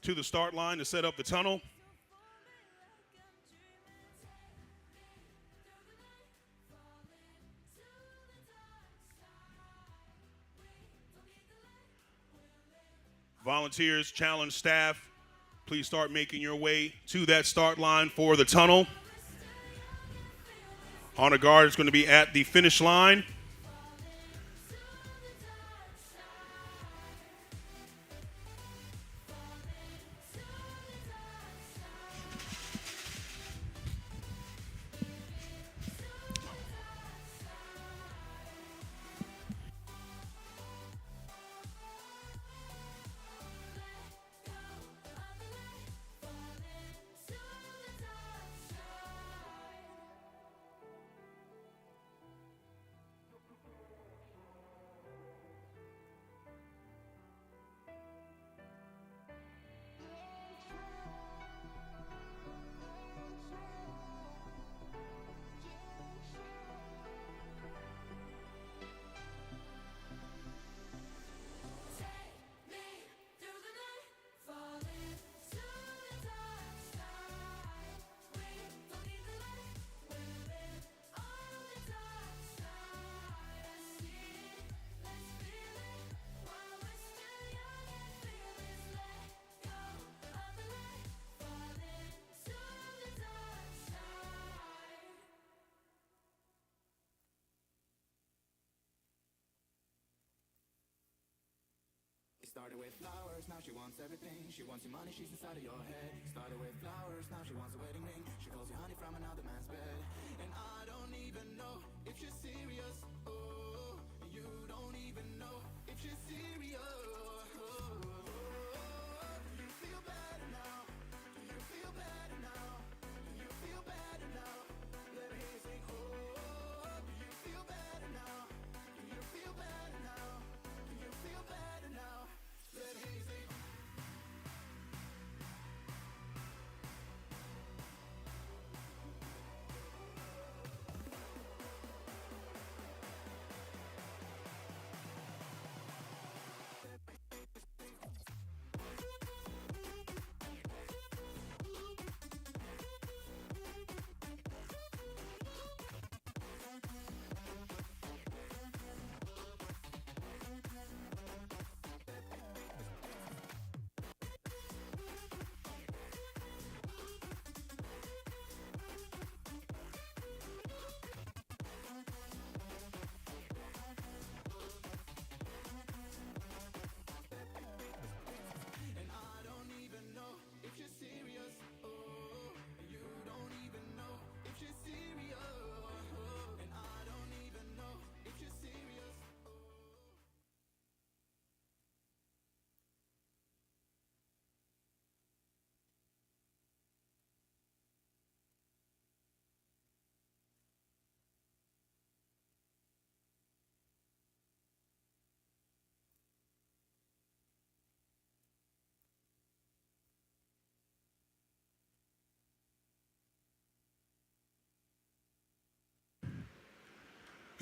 to the start line to set up the tunnel. Volunteers, challenge staff, please start making your way to that start line for the tunnel. Honor Guard is going to be at the finish line. Started with flowers, now she wants everything. She wants your money, she's inside of your head. Started with flowers, now she wants a wedding ring. She calls you honey from another man's bed. And I don't even know if she's serious. Oh, you don't even know if she's serious. Oh, do you feel better now? Do you feel better now? Do you feel better now? Let me sing. Oh, do you feel better now? Do you feel better now? Do you feel better now? Let me sing.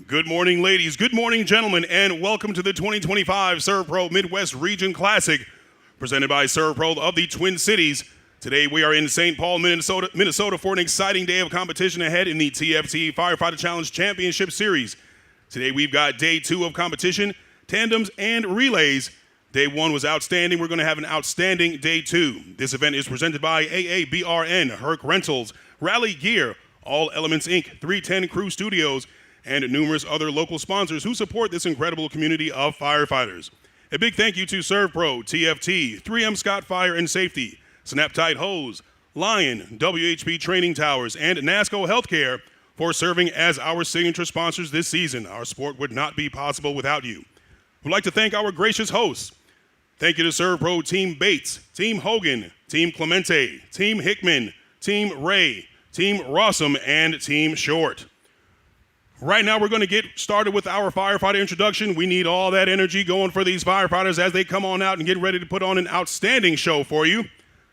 Good morning, ladies. Good morning, gentlemen, and welcome to the 2025 SERVPRO Midwest Region Classic, presented by SERVPRO of the Twin Cities. Today, we are in St. Paul, Minnesota for an exciting day of competition ahead in the TFT Firefighter Challenge Championship Series. Today, we've got day 2 of competition, tandems and relays. Day 1 was outstanding. We're going to have an outstanding day 2. This event is presented by AABRN, Herc Rentals, Rally Gear, All Elements Inc., 310 Crew Studios, and numerous other local sponsors who support this incredible community of firefighters. A big thank you to SERVPRO, TFT, 3M Scott Fire and Safety, Snap-Tite Hose, Lion, WHP Training Towers, and NASCO Healthcare for serving as our signature sponsors this season. Our sport would not be possible without you. We'd like to thank our gracious hosts. Thank you to SERVPRO Team Bates, Team Hogan, Team Clemente, Team Hickman, Team Ray, Team Rossum, and Team Short. Right now, we're going to get started with our firefighter introduction. We need all that energy going for these firefighters as they come on out and get ready to put on an outstanding show for you.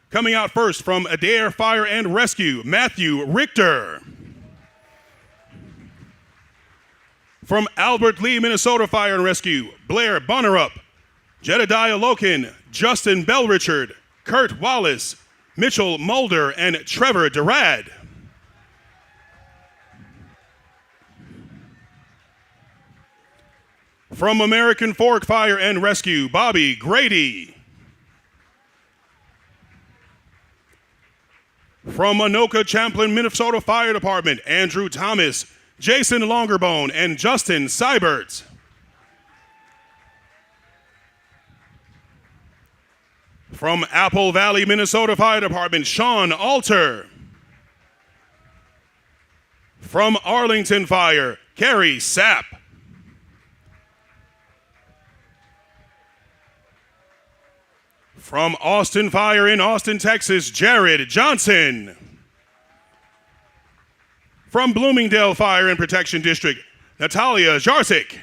Coming out first from Adair Fire and Rescue, Matthew Richter. From Albert Lee, Minnesota Fire and Rescue, Blair Bonnerup, Jedediah Loken, Justin Bell Richard, Kurt Wallace, Mitchell Mulder, and Trevor Durad. From American Fork Fire and Rescue, Bobby Grady. From Anoka Champlin, Minnesota Fire Department, Andrew Thomas, Jason Longerbone, and Justin Seibert. From Apple Valley, Minnesota Fire Department, Sean Alter. From Arlington Fire, Carrie Sapp. From Austin Fire in Austin, Texas, Jared Johnson. From Bloomingdale Fire and Protection District, Natalia Jarczyk.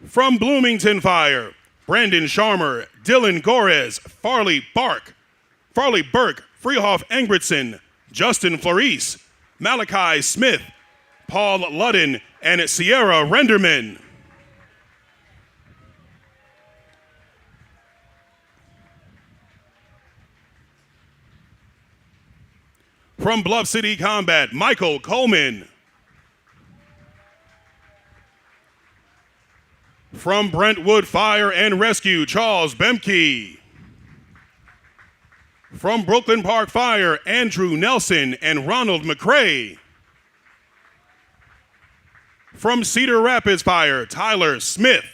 From Bloomington Fire, Brandon Sharmer, Dylan Gorez, Farley Burke, Freehoff Engbertson, Justin Flores, Malachi Smith, Paul Ludden, and Sierra Renderman. From Bluff City Combat, Michael Coleman. From Brentwood Fire and Rescue, Charles Bemke. From Brooklyn Park Fire, Andrew Nelson and Ronald McCrae. From Cedar Rapids Fire, Tyler Smith.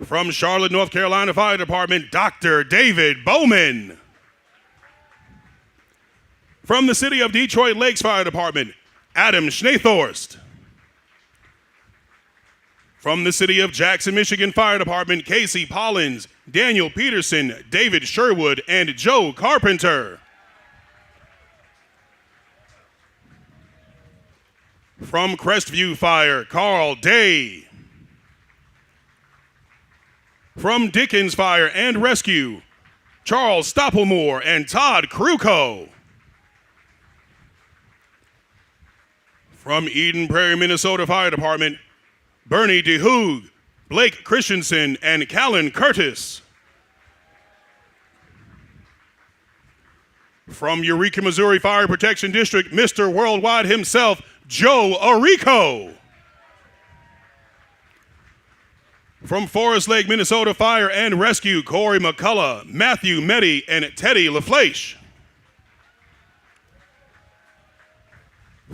From Charlotte, North Carolina Fire Department, Dr. David Bowman. From the City of Detroit Lakes Fire Department, Adam Schneethorst. From the City of Jackson, Michigan Fire Department, Casey Pollins, Daniel Peterson, David Sherwood, and Joe Carpenter. From Crestview Fire, Carl Day. From Dickens Fire and Rescue, Charles Stoppelmoore and Todd Kruko. From Eden Prairie, Minnesota Fire Department, Bernie DeHoog, Blake Christensen, and Callan Curtis. From Eureka, Missouri Fire Protection District, Mr. Worldwide himself, Joe Orico. From Forest Lake, Minnesota Fire and Rescue, Corey McCullough, Matthew Meddy, and Teddy LaFlèche.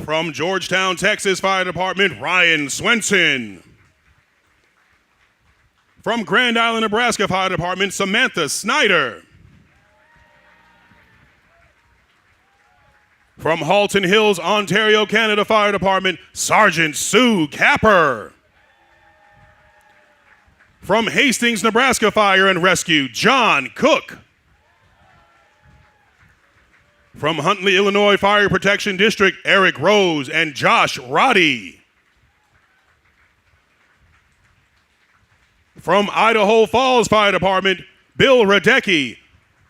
From Georgetown, Texas Fire Department, Ryan Swenson. From Grand Island, Nebraska Fire Department, Samantha Snyder. From Halton Hills, Ontario, Canada Fire Department, Sergeant Sue Capper. From Hastings, Nebraska Fire and Rescue, John Cook. From Huntley, Illinois Fire Protection District, Eric Rose and Josh Roddy. From Idaho Falls Fire Department, Bill Radecki,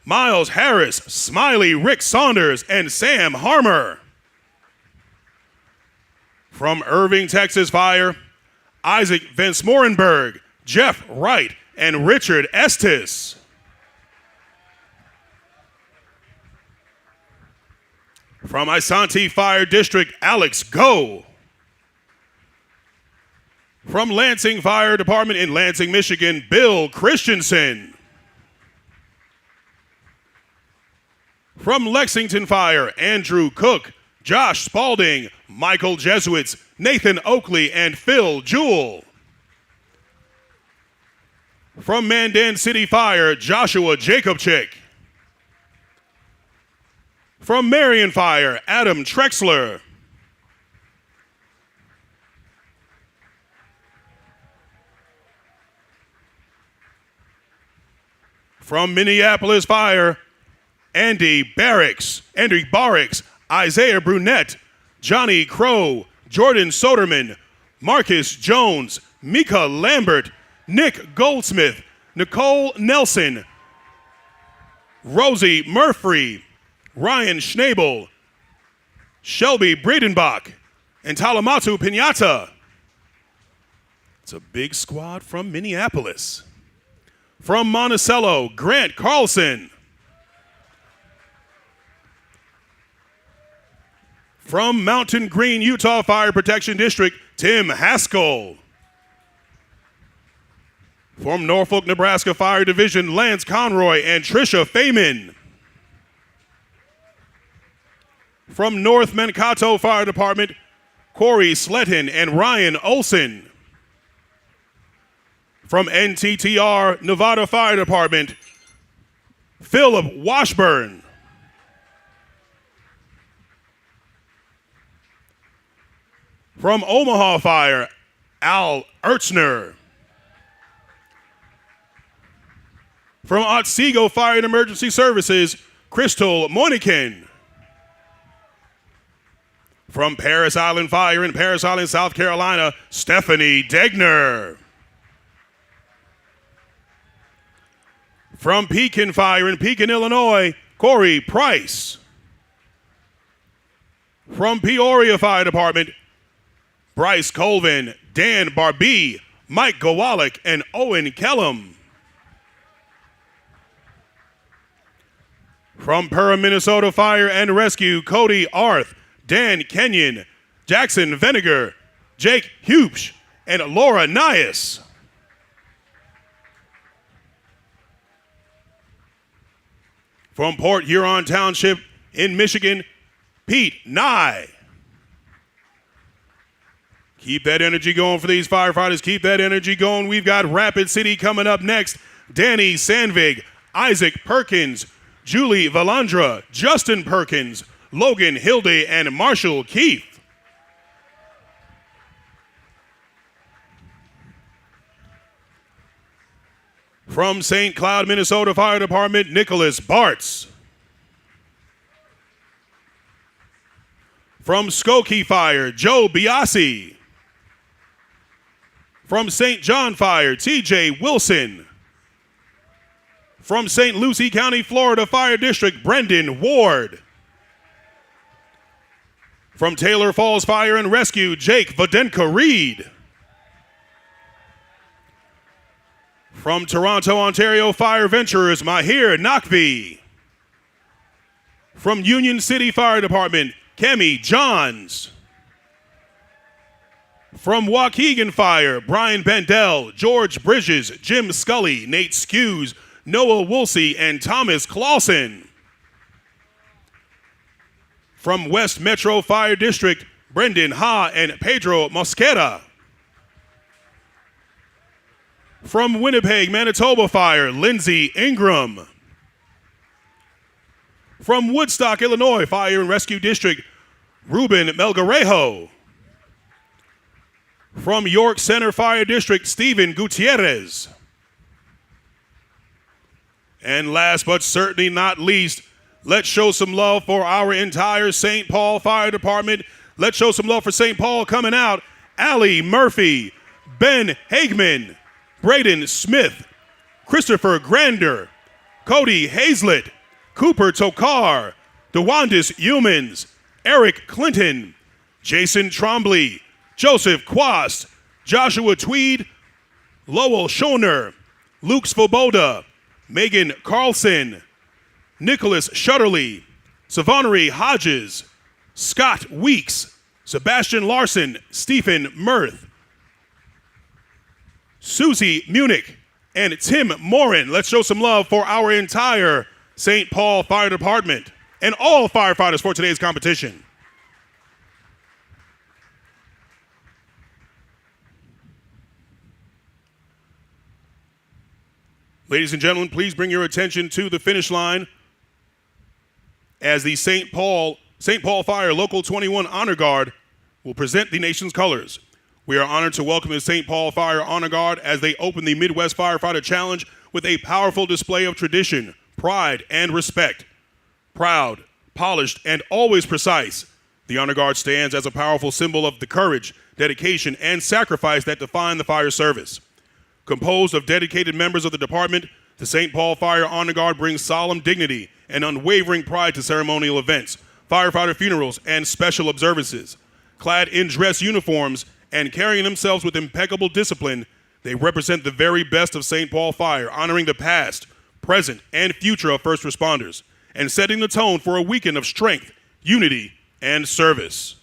Miles Harris, Smiley Rick Saunders, and Sam Harmer. From Irving, Texas Fire, Isaac Vince Morenberg, Jeff Wright, and Richard Estes. From Isanti Fire District, Alex Go. From Lansing Fire Department in Lansing, Michigan, Bill Christensen. From Lexington Fire, Andrew Cook, Josh Spalding, Michael Jesuits, Nathan Oakley, and Phil Jewell. From Mandan City Fire, Joshua Jacobczyk. From Marion Fire, Adam Trexler. From Minneapolis Fire, Andy Barracks, Isaiah Brunette, Johnny Crow, Jordan Soderman, Marcus Jones, Mika Lambert, Nick Goldsmith, Nicole Nelson, Rosie Murphy, Ryan Schnabel, Shelby Breedenbach, and Talamatu Pinata. It's a big squad from Minneapolis. From Monticello, Grant Carlson. From Mountain Green, Utah Fire Protection District, Tim Haskell. From Norfolk, Nebraska Fire Division, Lance Conroy and Tricia Feynman. From North Mankato Fire Department, Corey Sletton and Ryan Olson. From NTTR Nevada Fire Department, Philip Washburn. From Omaha Fire, Al Ertzner. From Otsego Fire and Emergency Services, Crystal Moinikin. From Paris Island Fire in Paris Island, South Carolina, Stephanie Degner. From Pekin Fire in Pekin, Illinois, Corey Price. From Peoria Fire Department, Bryce Colvin, Dan Barbee, Mike Gowalik, and Owen Kellum. From Pura, Minnesota Fire and Rescue, Cody Arth, Dan Kenyon, Jackson Vinegar, Jake Hupsch, and Laura Nias. From Port Huron Township in Michigan, Pete Nye. Keep that energy going for these firefighters. Keep that energy going. We've got Rapid City coming up next. Danny Sandvig, Isaac Perkins, Julie Valandra, Justin Perkins, Logan Hilde, and Marshall Keith. From St. Cloud, Minnesota Fire Department, Nicholas Bartz. From Skokie Fire, Joe Biasi. From St. John Fire, TJ Wilson. From St. Lucie County, Florida Fire District, Brendan Ward. From Taylor Falls Fire and Rescue, Jake Vodenka Reed. From Toronto, Ontario Fire Venturers, Mahir Nakvi. From Union City Fire Department, Kemi Johns. From Waukegan Fire, Brian Bendel, George Bridges, Jim Scully, Nate Skews, Noah Woolsey, and Thomas Clausen. From West Metro Fire District, Brendan Ha and Pedro Mosquera. From Winnipeg, Manitoba Fire, Lindsay Ingram. From Woodstock, Illinois Fire and Rescue District, Ruben Melgarejo. From York Center Fire District, Stephen Gutierrez. And last but certainly not least, let's show some love for our entire St. Paul Fire Department. Let's show some love for St. Paul coming out. Allie Murphy, Ben Hagman, Braden Smith, Christopher Grander, Cody Hazlett, Cooper Tokar, DeWandis Humans, Eric Clinton, Jason Trombley, Joseph Quast, Joshua Tweed, Lowell Schoner, Luke Svoboda, Megan Carlson, Nicholas Shutterly, Savonnery Hodges, Scott Weeks, Sebastian Larson, Stephen Mirth, Susie Munich, and Tim Morin. Let's show some love for our entire St. Paul Fire Department and all firefighters for today's competition. Ladies and gentlemen, please bring your attention to the finish line as the St. Paul Fire Local 21 Honor Guard will present the nation's colors. We are honored to welcome the St. Paul Fire Honor Guard as they open the Midwest Firefighter Challenge with a powerful display of tradition, pride, and respect. Proud, polished, and always precise, the Honor Guard stands as a powerful symbol of the courage, dedication, and sacrifice that define the fire service. Composed of dedicated members of the department, the St. Paul Fire Honor Guard brings solemn dignity and unwavering pride to ceremonial events, firefighter funerals, and special observances. Clad in dress uniforms and carrying themselves with impeccable discipline, they represent the very best of St. Paul Fire, honoring the past, present, and future of first responders, and setting the tone for a weekend of strength, unity, and service.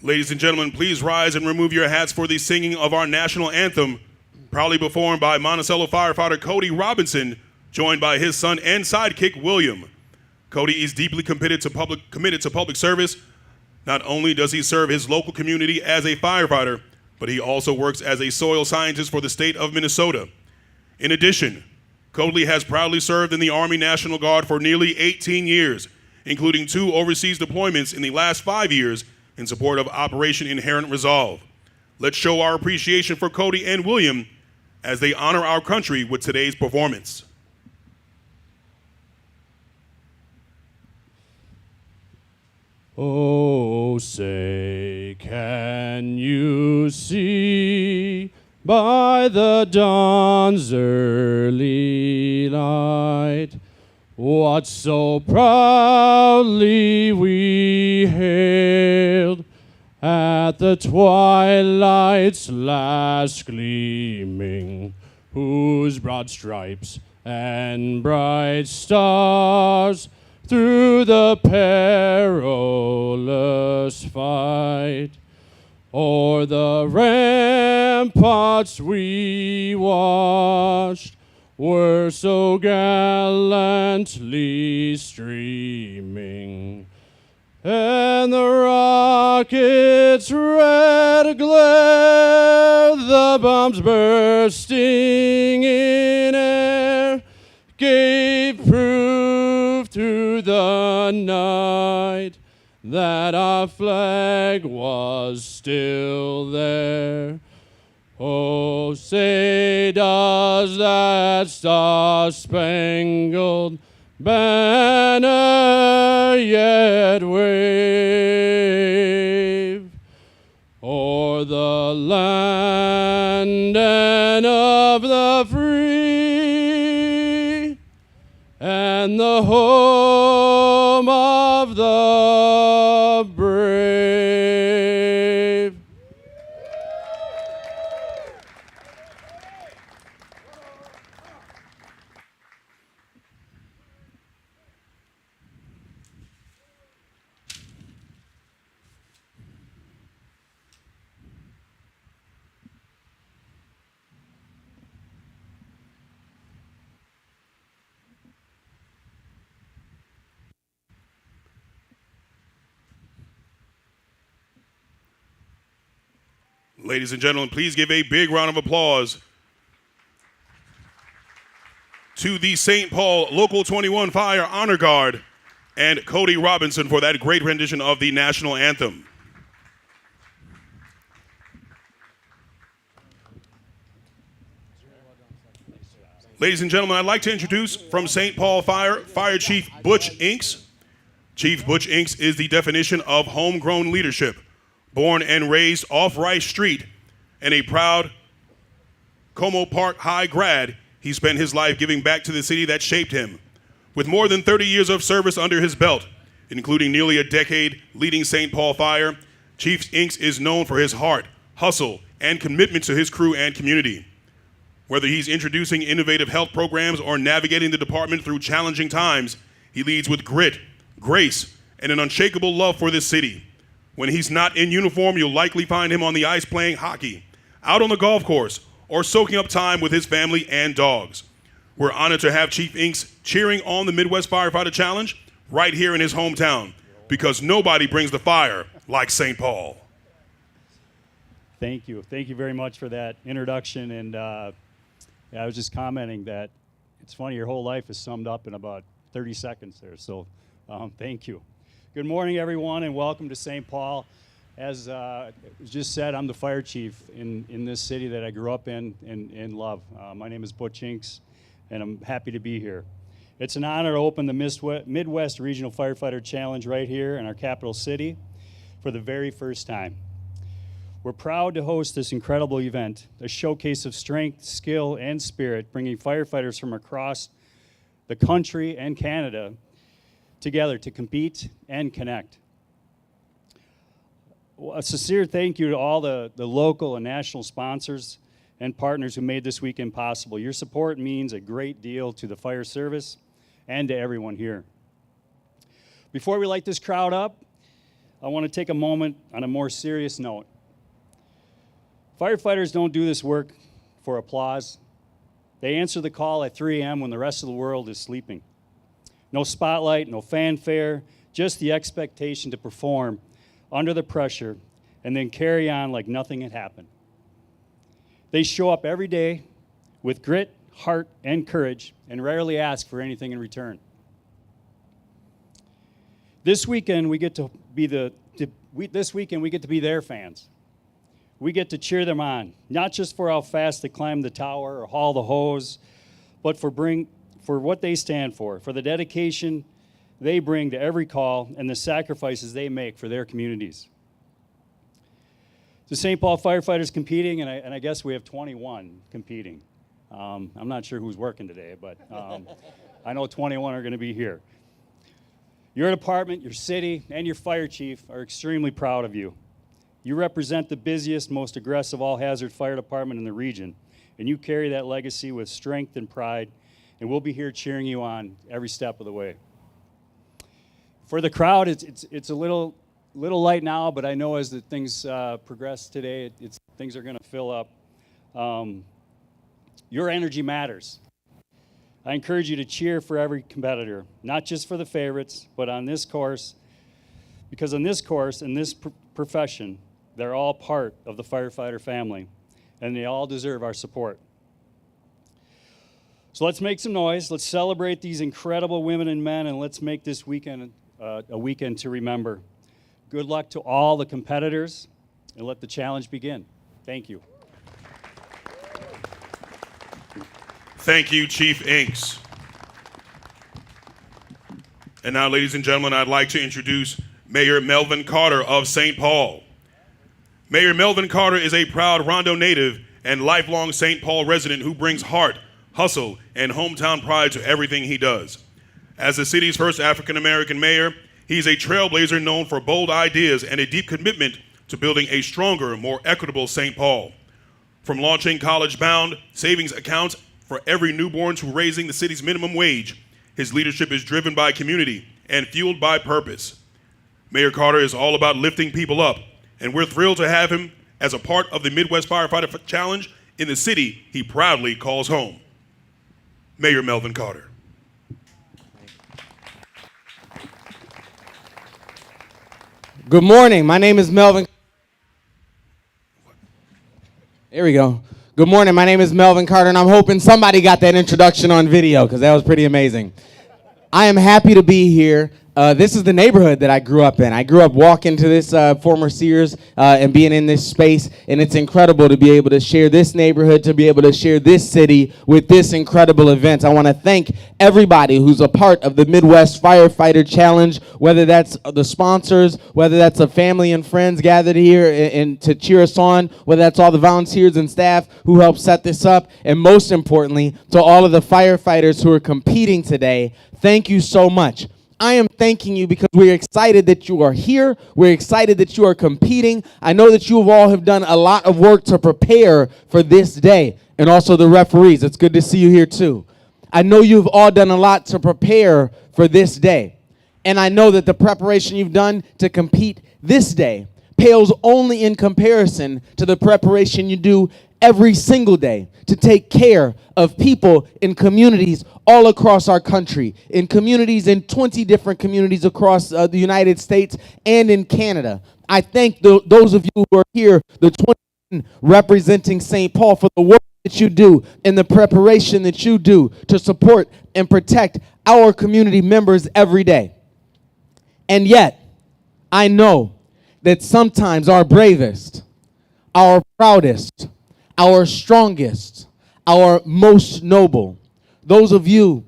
Ladies and gentlemen, please rise and remove your hats for the singing of our national anthem, proudly performed by Monticello firefighter Cody Robinson, joined by his son and sidekick, William. Cody is deeply committed to public service. Not only does he serve his local community as a firefighter, but he also works as a soil scientist for the state of Minnesota. In addition, Cody has proudly served in the Army National Guard for nearly 18 years, including 2 overseas deployments in the last 5 years in support of Operation Inherent Resolve. Let's show our appreciation for Cody and William as they honor our country with today's performance. Oh, say, can you see by the dawn's early light what so proudly we hailed at the twilight's last gleaming, whose broad stripes and bright stars through the perilous fight o'er the ramparts we watched were so gallantly streaming, and the rocket's red glare, the bombs bursting in air, gave proof through the night that our flag was still there. Oh, say does that star-spangled banner yet wave o'er the land and of the free and the home of the brave? Ladies and gentlemen, please give a big round of applause to the St. Paul Local 21 Fire Honor Guard and Cody Robinson for that great rendition of the national anthem. Ladies and gentlemen, I'd like to introduce from St. Paul Fire, Fire Chief Butch Inks. Chief Butch Inks is the definition of homegrown leadership. Born and raised off Rice Street and a proud Como Park High grad, he spent his life giving back to the city that shaped him. With more than 30 years of service under his belt, including nearly a decade leading St. Paul Fire, Chief Inks is known for his heart, hustle, and commitment to his crew and community. Whether he's introducing innovative health programs or navigating the department through challenging times, he leads with grit, grace, and an unshakable love for this city. When he's not in uniform, you'll likely find him on the ice playing hockey, out on the golf course, or soaking up time with his family and dogs. We're honored to have Chief Inks cheering on the Midwest Firefighter Challenge right here in his hometown, because nobody brings the fire like St. Paul. Thank you. Thank you very much for that introduction. And I was just commenting that it's funny, your whole life is summed up in about 30 seconds there. So thank you. Good morning, everyone, and welcome to St. Paul. As it was just said, I'm the fire chief in this city that I grew up in and love. My name is Butch Inks, and I'm happy to be here. It's an honor to open the Midwest Regional Firefighter Challenge right here in our capital city for the very first time. We're proud to host this incredible event, a showcase of strength, skill, and spirit, bringing firefighters from across the country and Canada together to compete and connect. A sincere thank you to all the local and national sponsors and partners who made this weekend possible. Your support means a great deal to the fire service and to everyone here. Before we light this crowd up, I want to take a moment on a more serious note. Firefighters don't do this work for applause. They answer the call at 3 a.m. when the rest of the world is sleeping. No spotlight, no fanfare, just the expectation to perform under the pressure and then carry on like nothing had happened. They show up every day with grit, heart, and courage, and rarely ask for anything in return. This weekend we get to be their fans. We get to cheer them on, not just for how fast they climb the tower or haul the hose, but for what they stand for the dedication they bring to every call and the sacrifices they make for their communities. The St. Paul firefighters competing, and I guess we have 21 competing. I'm not sure who's working today, but I know 21 are going to be here. Your department, your city, and your fire chief are extremely proud of you. You represent the busiest, most aggressive all-hazard fire department in the region, and you carry that legacy with strength and pride, and we'll be here cheering you on every step of the way. For the crowd, it's a little light now, but I know as the things progress today, things are going to fill up. Your energy matters. I encourage you to cheer for every competitor, not just for the favorites, but on this course, because on this course, in this profession, they're all part of the firefighter family, and they all deserve our support. So let's make some noise. Let's celebrate these incredible women and men, and let's make this weekend a weekend to remember. Good luck to all the competitors, and let the challenge begin. Thank you. Thank you, Chief Inks. And now, ladies and gentlemen, I'd like to introduce Mayor Melvin Carter of St. Paul. Mayor Melvin Carter is a proud Rondo native and lifelong St. Paul resident who brings heart, hustle, and hometown pride to everything he does. As the city's first African-American mayor, he's a trailblazer known for bold ideas and a deep commitment to building a stronger, more equitable St. Paul. From launching College Bound savings accounts for every newborn to raising the city's minimum wage, his leadership is driven by community and fueled by purpose. Mayor Carter is all about lifting people up, and we're thrilled to have him as a part of the Midwest Firefighter Challenge in the city he proudly calls home. Mayor Melvin Carter. Good morning. My name is Melvin. There we go. Good morning. My name is Melvin Carter, and I'm hoping somebody got that introduction on video because that was pretty amazing. I am happy to be here. This is the neighborhood that I grew up in. I grew up walking to this former Sears and being in this space, and it's incredible to be able to share this neighborhood, to be able to share this city with this incredible event. I want to thank everybody who's a part of the Midwest Firefighter Challenge, whether that's the sponsors, whether that's the family and friends gathered here and to cheer us on, whether that's all the volunteers and staff who helped set this up, and most importantly, to all of the firefighters who are competing today. Thank you so much. I am thanking you because we're excited that you are here. We're excited that you are competing. I know that you all have done a lot of work to prepare for this day, and also the referees. It's good to see you here too. I know you've all done a lot to prepare for this day, and I know that the preparation you've done to compete this day pales only in comparison to the preparation you do every single day to take care of people in communities all across our country, in communities in 20 different communities across the United States and in Canada. I thank those of you who are here, the 20 representing St. Paul, for the work that you do and the preparation that you do to support and protect our community members every day. And yet, I know that sometimes our bravest, our proudest, our strongest, our most noble, those of you,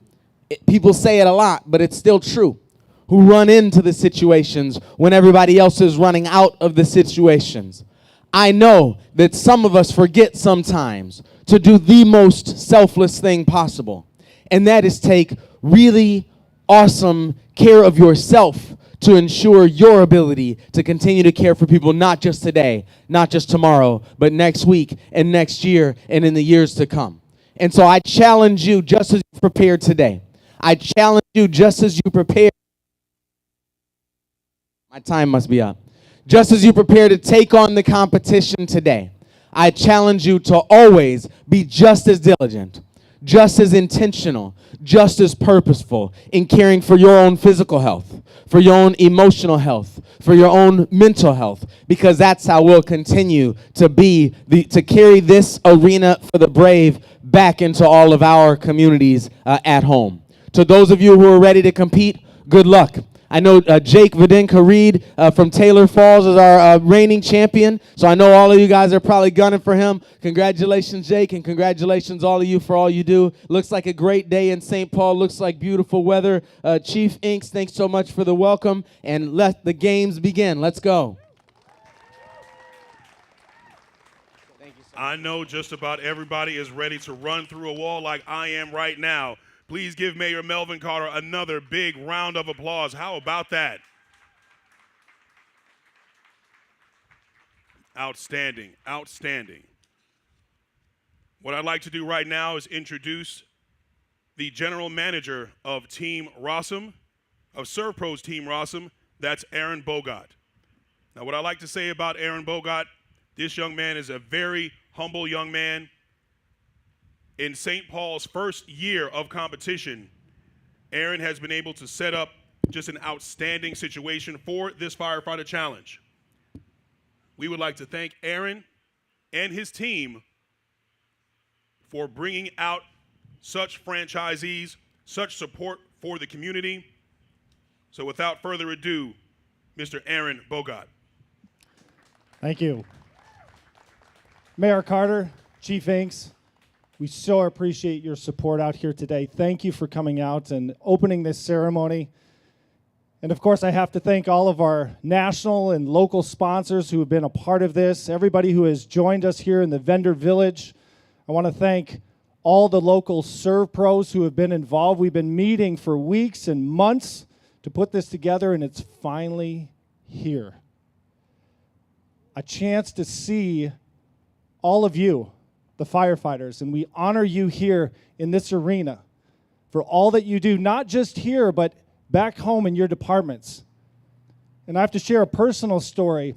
people say it a lot, but it's still true, who run into the situations when everybody else is running out of the situations. I know that some of us forget sometimes to do the most selfless thing possible, and that is take really awesome care of yourself to ensure your ability to continue to care for people, not just today, not just tomorrow, but next week and next year and in the years to come. And so I challenge you, just as you prepared today. I challenge you, just as you prepare. My time must be up. Just as you prepare to take on the competition today, I challenge you to always be just as diligent, just as intentional, just as purposeful in caring for your own physical health, for your own emotional health, for your own mental health, because that's how we'll continue to to carry this arena for the brave back into all of our communities at home. To those of you who are ready to compete, good luck. I know Jake Vadenka-Reed from Taylor Falls is our reigning champion, so I know all of you guys are probably gunning for him. Congratulations, Jake, and congratulations all of you for all you do. Looks like a great day in St. Paul. Looks like beautiful weather. Chief Inks, thanks so much for the welcome, and let the games begin. Let's go. I know just about everybody is ready to run through a wall like I am right now. Please give Mayor Melvin Carter another big round of applause. How about that? Outstanding, outstanding. What I'd like to do right now is introduce the general manager of Team Rossum, of SERVPRO's Team Rossum. That's Aaron Bogart. Now, what I like to say about Aaron Bogart, this young man is a very humble young man. In St. Paul's first year of competition, Aaron has been able to set up just an outstanding situation for this firefighter challenge. We would like to thank Aaron and his team for bringing out such franchisees, such support for the community. So without further ado, Mr. Aaron Bogart. Thank you. Mayor Carter, Chief Inks, we so appreciate your support out here today. Thank you for coming out and opening this ceremony. And of course, I have to thank all of our national and local sponsors who have been a part of this, everybody who has joined us here in the vendor village. I want to thank all the local SERVPROs who have been involved. We've been meeting for weeks and months to put this together, and it's finally here. A chance to see all of you, the firefighters, and we honor you here in this arena for all that you do, not just here, but back home in your departments. And I have to share a personal story.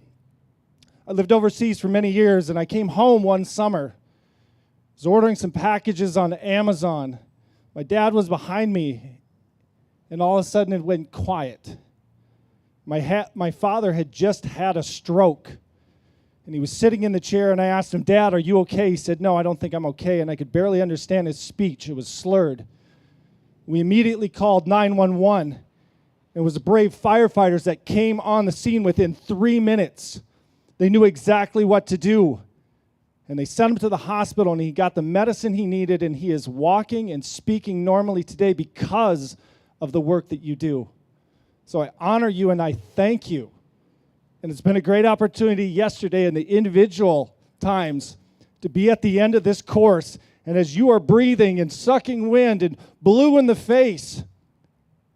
I lived overseas for many years, and I came home one summer. I was ordering some packages on Amazon. My dad was behind me, and all of a sudden it went quiet. My father had just had a stroke. And he was sitting in the chair, and I asked him, "Dad, are you okay?" He said, "No, I don't think I'm okay." And I could barely understand his speech. It was slurred. We immediately called 911. It was the brave firefighters that came on the scene within 3 minutes. They knew exactly what to do. And they sent him to the hospital, and he got the medicine he needed, and he is walking and speaking normally today because of the work that you do. So I honor you, and I thank you. And it's been a great opportunity yesterday in the individual times to be at the end of this course. And as you are breathing and sucking wind and blue in the face,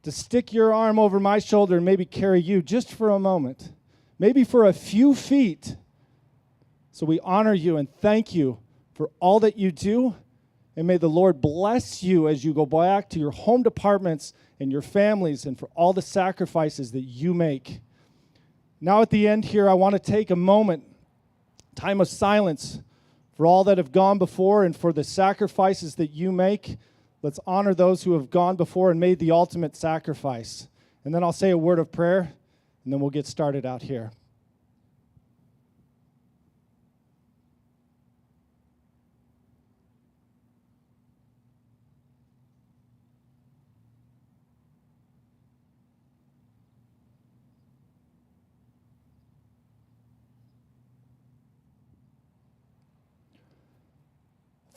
to stick your arm over my shoulder and maybe carry you just for a moment, maybe for a few feet. So we honor you and thank you for all that you do. And may the Lord bless you as you go back to your home departments and your families, and for all the sacrifices that you make. Now at the end here, I want to take a moment, time of silence, for all that have gone before and for the sacrifices that you make. Let's honor those who have gone before and made the ultimate sacrifice. And then I'll say a word of prayer, and then we'll get started out here.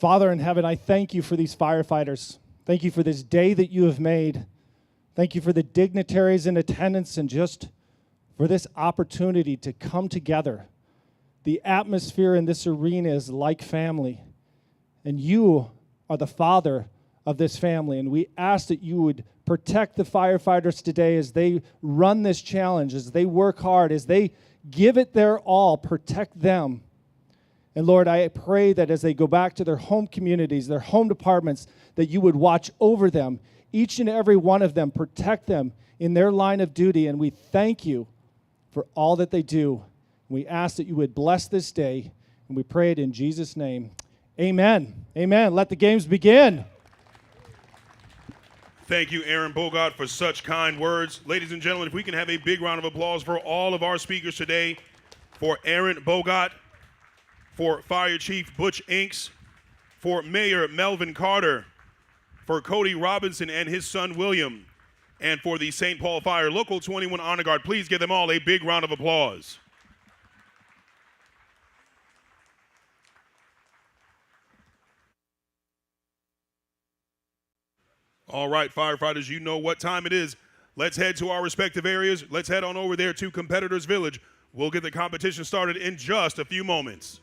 Father in heaven, I thank you for these firefighters. Thank you for this day that you have made. Thank you for the dignitaries in attendance and just for this opportunity to come together. The atmosphere in this arena is like family, and you are the father of this family, and we ask that you would protect the firefighters today as they run this challenge, as they work hard, as they give it their all. Protect them. And Lord, I pray that as they go back to their home communities, their home departments, that you would watch over them, each and every one of them, protect them in their line of duty. And we thank you for all that they do. We ask that you would bless this day, and we pray it in Jesus' name. Amen. Amen. Let the games begin. Thank you, Aaron Bogart, for such kind words. Ladies and gentlemen, if we can have a big round of applause for all of our speakers today, for Aaron Bogart, for Fire Chief Butch Inks, for Mayor Melvin Carter, for Cody Robinson and his son William, and for the St. Paul Fire Local 21 Honor Guard. Please give them all a big round of applause. All right, firefighters, you know what time it is. Let's head to our respective areas. Let's head on over there to Competitors Village. We'll get the competition started in just a few moments.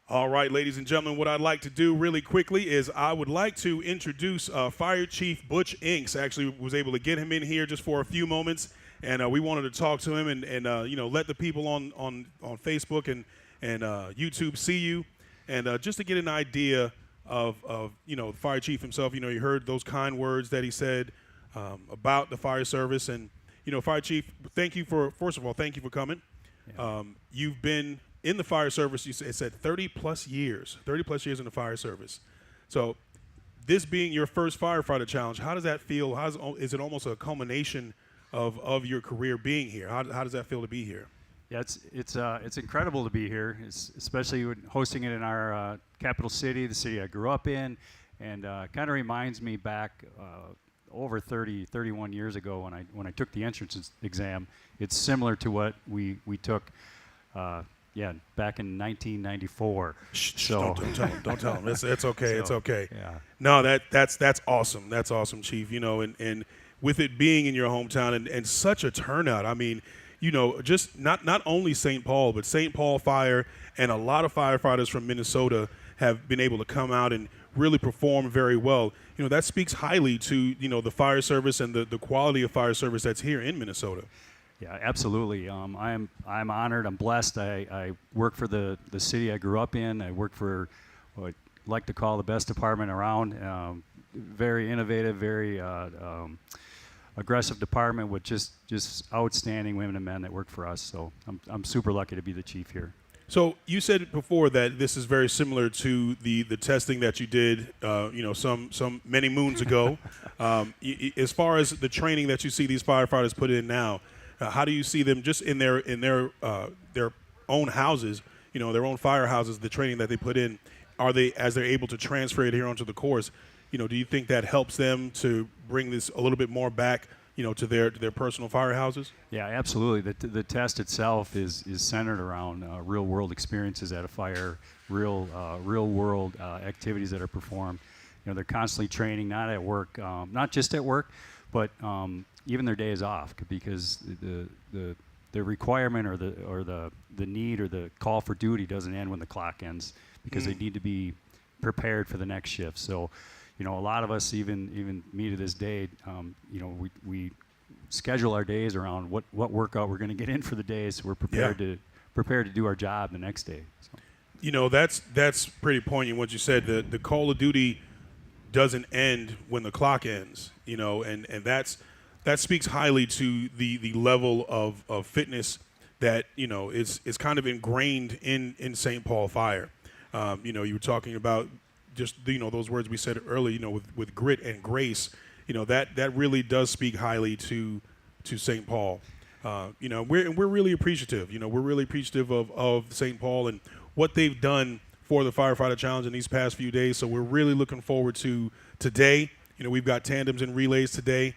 All right, ladies and gentlemen, what I'd like to do really quickly is I would like to introduce Fire Chief Butch Inks. Actually was able to get him in here just for a few moments, and we wanted to talk to him and you know, let the people on Facebook and YouTube see you, and just to get an idea of you know, the Fire Chief himself. You know, you heard those kind words that he said about the fire service, and you know, Fire Chief, thank you for, first of all, thank you for coming. Yeah. You've been in the fire service, it said 30 plus years in the fire service. So this being your first firefighter challenge, how does that feel? Is it almost a culmination of your career being here? How does that feel to be here? Yeah, it's incredible to be here, especially hosting it in our capital city, the city I grew up in, and kind of reminds me back over 31 years ago when I took the entrance exam. It's similar to what we took. Yeah, back in 1994. So don't tell him. It's okay. So, it's okay. Yeah. No, that's awesome. That's awesome, Chief. You know, and with it being in your hometown and such a turnout. I mean, you know, just not only St. Paul, but St. Paul Fire and a lot of firefighters from Minnesota have been able to come out and really perform very well. You know, that speaks highly to, you know, the fire service and the quality of fire service that's here in Minnesota. Yeah, absolutely. I'm honored. I'm blessed. I work for the city I grew up in. I work for what I like to call the best department around. Very innovative, very aggressive department with just outstanding women and men that work for us. So I'm super lucky to be the chief here. So you said before that this is very similar to the testing that you did, you know, some many moons ago. As far as the training that you see these firefighters put in now, how do you see them just in their own houses, you know, their own firehouses, the training that they put in? Are they, as they're able to transfer it here onto the course, you know, do you think that helps them to bring this a little bit more back, you know, to their personal firehouses? Yeah, absolutely. The test itself is centered around real world experiences at a fire, real world activities that are performed. You know, they're constantly training, not at work, not just at work, but even their days off, because the requirement or the need or the call for duty doesn't end when the clock ends, because they need to be prepared for the next shift. So, you know, a lot of us, even me to this day, you know, we schedule our days around what workout we're going to get in for the day, so we're prepared to do our job the next day. So. You know, that's pretty poignant what you said. The call of duty doesn't end when the clock ends. You know, and that speaks highly to the level of fitness that, you know, is kind of ingrained in St. Paul Fire. You know, you were talking about just, you know, those words we said earlier, you know, with grit and grace. You know, that really does speak highly to St. Paul. You know, we're really appreciative. You know, we're really appreciative of St. Paul and what they've done for the Firefighter Challenge in these past few days. So we're really looking forward to today. You know, we've got tandems and relays today.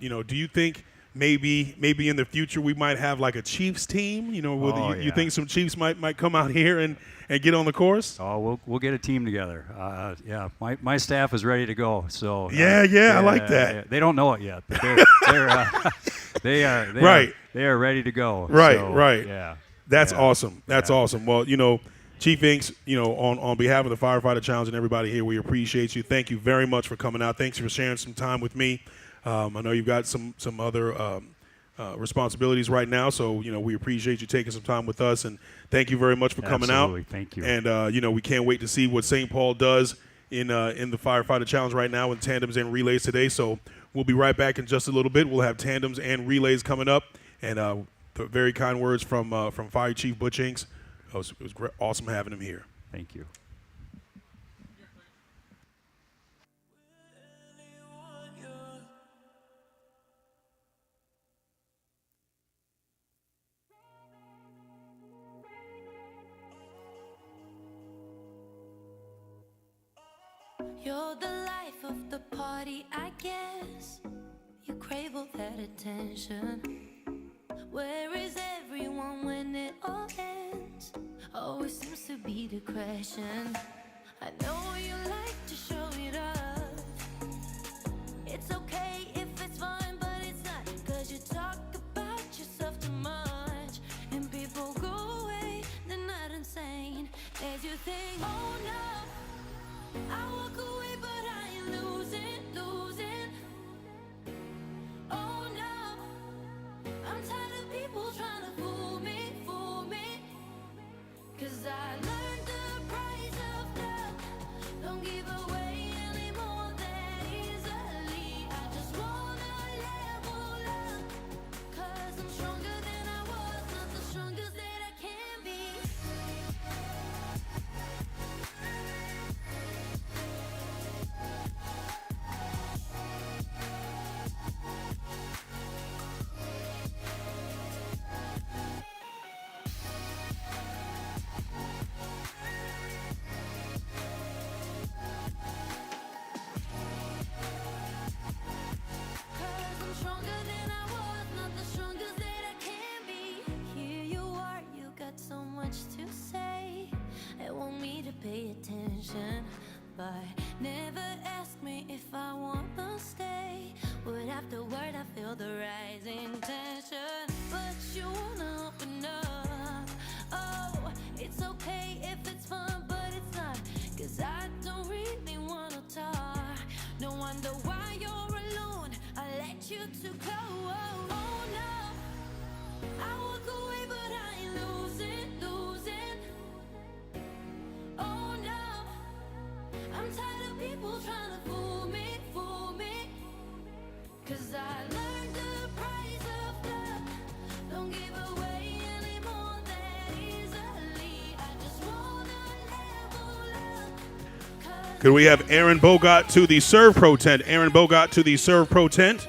You know, do you think maybe in the future we might have like a Chiefs team? You know, you think some Chiefs might come out here and get on the course? Oh, we'll get a team together. Yeah, my staff is ready to go. So I like that. Yeah, they don't know it yet, but they are right. They are ready to go. Right, so, right. Yeah, that's awesome. That's awesome. Well, you know, Chief Inks, you know, on behalf of the Firefighter Challenge and everybody here, we appreciate you. Thank you very much for coming out. Thanks for sharing some time with me. I know you've got some other responsibilities right now, so, you know, we appreciate you taking some time with us, and thank you very much for coming out. Thank you. And you know, we can't wait to see what St. Paul does in the Firefighter Challenge right now in tandems and relays today. So we'll be right back in just a little bit. We'll have tandems and relays coming up, and the very kind words from Fire Chief Butch Inks. It was awesome having him here. Thank you. You're the life of the party, I guess. You crave all that attention. Where is everyone when it all ends? Always seems to be the question. I know you like to show it off. It's okay if it's fine, but it's not. 'Cause you talk about yourself too much, and people go away, they're not insane. as you think. Oh no, I walk away, but I ain't losing. Oh no, I'm tired of people trying to fool me. 'Cause I learned the price of love. Don't give away anymore that easily. I just wanna level up. 'Cause I'm stronger than I was, not the strongest that I can be. Cause I'm stronger than I was, not the strongest that I can be. Here you are, you got so much to say. They want me to pay attention, but never ask me if I wanna stay. Word after word, I feel the rising tension. But you wanna open up. Oh, it's okay if it's fun, but it's not. 'Cause I don't really wanna talk. No wonder why you're alone. I let you to go. Oh no, I walk away, but I ain't losing. Oh no, I'm tired of people trying to fool me. 'Cause I learned the price of love. Don't give away anymore that easily. I just wanna level up. 'Cause Could we have Aaron Bogart to the SERVPRO tent? Aaron Bogart to the SERVPRO tent.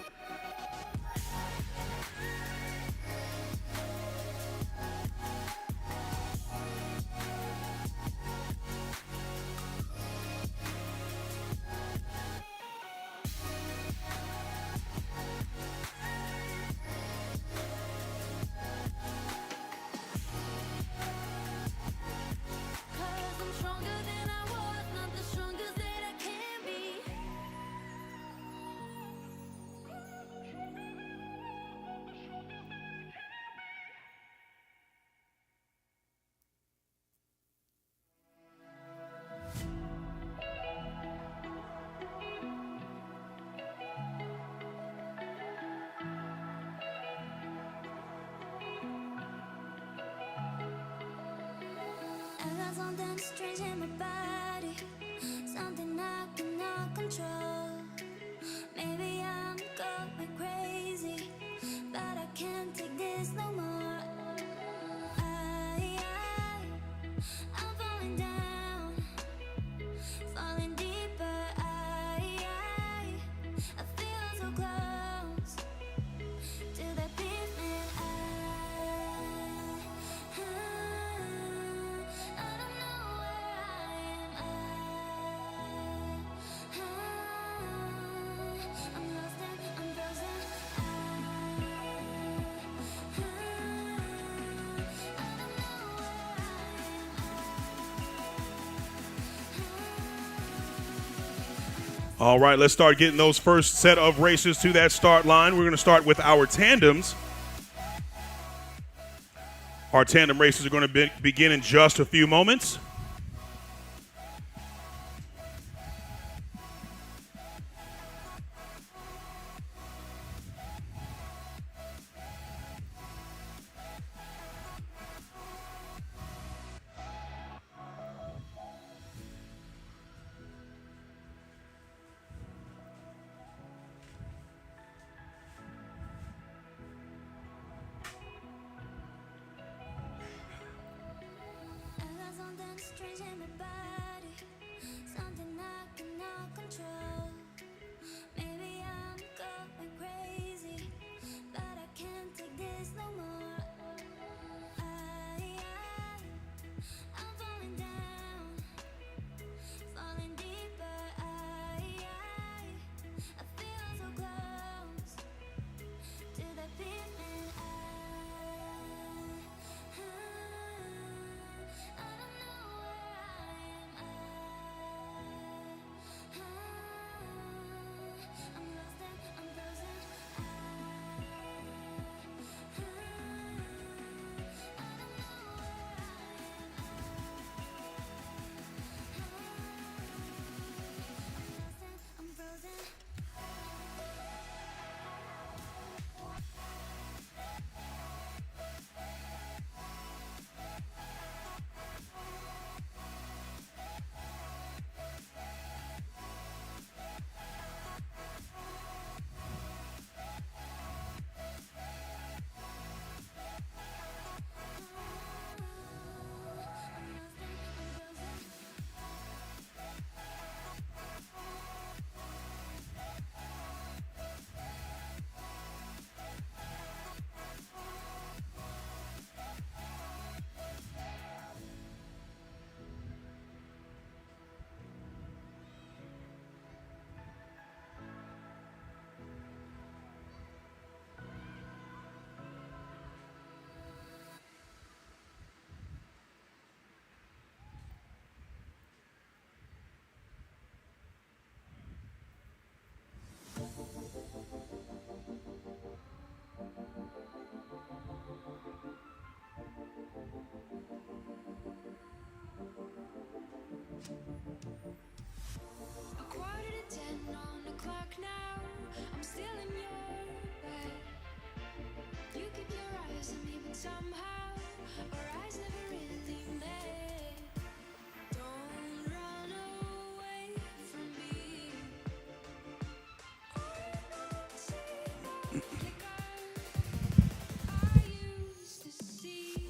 Cause I'm stronger than I was, not the strongest that I can be. I got something strange in my body, something I cannot control. Maybe I'm going crazy, but I can't take this no more. I'm falling down, falling deeper. I feel so close to the pavement. I don't know where I am. I'm lost and I'm frozen. I don't know where All right, let's start getting those first set of races to that start line. We're going to start with our tandems. Our tandem races are going to begin in just a few moments. somehow our eyes never really met. Don't run away from me. I used to see.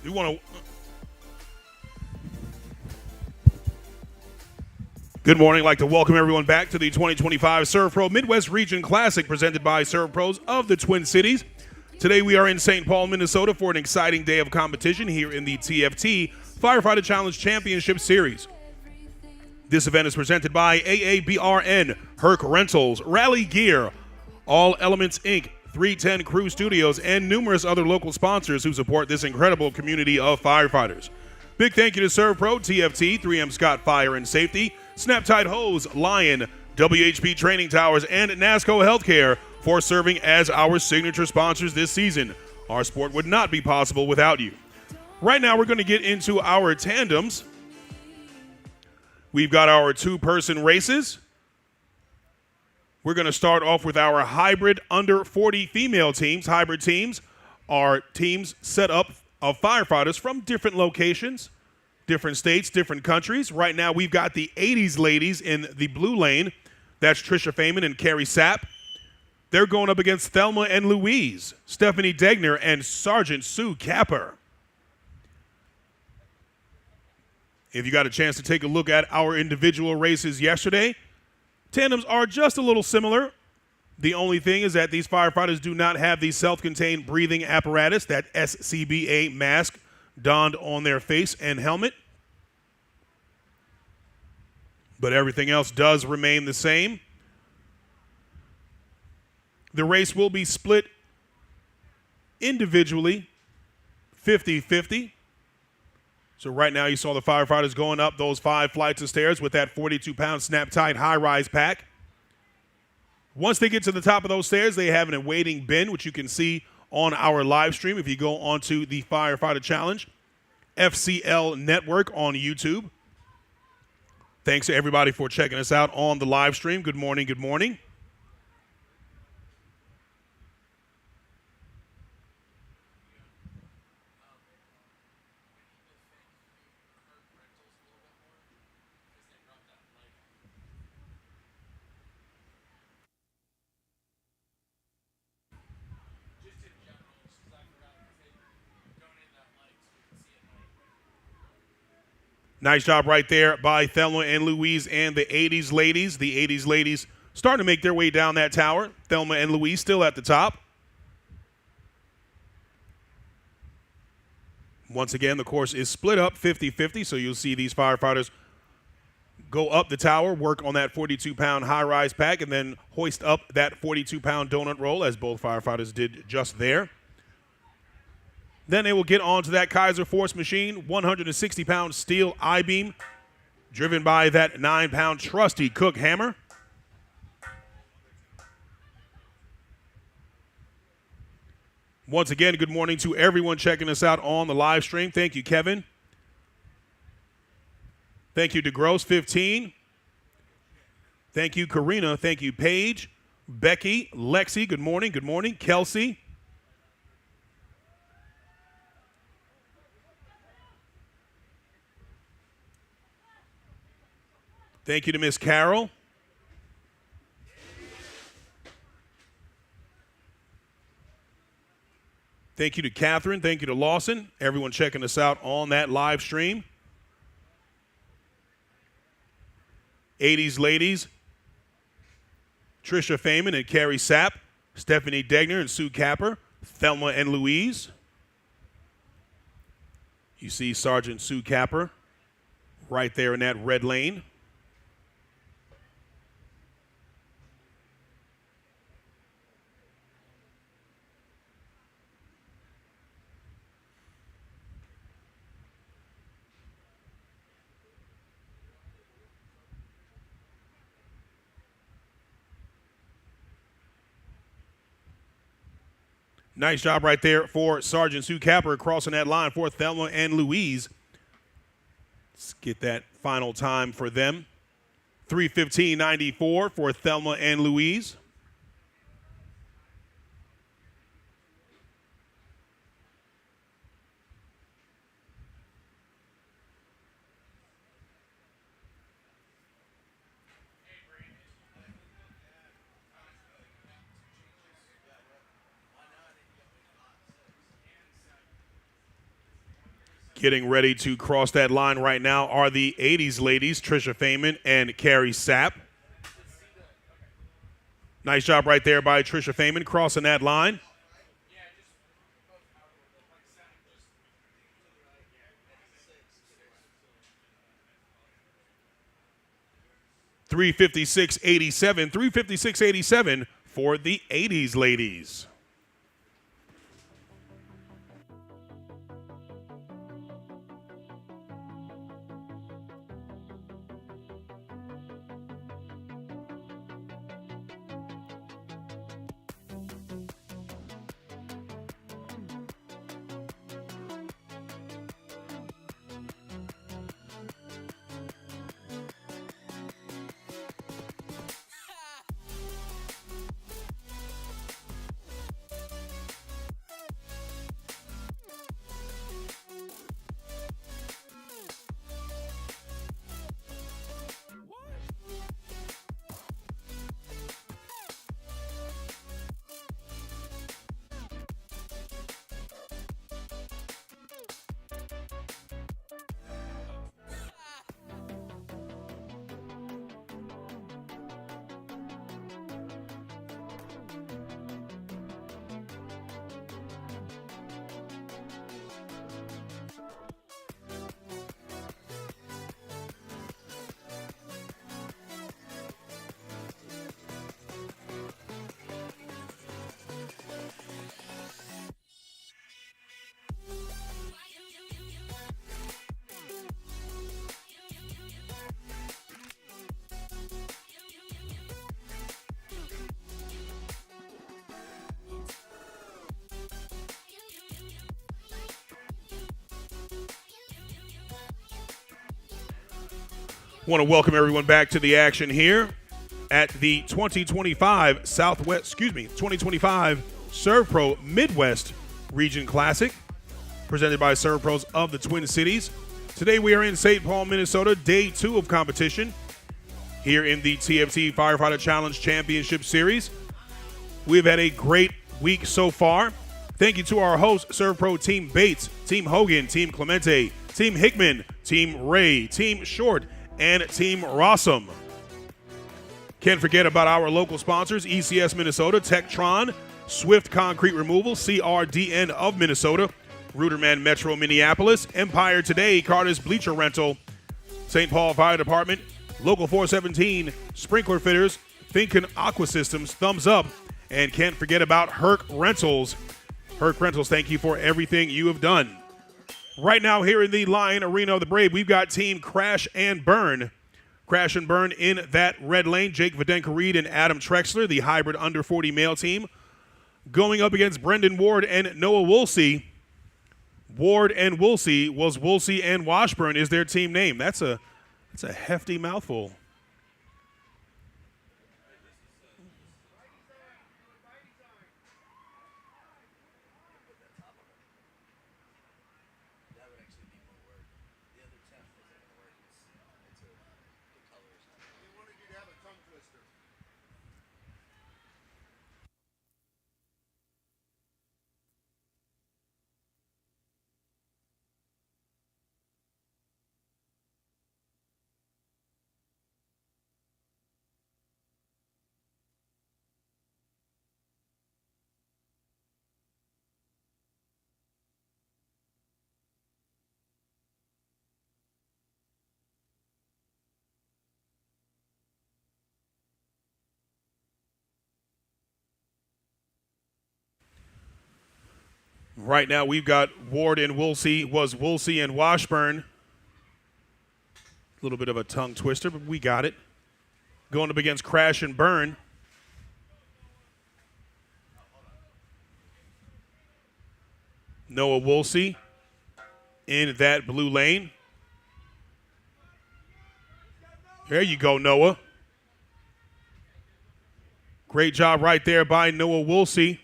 We want to. Good morning. I'd like to welcome everyone back to the 2025 SERVPRO Midwest Region Classic presented by SERVPROs of the Twin Cities. Today we are in St. Paul, Minnesota for an exciting day of competition here in the TFT Firefighter Challenge Championship Series. This event is presented by AABRN, Herc Rentals, Rally Gear, All Elements Inc., 310 Crew Studios, and numerous other local sponsors who support this incredible community of firefighters. Big thank you to SERVPRO, TFT, 3M Scott Fire and Safety, Snap-Tite Hose, Lion, WHP Training Towers, and NASCO Healthcare for serving as our signature sponsors this season. Our sport would not be possible without you. Right now, we're going to get into our tandems. We've got our two-person races. We're going to start off with our hybrid under 40 female teams. Hybrid teams are teams set up of firefighters from different locations, different states, different countries. Right now, we've got the 80s ladies in the blue lane. That's Trisha Feynman and Carrie Sapp. They're going up against Thelma and Louise, Stephanie Degner, and Sergeant Sue Capper. If you got a chance to take a look at our individual races yesterday, tandems are just a little similar. The only thing is that these firefighters do not have the self-contained breathing apparatus, that SCBA mask donned on their face and helmet. But everything else does remain the same. The race will be split individually, 50-50. So right now you saw the firefighters going up those 5 flights of stairs with that 42-pound Snap-Tite high-rise pack. Once they get to the top of those stairs, they have an awaiting bin, which you can see on our live stream if you go onto the Firefighter Challenge FCL Network on YouTube. Thanks to everybody for checking us out on the live stream. Good morning, good morning. Nice job right there by Thelma and Louise and the 80s ladies. The 80s ladies starting to make their way down that tower. Thelma and Louise still at the top. Once again, the course is split up 50-50, so you'll see these firefighters go up the tower, work on that 42-pound high-rise pack, and then hoist up that 42-pound donut roll, as both firefighters did just there. Then they will get onto that Kaiser Force machine, 160-pound steel I-beam, driven by that 9-pound trusty Cook hammer. Once again, good morning to everyone checking us out on the live stream. Thank you, Kevin. Thank you, DeGross, 15. Thank you, Karina. Thank you, Paige. Becky, Lexi, good morning. Good morning. Kelsey. Thank you to Miss Carol. Thank you to Catherine. Thank you to Lawson. Everyone checking us out on that live stream. 80s ladies, Trisha Feynman and Carrie Sapp, Stephanie Degner and Sue Capper, Thelma and Louise. You see Sergeant Sue Capper right there in that red lane. Nice job right there for Sergeant Sue Capper crossing that line for Thelma and Louise. Let's get that final time for them. 3:15.94 for Thelma and Louise. Getting ready to cross that line right now are the 80s ladies, Trisha Feynman and Carrie Sapp. Nice job right there by Trisha Feynman crossing that line. .356.87, 3:56.87 for the 80s ladies. Want to welcome everyone back to the action here at the 2025 2025 SERVPRO Midwest Region Classic, presented by SERVPROs of the Twin Cities. Today we are in St. Paul, Minnesota, day 2 of competition here in the TFT Firefighter Challenge Championship Series. We've had a great week so far. Thank you to our hosts, SERVPRO Team Bates, Team Hogan, Team Clemente, Team Hickman, Team Ray, Team Short, and Team Rossum. Can't forget about our local sponsors, ECS Minnesota, Tektron, Swift Concrete Removal, CRDN of Minnesota, Ruderman Metro Minneapolis, Empire Today, Carter's Bleacher Rental, St. Paul Fire Department, Local 417, Sprinkler Fitters, Finken Aqua Systems, Thumbs Up, and can't forget about Herc Rentals. Herc Rentals, thank you for everything you have done. Right now here in the Lion Arena of the Brave, we've got Team Crash and Burn. Crash and Burn in that red lane, Jake Vadenka-Reed and Adam Trexler, the hybrid under 40 male team, going up against Brendan Ward and Noah Woolsey. Ward and Woolsey was Woolsey and Washburn is their team name. That's a hefty mouthful. Right now we've got Ward and Woolsey was Woolsey and Washburn. A little bit of a tongue twister, but we got it. Going up against Crash and Burn. Noah Woolsey in that blue lane. There you go, Noah. Great job right there by Noah Woolsey.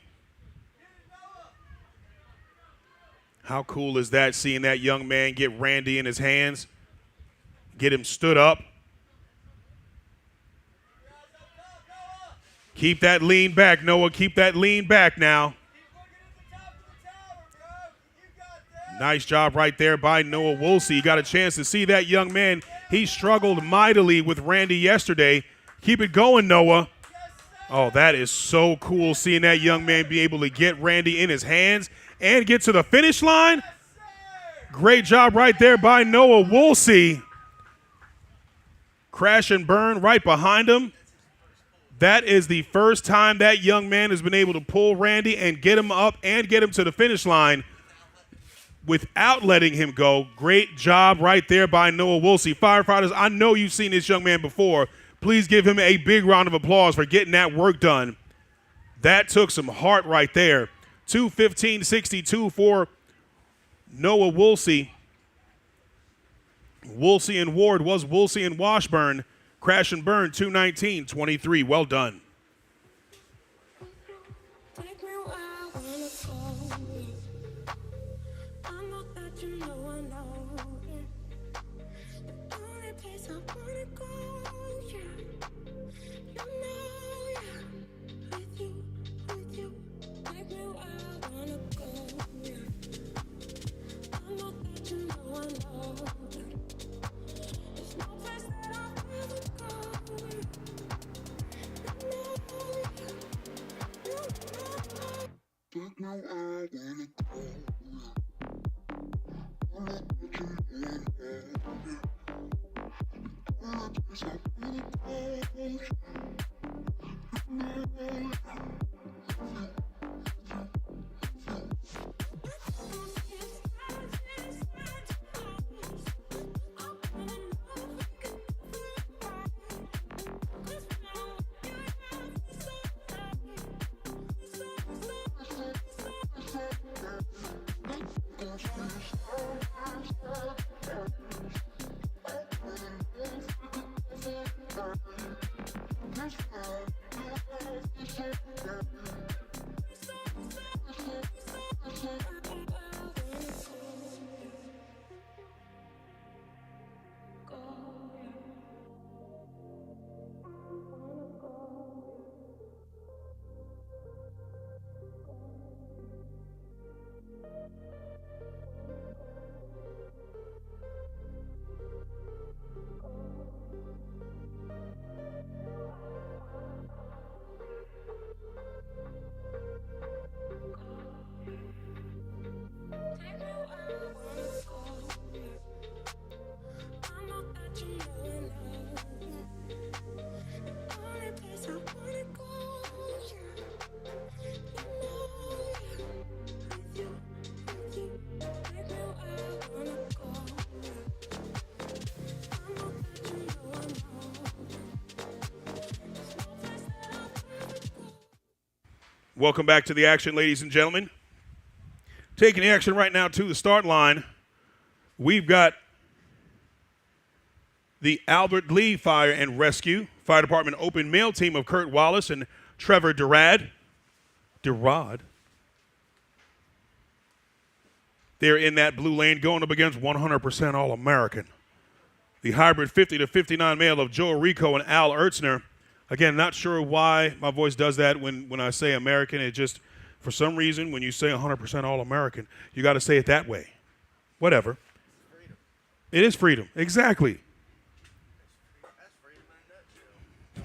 How cool is that, seeing that young man get Randy in his hands, get him stood up. Keep that lean back, Noah. Keep that lean back now. Nice job right there by Noah Woolsey. You got a chance to see that young man. He struggled mightily with Randy yesterday. Keep it going, Noah. Oh, that is so cool, seeing that young man be able to get Randy in his hands and get to the finish line. Great job right there by Noah Woolsey. Crash and burn right behind him. That is the first time that young man has been able to pull Randy and get him up and get him to the finish line without letting him go. Great job right there by Noah Woolsey. Firefighters, I know you've seen this young man before. Please give him a big round of applause for getting that work done. That took some heart right there. 2:15.62 for Noah Woolsey. Woolsey and Ward was Woolsey and Washburn. Crash and burn, 2:19.23. Well done. Take me where I wanna go. I know that you know I know. The only place I wanna go, yeah. You know, yeah. With you. Take me where I wanna go, yeah. I know that you know I know. There's no place that I'd rather go. You know, yeah. Take me where I wanna go. I know that you know I know. All the place I wanna go. Welcome back to the action, ladies and gentlemen. Taking the action right now to the start line, we've got the Albert Lee Fire and Rescue Fire Department open mail team of Kurt Wallace and Trevor Durad. They're in that blue lane going up against 100% All-American. The hybrid 50 to 59 male of Joe Rico and Al Ertzner. Again, not sure why my voice does that when I say American. It just, for some reason, when you say 100% All-American, you got to say it that way. Whatever. Freedom. It is freedom. Exactly. That's freedom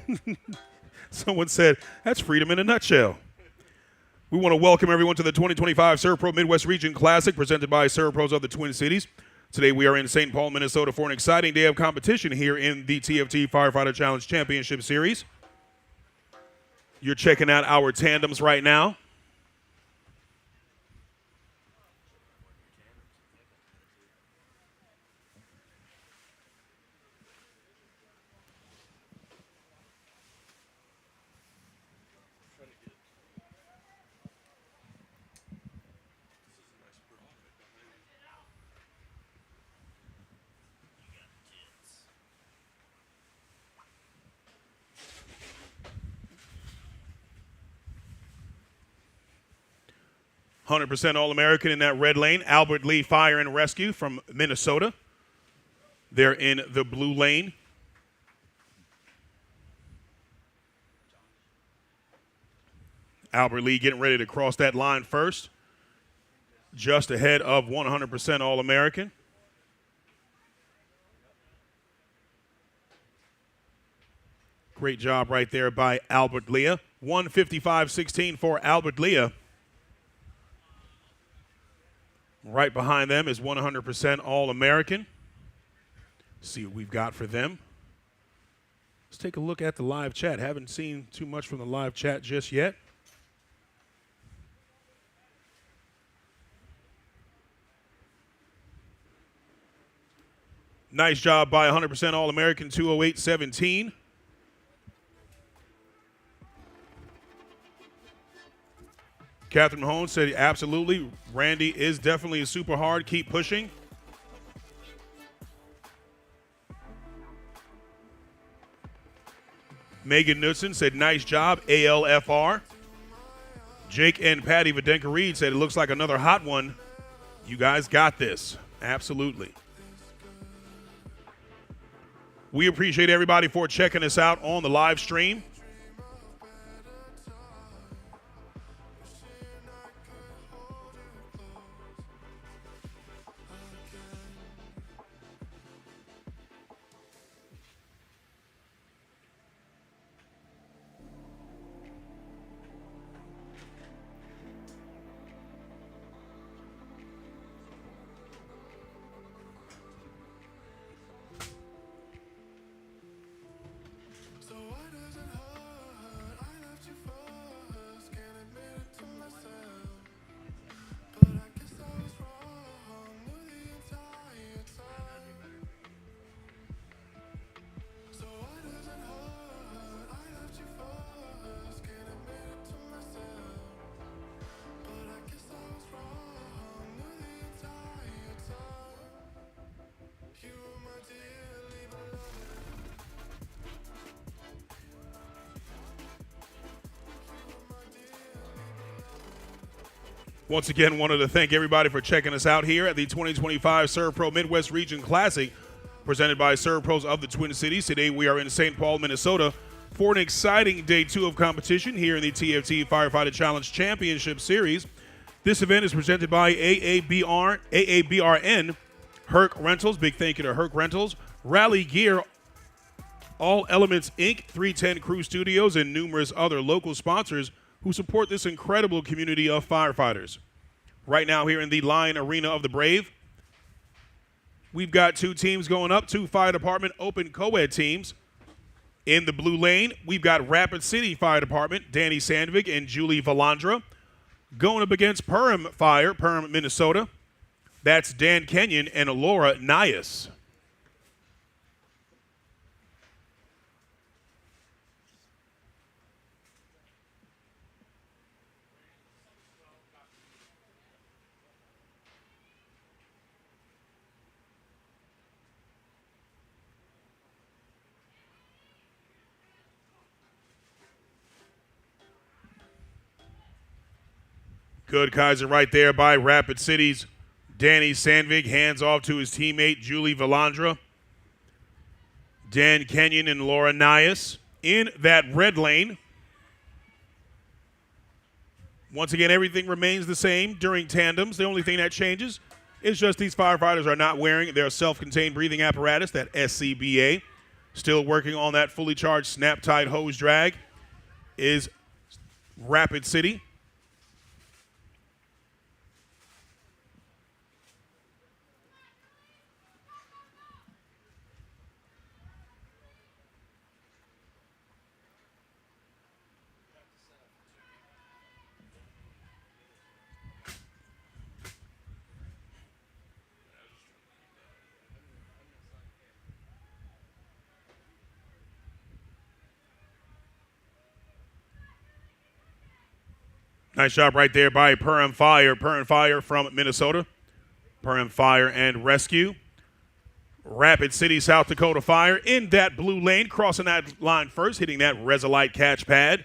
in a nutshell. Someone said, that's freedom in a nutshell. We want to welcome everyone to the 2025 SERVPRO Midwest Region Classic presented by SERVPROs of the Twin Cities. Today we are in St. Paul, Minnesota for an exciting day of competition here in the TFT Firefighter Challenge Championship Series. You're checking out our tandems right now. 100% All-American in that red lane. Albert Lee Fire and Rescue from Minnesota. They're in the blue lane. Albert Lee getting ready to cross that line first. Just ahead of 100% All-American. Great job right there by Albert Leah. 155.16 for Albert Leah. Right behind them is 100% All-American. See what we've got for them. Let's take a look at the live chat. Haven't seen too much from the live chat just yet. Nice job by 100% All-American, 208.17. Catherine Mahone said, absolutely, Randy is definitely a super hard. Keep pushing. Megan Knudsen said, nice job, ALFR. Jake and Patty Vadenka-Reed said, it looks like another hot one. You guys got this. Absolutely. We appreciate everybody for checking us out on the live stream. Once again, wanted to thank everybody for checking us out here at the 2025 SERVPRO Midwest Region Classic, presented by SERVPROs of the Twin Cities. Today we are in St. Paul, Minnesota, for an exciting day 2 of competition here in the TFT Firefighter Challenge Championship Series. This event is presented by AABRN, Herc Rentals, big thank you to Herc Rentals, Rally Gear, All Elements Inc., 310 Crew Studios, and numerous other local sponsors who support this incredible community of firefighters. Right now here in the Lion Arena of the Brave, we've got 2 teams going up, 2 fire department open co-ed teams. In the blue lane, we've got Rapid City Fire Department, Danny Sandvik and Julie Valandra. Going up against Perham Fire, Perham, Minnesota. That's Dan Kenyon and Laura Nias. Good Kaiser right there by Rapid City's Danny Sandvik. Hands off to his teammate, Julie Valandra. Dan Kenyon and Laura Nias in that red lane. Once again, everything remains the same during tandems. The only thing that changes is just these firefighters are not wearing their self-contained breathing apparatus, that SCBA. Still working on that fully charged Snap-Tite Hose drag is Rapid City. Nice job right there by Perham Fire. Perham Fire from Minnesota. Perham Fire and Rescue. Rapid City, South Dakota Fire in that blue lane, crossing that line first, hitting that Resolite catch pad.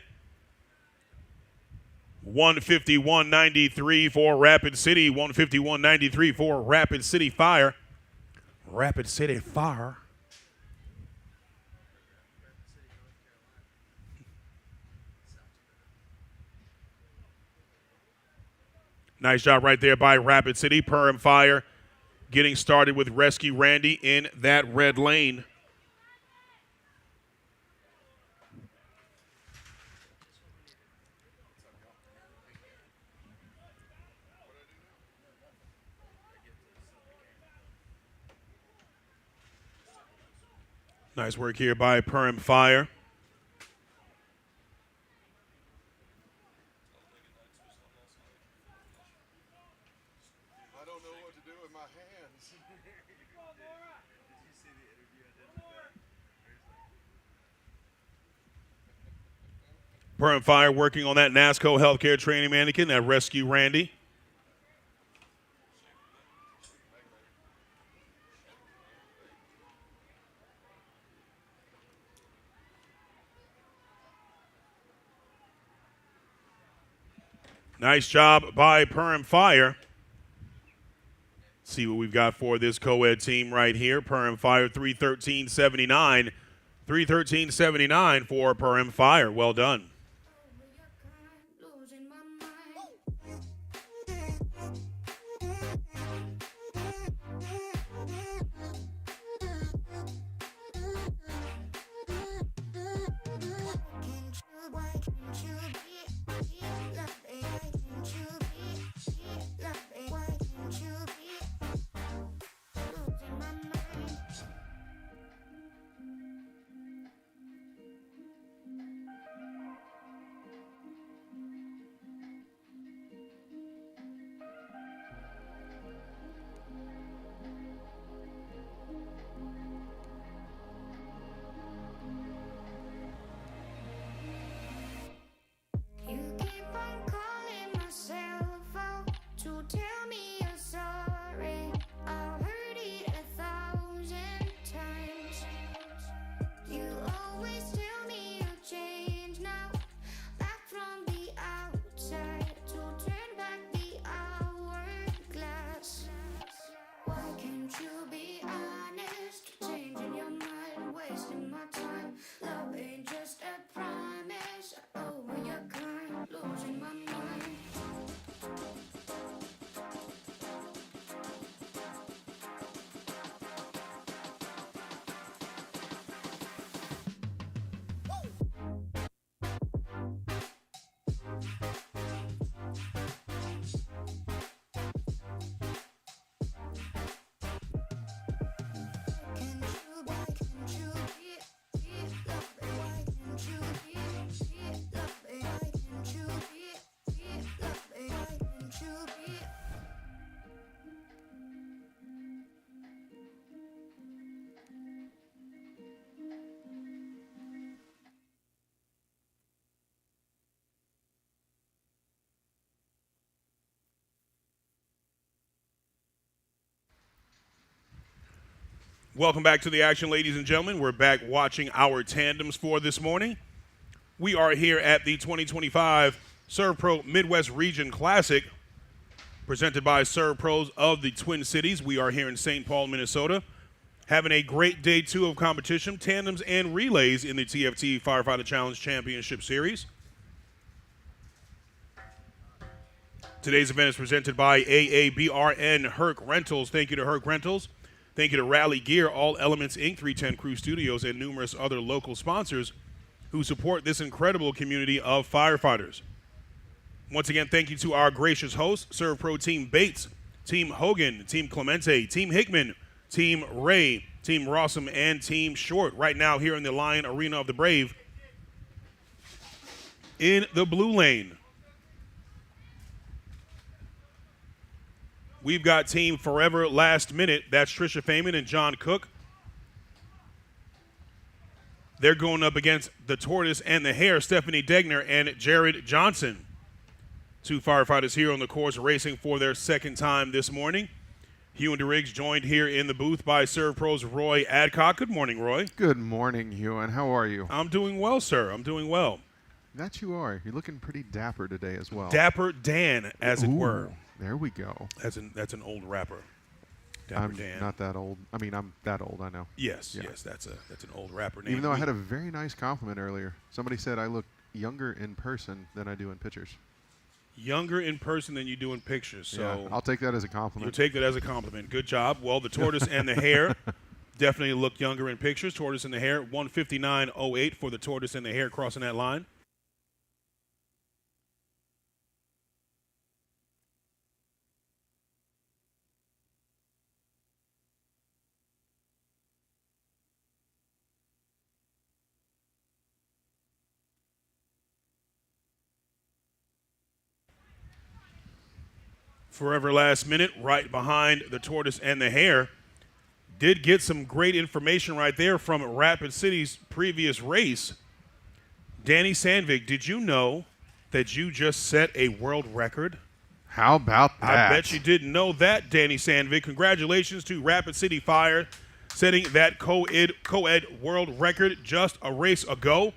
151.93 for Rapid City. 151.93 for Rapid City Fire. Rapid City Fire. Nice job right there by Rapid City. Perm Fire getting started with Rescue Randy in that red lane. Nice work here by Perm Fire. I don't know what to do with my hands. Perm Fire working on that NASCO healthcare training mannequin, that Rescue Randy. Nice job by Perm Fire. See what we've got for this co-ed team right here. Perm Fire 313.79. 313.79 for Perm Fire. Well done. Losing my You keep on calling myself out to tell me you're sorry. I've heard it 1,000 times. You always tell me you changed now. Back from the outside to turn back the hourglass. Why can't you be honest? Changing your mind, wasting my time. Love ain't just a promise. Over your kind, losing my mind. Welcome back to the action, ladies and gentlemen. We're back watching our tandems for this morning. We are here at the 2025 SERVPRO Midwest Region Classic, presented by SERVPROs of the Twin Cities. We are here in St. Paul, Minnesota, having a great day 2 of competition, tandems and relays in the TFT Firefighter Challenge Championship Series. Today's event is presented by AABRN Herc Rentals. Thank you to Herc Rentals. Thank you to Rally Gear, All Elements Inc., 310 Crew Studios, and numerous other local sponsors who support this incredible community of firefighters. Once again, thank you to our gracious hosts, SERVPRO Team Bates, Team Hogan, Team Clemente, Team Hickman, Team Ray, Team Rossum, and Team Short. Right now here in the Lion Arena of the Brave in the blue lane. We've got Team Forever Last Minute. That's Trisha Feynman and John Cook. They're going up against the Tortoise and the Hare, Stephanie Degner and Jared Johnson. 2 firefighters here on the course racing for their second time this morning. Hugh and DeRiggs joined here in the booth by SERVPRO's Roy Adcock. Good morning, Roy. Good morning, Hugh, and how are you? I'm doing well, sir. I'm doing well. That you are. You're looking pretty dapper today as well. Dapper Dan, as it Ooh, were. There we go. That's an old rapper. Dapper I'm Dan. not that old. I mean, I'm that old, I know. Yes, Yeah. yes, that's an old rapper name. Even though I had a very nice compliment earlier. Somebody said I look younger in person than I do in pictures. Younger in person than you do in pictures. So Yeah, I'll take that as a you'll compliment. take that as a compliment. Good job. Well, the tortoise and the hare definitely look younger in pictures. Tortoise and the hare, 159.08 for the tortoise and the hare crossing that line. Forever last minute, right behind the tortoise and the hare. Did get some great information right there from Rapid City's previous race. Danny Sandvik, did you know that you just set a world record? How about that? I bet you didn't know that, Danny Sandvik. Congratulations to Rapid City Fire setting that co-ed world record just a race ago.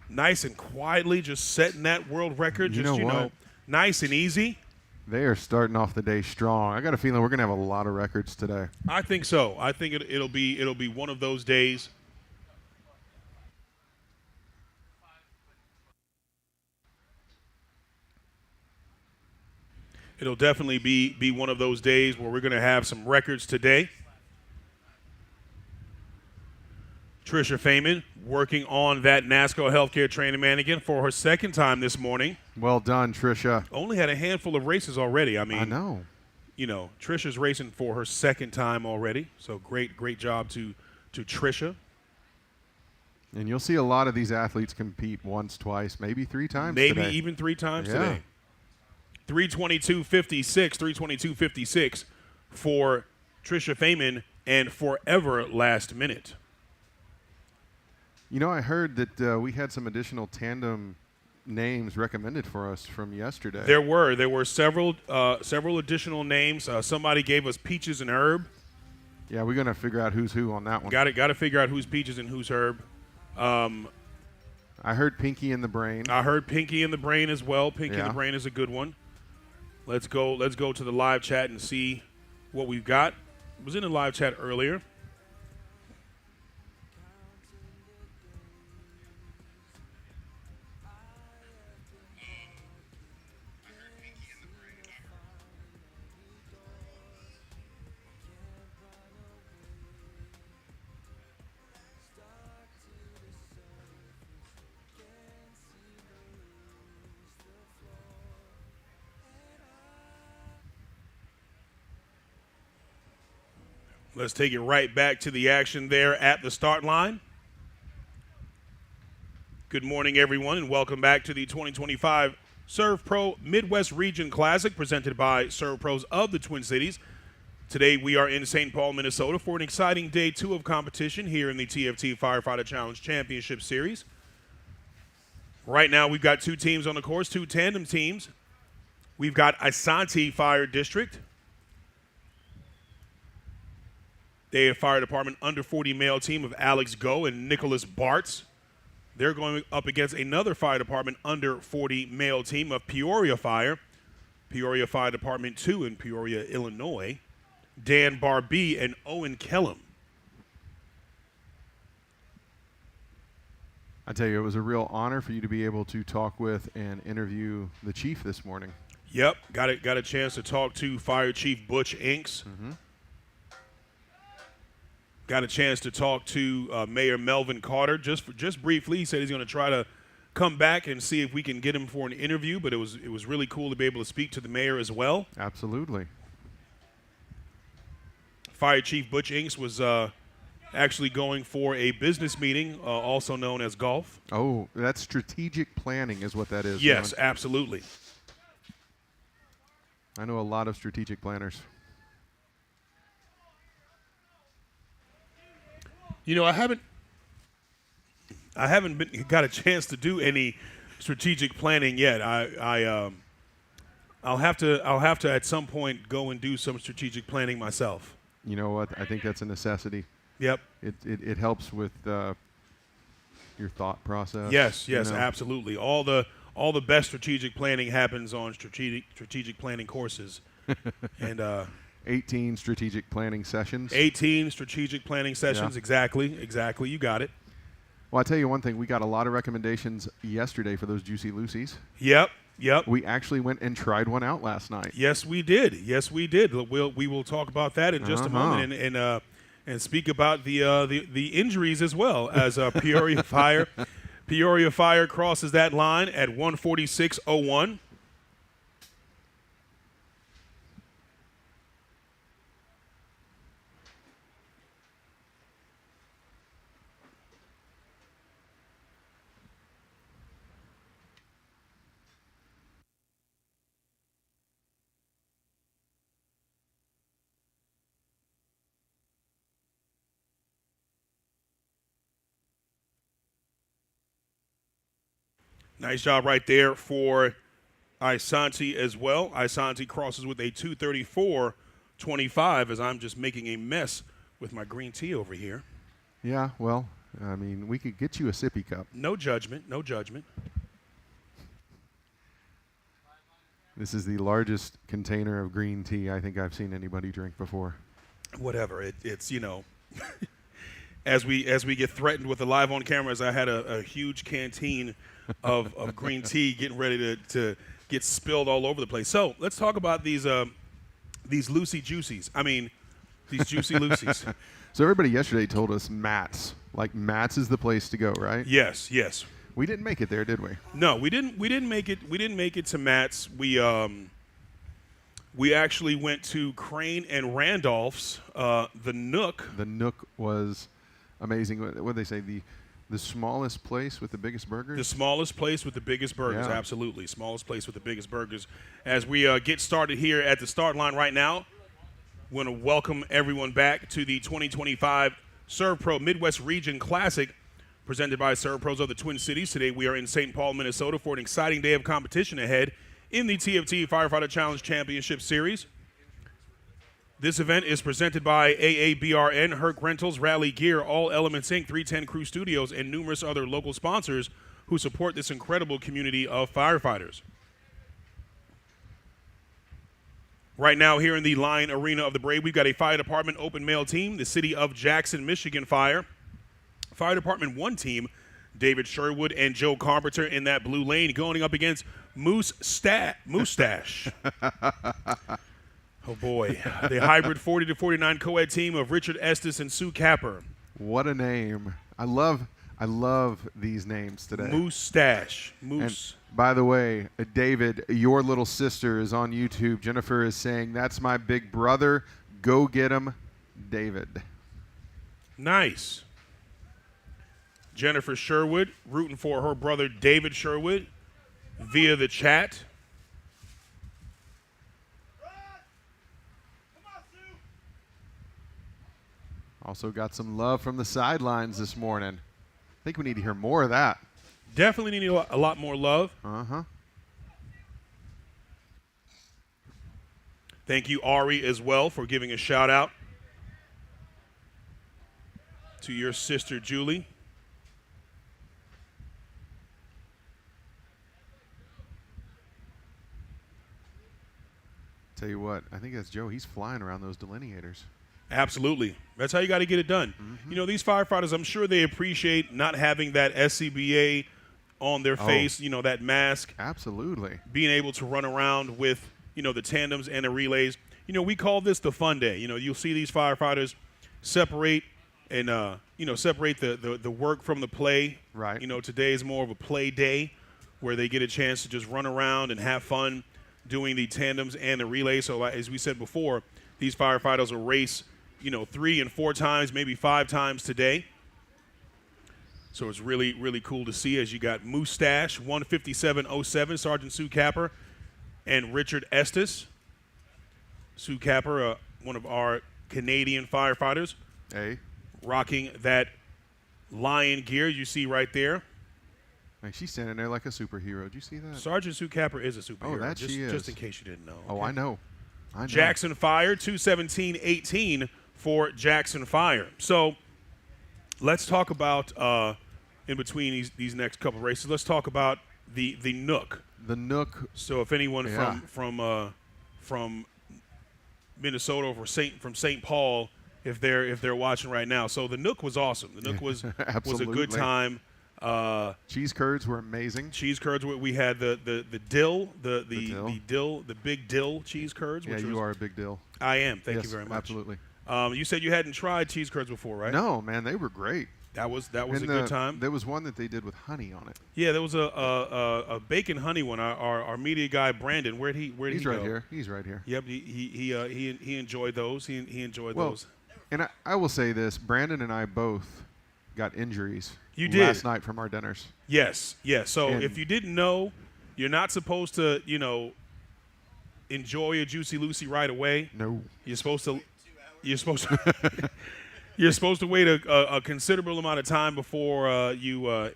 Nice and quietly just setting that world record. You Just, know what? Nice and easy. They are starting off the day strong. I got a feeling we're going to have a lot of records today. I think so. I think it'll be one of those days. It'll definitely be one of those days where we're going to have some records today. Trisha Feynman working on that NASCAR healthcare training mannequin for her second time this morning. Well done, Trisha. Only had a handful of races already. I mean, I know. Trisha's racing for her second time already. So great job to Trisha. And you'll see a lot of these athletes compete once, twice, maybe three times Maybe today. even three times Yeah. today. 3:22.56 for Trisha Feynman and forever last minute. You know, I heard that we had some additional tandem names recommended for us from yesterday. There were several additional names. Somebody gave us Peaches and Herb. Yeah, we're going to figure out who's who on that one. Got to figure out who's Peaches and who's Herb. I heard Pinky in the Brain. I heard Pinky in the Brain as well. Pinky in Yeah. the Brain is a good one. Let's go to the live chat and see what we've got. It was in the live chat earlier. Let's take it right back to the action there at the start line. Good morning, everyone, and welcome back to the 2025 SERVPRO Midwest Region Classic presented by SERVPROs of the Twin Cities. Today we are in St. Paul, Minnesota for an exciting day 2 of competition here in the TFT Firefighter Challenge Championship Series. Right now we've got 2 teams on the course, 2 tandem teams. We've got Asante Fire District. They have Fire Department under 40 male team of Alex Go and Nicholas Bartz. They're going up against another Fire Department under 40 male team of Peoria Fire Fire Department 2 in Peoria, Illinois. Dan Barbee and Owen Kellum. I tell you, it was a real honor for you to be able to talk with and interview the chief this morning. Yep, got a chance to talk to Fire Chief Butch Inks. Got a chance to talk to Mayor Melvin Carter just briefly. He said he's going to try to come back and see if we can get him for an interview, but it was really cool to be able to speak to the mayor as well. Absolutely. Fire Chief Butch Inks was actually going for a business meeting, also known as golf. Oh, that's strategic planning is what that is. Yes, Ron. absolutely. I know a lot of strategic planners. You know, I haven't got a chance to do any strategic planning yet. I'll have to at some point go and do some strategic planning myself. You know what? I think that's a necessity. Yep. It helps with your thought process. Yes, you yes, know? absolutely. All the best strategic planning happens on strategic planning courses, and 18 strategic planning sessions. 18 strategic planning sessions. Yeah. Exactly. You got it. Well, I tell you one thing. We got a lot of recommendations yesterday for those Juicy Lucy's. Yep. We actually went and tried one out last night. Yes, we did. We will talk about that in just a moment, and speak about the injuries as well as Peoria Fire. Peoria Fire crosses that line at 1:46:01. Nice job right there for Isanti as well. Isanti crosses with a 2:34:25 as I'm just making a mess with my green tea over here. Yeah, well, I mean, we could get you a sippy cup. No judgment. This is the largest container of green tea I think I've seen anybody drink before. Whatever. It's as we get threatened with the live on cameras, I had a huge canteen of green tea getting ready to get spilled all over the place. So let's talk about these Lucy Juicies. I mean, these Juicy Lucy's. So everybody yesterday told us Matt's. Like Matt's is the place to go, right? Yes. We didn't make it there, did we? No, we didn't make it. We didn't make it to Matt's. We actually went to Crane and Randolph's. The Nook. The Nook was amazing. What did they say? The smallest place with the biggest burgers? The smallest place with the biggest burgers, Yeah. absolutely. Smallest place with the biggest burgers. As we get started here at the start line right now, we want to welcome everyone back to the 2025 SERVPRO Midwest Region Classic presented by SERVPROs of the Twin Cities. Today we are in St. Paul, Minnesota for an exciting day of competition ahead in the TFT Firefighter Challenge Championship Series. This event is presented by AABRN, Herc Rentals, Rally Gear, All Elements Inc., 310 Crew Studios, and numerous other local sponsors who support this incredible community of firefighters. Right now here in the Lion Arena of the Brave, we've got a fire department open mail team, the City of Jackson, Michigan Fire. Fire Department 1 team, David Sherwood and Joe Carpenter in that blue lane going up against Moustache. Oh, boy. The hybrid 40-49 co-ed team of Richard Estes and Sue Capper. What a name. I love these names today. Moustache. And by the way, David, your little sister is on YouTube. Jennifer is saying, that's my big brother. Go get him, David. Nice. Jennifer Sherwood rooting for her brother David Sherwood via the chat. Also got some love from the sidelines this morning. I think we need to hear more of that. Definitely need a lot more love. Uh-huh. Thank you, Ari, as well, for giving a shout-out to your sister, Julie. Tell you what, I think that's Joe. He's flying around those delineators. Absolutely. That's how you got to get it done. Mm-hmm. You know, these firefighters, I'm sure they appreciate not having that SCBA on their face, you know, that mask. Absolutely. Being able to run around with, you know, the tandems and the relays. You know, we call this the fun day. You know, you'll see these firefighters separate and, you know, separate the work from the play. Right. You know, today is more of a play day where they get a chance to just run around and have fun doing the tandems and the relays. So, as we said before, these firefighters will race, you know, 3 and 4 times, maybe 5 times today. So it's really, really cool to see as you got Moustache, 157.07, Sergeant Sue Capper, and Richard Estes. Sue Capper, one of our Canadian firefighters. Hey. Rocking that lion gear you see right there. Like she's standing there like a superhero. Did you see that? Sergeant Sue Capper is a superhero. Oh, that she is. Just in case you didn't know. Oh, okay? I know. Jackson Fire, 217-18 for Jackson Fire. So let's talk about in between these next couple races. Let's talk about the Nook. The Nook. So if anyone Yeah. from Minnesota or from St. Paul, if they're watching right now, so the Nook was awesome. The Nook was a Absolutely. good time. Cheese curds were amazing. Cheese curds. We had the dill, the dill. big dill cheese curds. Yeah, which you was, are a big deal. I am. Thank Yes, you very much. Absolutely. You said you hadn't tried cheese curds before, right? No, man, they were great. That was a And good time. There was one that they did with honey on it. Yeah, there was a bacon honey one. Our media guy Brandon, where'd he He's go? right here. He's right here. Yep, he enjoyed those. He enjoyed Well, those. and I will say this: Brandon and I both got injuries. You did. Last night from our dinners. Yes. So And- if you didn't know, you're not supposed to, enjoy a Juicy Lucy right away. No. You're supposed to. You're supposed to. You're supposed to wait a considerable amount of time before you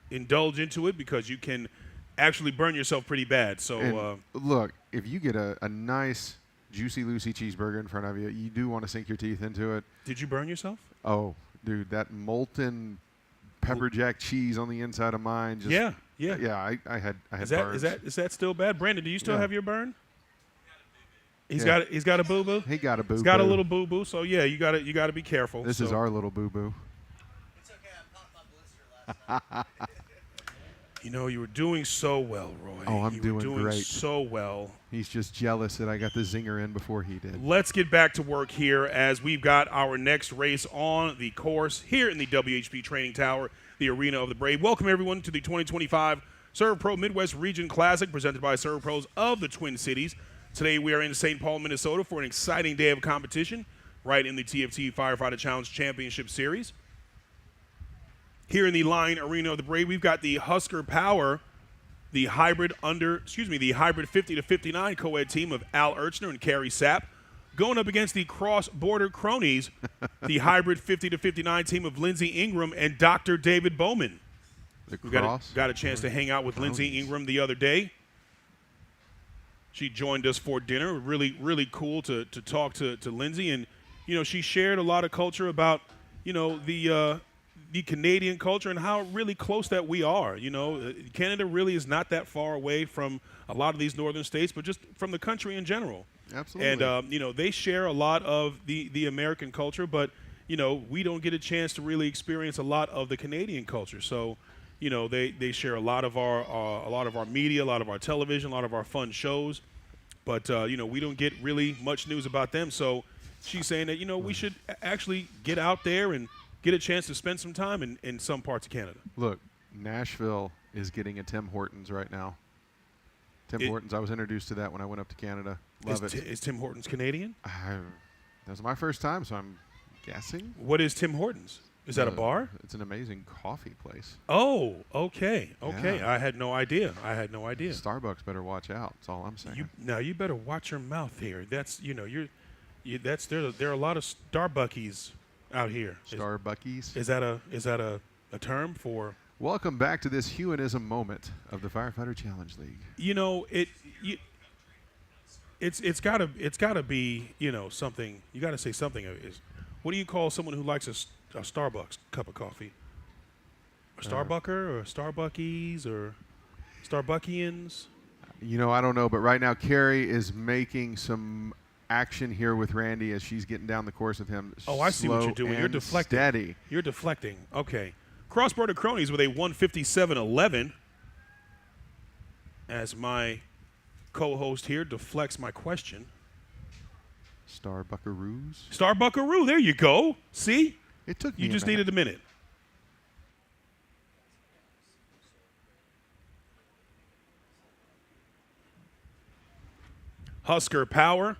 indulge into it, because you can actually burn yourself pretty bad. So And look, if you get a nice Juicy Lucy cheeseburger in front of you, you do want to sink your teeth into it. did you burn yourself? Oh, dude, that molten pepper jack cheese on the inside of mine. Just, Yeah. Yeah, I had Is burns. that still bad? Brandon, do you still Yeah. have your burn? He's Yeah. got a boo boo. He got a boo. He's got a little boo boo. So yeah, you got to be careful. This is So, our little boo boo. You were doing so well, Roy. Oh, I'm You were doing doing great. so well. He's just jealous that I got the zinger in before he did. Let's get back to work here, as we've got our next race on the course here in the WHP Training Tower, the Arena of the Brave. Welcome, everyone, to the 2025 SERVPRO Midwest Region Classic, presented by SERVPROs of the Twin Cities. Today we are in St. Paul, Minnesota for an exciting day of competition right in the TFT Firefighter Challenge Championship Series. Here in the Line Arena of the Brave, we've got the Husker Power, the hybrid 50 to 59 co-ed team of Al Urchner and Carrie Sapp, going up against the cross-border cronies, the hybrid 50 to 59 team of Lindsey Ingram and Dr. David Bowman. We got a chance to hang out with Lindsey Ingram the other day. She joined us for dinner. Really, really cool to talk to Lindsey, and she shared a lot of culture about the Canadian culture and how really close that we are. Canada really is not that far away from a lot of these northern states, but just from the country in general. Absolutely. And they share a lot of the American culture, but we don't get a chance to really experience a lot of the Canadian culture. So they share a lot of our media, a lot of our television, a lot of our fun shows, but we don't get really much news about them. So she's saying that we should actually get out there and get a chance to spend some time in some parts of Canada. Look, Nashville is getting a Tim Hortons right now. Tim Hortons. I was introduced to that when I went up to Canada. Love it. Is Tim Hortons Canadian? That was my first time, so I'm guessing. What is Tim Hortons? Is that a bar? It's an amazing coffee place. Oh, okay. Yeah. I had no idea. Starbucks better watch out. That's all I'm saying. You better watch your mouth here. That's there are a lot of Starbuckies out here. Starbuckies. Is that a term for? Welcome back to this Hewinism moment of the Firefighter Challenge League. It's gotta be something. You gotta say something. What do you call someone who likes a Starbucks cup of coffee? A Starbucker or a Starbuckies or Starbuckians? I don't know, but right now Carrie is making some action here with Randy as she's getting down the course with him. Oh, I see what you're doing. You're and deflecting. Steady. You're deflecting. Okay. Cross-border cronies with a 157.11 as my co-host here deflects my question. Starbuckaroos. Starbuckaroo. There you go. See? It took me You just minute. needed a minute. Husker Power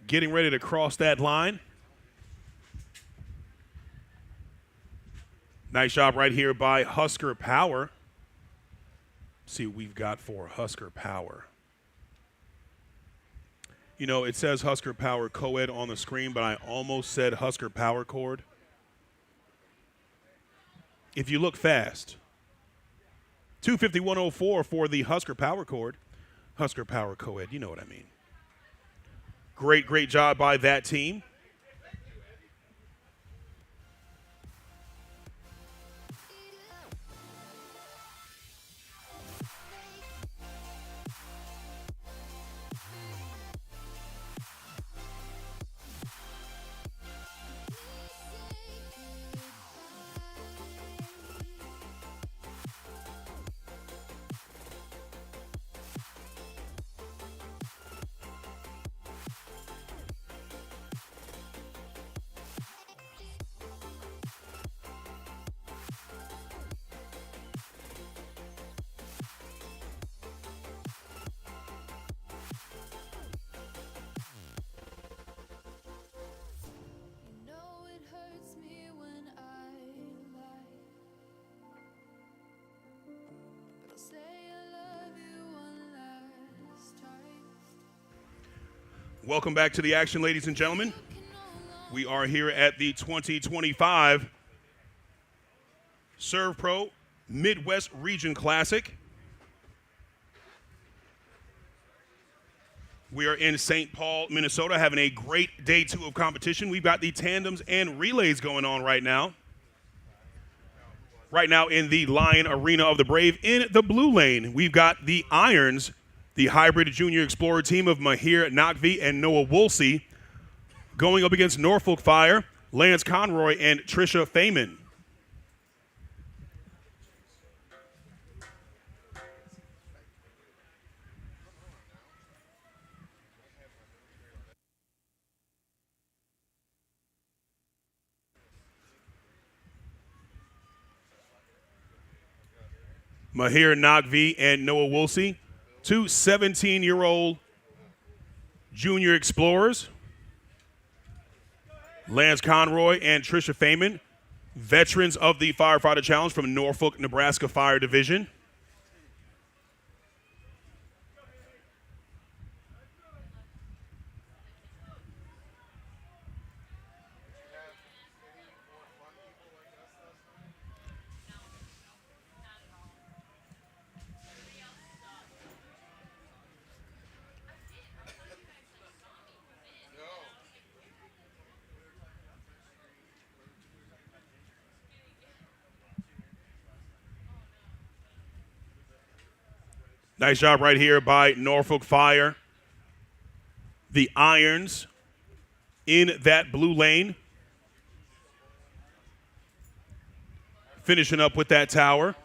getting ready to cross that line. Nice job right here by Husker Power. See what we've got for Husker Power. It says Husker Power co-ed on the screen, but I almost said Husker Power Cord. If you look fast, 251.04 for the Husker Power Cord. Husker Power co-ed, you know what I mean. Great job by that team. Welcome back to the action, ladies and gentlemen. We are here at the 2025 SERVPRO Midwest Region Classic. We are in St. Paul, Minnesota, having a great day 2 of competition. We've got the tandems and relays going on right now. Right now in the Lion Arena of the Brave, in the blue lane, we've got the Irons, the hybrid junior explorer team of Mahir Nakvi and Noah Woolsey, going up against Norfolk Fire, Lance Conroy and Trisha Feynman. Mahir Nakvi and Noah Woolsey, two 17-year-old junior explorers. Lance Conroy and Trisha Feynman, veterans of the Firefighter Challenge from Norfolk, Nebraska Fire Division. Nice job right here by Norfolk Fire. The Irons in that blue lane. Finishing up with that tower.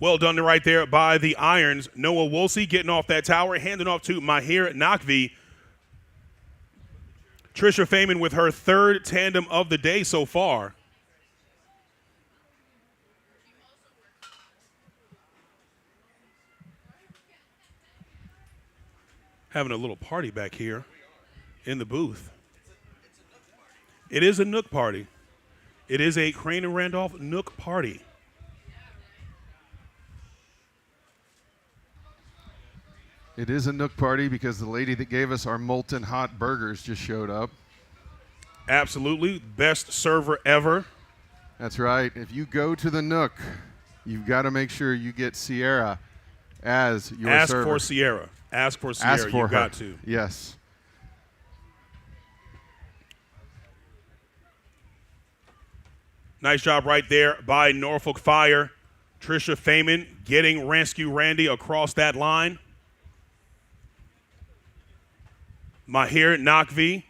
Well done right there by the Irons. Noah Woolsey getting off that tower, handing off to Mahir Nakvi. Trisha Feynman with her third tandem of the day so far. Having a little party back here in the booth. It is a Nook party. It is a Crane and Randolph Nook party. It is a Nook party because the lady that gave us our molten hot burgers just showed up. Absolutely. Best server ever. That's right. If you go to the Nook, you've got to make sure you get Sierra as your server. Ask for Sierra. Ask for Sierra. Ask for You've her. got to. Yes. Nice job right there by Norfolk Fire. Trisha Feynman getting Rescue Randy across that line. Mahir Nakvi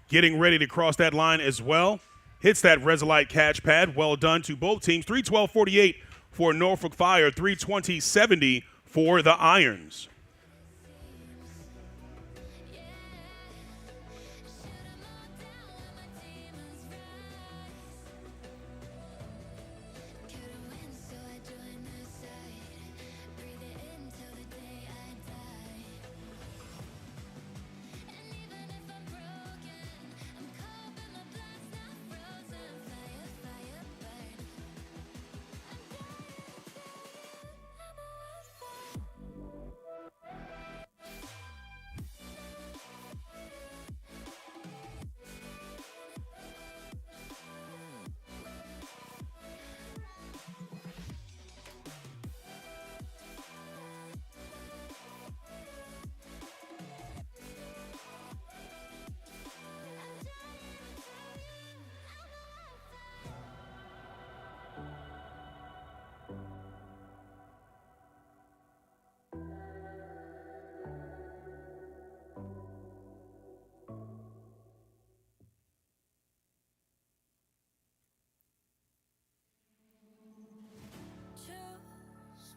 getting ready to cross that line as well. Hits that Resolite catch pad. Well done to both teams. 312.48 for Norfolk Fire, 320.70 for the Irons.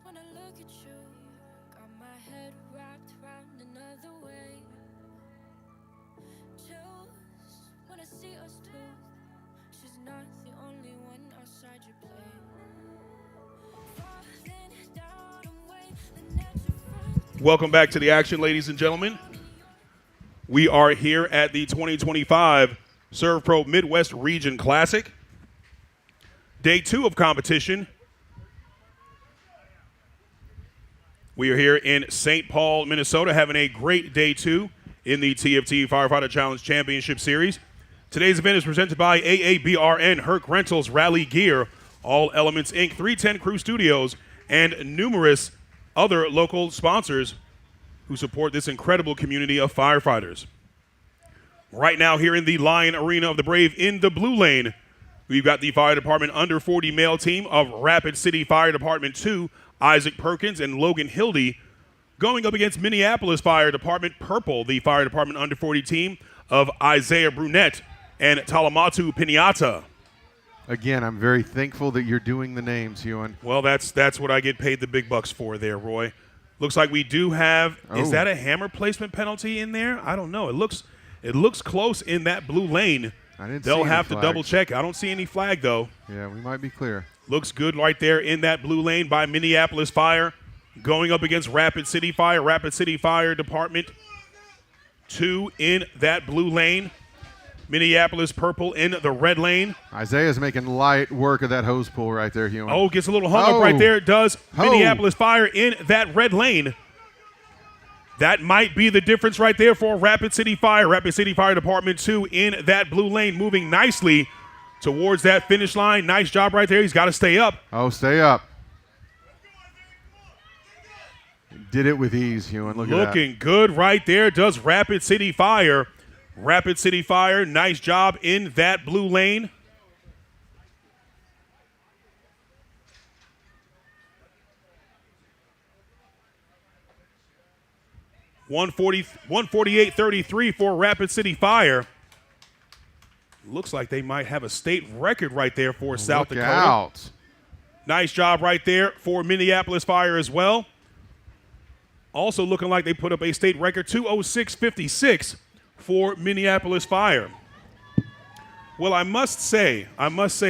When I look at you, got my head wrapped around another way. Chills when I see us two. She's not the only one outside your play. Falling down and waiting at your front. Welcome back to the action, ladies and gentlemen. We are here at the 2025 SERVPRO Midwest Region Classic. Day 2 of competition. We are here in St. Paul, Minnesota, having a great day 2 in the TFT Firefighter Challenge Championship Series. Today's event is presented by AABRN, Herc Rentals, Rally Gear, All Elements Inc., 310 Crew Studios, and numerous other local sponsors who support this incredible community of firefighters. Right now here in the Lion Arena of the Brave in the blue lane, we've got the Fire Department Under 40 male team of Rapid City Fire Department 2, Isaac Perkins and Logan Hildy, going up against Minneapolis Fire Department Purple, the Fire Department Under 40 team of Isaiah Brunette and Talamatu Pinata. Again, I'm very thankful that you're doing the names, Ewan. Well, that's what I get paid the big bucks for there, Roy. Looks like we do have, is that a hammer placement penalty in there? I don't know. It looks close in that blue lane. They'll have to double check. I don't see any flag, though. Yeah, we might be clear. Looks good right there in that blue lane by Minneapolis Fire, going up against Rapid City Fire. Rapid City Fire Department 2 in that blue lane. Minneapolis Purple in the red lane. Isaiah's making light work of that hose pull right there, Ewan. Oh, gets a little hung up right there. Does Minneapolis Fire in that red lane. That might be the difference right there for Rapid City Fire. Rapid City Fire Department 2 in that blue lane, moving nicely towards that finish line. Nice job right there. He's got to stay up. Oh, stay up. Did it with ease, Ewan. Look at that. Looking good right there. Does Rapid City Fire. Rapid City Fire, nice job in that blue lane. $148.33 for Rapid City Fire. Looks like they might have a state record right there for South Dakota. Out. Nice job right there for Minneapolis Fire as well. Also looking like they put up a state record, 206.56 for Minneapolis Fire. Well, I must say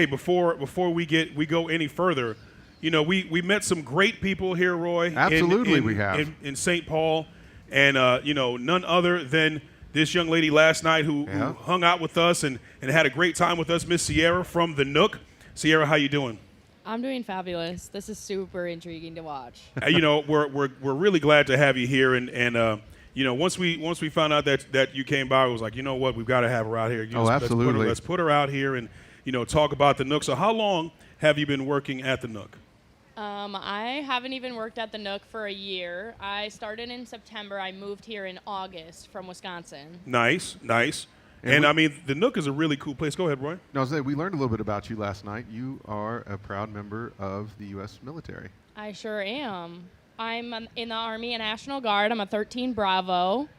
before we go any further, you know, we met some great people here, Roy. Absolutely, we have in St. Paul, and you know, none other than this young lady last night who hung out with us and had a great time with us, Miss Sierra from the Nook. Sierra, how you doing? I'm doing fabulous. This is super intriguing to watch. You know, we're really glad to have you here, and you know, once we found out that you came by, I was like, you know what, we've got to have her out here. Absolutely. Let's put her out here and, you know, talk about the Nook. So how long have you been working at the Nook? I haven't even worked at the Nook for a year. I started in September. I moved here in August from Wisconsin. Nice. And I mean, the Nook is a really cool place. Go ahead, Roy. No, I was saying, we learned a little bit about you last night. You are a proud member of the U.S. military. I sure am. I'm in the Army and National Guard. I'm a 13 Bravo.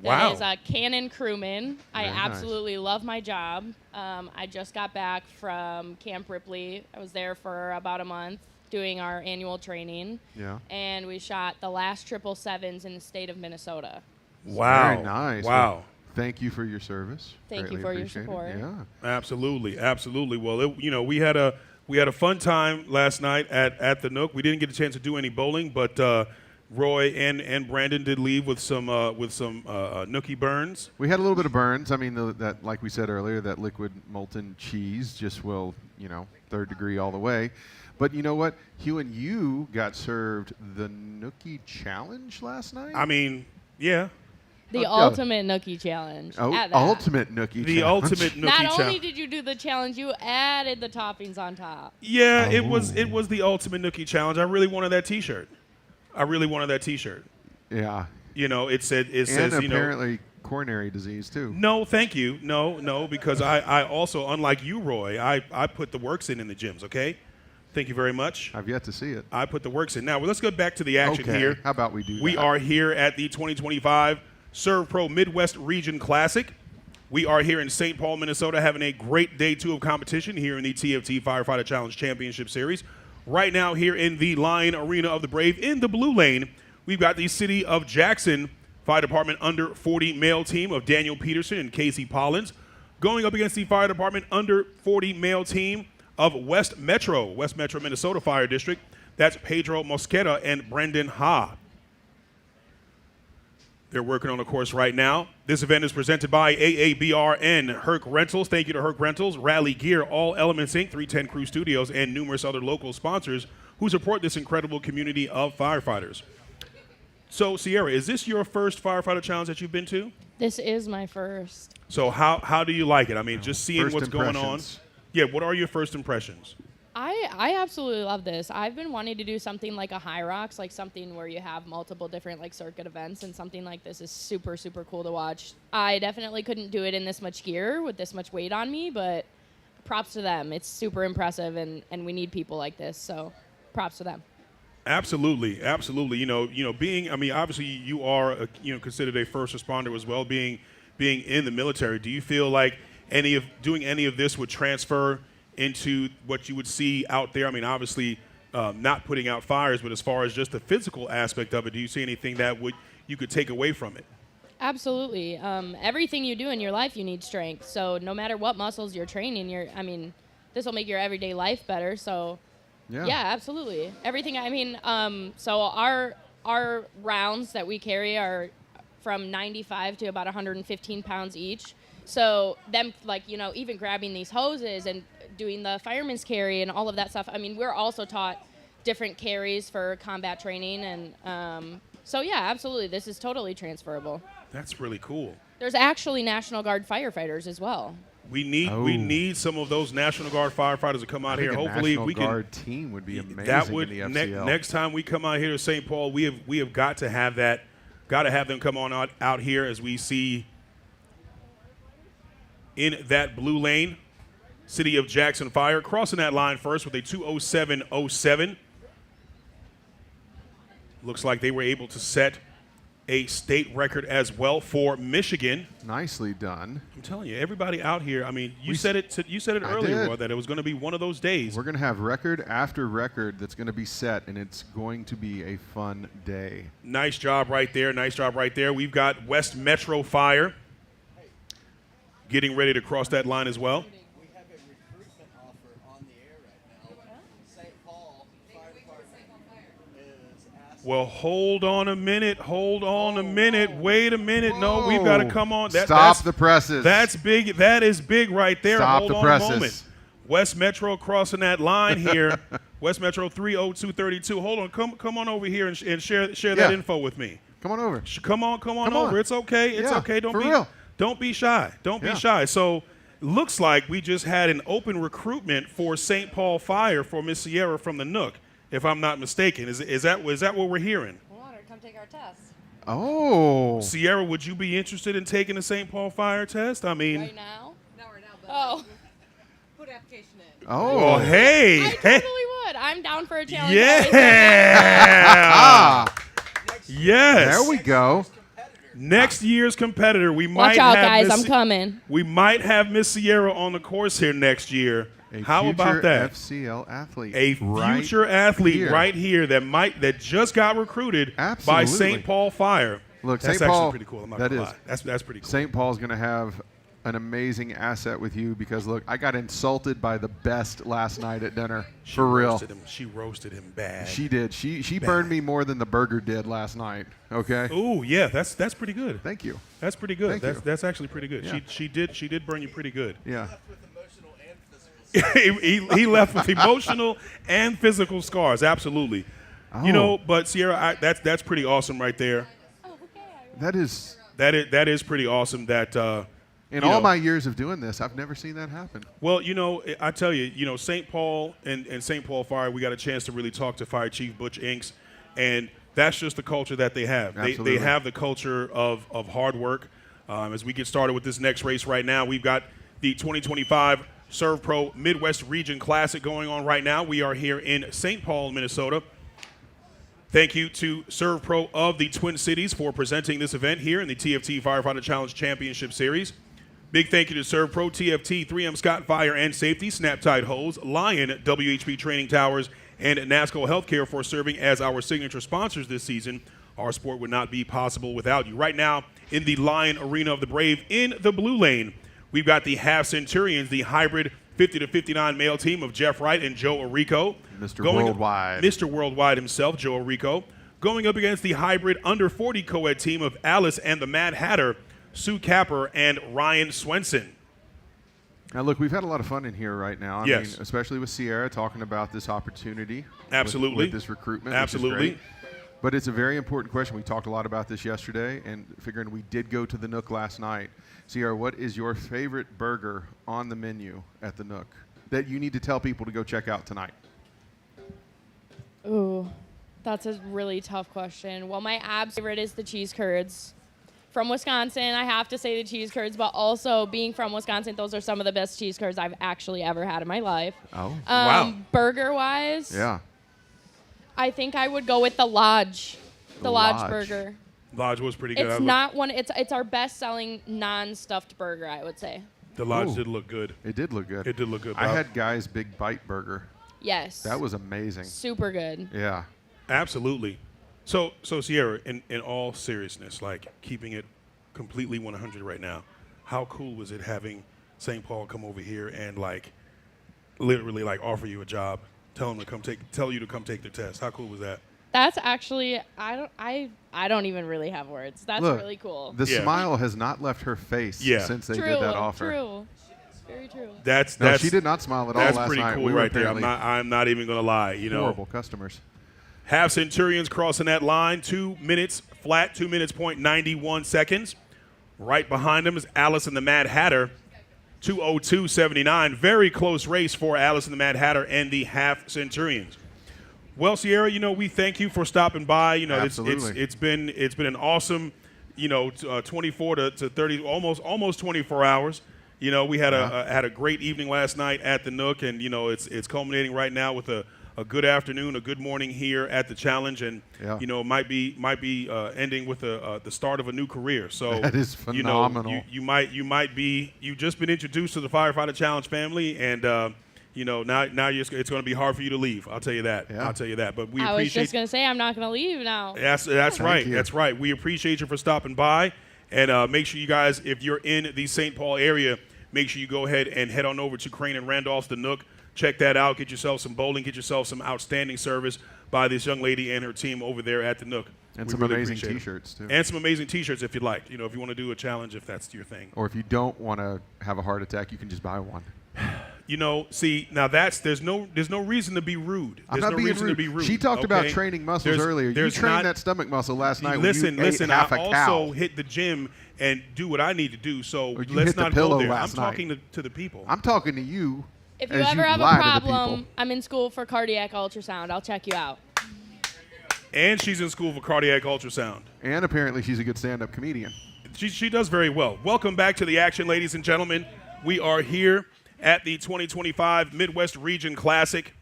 That is a cannon crewman. I absolutely love my job. I just got back from Camp Ripley. I was there for about a month doing our annual training. Yeah. And we shot the last 777s in the state of Minnesota. Wow. Very nice. Wow. Well, thank you for your service. Thank you for your support. Yeah. Absolutely. Well, you know, we had a fun time last night at the Nook. We didn't get a chance to do any bowling, but Roy and Brandon did leave with some Nookie burns. We had a little bit of burns. I mean, that, like we said earlier, that liquid molten cheese just will, you know, 3rd degree all the way. But you know what? Hugh and you got served the Nookie Challenge last night? I mean, yeah. The ultimate Nookie Challenge. Ultimate Nookie Challenge. The ultimate Nookie Challenge. Not only did you do the challenge, you added the toppings on top. Yeah, it was the ultimate Nookie Challenge. I really wanted that T-shirt. Yeah. You know, it says, and you know, apparently coronary disease too. No, thank you. No, because I also, unlike you, Roy, I put the works in the gyms, okay? Thank you very much. I've yet to see it. I put the works in. Now, let's go back to the action here. How about we do that? We are here at the 2025 SERVPRO Midwest Region Classic. We are here in St. Paul, Minnesota, having a great day 2 of competition here in the TFT Firefighter Challenge Championship Series. Right now here in the Lion Arena of the Brave in the blue lane, we've got the City of Jackson Fire Department Under 40 male team of Daniel Peterson and Casey Pollins going up against the Fire Department Under 40 male team of West Metro, Minnesota Fire District. That's Pedro Mosqueda and Brendan Ha. They're working on the course right now. This event is presented by AABR and Herc Rentals. Thank you to Herc Rentals, Rally Gear, All Elements Inc., 310 Crew Studios, and numerous other local sponsors who support this incredible community of firefighters. So, Sierra, is this your first firefighter challenge that you've been to? This is my first. So how do you like it? I mean, just seeing First what's going on. impressions. Yeah, what are your first impressions? I absolutely love this. I've been wanting to do something like a High Rocks, like something where you have multiple different like circuit events, and something like this is super, super cool to watch. I definitely couldn't do it in this much gear with this much weight on me, but props to them. It's super impressive, and we need people like this, so props to them. Absolutely, absolutely. You know, being, I mean, obviously you are, considered a first responder as well, being in the military. Do you feel like doing any of this would transfer into what you would see out there? I mean, obviously not putting out fires, but as far as just the physical aspect of it, do you see anything that you could take away from it? Absolutely. Everything you do in your life, you need strength. So no matter what muscles you're training, this will make your everyday life better. So yeah, absolutely. Everything. I mean, so our rounds that we carry are from 95 to about 115 pounds each. So them, even grabbing these hoses and doing the fireman's carry and all of that stuff. I mean, we're also taught different carries for combat training. And so, yeah, absolutely. This is totally transferable. That's really cool. There's actually National Guard firefighters as well. We need some of those National Guard firefighters to come out here. Hopefully, National we can. Guard team would be amazing. That would in the FCL. Next time we come out here to St. Paul, we have got to have that. Got to have them come on out here as we see in that blue lane, City of Jackson Fire crossing that line first with a 2:07.07. Looks like they were able to set a state record as well for Michigan. Nicely done. I'm telling you, everybody out here. I mean, you said it earlier, Roy, that it was going to be one of those days. We're going to have record after record that's going to be set, and it's going to be a fun day. Nice job right there. Nice job right there. We've got West Metro Fire getting ready to cross that line as well. We have a recruitment offer on the air right now. St. Paul Firefighter is asking. Well, hold on a minute. Wait a minute. No, we've got to come on. Stop the presses. That's big. That is big right there. Stop hold the on presses. a moment. West Metro crossing that line here. West Metro 30232. Hold on. Come on over here and share that info with me. Come on over. Come on over. It's okay. It's okay. Don't be shy. Don't be shy. So, looks like we just had an open recruitment for St. Paul Fire for Miss Sierra from the Nook, if I'm not mistaken. Is that what we're hearing? We want her to come take our test. Oh. Sierra, would you be interested in taking the St. Paul Fire test? I mean, Right now? Not right now, but Oh. put application in. Oh. well, hey. I totally would. I'm down for a challenge. Yeah. Yes. There we go. Next year's competitor, we might Watch out, have guys. Miss- I'm coming. We might have Miss Sierra on the course here next year. How about that? FCL athlete. A future athlete here. right here that just got recruited by Absolutely. St. Paul Fire. Look, that's St. Paul, actually pretty cool. I'm not that gonna is. lie. That's pretty cool. St. Paul's going to have an amazing asset with you because, look, I got insulted by the best last night at dinner. For real. She roasted him bad. She did. She burned me more than the burger did last night. Okay? Ooh, yeah, that's pretty good. Thank you. That's pretty good. Thank you. That's actually pretty good. Yeah. She did burn you pretty good. Yeah. he left with emotional and physical scars. Absolutely. Oh. But Sierra, that's pretty awesome right there. That is. That is pretty awesome. That In all my years of doing this, I've never seen that happen. Well, I tell you, St. Paul and St. Paul Fire, we got a chance to really talk to Fire Chief Butch Inks, and that's just the culture that they have. They have the culture of hard work. As we get started with this next race right now, we've got the 2025 SERVPRO Midwest Region Classic going on right now. We are here in St. Paul, Minnesota. Thank you to SERVPRO of the Twin Cities for presenting this event here in the TFT Firefighter Challenge Championship Series. Big thank you to SERVPRO, TFT, 3M Scott Fire and Safety, Snap-Tite Hose, Lion WHP Training Towers, and NASCO Healthcare for serving as our signature sponsors this season. Our sport would not be possible without you. Right now, in the Lion Arena of the Brave, in the blue lane, we've got the Half Centurions, the hybrid 50 to 59 male team of Jeff Wright and Joe Arrico. Mr. Worldwide. Mr. Worldwide himself, Joe Arrico. going up against the hybrid under 40 co-ed team of Alice and the Mad Hatter, Sue Capper, and Ryan Swenson. Now, look, we've had a lot of fun in here right now. I Yes. mean, especially with Sierra talking about this opportunity. Absolutely. With this recruitment. Absolutely. Which is great. But it's a very important question. We talked a lot about this yesterday, and figuring we did go to the Nook last night. Sierra, what is your favorite burger on the menu at the Nook that you need to tell people to go check out tonight? Ooh, that's a really tough question. Well, my absolute favorite is the cheese curds. From Wisconsin, I have to say the cheese curds, but also being from Wisconsin, those are some of the best cheese curds I've actually ever had in my life. Oh, wow. Burger-wise, yeah. I think I would go with the Lodge. The Lodge Lodge. burger. Lodge was pretty good. It's not one. It's our best-selling non-stuffed burger, I would say. The Lodge Ooh. did look good. It did look good. It did look good, I Bob. had Guy's Big Bite Burger. Yes. That was amazing. super good. Yeah. Absolutely. So Sierra, in all seriousness, like keeping it completely 100 right now, how cool was it having St. Paul come over here and like literally like offer you a job, tell you to come take the test? How cool was that? That's actually I don't even really have words. That's Look, really cool. The Yeah. smile has not left her face Yeah. since they True. did that offer. True. Very true. That's No, she did not smile at all That's last pretty night. cool We were right there. apparently I'm not even gonna lie. You know, horrible customers. half Centurions crossing that line, 2 minutes flat, 2 minutes point 91 seconds. Right behind them is Alice and the Mad Hatter, 2:02.79. Very close race for Alice and the Mad Hatter and the half Centurions. Well, Sierra, you know, we thank you for stopping by. You know, Absolutely. it's been an awesome, 24 to 30, almost 24 hours. You know, we had a great evening last night at the Nook, and you know, it's culminating right now with a good afternoon, a good morning here at the Challenge, and Yeah. you know, might be ending with the start of a new career. So That is phenomenal. You know, you've just been introduced to the Firefighter Challenge family, and you know, now it's going to be hard for you to leave. I'll tell you that. Yeah. I'll tell you that. But we I was appreciate. just gonna say I'm not gonna leave now. That's right. you. That's right. We appreciate you for stopping by, and make sure you guys, if you're in the St. Paul area, make sure you go ahead and head on over to Crane and Randolph's The Nook. Check that out. Get yourself some bowling. Get yourself some outstanding service by this young lady and her team over there at the Nook. And We some really amazing appreciate it. T-shirts, too. And some amazing T-shirts if you'd like. You know, if you want to do a challenge, if that's your thing. Or if you don't want to have a heart attack, you can just buy one. You know, see, now there's no reason to be rude. I'm There's not no being reason to rude. be rude. She talked about okay? training muscles earlier. You there's trained not- that stomach muscle last night Listen, when you ate half I a cow. also hit the gym and do what I need to do. So Or you let's hit the not pillow go there. I'm last night. talking to the people. I'm talking to you. If you as ever have a lie to the problem, people. I'm in school for cardiac ultrasound. I'll check you out. And she's in school for cardiac ultrasound. And apparently she's a good stand-up comedian. She does very well. Welcome back to the action, ladies and gentlemen. We are here at the 2025 Midwest Region Classic.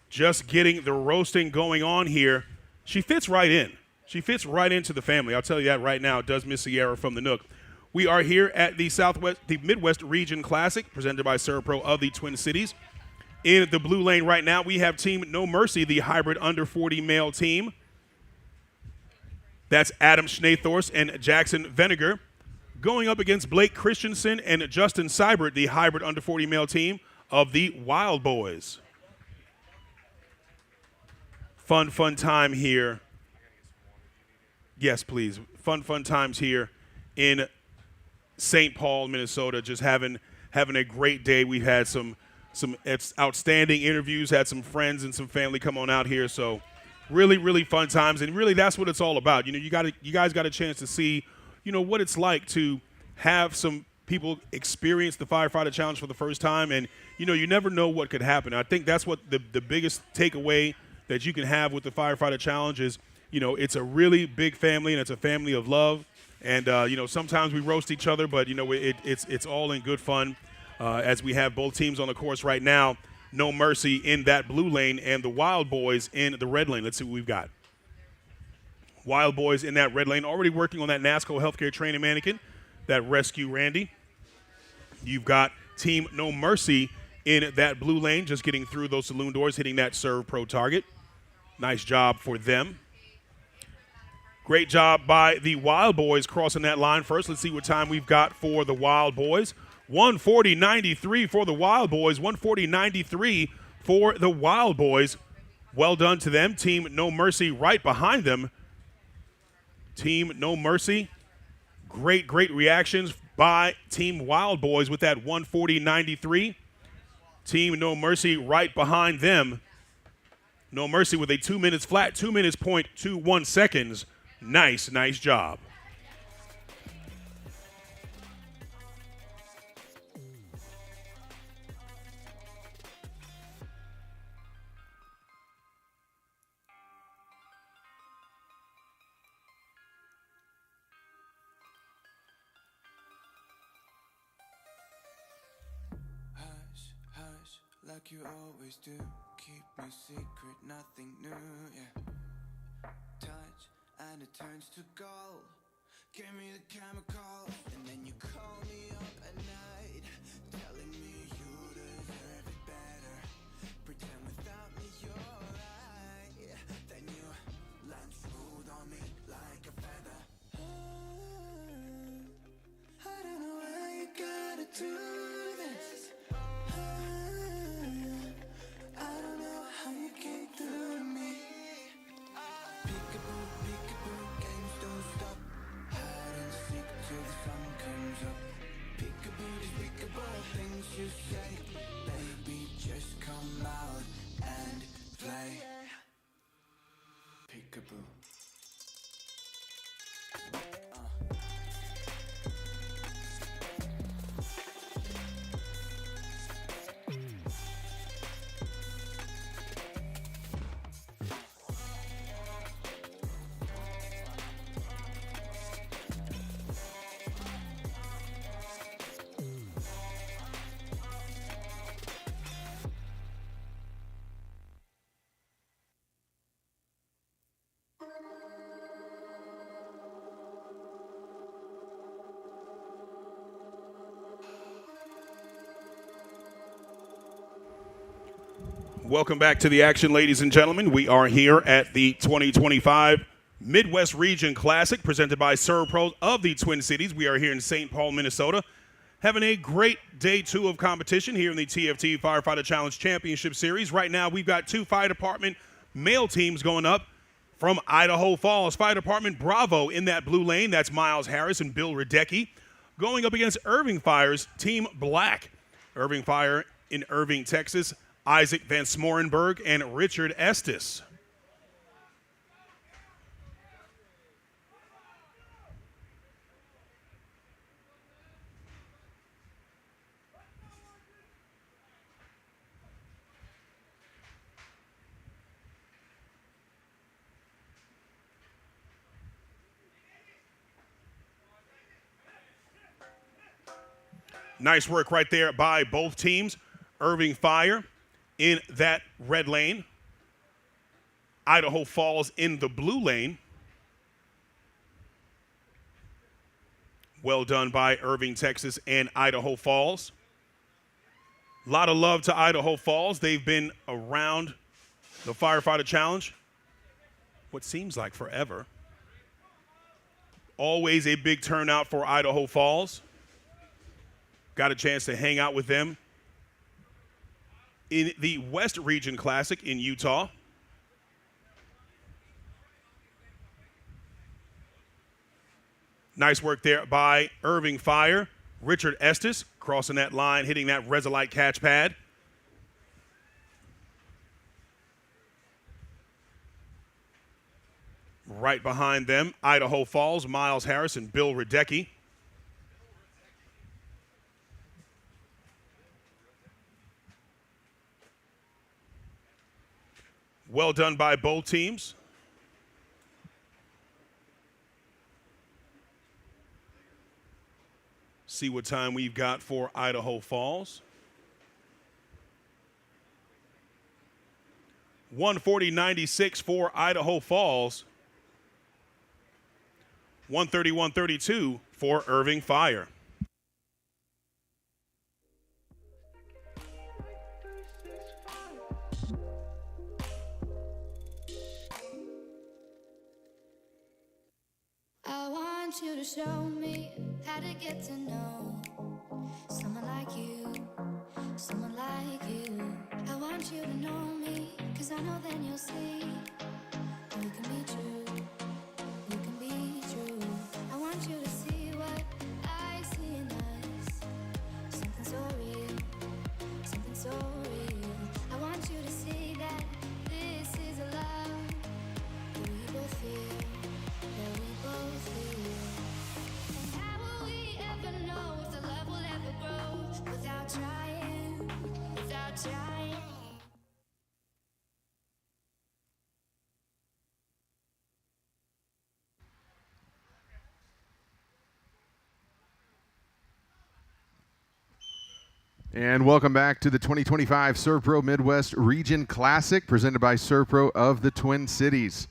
Just getting the roasting going on here. She fits right in. She fits right into the family. I'll tell you that right now, does Miss Sierra from the Nook. We are here at the Midwest Region Classic, presented by SERVPRO of the Twin Cities. In the blue lane right now, we have Team No Mercy, the hybrid under 40 male team. That's Adam Schnathorst and Jackson Venegar. Going up against Blake Christensen and Justin Seibert, the hybrid under 40 male team of the Wild Boys. Fun time here. Yes, please. Fun times here in St. Paul, Minnesota. Just having a great day. We've had some outstanding interviews, had some friends and some family come on out here. So really fun times. And really that's what it's all about. You know, you guys got a chance to see, you know, what it's like to have some people experience the Firefighter Challenge for the first time. And, you know, you never know what could happen. I think that's what the biggest takeaway that you can have with the Firefighter Challenge is, you know, it's a really big family and it's a family of love. And, you know, sometimes we roast each other, but, you know, it's all in good fun as we have both teams on the course right now. No Mercy in that blue lane and the Wild Boys in the red lane. Let's see what we've got. Wild Boys in that red lane, already working on that NASCO healthcare training mannequin, that Rescue Randy. You've got Team No Mercy in that blue lane, just getting through those saloon doors, hitting that SERVPRO target. Nice job for them. Great job by the Wild Boys crossing that line first. Let's see what time we've got for the Wild Boys. 1:40.93 for the Wild Boys. 1:40.93 for the Wild Boys. Well done to them. Team No Mercy right behind them. Team No Mercy. Great reactions by Team Wild Boys with that 140.93. Team No Mercy right behind them. No Mercy with a 2 minutes flat, 2 minutes .21 seconds. Nice job. Like you always do, keep me secret, nothing new, yeah. Touch and it turns to gold. Give me the chemicals, and then you call me up at night, telling me you deserve it better. Pretend without me you're right, then you land smooth on me like a feather. I don't know how you gotta do this. I don't know how you came through to me. Peekaboo, games don't stop. Hide and seek till the sun comes up. Peekaboo, these peekaboo things you say. Baby, just come out and play. Peekaboo. Welcome back to the action, ladies and gentlemen. We are here at the 2025 Midwest Region Classic presented by SERVPRO of the Twin Cities. We are here in St. Paul, Minnesota, having a great day 2 of competition here in the TFT Firefighter Challenge Championship Series. Right now, we've got 2 fire department male teams going up from Idaho Falls. Fire Department Bravo in that blue lane. That's Miles Harris and Bill Radecki. Going up against Irving Fire's Team Black. Irving Fire in Irving, Texas. Isaac Van Smorenberg and Richard Estes. Nice work right there by both teams. Irving Fire in that red lane. Idaho Falls in the blue lane. Well done by Irving, Texas and Idaho Falls. A lot of love to Idaho Falls. They've been around the Firefighter Challenge what seems like forever. Always a big turnout for Idaho Falls. Got a chance to hang out with them in the West Region Classic in Utah. Nice work there by Irving Fire. Richard Estes crossing that line, hitting that Resolite catch pad. Right behind them, Idaho Falls, Miles Harris and Bill Radecki. Well done by both teams. See what time we've got for Idaho Falls. 140.96 for Idaho Falls. 131.32 for Irving Fire. I want you to show me how to get to know someone like you, someone like you. I want you to know me, 'cause Yes, I know then you'll see. You can be true. You can be true. I want you to see what I see in us. Something so real. Something so real. I want you to see that this is a love that we both feel. That we both feel. And how will we ever know if the love will ever grow without trying? Without trying. And welcome back to the 2025 SERVPRO Midwest Region Classic, presented by SERVPRO of the Twin Cities.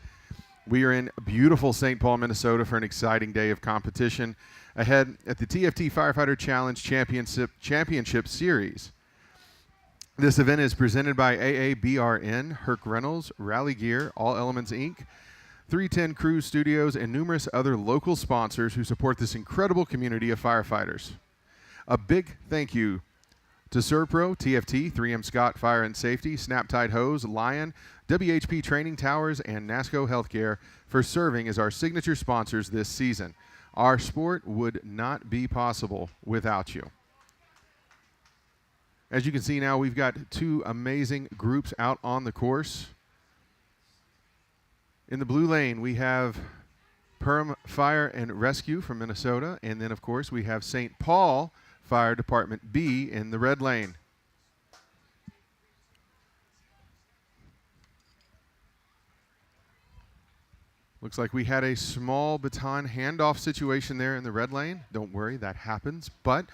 We are in beautiful St. Paul, Minnesota for an exciting day of competition ahead at the TFT Firefighter Challenge Championship Series. This event is presented by AABRN, Herc Reynolds, Rally Gear, All Elements Inc., 310 Cruise Studios, and numerous other local sponsors who support this incredible community of firefighters. A big thank you to SERVPRO, TFT, 3M Scott Fire and Safety, Snap-Tite Hose, Lion, WHP Training Towers, and NASCO Healthcare for serving as our signature sponsors this season. Our sport would not be possible without you. As you can see now, we've got two amazing groups out on the course. In the blue lane, we have Perm Fire and Rescue from Minnesota, and then, of course, we have St. Paul Fire Department B in the red lane. Looks like we had a small baton handoff situation there in the red lane. Don't worry, that happens, but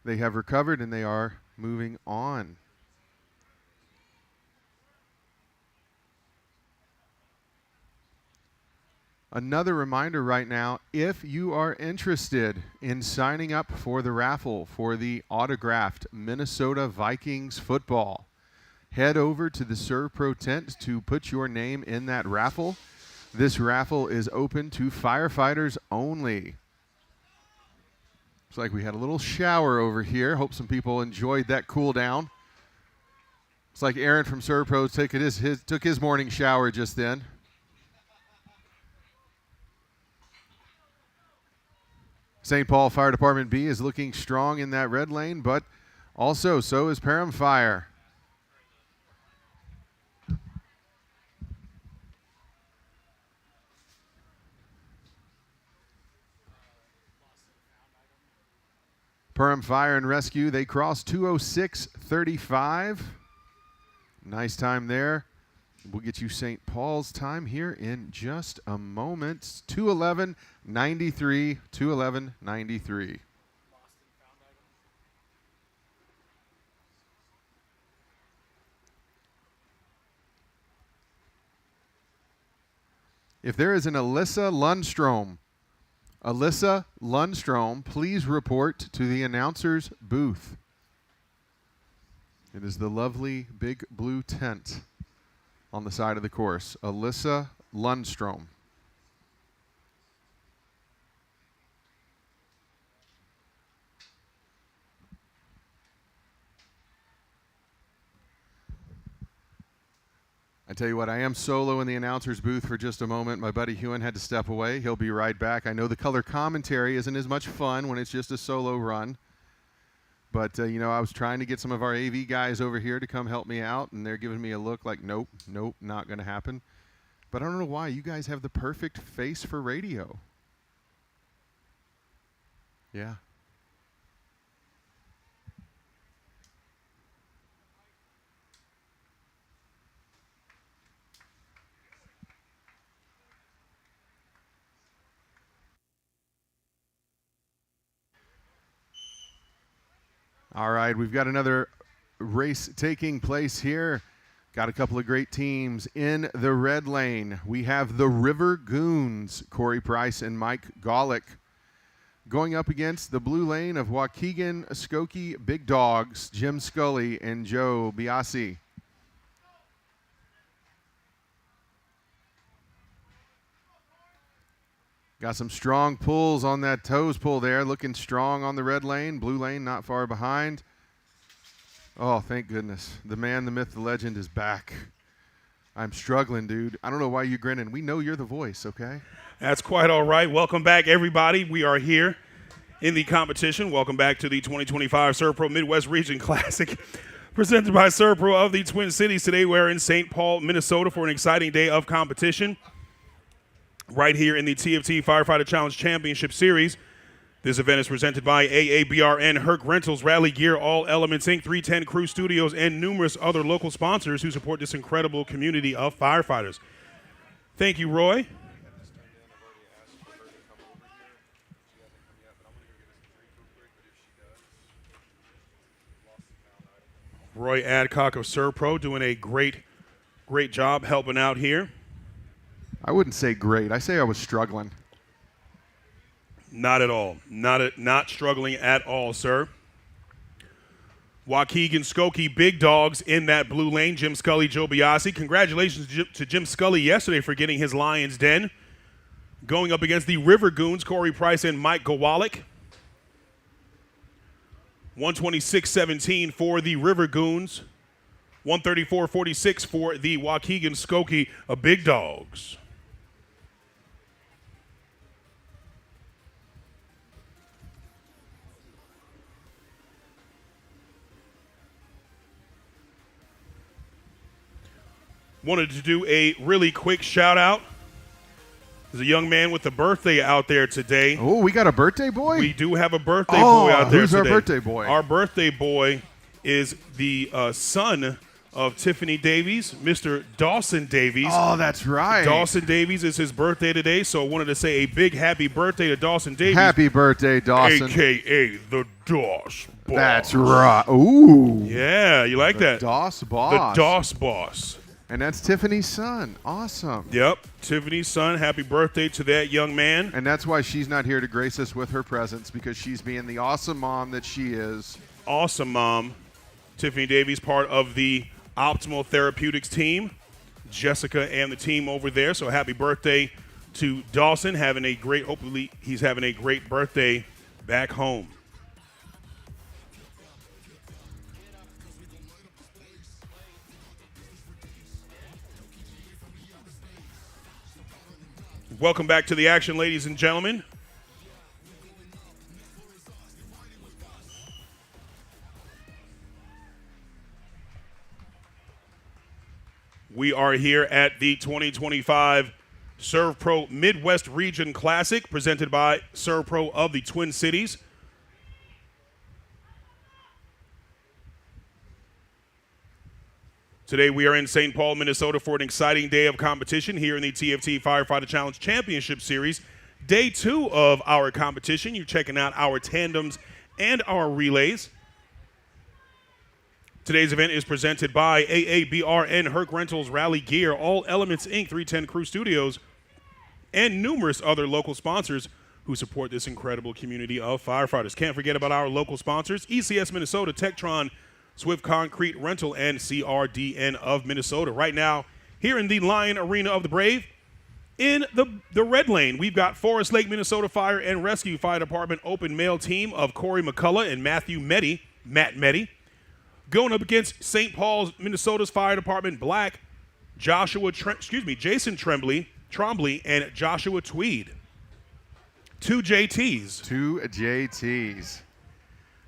they have recovered and they are moving on. Another reminder right now, if you are interested in signing up for the raffle for the autographed Minnesota Vikings football, head over to the SERVPRO tent to put your name in that raffle. This raffle is open to firefighters only. Looks like we had a little shower over here. Hope some people enjoyed that cool down. Looks like Aaron from SERVPRO took his morning shower just then. St. Paul Fire Department B is looking strong in that red lane, but also so is Perham Fire. Perham Fire and Rescue, they crossed 2:06:35. Nice time there. We'll get you St. Paul's time here in just a moment. 2:11:93, 2:11:93. If there is an Alyssa Lundstrom, please report to the announcer's booth. It is the lovely big blue tent on the side of the course. Alyssa Lundstrom. I tell you what, I am solo in the announcer's booth for just a moment. My buddy Hewan had to step away. He'll be right back. I know the color commentary isn't as much fun when it's just a solo run. But, you know, I was trying to get some of our AV guys over here to come help me out, and they're giving me a look like, nope, not going to happen. But I don't know why. You guys have the perfect face for radio. Yeah. All right, we've got another race taking place here. Got a couple of great teams in the red lane. We have the River Goons, Corey Price and Mike Golick, going up against the blue lane of Waukegan Skokie Big Dogs, Jim Scully and Joe Biasi. Got some strong pulls on that toes pull there, looking strong on the red lane. Blue lane not far behind. Oh, thank goodness. The man, the myth, the legend is back. I'm struggling, dude. I don't know why you're grinning. We know you're the voice, okay? That's quite all right. Welcome back, everybody. We are here in the competition. Welcome back to the 2025 SERVPRO Midwest Region Classic, presented by SERVPRO of the Twin Cities. Today we're in St. Paul, Minnesota for an exciting day of competition right here in the TFT Firefighter Challenge Championship Series. This event is presented by AABRN, Herc Rentals, Rally Gear, All Elements Inc., 310 Crew Studios, and numerous other local sponsors who support this incredible community of firefighters. Thank you, Roy. Roy Adcock of SERVPRO doing a great job helping out here. I wouldn't say great. I say I was struggling. Not at all. Not struggling at all, sir. Waukegan Skokie big dogs in that blue lane. Jim Scully, Joe Biasi. Congratulations to Jim Scully yesterday for getting his Lions Den. Going up against the River Goons, Corey Price and Mike Gowalik. 126-17 for the River Goons. 134-46 for the Waukegan Skokie big dogs. Wanted to do a really quick shout out. There's a young man with a birthday out there today. Oh, we got a birthday boy? We do have a birthday boy out there who's today. Our birthday boy? Our birthday boy is the son of Tiffany Davies, Mr. Dawson Davies. Oh, that's right. Dawson Davies is his birthday today, so I wanted to say a big happy birthday to Dawson Davies. Happy birthday, Dawson. A.K.A. the Doss Boss. That's right. Ooh. Yeah, you like that? Doss Boss. The Doss Boss. And that's Tiffany's son. Awesome. Yep, Tiffany's son. Happy birthday to that young man. And that's why she's not here to grace us with her presence, because she's being the awesome mom that she is. Awesome mom. Tiffany Davies, part of the Optimal Therapeutics team. Jessica and the team over there. So happy birthday to Dawson. Hopefully he's having a great birthday back home. Welcome back to the action, ladies and gentlemen. We are here at the 2025 SERVPRO Midwest Region Classic, presented by SERVPRO of the Twin Cities. Today we are in St. Paul, Minnesota for an exciting day of competition here in the TFT Firefighter Challenge Championship Series. Day 2 of our competition. You're checking out our tandems and our relays. Today's event is presented by AABRN, Herc Rentals, Rally Gear, All Elements Inc., 310 Crew Studios, and numerous other local sponsors who support this incredible community of firefighters. Can't forget about our local sponsors, ECS Minnesota, Tektron, Swift Concrete Rental, and CRDN of Minnesota. Right now, here in the Lion Arena of the Brave, in the red lane, we've got Forest Lake, Minnesota Fire and Rescue Fire Department open mail team of Corey McCullough and Matt Meddy. Going up against St. Paul's, Minnesota's Fire Department Black, Jason Trombley, and Joshua Tweed. Two JTs.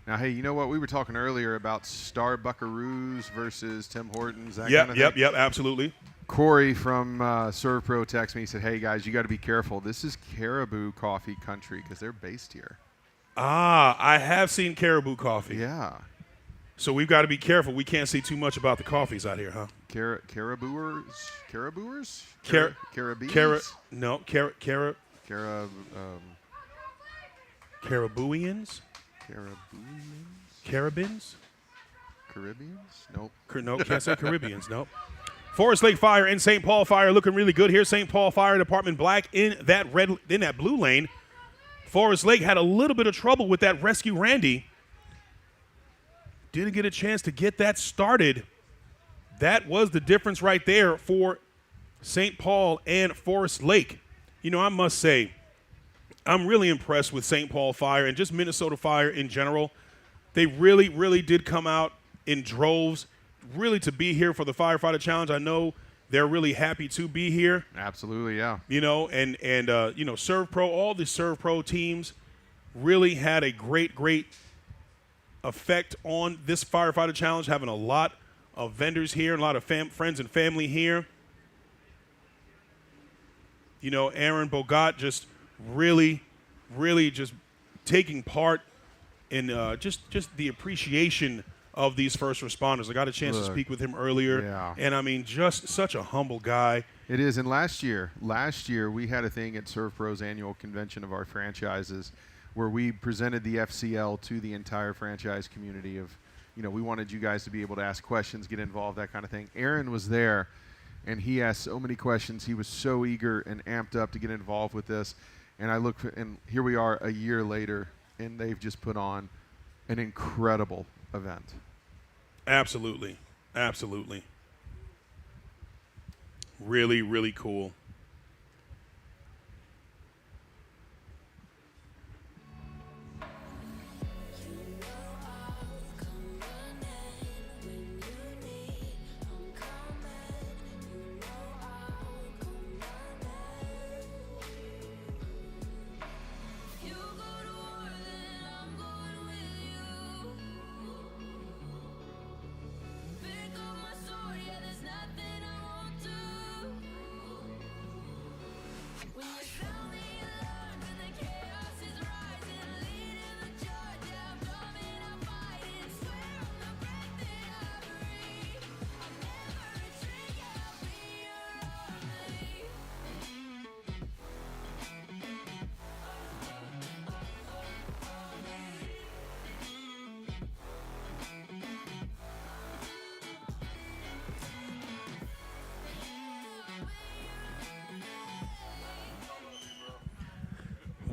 Now, hey, you know what? We were talking earlier about Star Buckaroos versus Tim Hortons, that Yep, kind of thing. Yep, absolutely. Corey from SERVPRO texted me. He said, hey, guys, you got to be careful. This is Caribou Coffee Country because they're based here. Ah, I have seen Caribou Coffee. Yeah. So we've got to be careful. We can't see too much about the coffees out here, huh? Caribouers? Carabees? Caribouians? Caribbeans? Caribbeans? Nope. No, can't say Caribbeans, nope. Forest Lake Fire and St. Paul Fire looking really good here. St. Paul Fire Department Black in that blue lane. Forest Lake had a little bit of trouble with that Rescue Randy. Didn't get a chance to get that started. That was the difference right there for St. Paul and Forest Lake. You know, I must say, I'm really impressed with St. Paul Fire and just Minnesota Fire in general. They really, really did come out in droves, really to be here for the Firefighter Challenge. I know they're really happy to be here. Absolutely, yeah. You know, and you know, SERVPRO, all the SERVPRO teams really had a great effect on this firefighter challenge, having a lot of vendors here, a lot of friends and family here. You know, Aaron Bogat just really just taking part in just the appreciation of these first responders. I got a chance to speak with him earlier, and I mean, just such a humble guy. It is. And last year we had a thing at SERVPRO's annual convention of our franchises where we presented the FCL to the entire franchise community of, you know, we wanted you guys to be able to ask questions, get involved, that kind of thing. Aaron was there, and he asked so many questions. He was so eager and amped up to get involved with this. And I look, and here we are a year later, and they've just put on an incredible event. Absolutely. Absolutely. Really cool.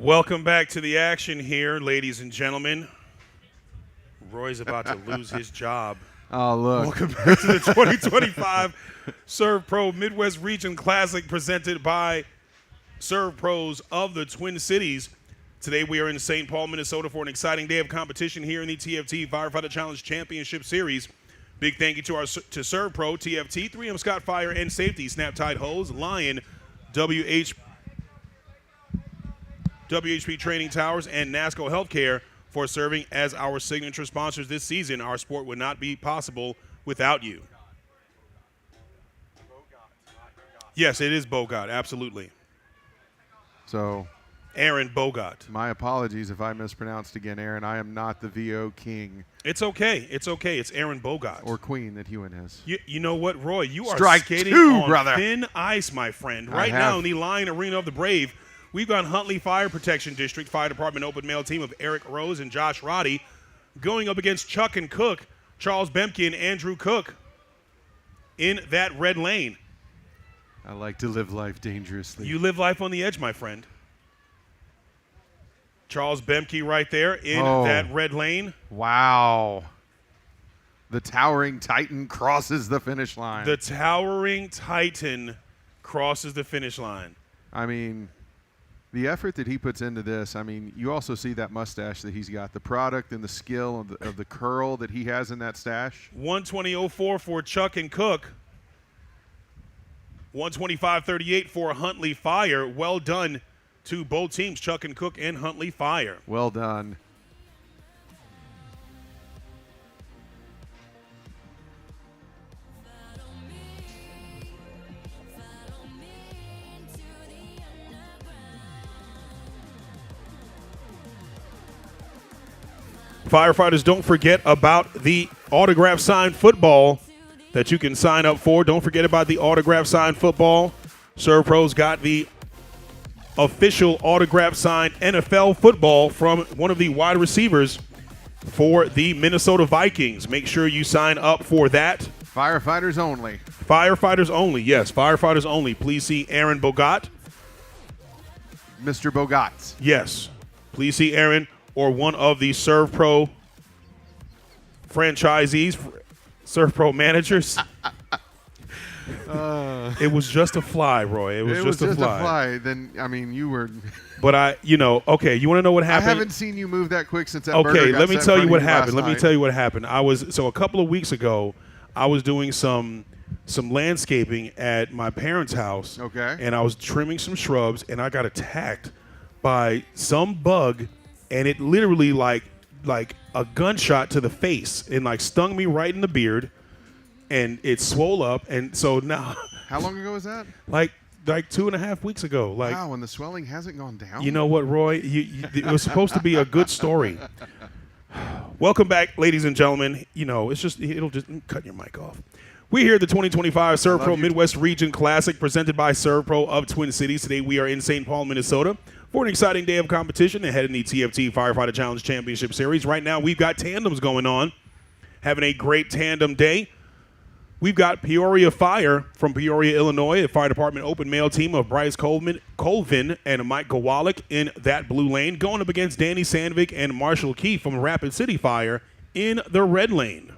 Welcome back to the action here, ladies and gentlemen. Roy's about to lose his job. Oh, look. Welcome back to the 2025 SERVPRO Midwest Region Classic presented by SERVPROs of the Twin Cities. Today we are in St. Paul, Minnesota for an exciting day of competition here in the TFT Firefighter Challenge Championship Series. Big thank you to SERVPRO, TFT, 3M Scott Fire and Safety, Snap-Tite Hose, Lion, WHP Training Towers, and NASCO Healthcare for serving as our signature sponsors this season. Our sport would not be possible without you. Yes, it is Bogat, absolutely. So, Aaron Bogat. My apologies if I mispronounced again, Aaron. I am not the VO king. It's okay. It's okay. It's Aaron Bogat. Or queen that Hewen is. You know what, Roy? You are Strike skating two, on brother. thin ice, my friend. Right now in the Lion Arena of the Brave, we've got Huntley Fire Protection District Fire Department open mail team of Eric Rose and Josh Roddy going up against Chuck and Cook, Charles Bemke and Andrew Cook in that red lane. I like to live life dangerously. You live life on the edge, my friend. Charles Bemke right there in that red lane. Wow. The towering Titan crosses the finish line. The towering Titan crosses the finish line. I mean, the effort that he puts into this, I mean, you also see that mustache that he's got, the product and the skill of the curl that he has in that stash. 120.04 for Chuck and Cook. 125.38 for Huntley Fire. Well done to both teams, Chuck and Cook and Huntley Fire. Well done. Firefighters, don't forget about the autograph signed football that you can sign up for. Don't forget about the autograph signed football. SERVPRO's got the official autograph signed NFL football from one of the wide receivers for the Minnesota Vikings. Make sure you sign up for that. Firefighters only. Firefighters only, yes, firefighters only. Please see Aaron Bogat. Mr. Bogat. Yes, please see Aaron or one of the SERVPRO franchisees, SERVPRO managers. It was just a fly, Roy. It was just a fly. Then, I mean, you were. But okay, you want to know what happened? I haven't seen you move that quick since that burger got let me set tell in you front what of happened. Let me last tell you what happened. So a couple of weeks ago, I was doing some some landscaping at my parents' house. Okay. And I was trimming some shrubs, and I got attacked by some bug, and it literally like a gunshot to the face, and like stung me right in the beard, and it swole up, and so now. How long ago was that? Like 2.5 weeks ago. Like, wow, and the swelling hasn't gone down. You know what, Roy? It was supposed to be a good story. Welcome back, ladies and gentlemen. You know, it'll just cut your mic off. We're here at the 2025 SERVPRO Midwest Region Classic presented by SERVPRO of Twin Cities. Today we are in St. Paul, Minnesota for an exciting day of competition ahead in the TFT Firefighter Challenge Championship Series. Right now we've got tandems going on, having a great tandem day. We've got Peoria Fire from Peoria, Illinois, a fire department open male team of Bryce Colvin and Mike Gowalik in that blue lane, going up against Danny Sandvik and Marshall Keefe from Rapid City Fire in the red lane.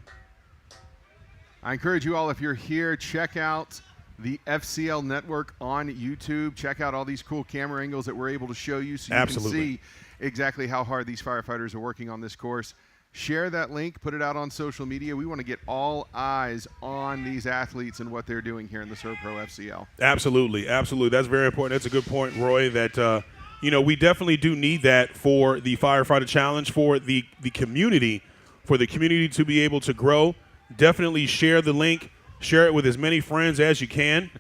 I encourage you all, if you're here, check out the FCL network on YouTube. Check out all these cool camera angles that we're able to show you so you can see exactly how hard these firefighters are working on this course. Share that link, put it out on social media. We want to get all eyes on these athletes and what they're doing here in the SERVPRO FCL. Absolutely, absolutely. That's very important. That's a good point, Roy, that, we definitely do need that for the Firefighter Challenge, for the community, to be able to grow. Definitely share the link. Share it with as many friends as you can.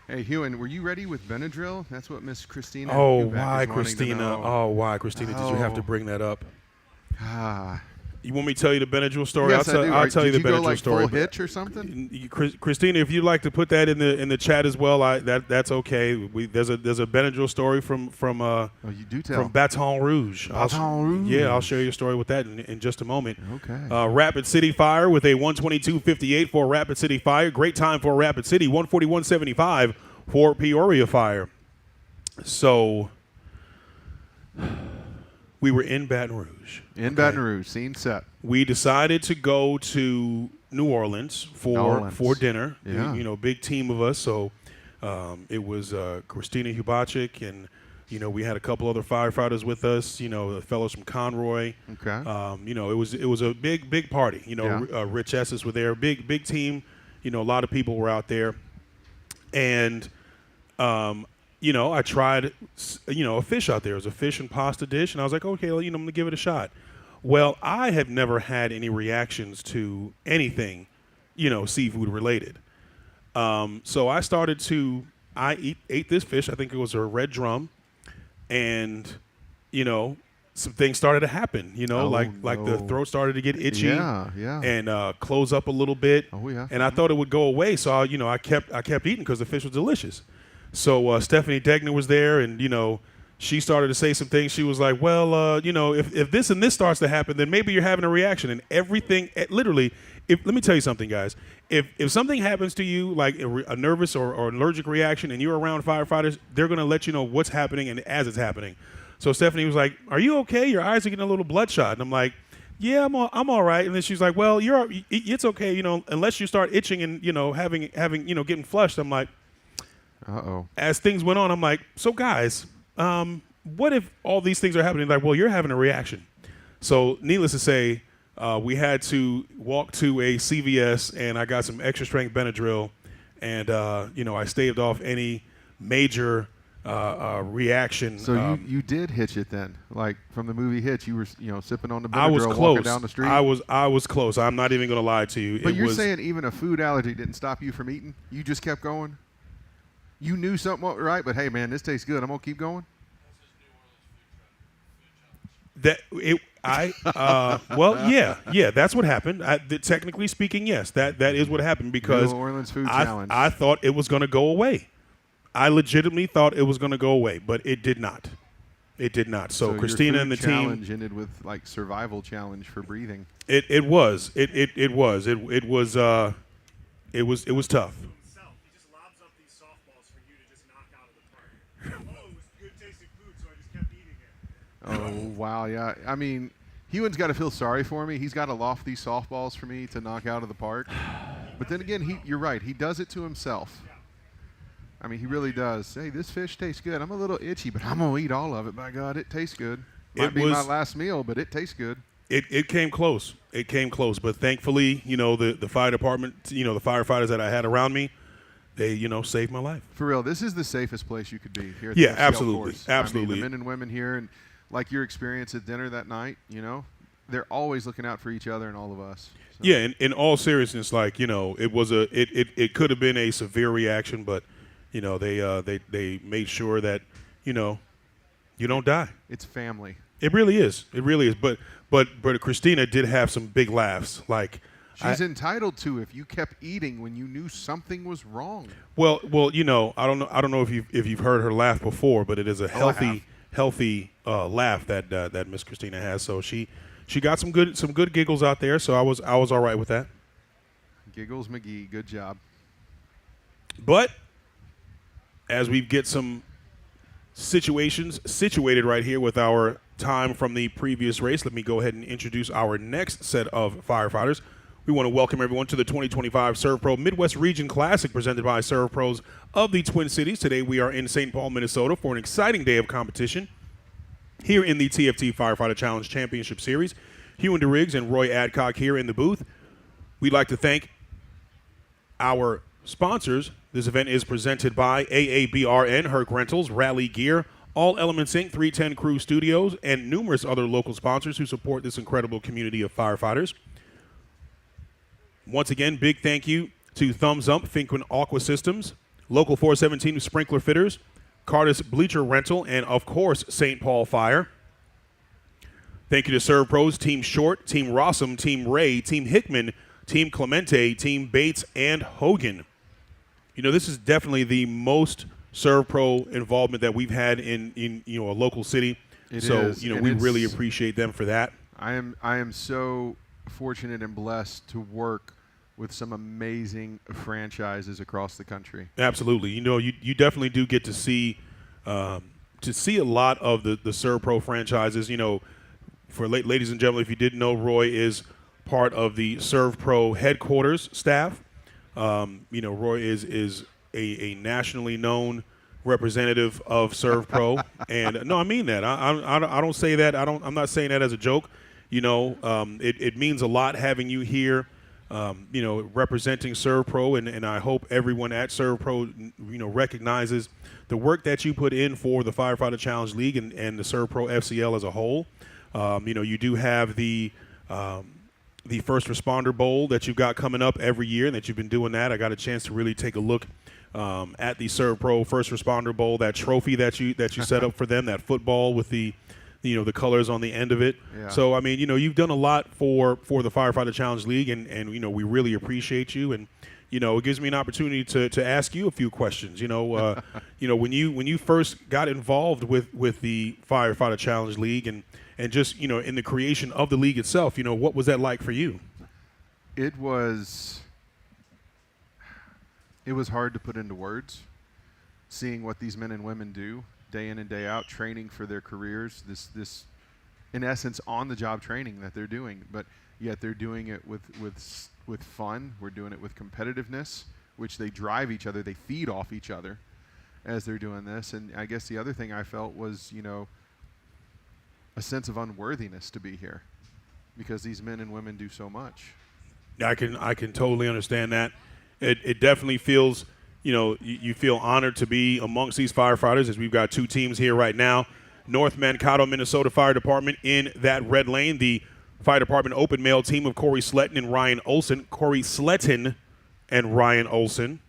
Hey, Hewan, were you ready with Benadryl? That's what Miss Christina. Oh, why, Christina? Oh, why, Christina? Did you have to bring that up? You want me to tell you the Benadryl story? Yes, I'll tell you the Benadryl story. Full hitch or something? Christina, if you'd like to put that in the chat as well, that's okay. There's a Benadryl story from you do tell. From Baton Rouge. Yeah, I'll share your story with that in just a moment. Okay. Rapid City Fire with a 122.58 for Rapid City Fire. Great time for Rapid City. 141.75 for Peoria Fire. So we were in Baton Rouge. Baton Rouge, scene set. We decided to go to New Orleans for dinner. Yeah. Big team of us. So it was Christina Hubachik, and we had a couple other firefighters with us. The fellows from Conroy. Okay. It was a big party. Rich Esses were there. Big team. A lot of people were out there, and I tried, a fish out there. It was a fish and pasta dish, and I was like, okay, well, I'm going to give it a shot. Well, I have never had any reactions to anything, seafood related. So I ate this fish. I think it was a red drum, and, some things started to happen, like the throat started to get itchy and close up a little bit. Oh, yeah. And I thought it would go away, so I kept eating because the fish was delicious. So Stephanie Degner was there, and, she started to say some things. She was like, well, if this and this starts to happen, then maybe you're having a reaction. And everything, literally, let me tell you something, guys. If something happens to you, like a nervous or allergic reaction, and you're around firefighters, they're going to let you know what's happening and as it's happening. So Stephanie was like, are you okay? Your eyes are getting a little bloodshot. And I'm like, yeah, I'm all right. And then she's like, well, it's okay, unless you start itching and, having getting flushed. I'm like, uh-oh. As things went on, I'm like, so guys, what if all these things are happening? Like, well, you're having a reaction. So needless to say, we had to walk to a CVS, and I got some extra strength Benadryl, and I staved off any major reaction. So you did hitch it then, like from the movie Hitch. You were sipping on the Benadryl, I was close. Walking down the street. I was close. I'm not even going to lie to you. But you're saying even a food allergy didn't stop you from eating? You just kept going? You knew something wasn't right, but hey, man, this tastes good. I'm gonna keep going. Well, yeah, that's what happened. Technically speaking, yes, that is what happened because New Orleans food challenge. I thought it was going to go away. I legitimately thought it was going to go away, but it did not. It did not. So Christina your and the food team challenge ended with like survival challenge for breathing. It was tough. Oh, wow, yeah. I mean, Hewan's got to feel sorry for me. He's got to loft these softballs for me to knock out of the park. But then again, you're right. He does it to himself. I mean, he really does. Hey, this fish tastes good. I'm a little itchy, but I'm going to eat all of it. By God, it tastes good. Might be my last meal, but it tastes good. It came close. It came close, but thankfully, the fire department, the firefighters that I had around me, they, saved my life. For real, this is the safest place you could be here at Yeah, the FCL absolutely, course. absolutely. I mean, the men and women here, and like your experience at dinner that night, they're always looking out for each other and all of us. So. Yeah, in all seriousness, it could have been a severe reaction, but they made sure that you don't die. It's family. It really is. It really is. But Christina did have some big laughs. Like she's entitled to if you kept eating when you knew something was wrong. Well, I don't know if you've heard her laugh before, but it is a healthy laugh that Miss Christina has. So she got some good giggles out there. So I was all right with that. Giggles McGee, good job. But as we get some situations situated right here with our time from the previous race, let me go ahead and introduce our next set of firefighters. We want to welcome everyone to the 2025 SERVPRO Midwest Region Classic presented by SERVPROs of the Twin Cities. Today we are in St. Paul, Minnesota for an exciting day of competition here in the TFT Firefighter Challenge Championship Series. Hugh and DeRiggs and Roy Adcock here in the booth. We'd like to thank our sponsors. This event is presented by AABRN, Herc Rentals, Rally Gear, All Elements Inc., 310 Crew Studios, and numerous other local sponsors who support this incredible community of firefighters. Once again, big thank you to Thumbs Up, Finquin Aqua Systems, Local 417 Sprinkler Fitters, Cardis Bleacher Rental, and, of course, St. Paul Fire. Thank you to SERVPROs, Team Short, Team Rossum, Team Ray, Team Hickman, Team Clemente, Team Bates, and Hogan. This is definitely the most SERVPRO involvement that we've had in a local city. It so, is. We really appreciate them for that. I am so fortunate and blessed to work with some amazing franchises across the country. Absolutely. You definitely do get to see a lot of the SERVPRO franchises. For ladies and gentlemen, if you didn't know, Roy is part of the SERVPRO headquarters staff. Roy is a nationally known representative of SERVPRO, and no, I mean that. I don't say that. I'm not saying that as a joke. It means a lot having you here. Representing SERVPRO, and I hope everyone at SERVPRO, recognizes the work that you put in for the Firefighter Challenge League and the SERVPRO FCL as a whole. You do have the First Responder Bowl that you've got coming up every year, and that you've been doing that. I got a chance to really take a look at the SERVPRO First Responder Bowl, that trophy that you set up for them, that football with the colors on the end of it. Yeah. So, you've done a lot for the Firefighter Challenge League, and we really appreciate you. And, it gives me an opportunity to ask you a few questions. When you first got involved with the Firefighter Challenge League and just, in the creation of the league itself, what was that like for you? It was hard to put into words, seeing what these men and women do day in and day out, training for their careers, this in essence on-the-job training that they're doing, but yet they're doing it with fun. We're doing it with competitiveness, which they drive each other. They feed off each other as they're doing this. And I guess the other thing I felt was, a sense of unworthiness to be here because these men and women do so much. I can totally understand that. It definitely feels, you feel honored to be amongst these firefighters, as we've got two teams here right now. North Mankato, Minnesota Fire Department in that red lane. The Fire Department open mail team of Corey Sletton and Ryan Olson. Corey Sletton and Ryan Olson.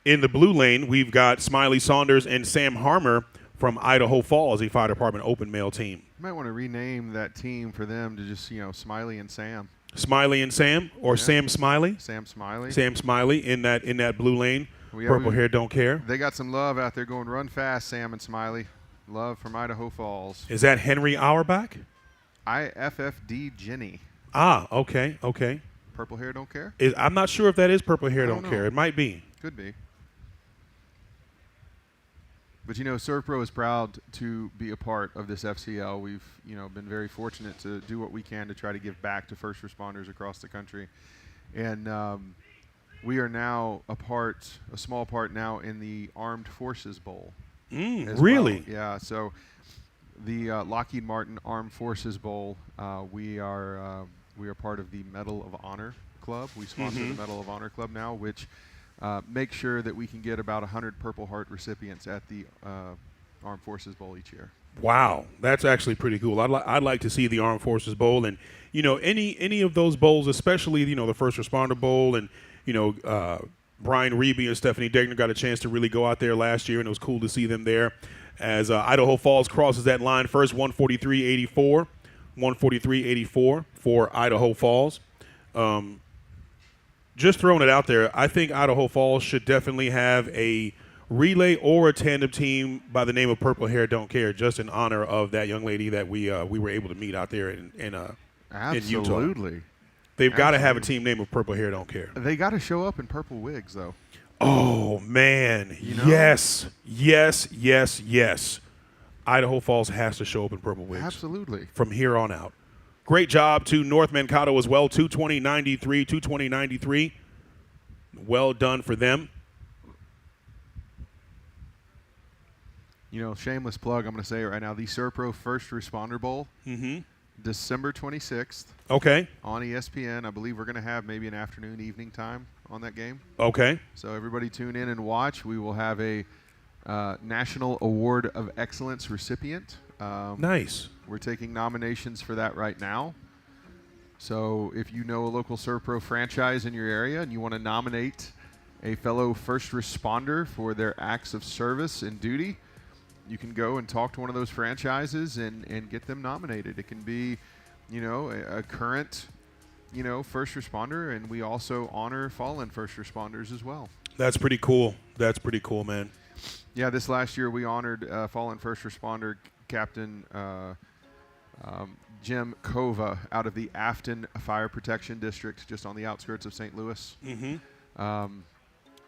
In the blue lane, we've got Smiley Saunders and Sam Harmer from Idaho Falls, a Fire Department open mail team. You might want to rename that team for them to just, Smiley and Sam. Smiley and Sam, or yeah. Sam Smiley? Sam Smiley. Sam Smiley in that blue lane. Purple hair don't care. They got some love out there going run fast, Sam and Smiley. Love from Idaho Falls. Is that Henry Auerbach? IFFD Jenny. Ah, okay. Purple hair don't care? I'm not sure if that is purple hair don't care. It might be. Could be. But, SERVPRO is proud to be a part of this FCL. We've, been very fortunate to do what we can to try to give back to first responders across the country. And we are now a small part now in the Armed Forces Bowl. Really? Well. Yeah, so the Lockheed Martin Armed Forces Bowl. We are part of the Medal of Honor Club. We sponsor the Medal of Honor Club now, which makes sure that we can get about 100 Purple Heart recipients at the Armed Forces Bowl each year. Wow, that's actually pretty cool. I'd like to see the Armed Forces Bowl, and any of those bowls, especially the First Responder Bowl, and Brian Reeby and Stephanie Degner got a chance to really go out there last year, and it was cool to see them there as Idaho Falls crosses that line first, 143.84, 143.84 for Idaho Falls. Just throwing it out there, I think Idaho Falls should definitely have a relay or a tandem team by the name of Purple Hair Don't Care, just in honor of that young lady that we were able to meet out there in Utah. Absolutely. They've got to have a team name of Purple Hair Don't Care. They got to show up in purple wigs, though. Oh, man. Yes. Idaho Falls has to show up in purple wigs. Absolutely. From here on out. Great job to North Mankato as well, 220.93. Well done for them. Shameless plug, I'm going to say it right now, the SERVPRO First Responder Bowl, December 26th. Okay. On ESPN. I believe we're going to have maybe an afternoon, evening time on that game. Okay. So everybody tune in and watch. We will have a National Award of Excellence recipient. Nice. We're taking nominations for that right now. So if you know a local SERVPRO franchise in your area and you want to nominate a fellow first responder for their acts of service and duty, you can go and talk to one of those franchises and get them nominated. It can be, a current, first responder, and we also honor fallen first responders as well. That's pretty cool. That's pretty cool, man. Yeah, this last year we honored fallen first responder Captain Jim Kova out of the Afton Fire Protection District, just on the outskirts of St. Louis.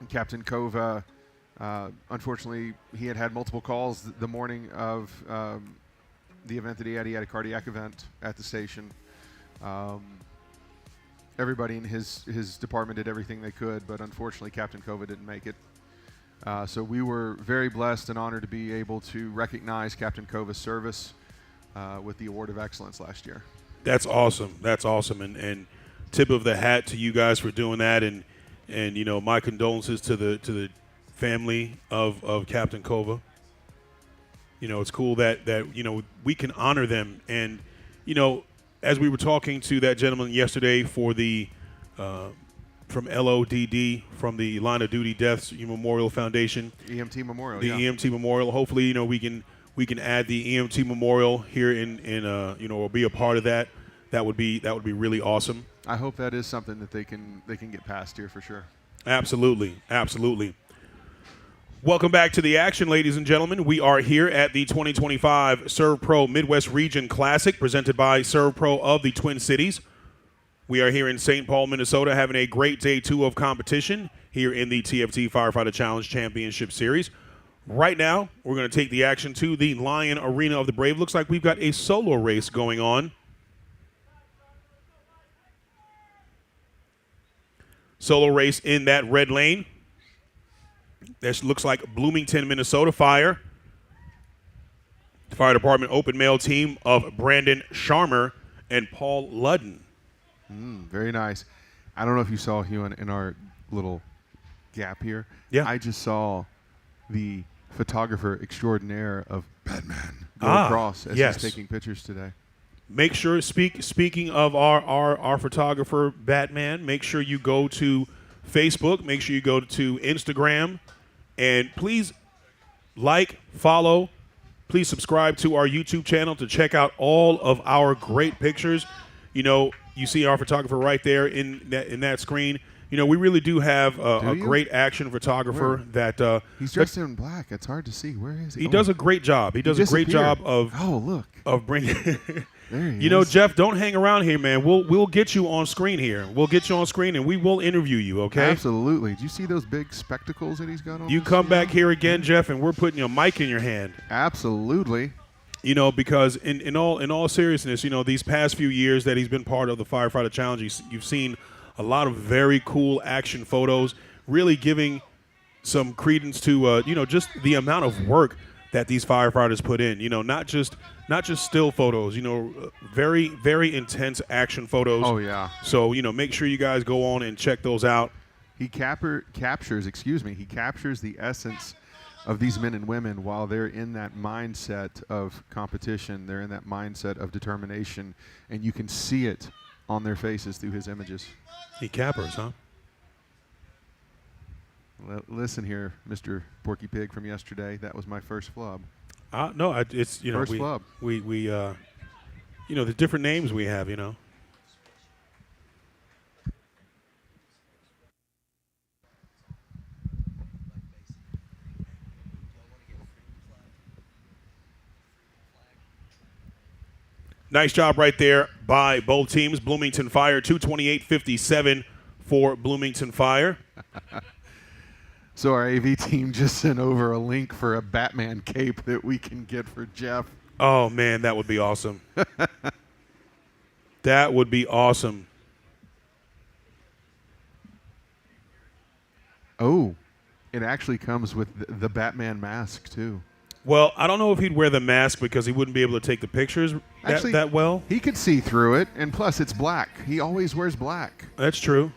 Captain Kova, unfortunately, he had multiple calls the morning of the event that he had. He had a cardiac event at the station. Everybody in his department did everything they could, but unfortunately, Captain Kova didn't make it. So we were very blessed and honored to be able to recognize Captain Kova's service with the Award of Excellence last year. That's awesome. That's awesome. And tip of the hat to you guys for doing that. And my condolences to the family of Captain Kova. It's cool that we can honor them. And, as we were talking to that gentleman yesterday for the from LODD, from the Line of Duty Deaths Memorial Foundation. EMT Memorial, the EMT Memorial. Hopefully, we can add the EMT Memorial here or be a part of that. That would be really awesome. I hope that is something that they can get past here for sure. Absolutely. Welcome back to the action, ladies and gentlemen. We are here at the 2025 SERVPRO Midwest Region Classic, presented by SERVPRO of the Twin Cities. We are here in St. Paul, Minnesota, having a great day 2 of competition here in the TFT Firefighter Challenge Championship Series. Right now, we're going to take the action to the Lion Arena of the Brave. Looks like we've got a solo race going on. Solo race in that red lane. This looks like Bloomington, Minnesota Fire. The Fire Department open mail team of Brandon Sharmer and Paul Ludden. Very nice. I don't know if you saw Hugh in our little gap here. Yeah. I just saw the photographer extraordinaire of Batman go across as he's taking pictures today. Make sure, speaking of our photographer, Batman, make sure you go to Facebook, make sure you go to Instagram, and please follow, please subscribe to our YouTube channel to check out all of our great pictures. You see our photographer right there in that screen. We really do have a great action photographer that he's dressed in black. It's hard to see. Where is he? He does a great job. He does a great job of bringing. There he is. Jeff, don't hang around here, man. We'll get you on screen here. We'll get you on screen and we will interview you. Okay? Absolutely. Did you see those big spectacles that he's got on? You come back here again, Jeff, and we're putting your mic in your hand. Absolutely. Because in all seriousness, these past few years that he's been part of the Firefighter Challenge, you've seen a lot of very cool action photos, really giving some credence to just the amount of work that these firefighters put in. You know, not just still photos. You know, very, very intense action photos. Oh, yeah. So, you know, make sure you guys go on and check those out. He captures the essence of these men and women while they're in that mindset of competition. They're in that mindset of determination, and you can see it on their faces through his images. He cappers, huh? Listen here, Mr. Porky Pig from yesterday. That was my first flub. No, it's, you know, First flub. we you know, the different names we have, you know. Nice job right there by both teams. Bloomington Fire, 228.57 for Bloomington Fire. So our AV team just sent over a link for a Batman cape that we can get for Jeff. Oh, man, that would be awesome. That would be awesome. Oh, it actually comes with the Batman mask, too. Well, I don't know if he'd wear the mask because he wouldn't be able to take the pictures that well. He could see through it, and plus it's black. He always wears black. That's true.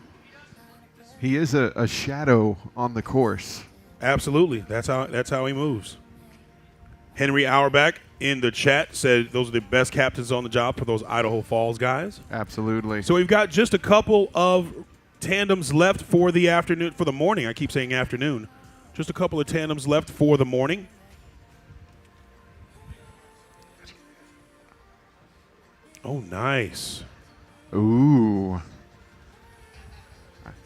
He is a shadow on the course. Absolutely. That's how he moves. Henry Auerbach in the chat said those are the best captains on the job for those Idaho Falls guys. Absolutely. So we've got just a couple of tandems left for the afternoon, for the morning. I keep saying afternoon. Just a couple of tandems left for the morning. Oh, nice. Ooh.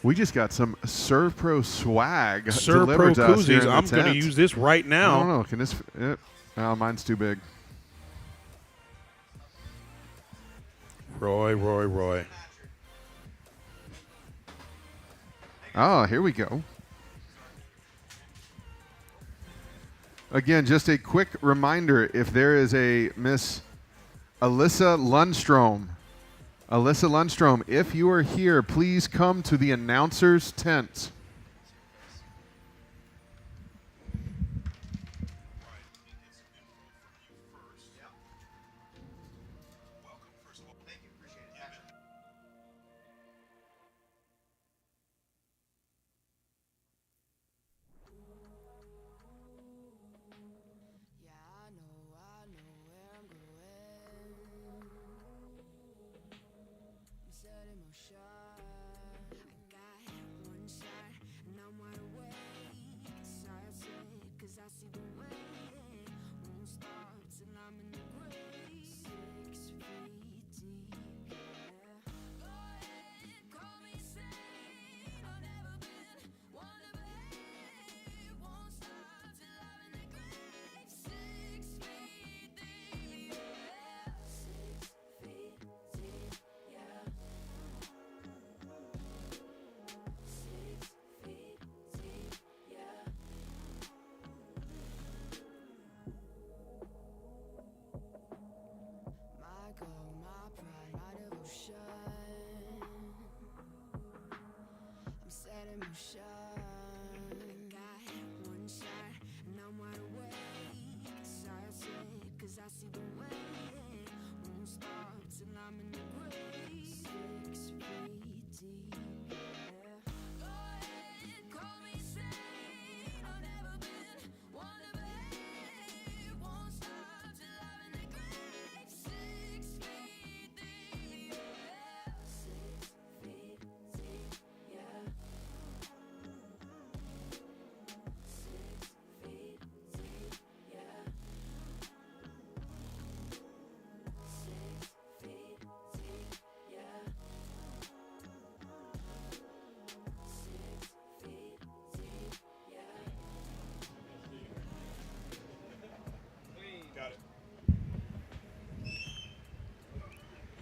We just got some SERVPRO swag delivered SERVPRO to us here in koozies. the I'm going to tent. use this right now. I don't know. Can this fit? Oh, mine's too big. Roy. Oh, here we go. Again, just a quick reminder, if there is a Miss Alyssa Lundstrom, if you are here, please come to the announcer's tent.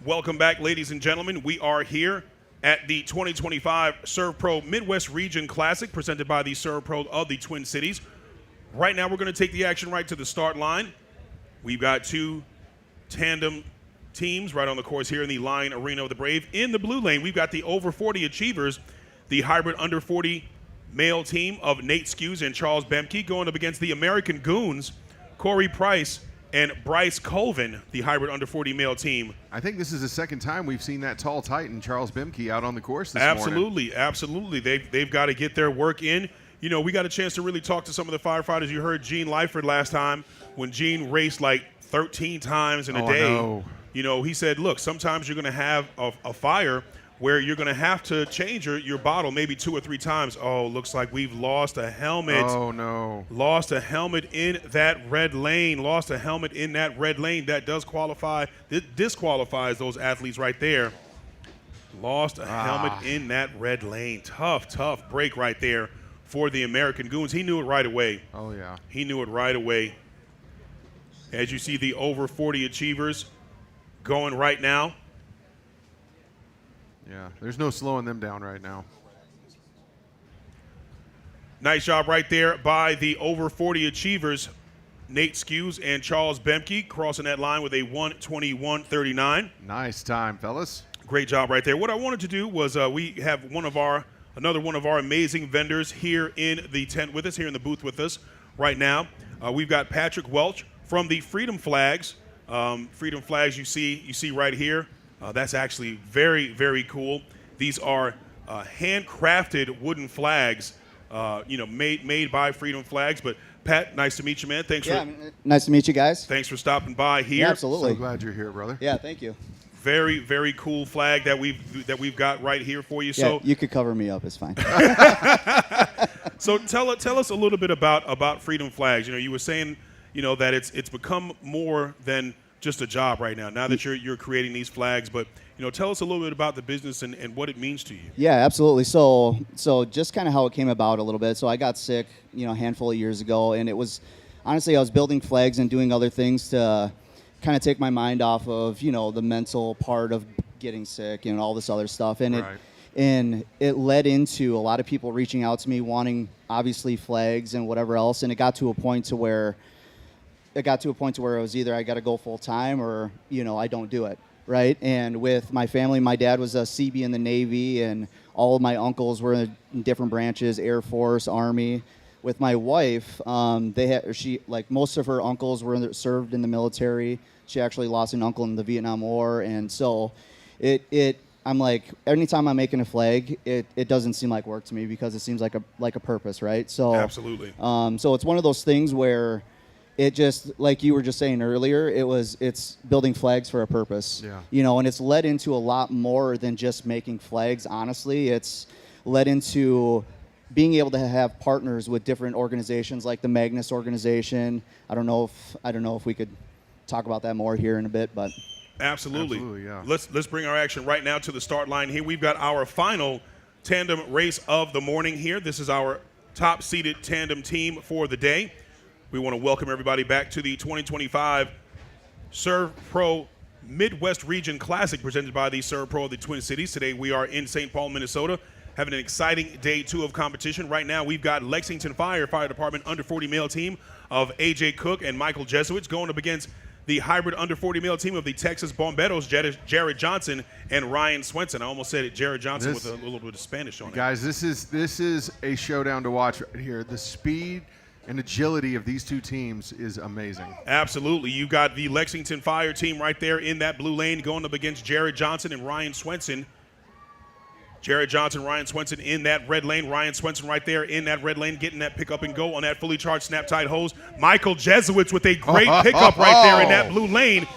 Welcome back, ladies and gentlemen. We are here at the 2025 SERVPRO Midwest Region Classic presented by the SERVPRO of the Twin Cities. Right now, we're going to take the action right to the start line. We've got two tandem teams right on the course here in the Lion Arena of the Brave. In the blue lane, we've got the over 40 achievers, the hybrid under 40 male team of Nate Skews and Charles Bemke going up against the American Goons, Corey Price and Bryce Colvin, the hybrid under 40 male team. I think this is the second time we've seen that tall Titan, Charles Bimke, out on the course this Absolutely, absolutely. They've got to get their work in. You know, we got a chance to really talk to some of the firefighters. You heard Gene Lyford last time when Gene raced like 13 times in a day. No. You know, he said, look, sometimes you're going to have a fire where you're going to have to change your bottle maybe 2 or 3 times. Oh, looks like we've lost a helmet. Oh, no. Lost a helmet in that red lane. Lost a helmet in that red lane. That does qualify. It disqualifies those athletes right there. Lost a helmet in that red lane. Tough break right there for the American Goons. He knew it right away. Oh, yeah. He knew it right away. As you see the over 40 achievers going right now. Yeah, there's no slowing them down right now. Nice job right there by the over 40 achievers, Nate Skews and Charles Bemke, crossing that line with a 1:21.39. Nice time, fellas. Great job right there. What I wanted to do was we have another one of our amazing vendors here in the tent with us, here in the booth with us right now. We've got Patrick Welch from the Freedom Flags. Freedom Flags you see right here. That's actually very, very cool. These are handcrafted wooden flags, made by Freedom Flags. But Pat, nice to meet you, man. Nice to meet you guys. Thanks for stopping by here. Yeah, absolutely. So glad you're here, brother. Yeah, thank you. Very, very cool flag that we've got right here for you. Yeah, So you could cover me up. It's fine. So tell us a little bit about Freedom Flags. You know, you were saying, that it's become more than just a job right now that you're creating these flags. But, tell us a little bit about the business and what it means to you. Yeah, absolutely. So just kind of how it came about a little bit. So I got sick, a handful of years ago, and it was, honestly, I was building flags and doing other things to kind of take my mind off of, the mental part of getting sick and all this other stuff. And it led into a lot of people reaching out to me wanting, obviously, flags and whatever else. And it got to a point to where it was either I got to go full time or, I don't do it. Right. And with my family, my dad was a CB in the Navy, and all of my uncles were in different branches, Air Force, Army. With my wife, most of her uncles served in the military. She actually lost an uncle in the Vietnam War. And so I'm like, anytime I'm making a flag, it doesn't seem like work to me because it seems like a purpose. Right. So absolutely. So it's one of those things where it just, like you were just saying earlier, it's building flags for a purpose. Yeah. And it's led into a lot more than just making flags. Honestly, it's led into being able to have partners with different organizations like the Magnus organization. I don't know if we could talk about that more here in a bit, but absolutely, yeah. Let's bring our action right now to the start line here. We've got our final tandem race of the morning here. This is our top seeded tandem team for the day. We want to welcome everybody back to the 2025 SERVPRO Midwest Region Classic presented by the SERVPRO of the Twin Cities. Today we are in St. Paul, Minnesota, having an exciting day 2 of competition. Right now we've got Lexington Fire Department under 40 male team of A.J. Cook and Michael Jesowitz going up against the hybrid under 40 male team of the Texas Bomberos, Jared Johnson and Ryan Swenson. I almost said it, Jared Johnson with a little bit of Spanish on it. Guys, this is a showdown to watch right here. The speed and agility of these two teams is amazing. Absolutely. You got the Lexington Fire team right there in that blue lane going up against Jared Johnson and Ryan Swenson. Jared Johnson, Ryan Swenson in that red lane. Ryan Swenson right there in that red lane, getting that pick up and go on that fully charged Snap-Tite Hose. Michael Jesowitz with a great pickup right there in that blue lane.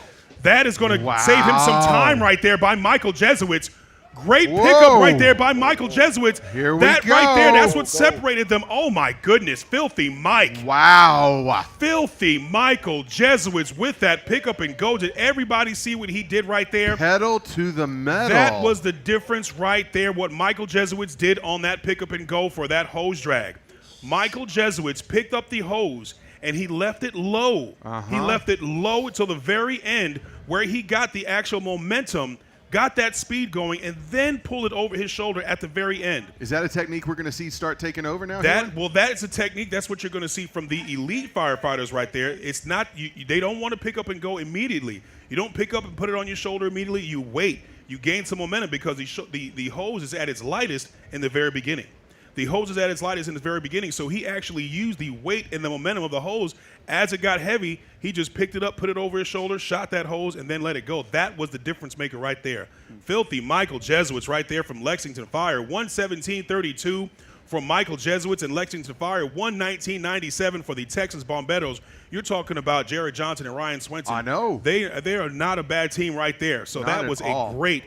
That is going to save him some time right there by Michael Jesowitz. Great pickup right there by Michael Jesowitz. Here we go. Right there, that's what separated them. Oh, my goodness. Filthy Mike. Wow. Filthy Michael Jesowitz with that pickup and go. Did everybody see what he did right there? Pedal to the metal. That was the difference right there, what Michael Jesowitz did on that pickup and go for that hose drag. Michael Jesowitz picked up the hose, and he left it low. He left it low until the very end where he got the actual momentum, got that speed going, and then pulled it over his shoulder at the very end. Is that a technique we're going to see start taking over now? That is a technique. That's what you're going to see from the elite firefighters right there. It's not they don't want to pick up and go immediately. You don't pick up and put it on your shoulder immediately. You wait. You gain some momentum because the hose is at its lightest in the very beginning. the hose is at its lightest in the very beginning, so he actually used the weight and the momentum of the hose. As it got heavy, he just picked it up, put it over his shoulder, shot that hose, and then let it go. That was the difference maker right there. Filthy Michael Jesuits right there from Lexington Fire, 117.32 from Michael Jesuits and Lexington Fire, 119.97 for the Texas Bomberos. You're talking about Jared Johnson and Ryan Swenson. I know. They are not a bad team right there. So Not that at was all. a great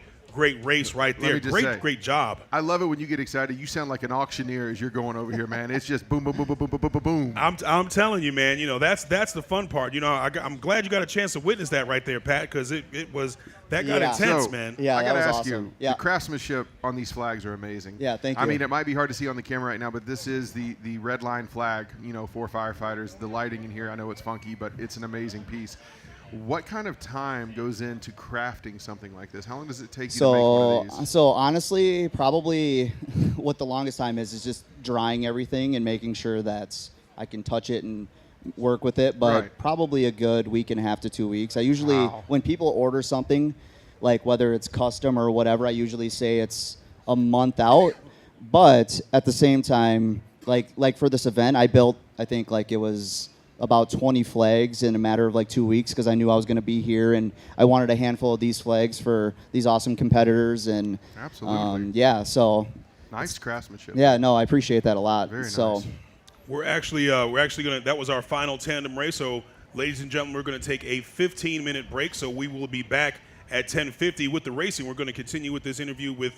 race right there. Let me just say, Great job. I love it when you get excited. You sound like an auctioneer as you're going over here, man. It's just boom, boom, boom, boom, boom, boom, boom, boom. I'm telling you, man. You know, that's the fun part. You know, I'm glad you got a chance to witness that right there, Pat, because it was that got intense, So, man. Yeah, I that gotta was ask awesome. you, Yeah. the craftsmanship on these flags are amazing. Yeah, thank I you. mean, it might be hard to see on the camera right now, but this is the red line flag, you know, for firefighters. The lighting in here, I know it's funky, but it's an amazing piece. What kind of time goes into crafting something like this? How long does it take you to make one of these? So honestly, probably what the longest time is just drying everything and making sure that I can touch it and work with it. But Right. probably a good week and a half to 2 weeks. I usually, Wow. when people order something, like whether it's custom or whatever, I usually say it's a month out. But at the same time, like for this event, I built, I think like it was about 20 flags in a matter of like 2 weeks because I knew I was going to be here and I wanted a handful of these flags for these awesome competitors and Absolutely. yeah, so Nice craftsmanship. yeah, no, I appreciate that a lot. Very so nice. We're actually gonna. That was our final tandem race. So, ladies and gentlemen, we're gonna take a 15-minute break. So we will be back at 10:50 with the racing. We're gonna continue with this interview with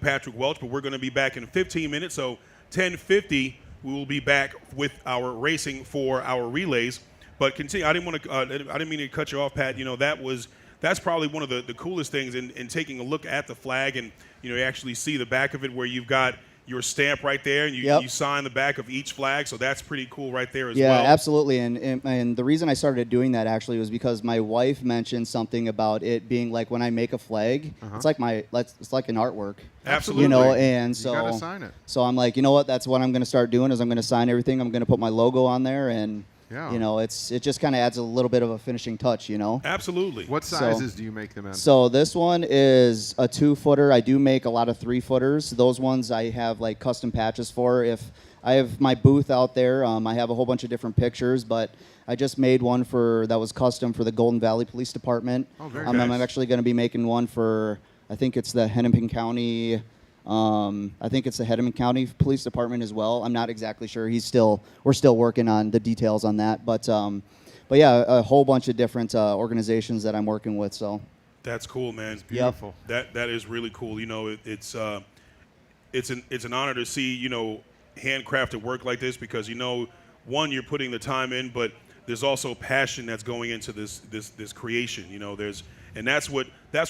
Patrick Welch, but we're gonna be back in 15 minutes. So 10:50, we will be back with our racing for our relays. But continue. I didn't mean to cut you off, Pat. You know, that's probably one of the coolest things in taking a look at the flag, and you actually see the back of it where you've got your stamp right there, and you sign the back of each flag. So that's pretty cool right there as well. Yeah, absolutely. And the reason I started doing that actually was because my wife mentioned something about it being like when I make a flag, it's like it's like an artwork. Absolutely. You know, and so You gotta sign it. So I'm like, you know what? That's what I'm going to start doing is I'm going to sign everything. I'm going to put my logo on there, and Yeah. you know, it just kind of adds a little bit of a finishing touch. You know. Absolutely. What sizes do you make them in? So this one is a 2-footer. I do make a lot of 3-footers. Those ones I have like custom patches for. If I have my booth out there, I have a whole bunch of different pictures, but I just made one that was custom for the Golden Valley Police Department. Oh, very I'm nice. actually going to be making one for, I think it's the Hennepin County. I think it's the Hennepin County Police Department as well. I'm not exactly sure. We're still working on the details on that, but yeah, a whole bunch of different organizations that I'm working with. So That's cool, man. It's beautiful. That is really cool. You know, it's an honor to see handcrafted work like this because one, you're putting the time in, but there's also passion that's going into this creation. And that's what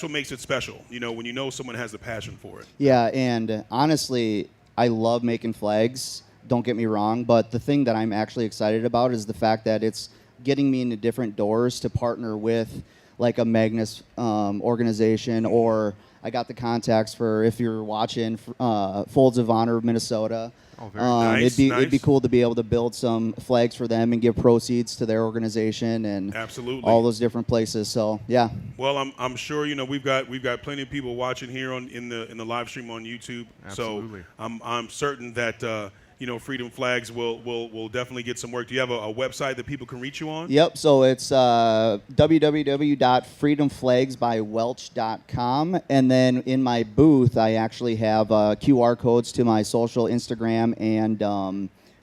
makes it special. When someone has the passion for it. yeah, and honestly, I love making flags. Don't get me wrong, but the thing that I'm actually excited about is the fact that it's getting me into different doors to partner with like a Magnus organization, or I got the contacts for, if you're watching, Folds of Honor of Minnesota. Oh, very nice. It'd be cool to be able to build some flags for them and give proceeds to their organization and Absolutely. all those different places. So yeah. Well, I'm sure we've got plenty of people watching here in the live stream on YouTube. Absolutely. So I'm certain that Freedom Flags will definitely get some work. Do you have a website that people can reach you on? Yep. So it's www.freedomflagsbywelch.com, and then in my booth, I actually have QR codes to my social, Instagram, and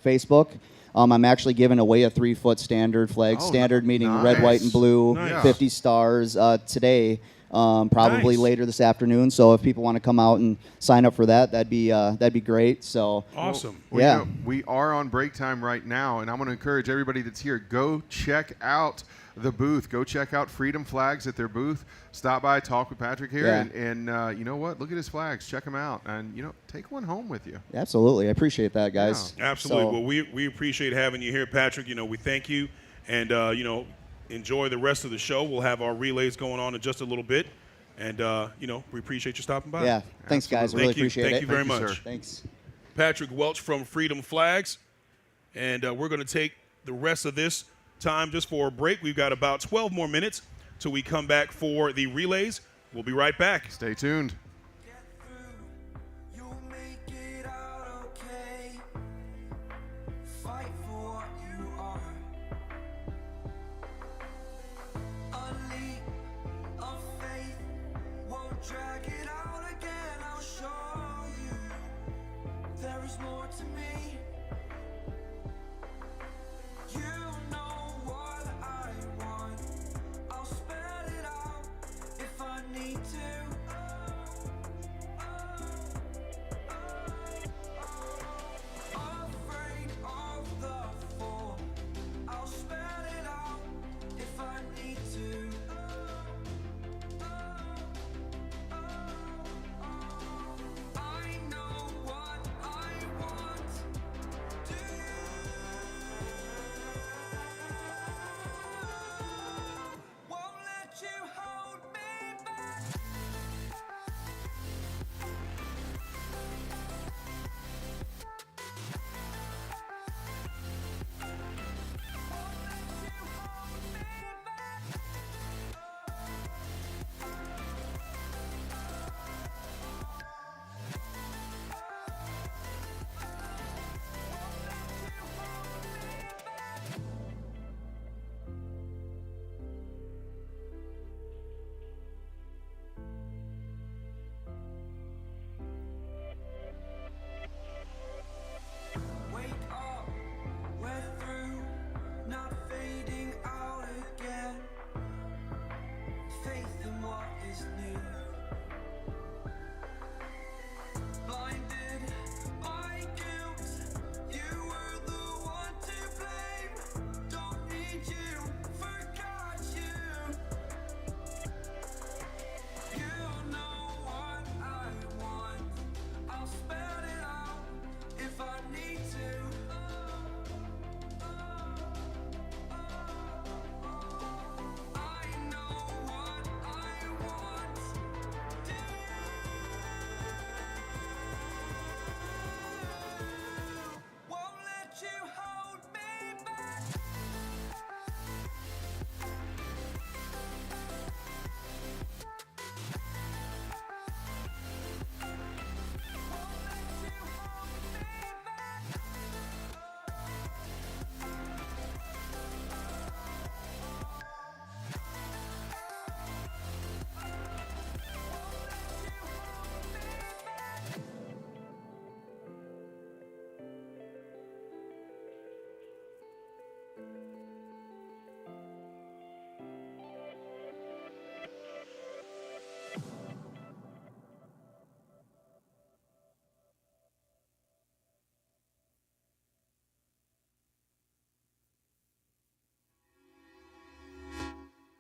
Facebook. I'm actually giving away a 3-foot standard flag. Oh, standard meaning nice. red, white, and blue. Nice. 50 stars today. Probably Nice. later this afternoon. So if people want to come out and sign up for that, that'd be great. So Awesome. Well, yeah. we are on break time right now, and I'm going to encourage everybody that's here, go check out the booth. Go check out Freedom Flags at their booth. Stop by, talk with Patrick here, Yeah. and you know what? Look at his flags. Check them out, and take one home with you. Absolutely, I appreciate that, guys. Absolutely. So- Well, we appreciate having you here, Patrick. We thank you, and enjoy the rest of the show. We'll have our relays going on in just a little bit, and we appreciate you stopping by. Yeah. Thanks, guys. I really appreciate it. Thank you very Thank you, much. sir. Thanks. Patrick Welch from Freedom Flags, and we're going to take the rest of this time just for a break. We've got about 12 more minutes till we come back for the relays. We'll be right back. Stay tuned. You'll make it out okay.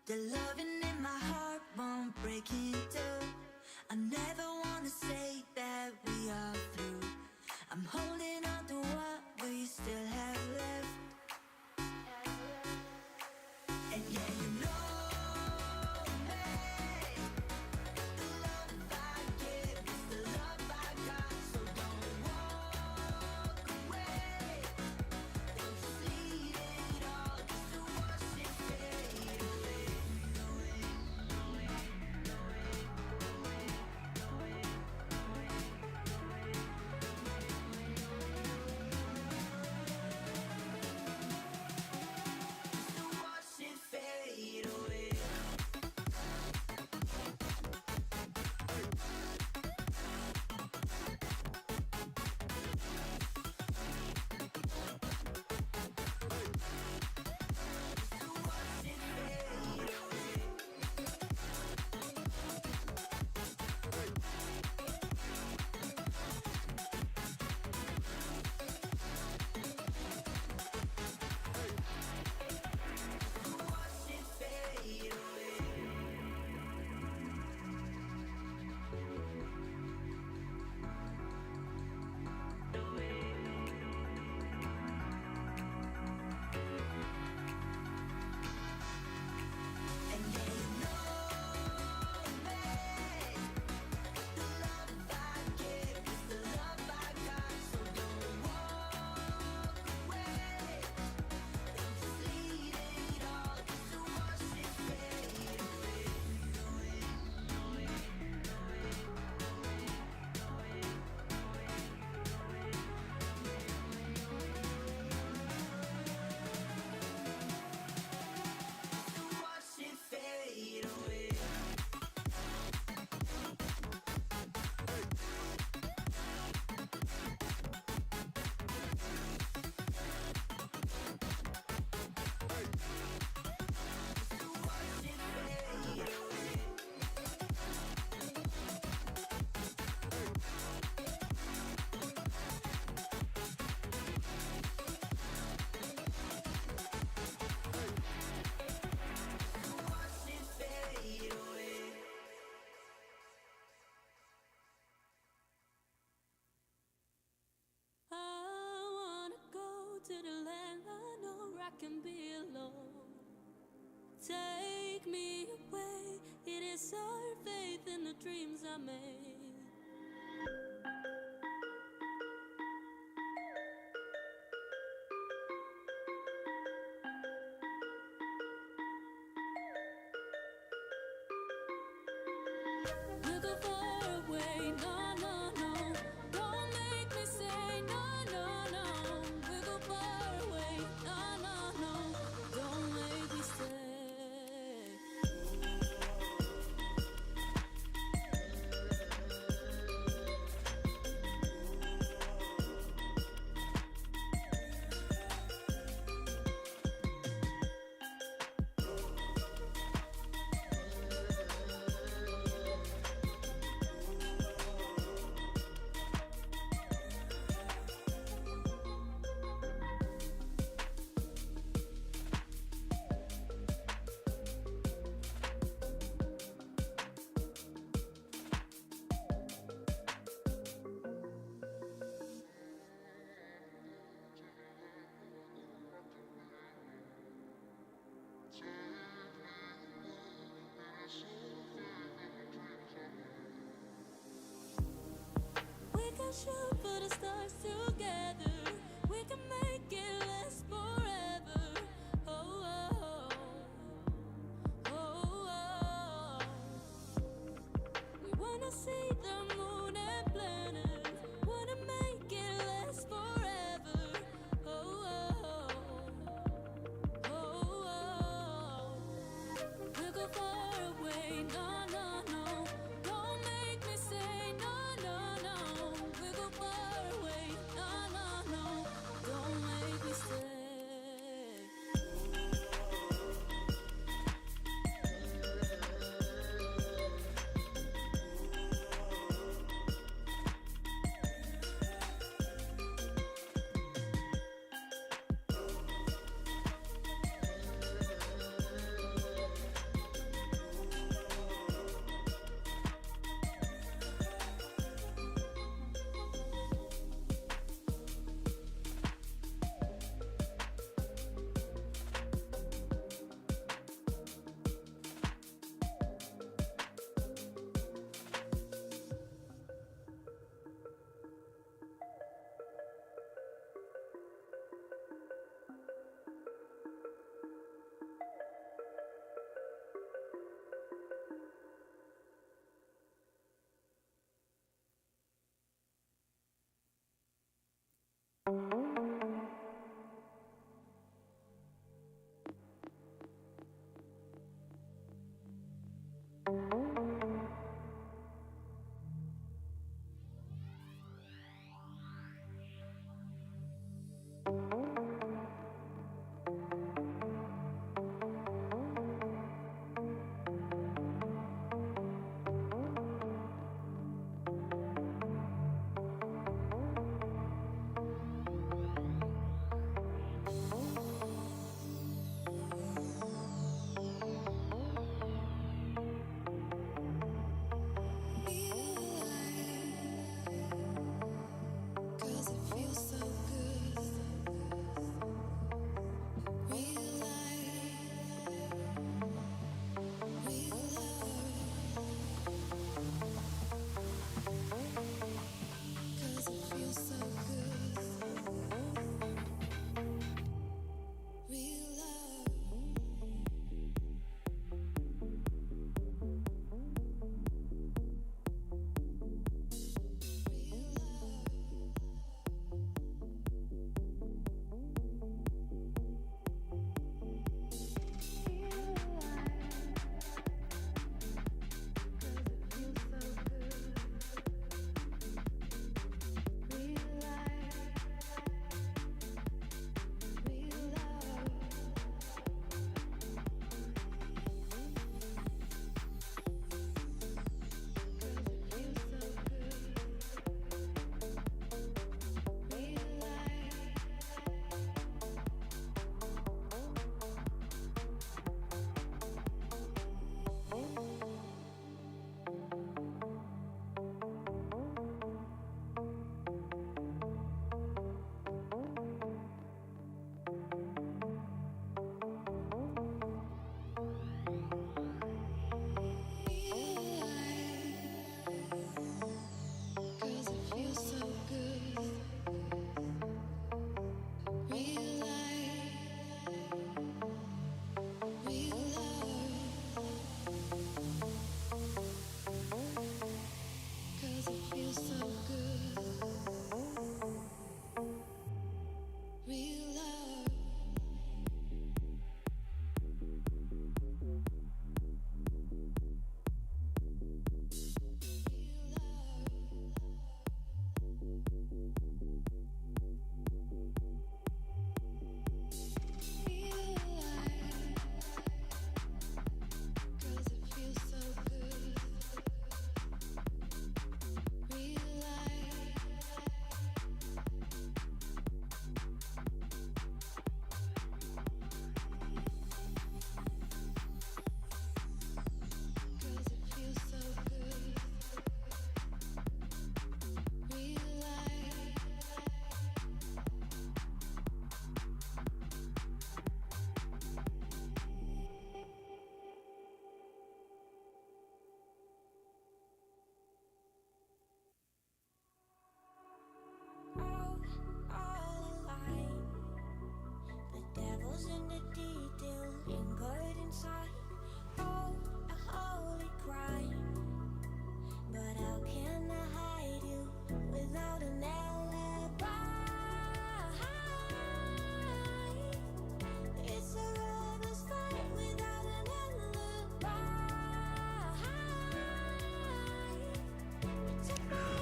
The loving in my heart won't break it too. I never wanna say that we are through. I'm holding on to what we still have left. And yeah, you know me. The love I give is the love I got. So don't walk away. Don't just leave it all just to watch it fade away. Just to watch it fade away. Just to watch it fade away. To watch it fade away. And yeah, you know me. The love I give is the love I got. So don't walk away. Don't just leave it all just to watch it fade away. To watch it fade away. To watch it fade away. To watch it fade away. I wanna go to the land I know where I can be alone. Take me away. It is our faith in the dreams I made. We'll go far away. No, no, no. Don't make me say no, no, no. We'll go far away. No, no, no. Don't make me stay. We can shoot for the stars together. We can make it last forever. Oh, oh, oh, oh, oh. We wanna see the moon and planets. Wanna make it last forever. Oh, oh, oh, oh. We'll go far away. No, no, no. Don't make me say no, no, no. We'll go far away. No, no, no. Don't make me stay.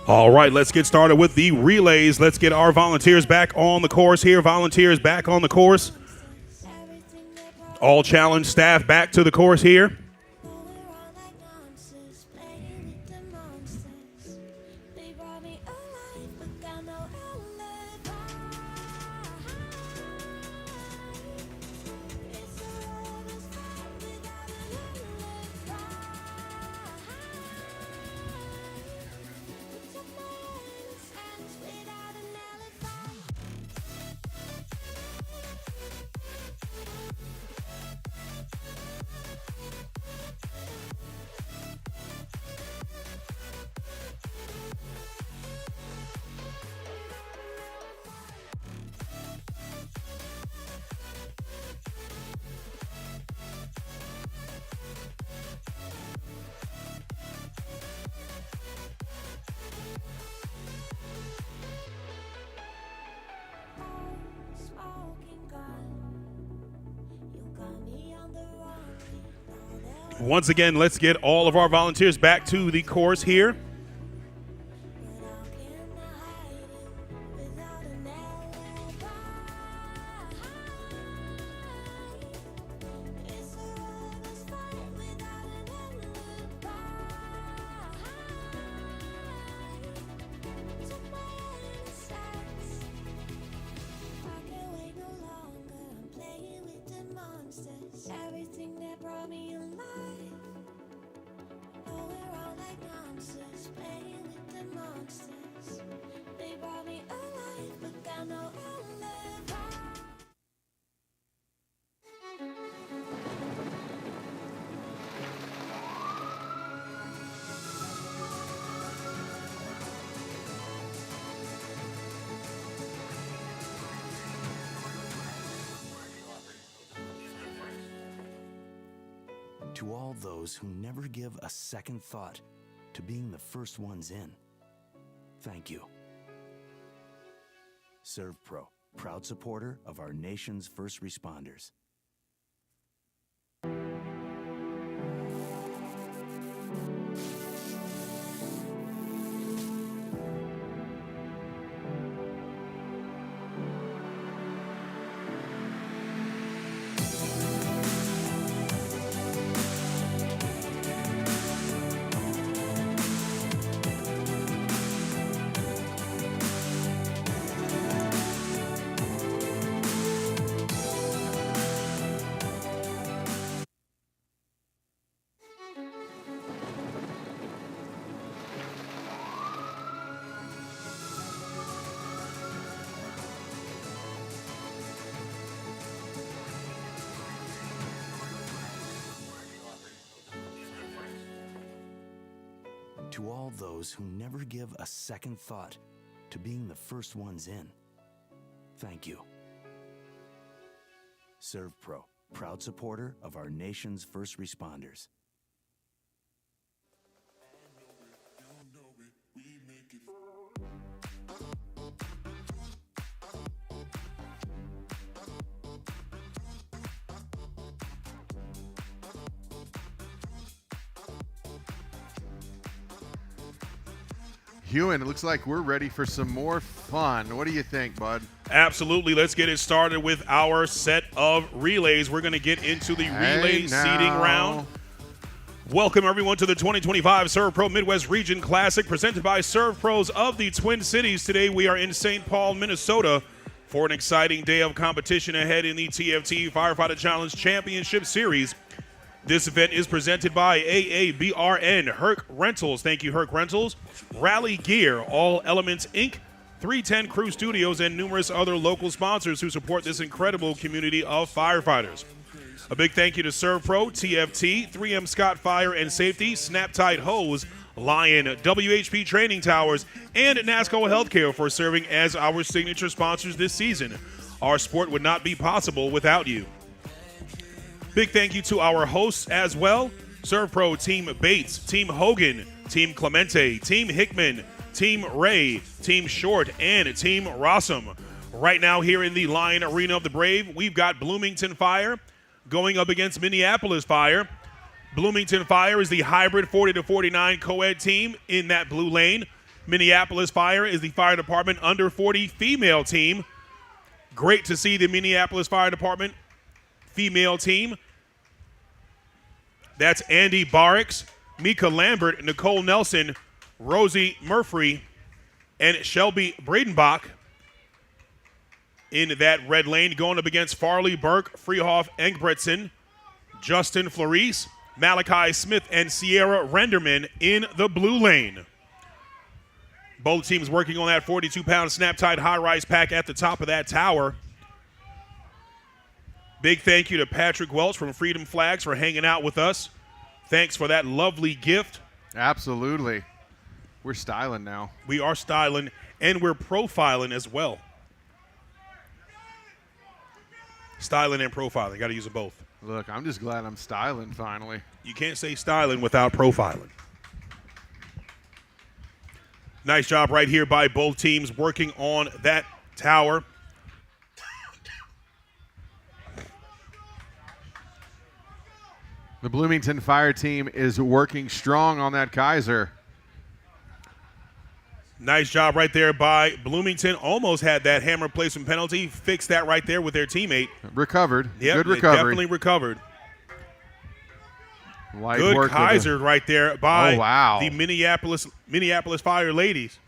All right, let's get started with the relays. Let's get our volunteers back on the course here. Volunteers back on the course. All challenge staff back to the course here. Once again, let's get all of our volunteers back to the course here. To all those who never give a second thought to being the first ones in, thank you. SERVPRO, proud supporter of our nation's first responders. To all those who never give a second thought to being the first ones in, thank you. SERVPRO, proud supporter of our nation's first responders. Hewan, it looks like we're ready for some more fun. What do you think, bud? Absolutely. Let's get it started with our set of relays. We're going to get into the relay seeding round. Welcome, everyone, to the 2025 SERVPRO Midwest Region Classic presented by SERVPROs of the Twin Cities. Today, we are in St. Paul, Minnesota for an exciting day of competition ahead in the TFT Firefighter Challenge Championship Series. This event is presented by AABRN, Herc Rentals. Thank you, Herc Rentals. Rally Gear, All Elements Inc., 310 Crew Studios, and numerous other local sponsors who support this incredible community of firefighters. A big thank you to SERVPRO, TFT, 3M Scott Fire and Safety, Snap-Tite Hose, Lion, WHP Training Towers, and NASCO Healthcare for serving as our signature sponsors this season. Our sport would not be possible without you. Big thank you to our hosts as well. SERVPRO Team Bates, Team Hogan, Team Clemente, Team Hickman, Team Ray, Team Short, and Team Rossum. Right now here in the Lion Arena of the Brave, we've got Bloomington Fire going up against Minneapolis Fire. Bloomington Fire is the hybrid 40-49 co-ed team in that blue lane. Minneapolis Fire is the fire department under 40 female team. Great to see the Minneapolis Fire Department female team. That's Andy Barracks, Mika Lambert, Nicole Nelson, Rosie Murphy, and Shelby Bradenbach in that red lane, going up against Farley Burke, Freehoff Engbretson, Justin Flores, Malachi Smith, and Sierra Renderman in the blue lane. Both teams working on that 42-pound Snap-Tite high-rise pack at the top of that tower. Big thank you to Patrick Welch from Freedom Flags for hanging out with us. Thanks for that lovely gift. Absolutely. We're styling now. We are styling, and we're profiling as well. Styling and profiling. Got to use them both. Look, I'm just glad I'm styling finally. You can't say styling without profiling. Nice job right here by both teams working on that tower. The Bloomington Fire team is working strong on that Kaiser. Nice job right there by Bloomington. Almost had that hammer placement penalty. Fixed that right there with their teammate. Recovered. Yep, good recovery. Definitely recovered. Light Good work Kaiser right there by wow. the Minneapolis Fire ladies.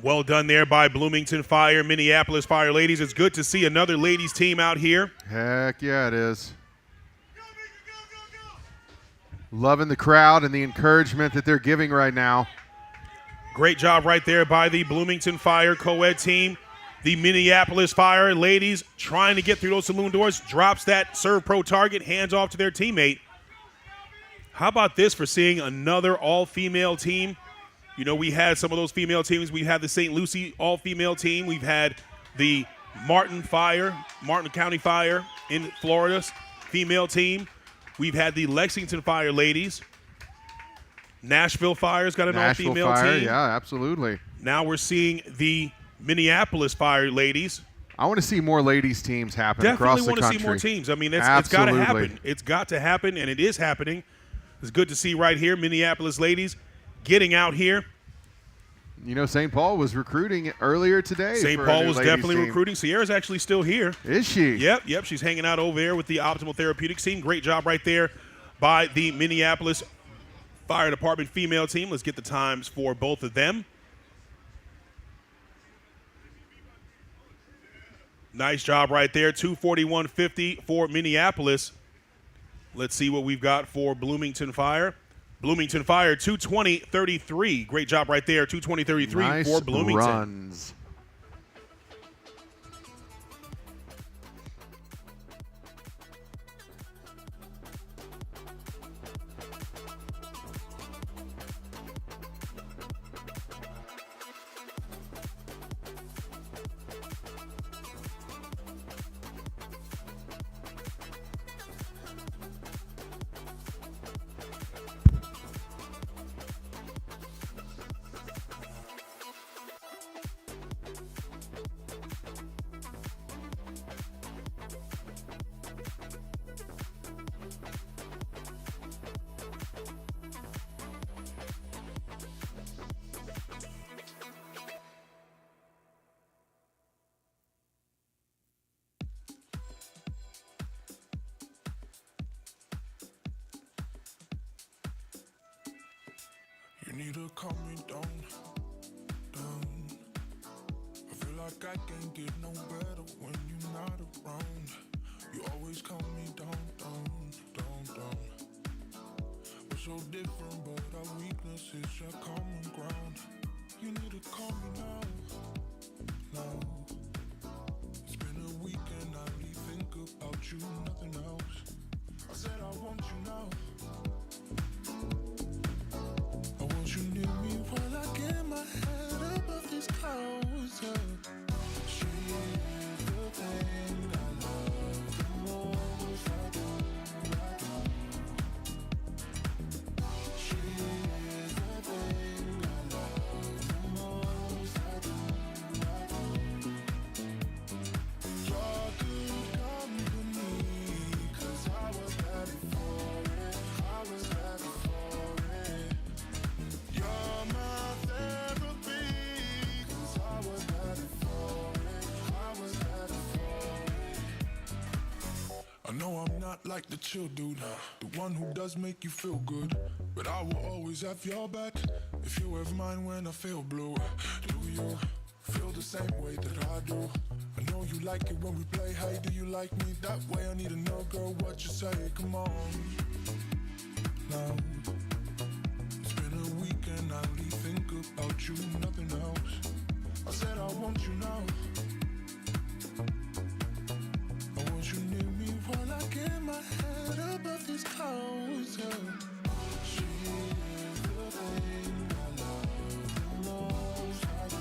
Well done there by Bloomington Fire, Minneapolis Fire ladies. It's good to see another ladies team out here. Heck yeah, it is. Loving the crowd and the encouragement that they're giving right now. Great job right there by the Bloomington Fire co-ed team. The Minneapolis Fire ladies trying to get through those saloon doors. Drops that SERVPRO target, hands off to their teammate. How about this for seeing another all-female team? You know, we had some of those female teams. We had the St. Lucie all-female team. We've had the Martin County Fire in Florida's female team. We've had the Lexington Fire ladies. Nashville Fire's got an all-female Fire, team. Yeah, absolutely. Now we're seeing the Minneapolis Fire ladies. I want to see more ladies teams happen Definitely across the country. want to see more teams. I mean, it's got to happen. It's got to happen, and it is happening. It's good to see right here, Minneapolis ladies getting out here. You know, St. Paul was recruiting earlier today. St. Paul was definitely recruiting. Sierra's actually still here. Is she? Yep. She's hanging out over there with the Optimal Therapeutics team. Great job right there by the Minneapolis Fire Department female team. Let's get the times for both of them. Nice job right there. 2:41.50 for Minneapolis. Let's see what we've got for Bloomington Fire. Bloomington Fire, 2:20.33. Great job right there, 2:20.33 nice for Bloomington. Runs. You need to calm me down, down. I feel like I can't get no better when you're not around. You always calm me down, down, down, down. We're so different, but our weakness is your common ground. You need to calm me now, now. It's been a week and I really think about you, nothing else. I said I want you now. I want you near me while I get my head above these clouds. She is the thing I love the most. I do. She is the thing I love the most. I do. I know I'm not like the chill dude, the one who does make you feel good, but I will always have your back if you have mine when I feel blue. Do you feel the same way that I do? I know you like it when we play. Hey, do you like me that way? I need to know, girl, what you say. Come on now. It's been a week and I only think about you, nothing else. I said I want you now. I want you near me while I get my head above these clouds. Yeah. She is the thing I love the most. I do.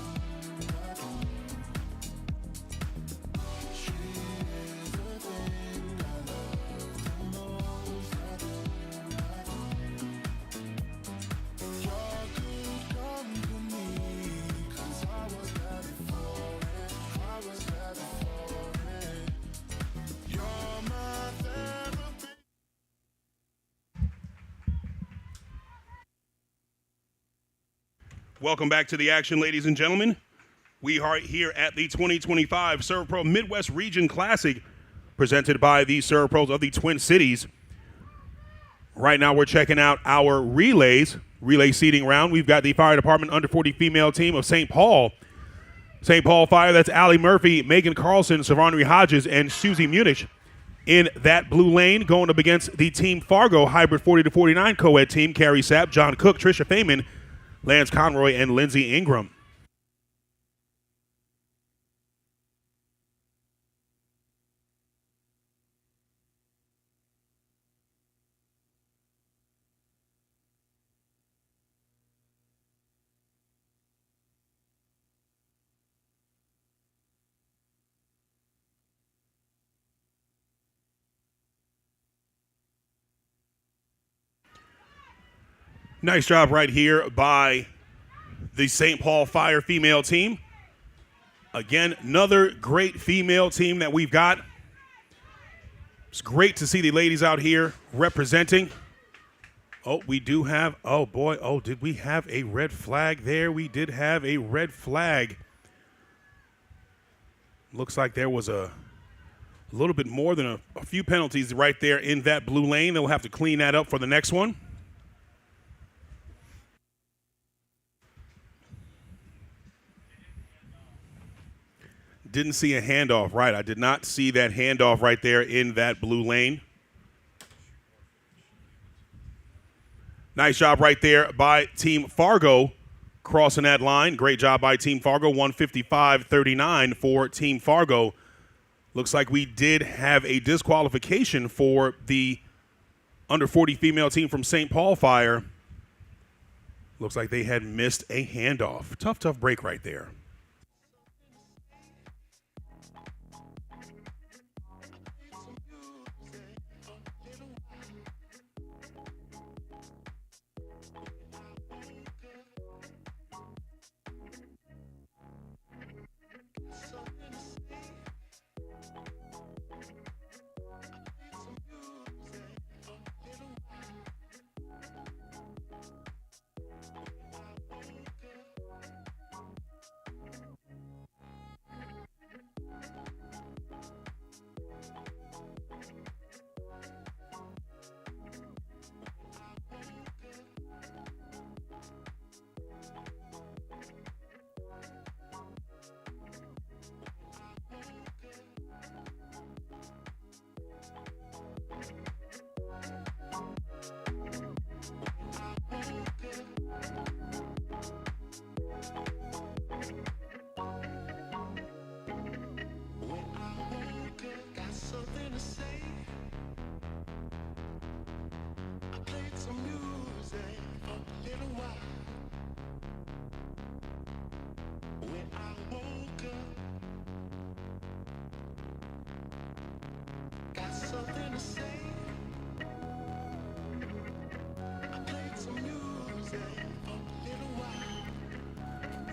She is the thing I love the most. You're good company, 'cause I was ready for it. I was ready for it. You're my therapy. Welcome back to the action, ladies and gentlemen. We are here at the 2025 SERVPRO Midwest Region Classic, presented by the SERVPROs of the Twin Cities. Right now, we're checking out our relay seating round. We've got the Fire Department Under 40 female team of St. Paul. St. Paul Fire, that's Allie Murphy, Megan Carlson, Savannah Hodges, and Susie Munich. In that blue lane, going up against the Team Fargo Hybrid 40-49 co-ed team, Carrie Sapp, John Cook, Trisha Feynman, Lance Conroy, and Lindsey Ingram. Nice job right here by the St. Paul Fire female team. Again, another great female team that we've got. It's great to see the ladies out here representing. Oh, we do have, oh boy, oh, did we have a red flag there? We did have a red flag. Looks like there was a little bit more than a few penalties right there in that blue lane. They'll have to clean that up for the next one. Didn't see a handoff, right? I did not see that handoff right there in that blue lane. Nice job right there by Team Fargo crossing that line. Great job by Team Fargo, 155-39 for Team Fargo. Looks like we did have a disqualification for the under 40 female team from St. Paul Fire. Looks like they had missed a handoff. Tough break right there.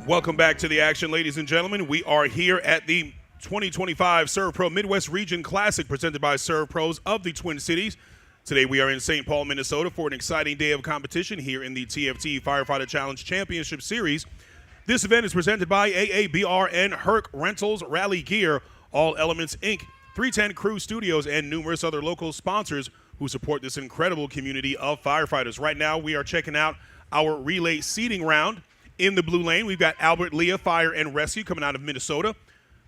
Welcome back to the action, ladies and gentlemen. We are here at the 2025 SERVPRO Midwest Region Classic presented by SERVPROs of the Twin Cities. Today we are in St. Paul, Minnesota for an exciting day of competition here in the TFT Firefighter Challenge Championship Series. This event is presented by AABR and Herc Rentals Rally Gear, All Elements Inc., 310 Crew Studios, and numerous other local sponsors who support this incredible community of firefighters. Right now, we are checking out our relay seating round. In the blue lane, we've got Albert Lea Fire and Rescue coming out of Minnesota.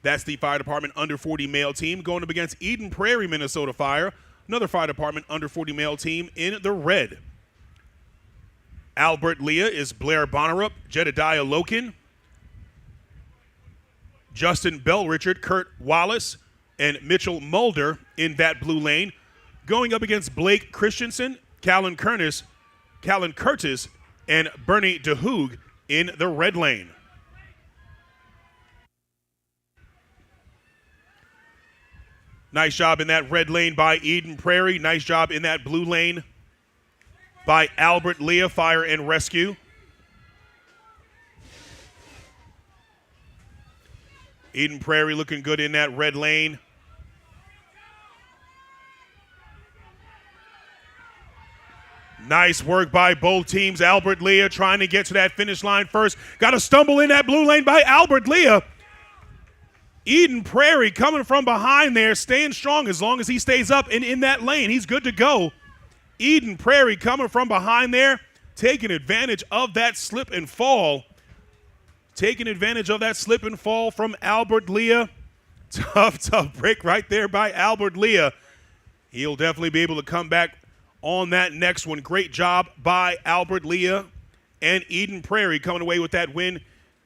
That's the fire department under 40 male team going up against Eden Prairie, Minnesota Fire, another fire department under 40 male team in the red. Albert Lea is Blair Bonnerup, Jedediah Loken, Justin Bellrichard, Kurt Wallace, and Mitchell Mulder in that blue lane. Going up against Blake Christensen, Callan Curtis, and Bernie DeHoog in the red lane. Nice job in that red lane by Eden Prairie. Nice job in that blue lane by Albert Lea Fire and Rescue. Eden Prairie looking good in that red lane. Nice work by both teams. Albert Lea trying to get to that finish line first. Got a stumble in that blue lane by Albert Lea. Eden Prairie coming from behind there, staying strong as long as he stays up and in that lane. He's good to go. Eden Prairie coming from behind there, taking advantage of that slip and fall. Taking advantage of that slip and fall from Albert Lea. Tough break right there by Albert Lea. He'll definitely be able to come back on that next one. Great job by Albert Lea and Eden Prairie. Coming away with that win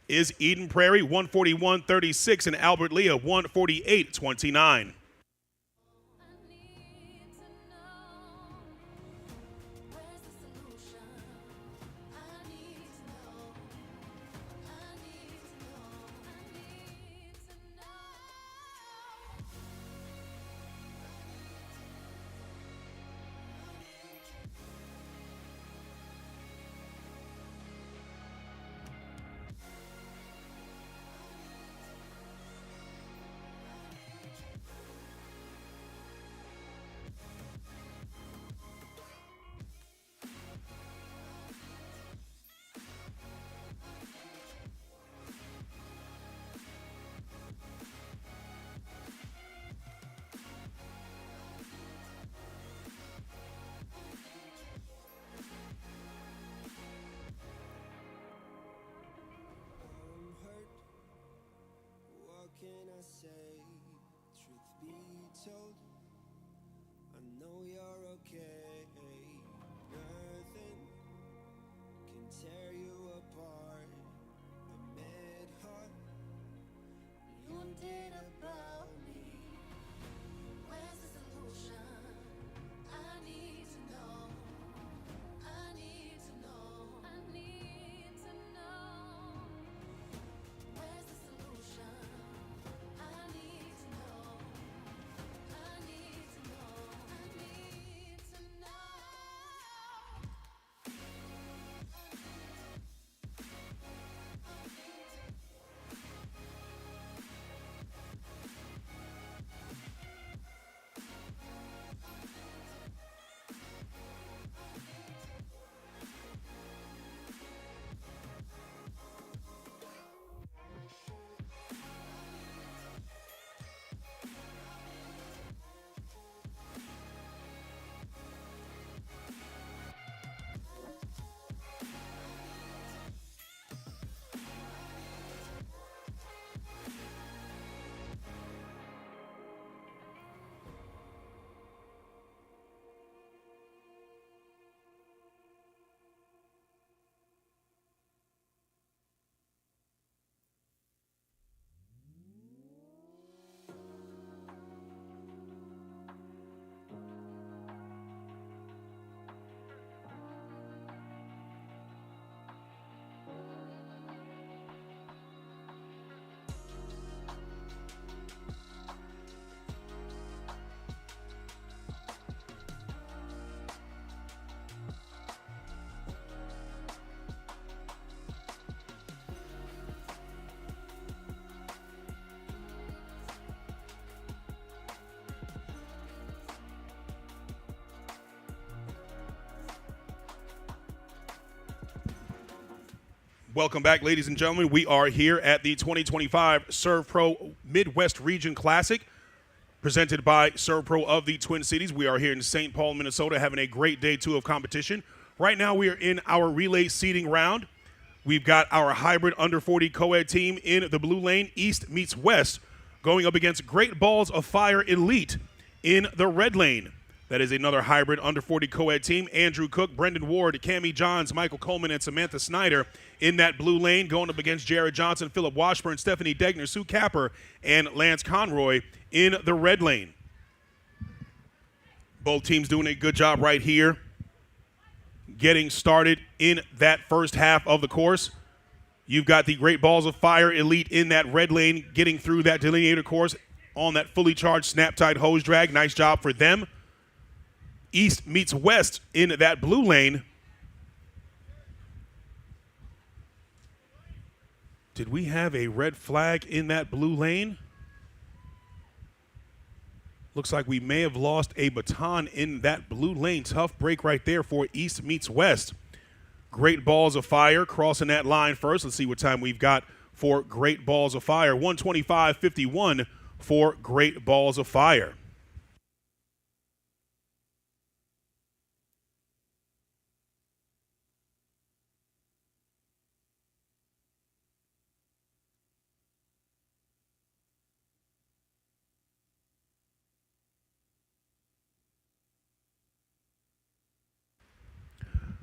is Eden Prairie, 141-36, and Albert Lea, 148-29. Can I say, truth be told, I know you're okay. Nothing can tear you apart. The mad heart you did about me. Where's the solution? I need to know. I need to know. I need to know. Where's the solution? Welcome back, ladies and gentlemen. We are here at the 2025 SERVPRO Midwest Region Classic. presented by SERVPRO of the Twin Cities. We are here in St. Paul, Minnesota, having a great day 2 of competition. Right now, we are in our relay seeding round. We've got our hybrid under 40 co-ed team in the blue lane, East meets West, going up against Great Balls of Fire Elite in the red lane. That is another hybrid under 40 co-ed team. Andrew Cook, Brendan Ward, Cammie Johns, Michael Coleman, and Samantha Snyder in that blue lane, going up against Jared Johnson, Philip Washburn, Stephanie Degner, Sue Capper, and Lance Conroy in the red lane. Both teams doing a good job right here, getting started in that first half of the course. You've got the Great Balls of Fire Elite in that red lane, getting through that delineator course on that fully charged Snap-Tite Hose drag. Nice job for them. East meets West in that blue lane. Did we have a red flag in that blue lane? Looks like we may have lost a baton in that blue lane. Tough break right there for East meets West. Great Balls of Fire crossing that line first. Let's see what time we've got for Great Balls of Fire. 1:25:51 for Great Balls of Fire.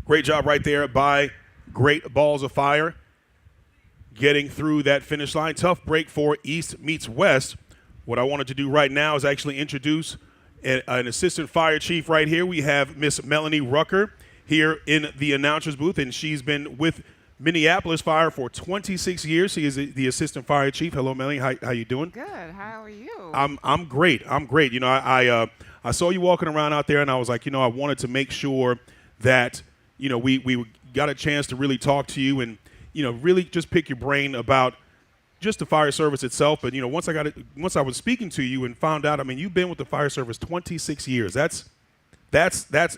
Great job right there by Great Balls of Fire getting through that finish line. Tough break for East meets West. What I wanted to do right now is actually introduce an assistant fire chief right here. We have Miss Melanie Rucker here in the announcer's booth, and she's been with Minneapolis Fire for 26 years. She is the assistant fire chief. Hello, Melanie. How you doing? Good. How are you? I'm great. I'm great. You know, I saw you walking around out there, and I was like, you know, I wanted to make sure that we got a chance to really talk to you and, really just pick your brain about just the fire service itself. But, once I was speaking to you and found out, I mean, you've been with the fire service 26 years. That's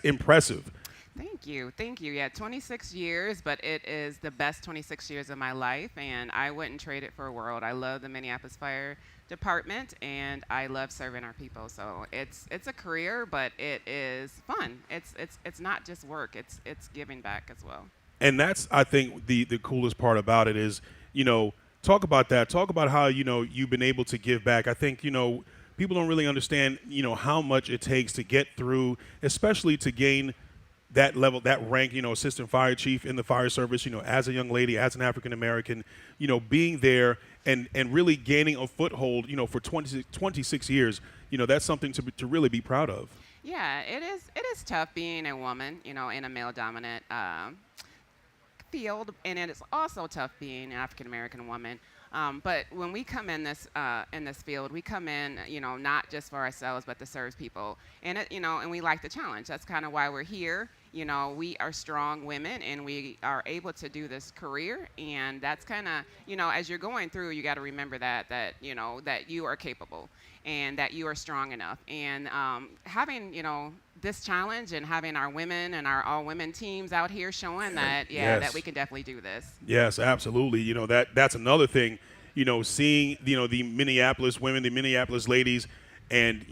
impressive. Thank you. Yeah, 26 years, but it is the best 26 years of my life, and I wouldn't trade it for a world. I love the Minneapolis Fire Department, and I love serving our people. So it's a career, but it is fun. It's not just work. It's giving back as well. And that's, I think, the coolest part about it is, talk about that. Talk about how, you've been able to give back. I think, people don't really understand, how much it takes to get through, especially to gain that level, that rank, assistant fire chief in the fire service, as a young lady, as an African American, being there and really gaining a foothold, for 26 years, that's something to really be proud of. Yeah, it is tough being a woman, in a male-dominant field, and it is also tough being an African American woman. But when we come in this field, we come in, not just for ourselves, but to serve people, and and we like the challenge. That's kind of why we're here. We are strong women, and we are able to do this career, and that's kind of, as you're going through, you got to remember that you are capable, and that you are strong enough, and having this challenge and having our women and our all-women teams out here showing that that we can definitely do this. Yes, absolutely. That's another thing. Seeing the Minneapolis women, the Minneapolis ladies, and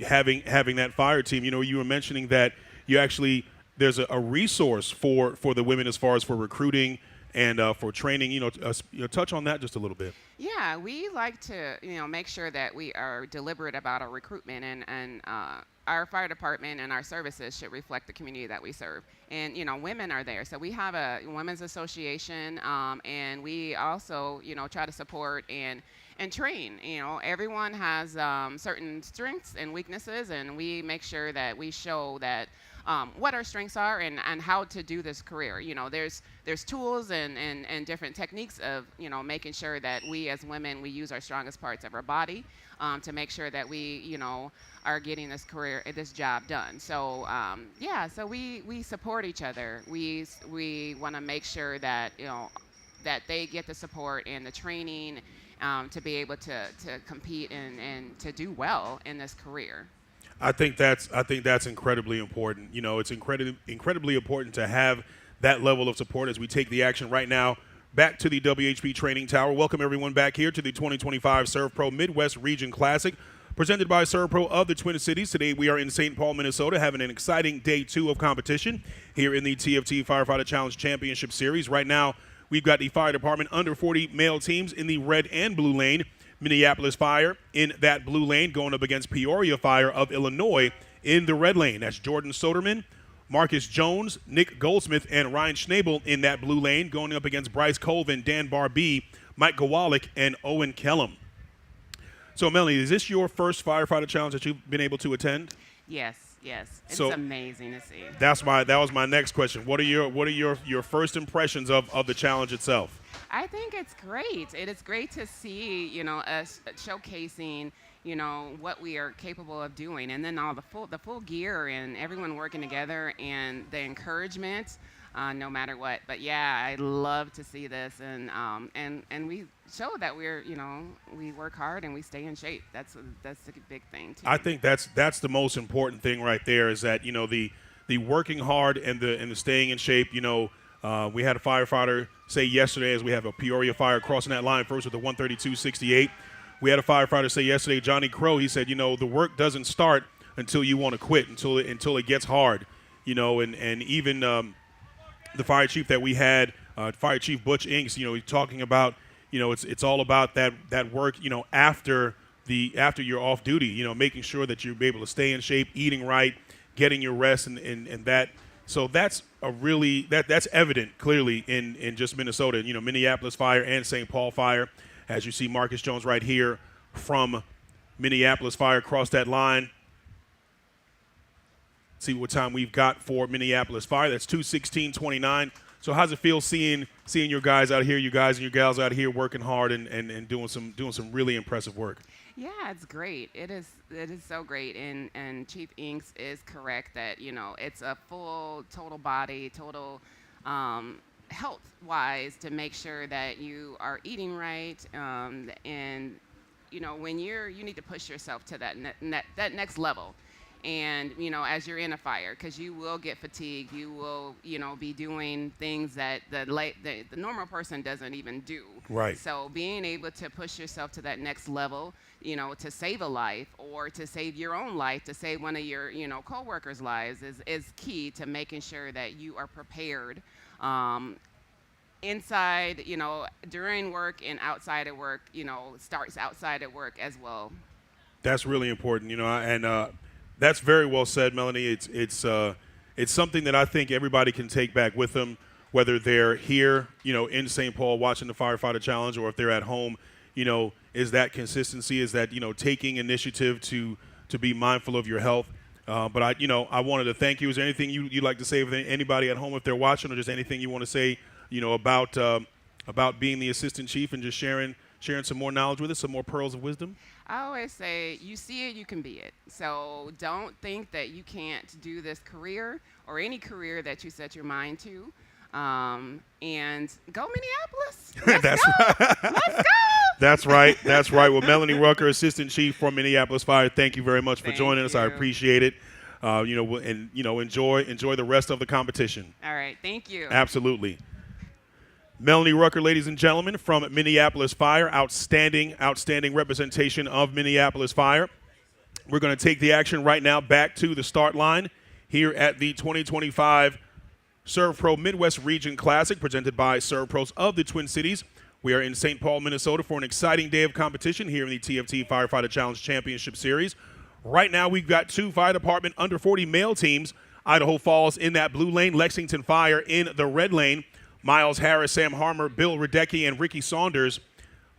having that fire team. You were mentioning that you actually there's a resource for the women as far as for recruiting and for training. Touch on that just a little bit. Yeah, we like to make sure that we are deliberate about our recruitment, and our fire department and our services should reflect the community that we serve. And women are there, so we have a women's association, and we also try to support and train. Everyone has certain strengths and weaknesses, and we make sure that we show that what our strengths are and how to do this career. There's tools and different techniques of making sure that we as women, we use our strongest parts of our body to make sure that we are getting this job done. So so we support each other. We want to make sure that that they get the support and the training to be able to compete and to do well in this career. I think that's incredibly important. It's incredibly important to have that level of support as we take the action right now back to the WHP Training Tower. Welcome everyone back here to the 2025 SERVPRO Midwest Region Classic, presented by SERVPRO of the Twin Cities. Today we are in St. Paul, Minnesota, having an exciting day 2 of competition here in the TFT Firefighter Challenge Championship Series. Right now, we've got the fire department under 40 male teams in the red and blue lane. Minneapolis Fire in that blue lane going up against Peoria Fire of Illinois in the red lane. That's Jordan Soderman, Marcus Jones, Nick Goldsmith, and Ryan Schnabel in that blue lane going up against Bryce Colvin, Dan Barbee, Mike Gowalik, and Owen Kellum. So, Melanie, is this your first firefighter challenge that you've been able to attend? Yes. It's So, amazing to see. That was my next question. What are your first impressions of the challenge itself? I think it's great. It is great to see, us showcasing, what we are capable of doing, and then all the full gear and everyone working together and the encouragement, no matter what. But yeah, I love to see this, and we show that we work hard and we stay in shape. That's a big thing too. I think that's the most important thing right there is that the working hard and the staying in shape. We had a firefighter say yesterday, as we have a Peoria Fire crossing that line first with a 132.68. We had a firefighter say yesterday, Johnny Crow, he said, the work doesn't start until you want to quit, until it gets hard, and even the fire chief that we had, Fire Chief Butch Inks, he's talking about, it's all about that work, after you're off duty, making sure that you're able to stay in shape, eating right, getting your rest, and that. So that's that's evident clearly in just Minnesota. Minneapolis Fire and St. Paul Fire, as you see Marcus Jones right here from Minneapolis Fire cross that line. See what time we've got for Minneapolis Fire. That's 2:16:29. So how's it feel seeing your guys out here, you guys and your gals out here working hard and doing some really impressive work? Yeah, it's great. It is so great, and Chief Inks is correct that it's a full total body, total health-wise to make sure that you are eating right, and when you need to push yourself to that next level. And as you're in a fire, because you will get fatigued, you will be doing things that the normal person doesn't even do. Right. So being able to push yourself to that next level, to save a life or to save your own life, to save one of your co-workers' lives is key to making sure that you are prepared. Inside, during work and outside of work, starts outside of work as well. That's really important, and that's very well said, Melanie. It's something that I think everybody can take back with them, whether they're here, in St. Paul watching the Firefighter Challenge, or if they're at home. Is that consistency? Is that taking initiative to be mindful of your health? But I wanted to thank you. Is there anything you'd like to say with anybody at home if they're watching, or just anything you want to say, about being the assistant chief and just sharing some more knowledge with us, some more pearls of wisdom? I always say, you see it, you can be it. So don't think that you can't do this career or any career that you set your mind to. And go Minneapolis. Let's go. Let's go. That's right. That's right. Well, Melanie Rucker, Assistant Chief for Minneapolis Fire, thank you very much for joining us. I appreciate it. Enjoy the rest of the competition. All right. Thank you. Absolutely. Melanie Rucker, ladies and gentlemen, from Minneapolis Fire. Outstanding representation of Minneapolis Fire. We're going to take the action right now back to the start line here at the 2025 SERVPRO Midwest Region Classic, presented by SERVPROs of the Twin Cities. We are in St. Paul, Minnesota for an exciting day of competition here in the TFT Firefighter Challenge Championship Series. Right now, we've got 2 fire department under 40 male teams. Idaho Falls in that blue lane, Lexington Fire in the red lane. Miles Harris, Sam Harmer, Bill Radecki, and Ricky Saunders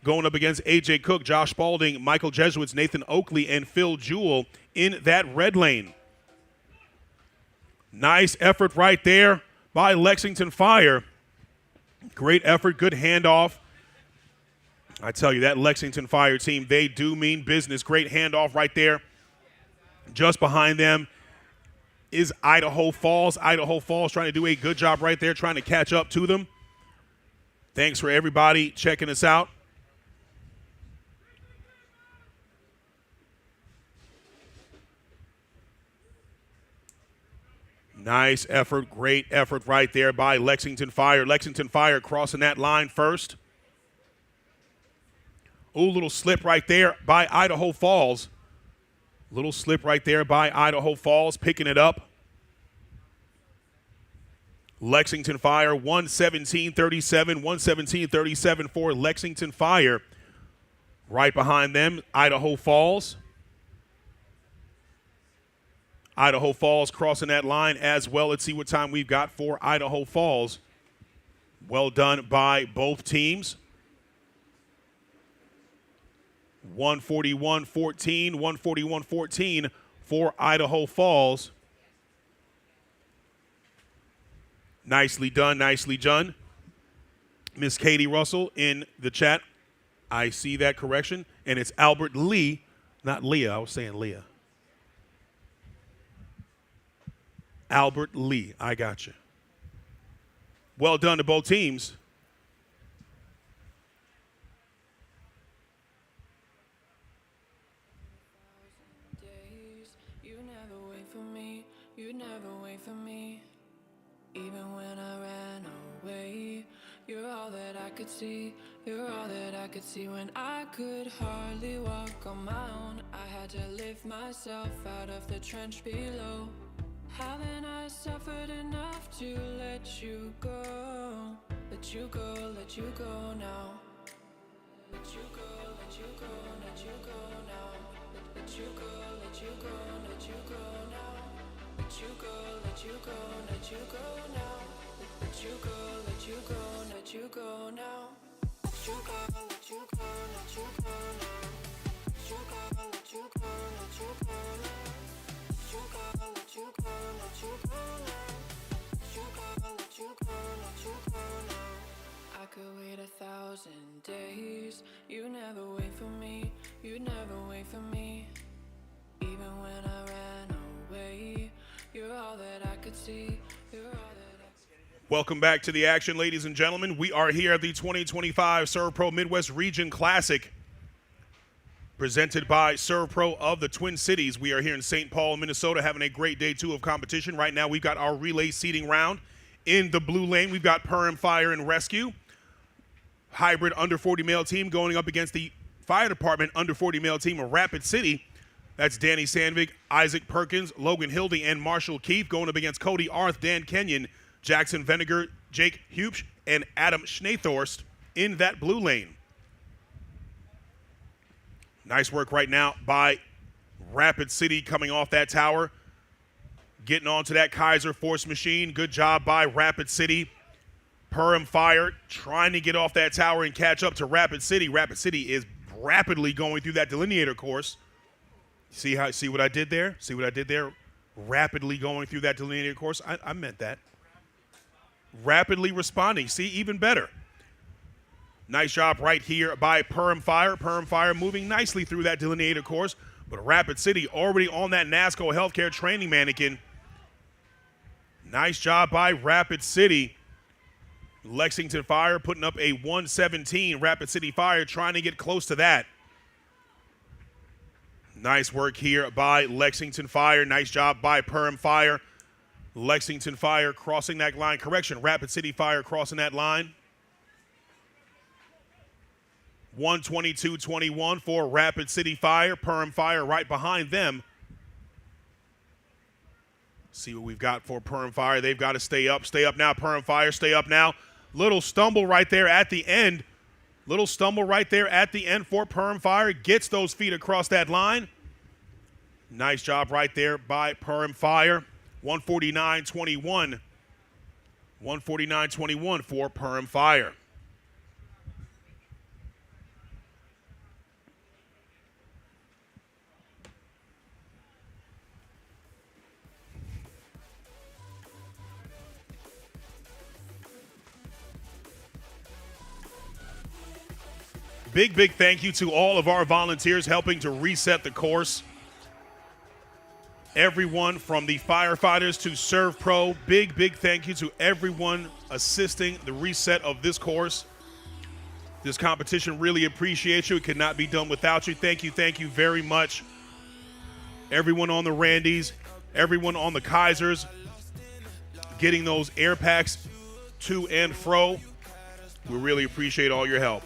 going up against A.J. Cook, Josh Spalding, Michael Jesuits, Nathan Oakley, and Phil Jewell in that red lane. Nice effort right there by Lexington Fire. Great effort, good handoff. I tell you, that Lexington Fire team, they do mean business. Great handoff right there. Just behind them is Idaho Falls. Idaho Falls trying to do a good job right there, trying to catch up to them. Thanks for everybody checking us out. Nice effort, great effort right there by Lexington Fire. Lexington Fire crossing that line first. Ooh, little slip right there by Idaho Falls. Little slip right there by Idaho Falls, picking it up. Lexington Fire 117-37, 117-37 for Lexington Fire. Right behind them, Idaho Falls. Idaho Falls crossing that line as well. Let's see what time we've got for Idaho Falls. Well done by both teams. 141-14, 141-14 for Idaho Falls. Nicely done, nicely done. Miss Katie Russell in the chat. I see that correction. And it's Albert Lee, not Leah. I was saying Leah. Albert Lee. I got you. Well done to both teams. You never wait for me, you never wait for me. Even when I ran away, you're all that I could see, you're all that I could see. When I could hardly walk on my own, I had to lift myself out of the trench below. Haven't I suffered enough to let you go? Let you go, let you go now. Let you go, let you go, let you go now. Let you go, let you go, let you go now. Let you go, let you go, let you go now. Let you go, let you go, let you go now. Let you go, let you go, let you go now. Let you go, let you go, let you go now. Let you go, let you go, let you go now. Let you go, let you go, let you go now. I could wait 1,000 days. You never wait for me. You never wait for me. Even when I ran away, you're all that I could see. You're all that I. Welcome back to the action, ladies and gentlemen. We are here at the 2025 SERVPRO Midwest Region Classic, presented by SERVPRO of the Twin Cities. We are here in St. Paul, Minnesota, having a great day two of competition. Right now, we've got our relay seating round. In the blue lane, we've got Perm, Fire, and Rescue. Hybrid under 40 male team going up against the fire department under 40 male team of Rapid City. That's Danny Sandvik, Isaac Perkins, Logan Hildy, and Marshall Keefe going up against Cody Arth, Dan Kenyon, Jackson Vinegar, Jake Hupsch, and Adam Schneethorst in that blue lane. Nice work right now by Rapid City coming off that tower, getting onto that Kaiser Force machine. Good job by Rapid City. Perm Fire trying to get off that tower and catch up to Rapid City. Rapid City is rapidly going through that delineator course. See what I did there? See what I did there? Rapidly going through that delineator course. I meant that. Rapidly responding. See, even better. Nice job right here by Perm Fire. Perm Fire moving nicely through that delineator course. But Rapid City already on that NASCO healthcare training mannequin. Nice job by Rapid City. Lexington Fire putting up a 117. Rapid City Fire trying to get close to that. Nice work here by Lexington Fire. Nice job by Perm Fire. Lexington Fire crossing that line. Correction, Rapid City Fire crossing that line. 122-21 for Rapid City Fire. Perm Fire right behind them. See what we've got for Perm Fire. They've got to stay up. Stay up now, Perm Fire. Stay up now. Little stumble right there at the end. Little stumble right there at the end for Perm Fire. Gets those feet across that line. Nice job right there by Perm Fire. 149-21. 149-21 for Perm Fire. Big thank you to all of our volunteers helping to reset the course. Everyone from the firefighters to SERVPRO, big thank you to everyone assisting the reset of this course. This competition really appreciates you. It could not be done without you. Thank you very much. Everyone on the Randys, everyone on the Kaisers, getting those air packs to and fro. We really appreciate all your help.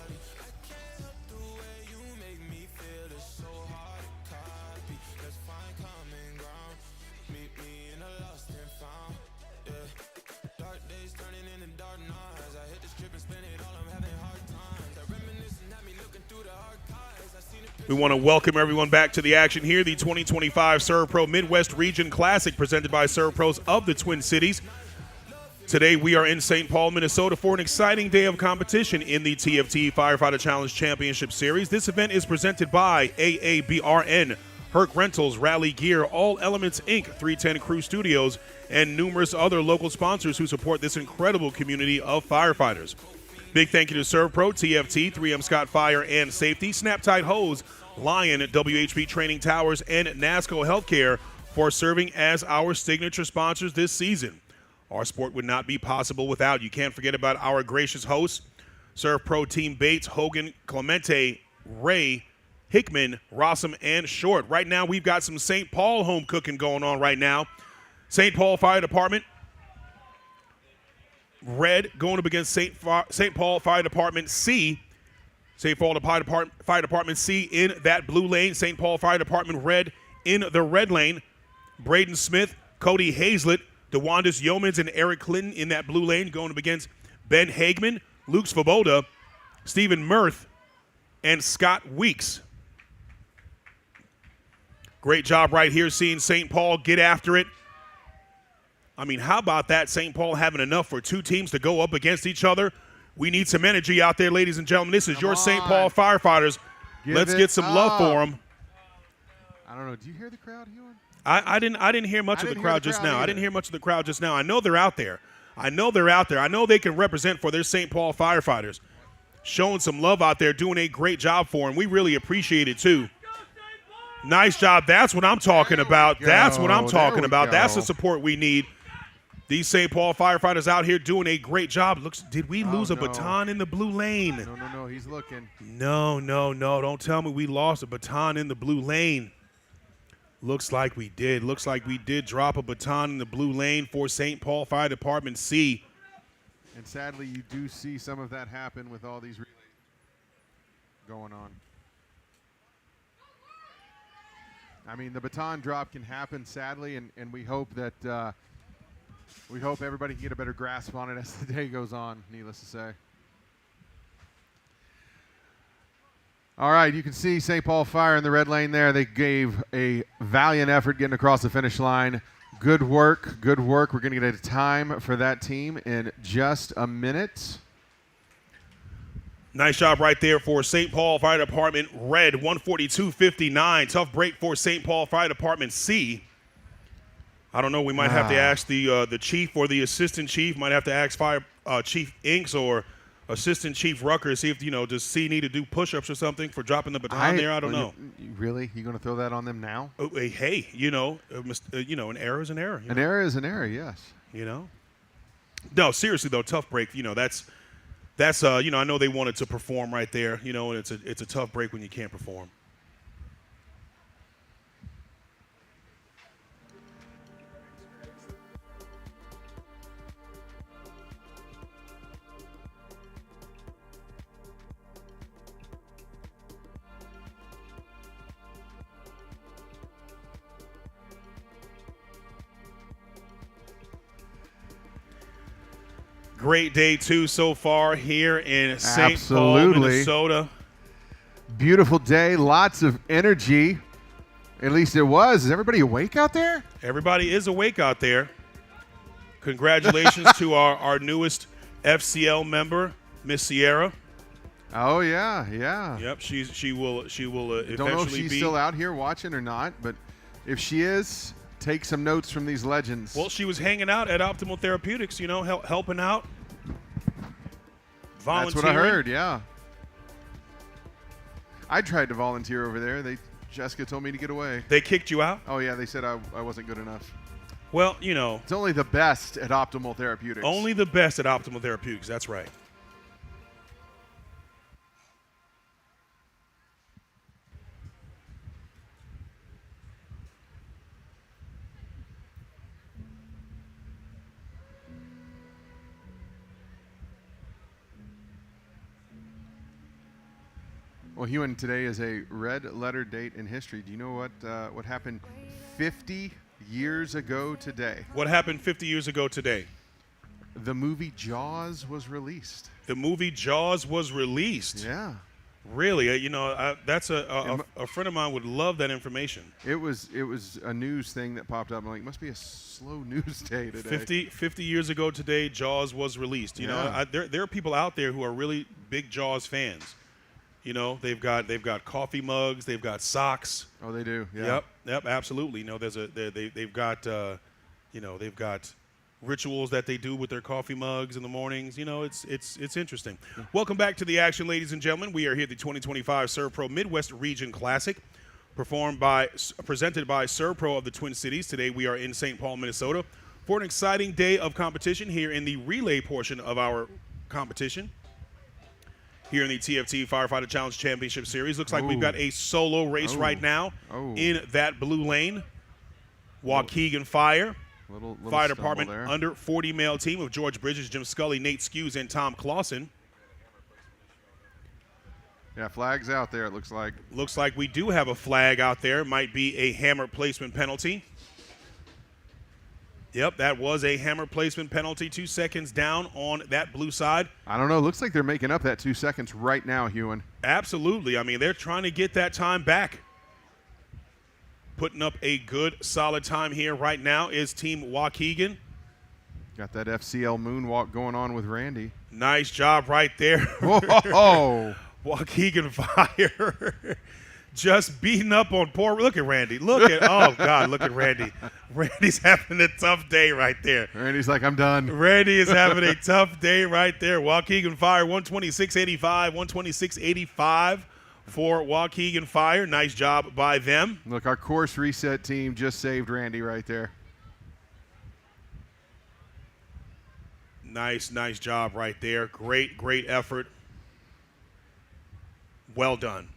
We want to welcome everyone back to the action here. The 2025 SERVPRO Midwest Region Classic presented by SERVPROs of the Twin Cities. Today we are in St. Paul, Minnesota for an exciting day of competition in the TFT Firefighter Challenge Championship Series. This event is presented by AABRN, Herc Rentals, Rally Gear, All Elements Inc., 310 Crew Studios, and numerous other local sponsors who support this incredible community of firefighters. Big thank you to SERVPRO, TFT, 3M Scott Fire and Safety, Snap-Tite Hose, Lion, WHP Training Towers, and NASCO Healthcare for serving as our signature sponsors this season. Our sport would not be possible without you. Can't forget about our gracious hosts, SERVPRO Team Bates, Hogan, Clemente, Ray, Hickman, Rossum, and Short. Right now, we've got some St. Paul home cooking going on right now. St. Paul Fire Department, red going up against St. Paul Fire Department C. St. Paul Fire Department C in that blue lane. St. Paul Fire Department red in the red lane. Braden Smith, Cody Hazlett, DeWandis Yeomans, and Eric Clinton in that blue lane going up against Ben Hagman, Luke Svoboda, Stephen Mirth, and Scott Weeks. Great job right here seeing St. Paul get after it. I mean, how about that? St. Paul having enough for two teams to go up against each other. We need some energy out there, ladies and gentlemen. This is your St. Paul Firefighters. Let's get some love for them. I don't know. Do you hear the crowd, Ewan? I didn't hear much of the crowd just now. I didn't hear much of the crowd just now. I know they're out there. I know they can represent for their St. Paul Firefighters. Showing some love out there, doing a great job for them. We really appreciate it, too. Nice job. That's what I'm talking about. That's what I'm talking about. That's the support we need. These St. Paul Firefighters out here doing a great job. Did we lose a baton in the blue lane? No, he's looking. No. Don't tell me we lost a baton in the blue lane. Looks like we did. Looks like we did drop a baton in the blue lane for St. Paul Fire Department C. And sadly, you do see some of that happen with all these relays going on. I mean, the baton drop can happen, sadly, and we hope that we hope everybody can get a better grasp on it as the day goes on, needless to say. All right, you can see St. Paul Fire in the red lane there. They gave a valiant effort getting across the finish line. Good work, good work. We're going to get a time for that team in just a minute. Nice job right there for St. Paul Fire Department red, 142.59. Tough break for St. Paul Fire Department C. I don't know. We might have to ask the chief or the assistant chief. Might have to ask Chief Inks or Assistant Chief Rucker, see if, does C need to do push-ups or something for dropping the baton there? I don't know. Really? You going to throw that on them now? Oh, hey, an error is an error. An error is an error, yes. No, seriously though, tough break. That's I know they wanted to perform right there. And it's a tough break when you can't perform. Great day, too, so far here in St. Paul, Minnesota. Beautiful day, lots of energy. At least it was. Is everybody awake out there? Everybody is awake out there. Congratulations to our newest FCL member, Miss Sierra. Oh, yeah. Yep, she will eventually Don't know if she's still out here watching or not, but if she is, take some notes from these legends. Well, she was hanging out at Optimal Therapeutics, helping out. That's what I heard, yeah. I tried to volunteer over there. Jessica told me to get away. They kicked you out? Oh, yeah, they said I wasn't good enough. Well, It's only the best at Optimal Therapeutics. Only the best at Optimal Therapeutics, that's right. Well, Hewan, today is a red letter date in history. Do you know what happened 50 years ago today? What happened 50 years ago today? The movie Jaws was released. The movie Jaws was released? Yeah. Really? That's a friend of mine would love that information. It was a news thing that popped up. I'm like, must be a slow news day today. 50 years ago today, Jaws was released. There are people out there who are really big Jaws fans. They've got coffee mugs, they've got socks. Oh, they do. Yeah. Yep, absolutely. They've got rituals that they do with their coffee mugs in the mornings. It's interesting. Welcome back to the action, ladies and gentlemen. We are here at the 2025 SERVPRO Midwest Region Classic, presented by SERVPRO of the Twin Cities. Today we are in St. Paul, Minnesota, for an exciting day of competition here in the relay portion of our competition. Here in the TFT Firefighter Challenge Championship Series. Looks like we've got a solo race right now in that blue lane. Waukegan Fire. Fire Department there. under 40 male team of George Bridges, Jim Scully, Nate Skews, and Tom Clausen. Yeah, flag's out there, it looks like. Looks like we do have a flag out there. Might be a hammer placement penalty. Yep, that was a hammer placement penalty. 2 seconds down on that blue side. I don't know. Looks like they're making up that 2 seconds right now, Hewan. Absolutely. I mean, they're trying to get that time back. Putting up a good, solid time here right now is Team Waukegan. Got that FCL moonwalk going on with Randy. Nice job right there. Whoa! Waukegan Fire. Just beating up on poor. Look at Randy. Look at Randy. Randy's having a tough day right there. Randy's like, I'm done. Randy is having a tough day right there. Waukegan Fire, 126.85, 126.85 for Waukegan Fire. Nice job by them. Look, our course reset team just saved Randy right there. Nice job right there. Great effort. Well done.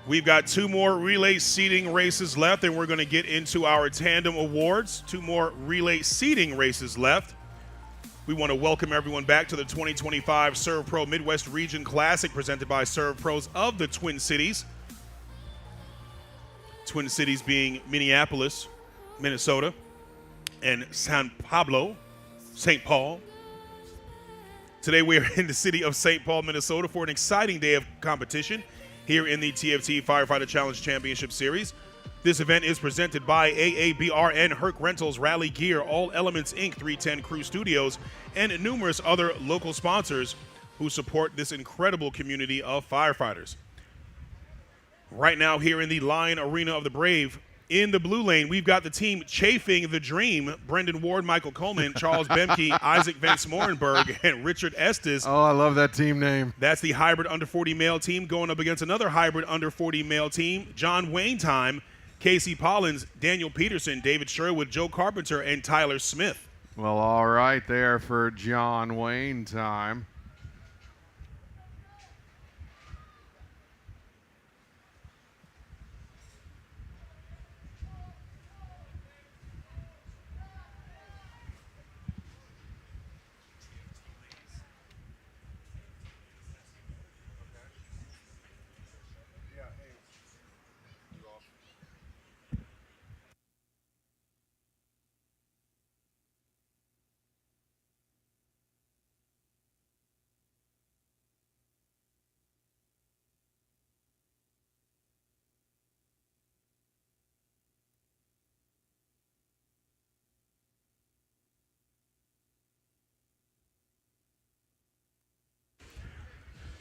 We've got 2 more relay seating races left, and we're going to get into our Tandem Awards. 2 more relay seating races left. We want to welcome everyone back to the 2025 SERVPRO Midwest Region Classic, presented by SERVPROs of the Twin Cities. Twin Cities being Minneapolis, Minnesota, and San Pablo, St. Paul. Today we are in the city of St. Paul, Minnesota, for an exciting day of competition here in the TFT Firefighter Challenge Championship Series. This event is presented by AABRN, Herc Rentals, Rally Gear, All Elements Inc., 310 Crew Studios, and numerous other local sponsors who support this incredible community of firefighters. Right now here in the Lion Arena of the Brave, in the blue lane, we've got the team Chafing the Dream, Brendan Ward, Michael Coleman, Charles Bemke, Isaac Van Smorenberg, and Richard Estes. Oh, I love that team name. That's the hybrid under 40 male team going up against another hybrid under 40 male team, John Wayne Time, Casey Pollins, Daniel Peterson, David Sherwood, Joe Carpenter, and Tyler Smith. Well, all right there for John Wayne Time.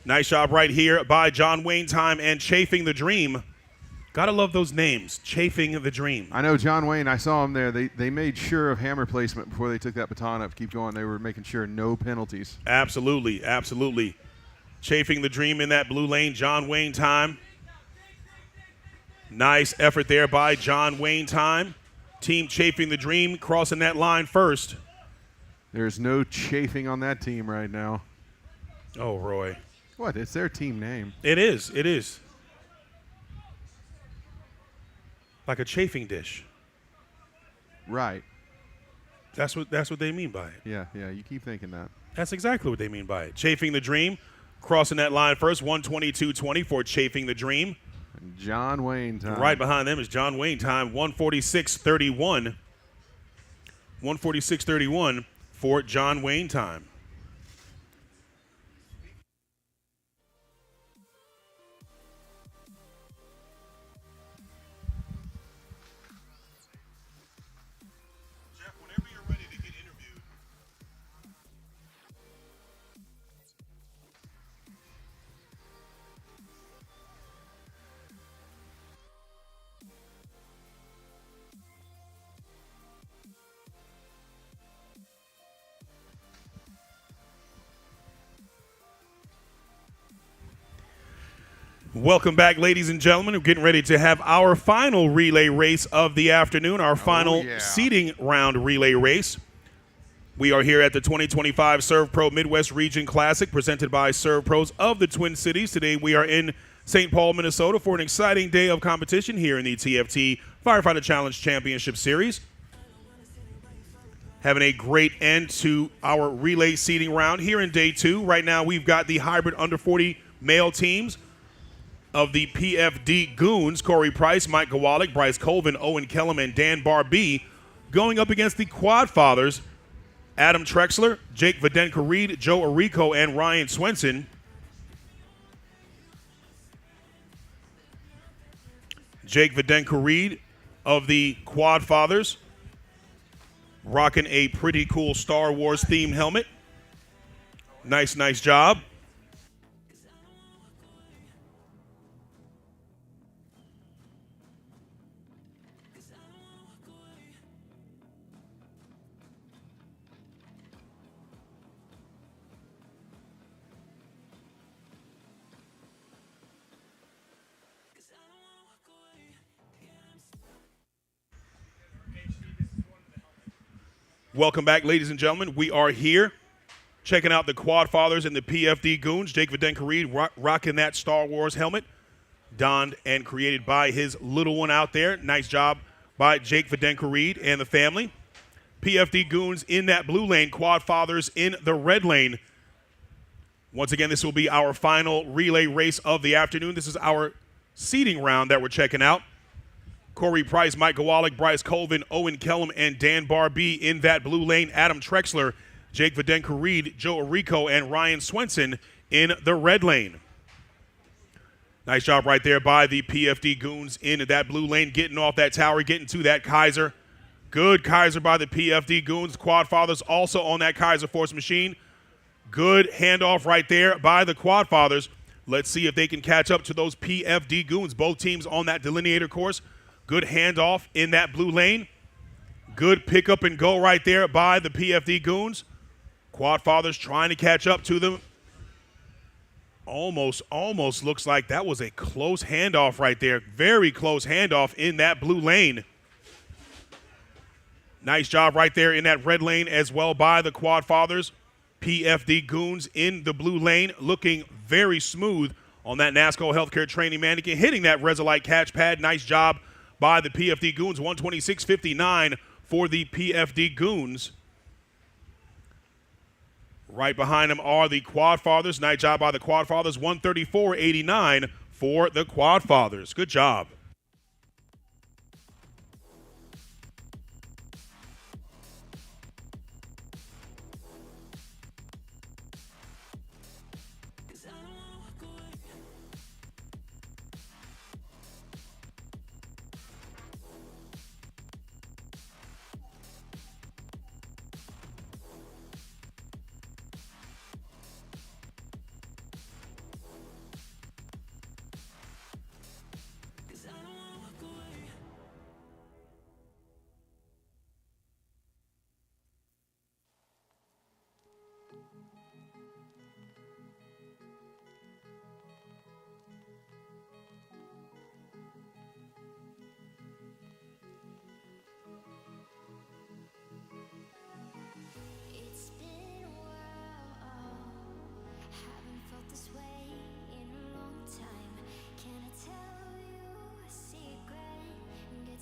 Nice job right here by John Wayne Time and Chafing the Dream. Gotta love those names, Chafing the Dream. I know John Wayne, I saw him there. They made sure of hammer placement before they took that baton up. Keep going. They were making sure no penalties. Absolutely, absolutely. Chafing the Dream in that blue lane, John Wayne Time. Nice effort there by John Wayne Time. Team Chafing the Dream crossing that line first. There's no chafing on that team right now. Oh, Roy. What? It's their team name. It is. It is. Like a chafing dish. Right. That's what they mean by it. Yeah, you keep thinking that. That's exactly what they mean by it. Chafing the Dream, crossing that line first, 122.20 for Chafing the Dream. And John Wayne time. Right behind them is John Wayne time, 146.31. 146.31 for John Wayne time. Welcome back, ladies and gentlemen. We're getting ready to have our final relay race of the afternoon, our final seeding round relay race. We are here at the 2025 SERVPRO Midwest Region Classic presented by SERVPROs of the Twin Cities. Today we are in St. Paul, Minnesota for an exciting day of competition here in the TFT Firefighter Challenge Championship Series. Having a great end to our relay seeding round here in day two. Right now we've got the hybrid under 40 male teams of the PFD Goons, Corey Price, Mike Gawalik, Bryce Colvin, Owen Kellum, and Dan Barbee, going up against the Quad Fathers, Adam Trexler, Jake Videnka-Reed, Joe Arico, and Ryan Swenson. Jake Videnka-Reed of the Quad Fathers, rocking a pretty cool Star Wars themed helmet. Nice job. Welcome back, ladies and gentlemen. We are here checking out the Quad Fathers and the PFD Goons. Jake Videnka-Reed rocking that Star Wars helmet, donned and created by his little one out there. Nice job by Jake Videnka-Reed and the family. PFD Goons in that blue lane, Quad Fathers in the red lane. Once again, this will be our final relay race of the afternoon. This is our seeding round that we're checking out. Corey Price, Mike Gawalik, Bryce Colvin, Owen Kellum, and Dan Barbee in that blue lane. Adam Trexler, Jake Videnka-Reed, Joe Arico, and Ryan Swenson in the red lane. Nice job right there by the PFD Goons in that blue lane, getting off that tower, getting to that Kaiser. Good Kaiser by the PFD Goons. Quad Fathers also on that Kaiser Force machine. Good handoff right there by the Quad Fathers. Let's see if they can catch up to those PFD Goons. Both teams on that delineator course. Good handoff in that blue lane. Good pick up and go right there by the PFD Goons. Quad Fathers trying to catch up to them. Almost looks like that was a close handoff right there. Very close handoff in that blue lane. Nice job right there in that red lane as well by the Quad Fathers. PFD Goons in the blue lane, looking very smooth on that NASCO Healthcare Training Mannequin, hitting that Resolite catch pad. Nice job by the PFD Goons, 126.59 for the PFD Goons. Right behind them are the Quad Fathers. Nice job by the Quad Fathers, 134.89 for the Quad Fathers. Good job.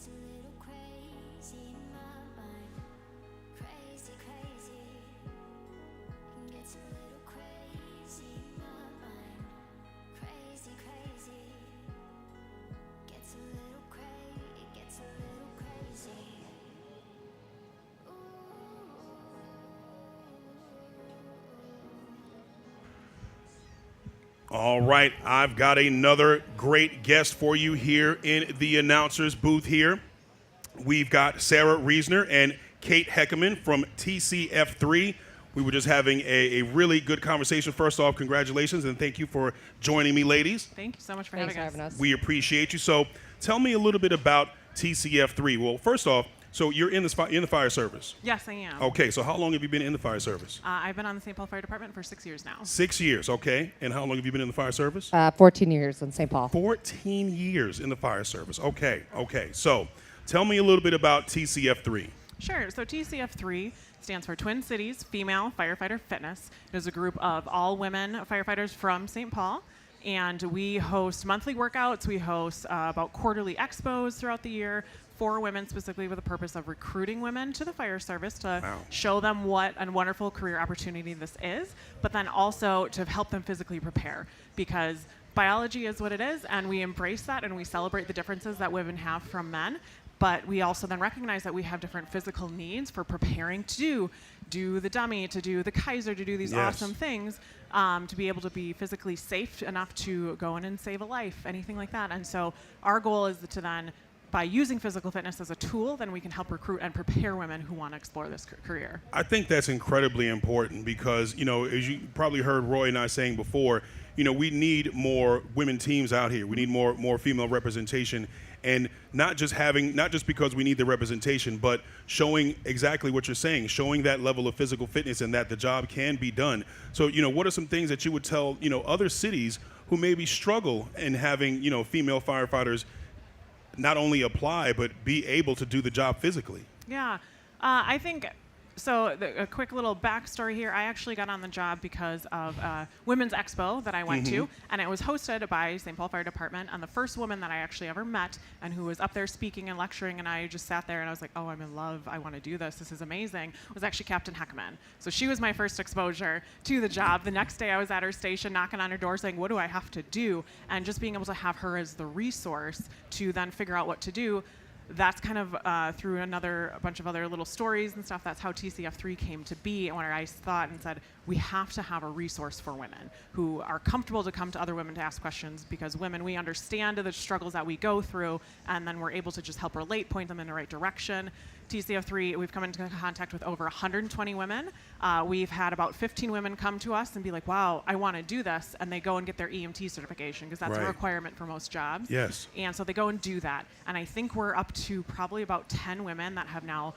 Gets a little crazy in my mind. Crazy, crazy. Gets a little crazy in my mind. Crazy, crazy. Gets a little crazy. It gets a little crazy. All right, I've got another great guest for you here in the announcers booth here. We've got Sarah Reisner and Kate Heckerman from TCF3. We were just having a really good conversation. First off, congratulations, and thank you for joining me, ladies. Thank you so much for having us. We appreciate you. So tell me a little bit about TCF3. Well, first off, so you're in the fire service. Yes, I am. Okay, so how long have you been in the fire service? I've been on the St. Paul Fire Department for 6 years now. 6 years, okay. And how long have you been in the fire service? 14 years in St. Paul. 14 years in the fire service. Okay. So tell me a little bit about TCF3. Sure. So TCF3 stands for Twin Cities Female Firefighter Fitness. It is a group of all women firefighters from St. Paul. And we host monthly workouts. We host about quarterly expos throughout the year for women, specifically with the purpose of recruiting women to the fire service to show them what a wonderful career opportunity this is, but then also to help them physically prepare, because biology is what it is, and we embrace that and we celebrate the differences that women have from men. But we also then recognize that we have different physical needs for preparing to do the dummy, to do the Kaiser, to do these awesome things, to be able to be physically safe enough to go in and save a life, anything like that. And so our goal is to then, by using physical fitness as a tool, then we can help recruit and prepare women who want to explore this career. I think that's incredibly important because, as you probably heard Roy and I saying before, we need more women teams out here. We need more female representation, and not just because we need the representation, but showing exactly what you're saying, showing that level of physical fitness and that the job can be done. So, what are some things that you would tell, other cities who maybe struggle in having, female firefighters not only apply, but be able to do the job physically? Yeah, I think, so a quick little backstory here. I actually got on the job because of a Women's Expo that I went to, and it was hosted by St. Paul Fire Department, and the first woman that I actually ever met and who was up there speaking and lecturing, and I just sat there and I was like, oh, I'm in love, I want to do this is amazing, was actually Captain Heckman. So she was my first exposure to the job. The next day I was at her station knocking on her door saying, what do I have to do? And just being able to have her as the resource to then figure out what to do. That's kind of through a bunch of other little stories and stuff. That's how TCF3 came to be. And where I thought and said, we have to have a resource for women who are comfortable to come to other women to ask questions, because women, we understand the struggles that we go through, and then we're able to just help relate, point them in the right direction. TCF3, we've come into contact with over 120 women. We've had about 15 women come to us and be like, wow, I want to do this. And they go and get their EMT certification, because that's a requirement for most jobs. Yes. And so they go and do that. And I think we're up to probably about 10 women that have now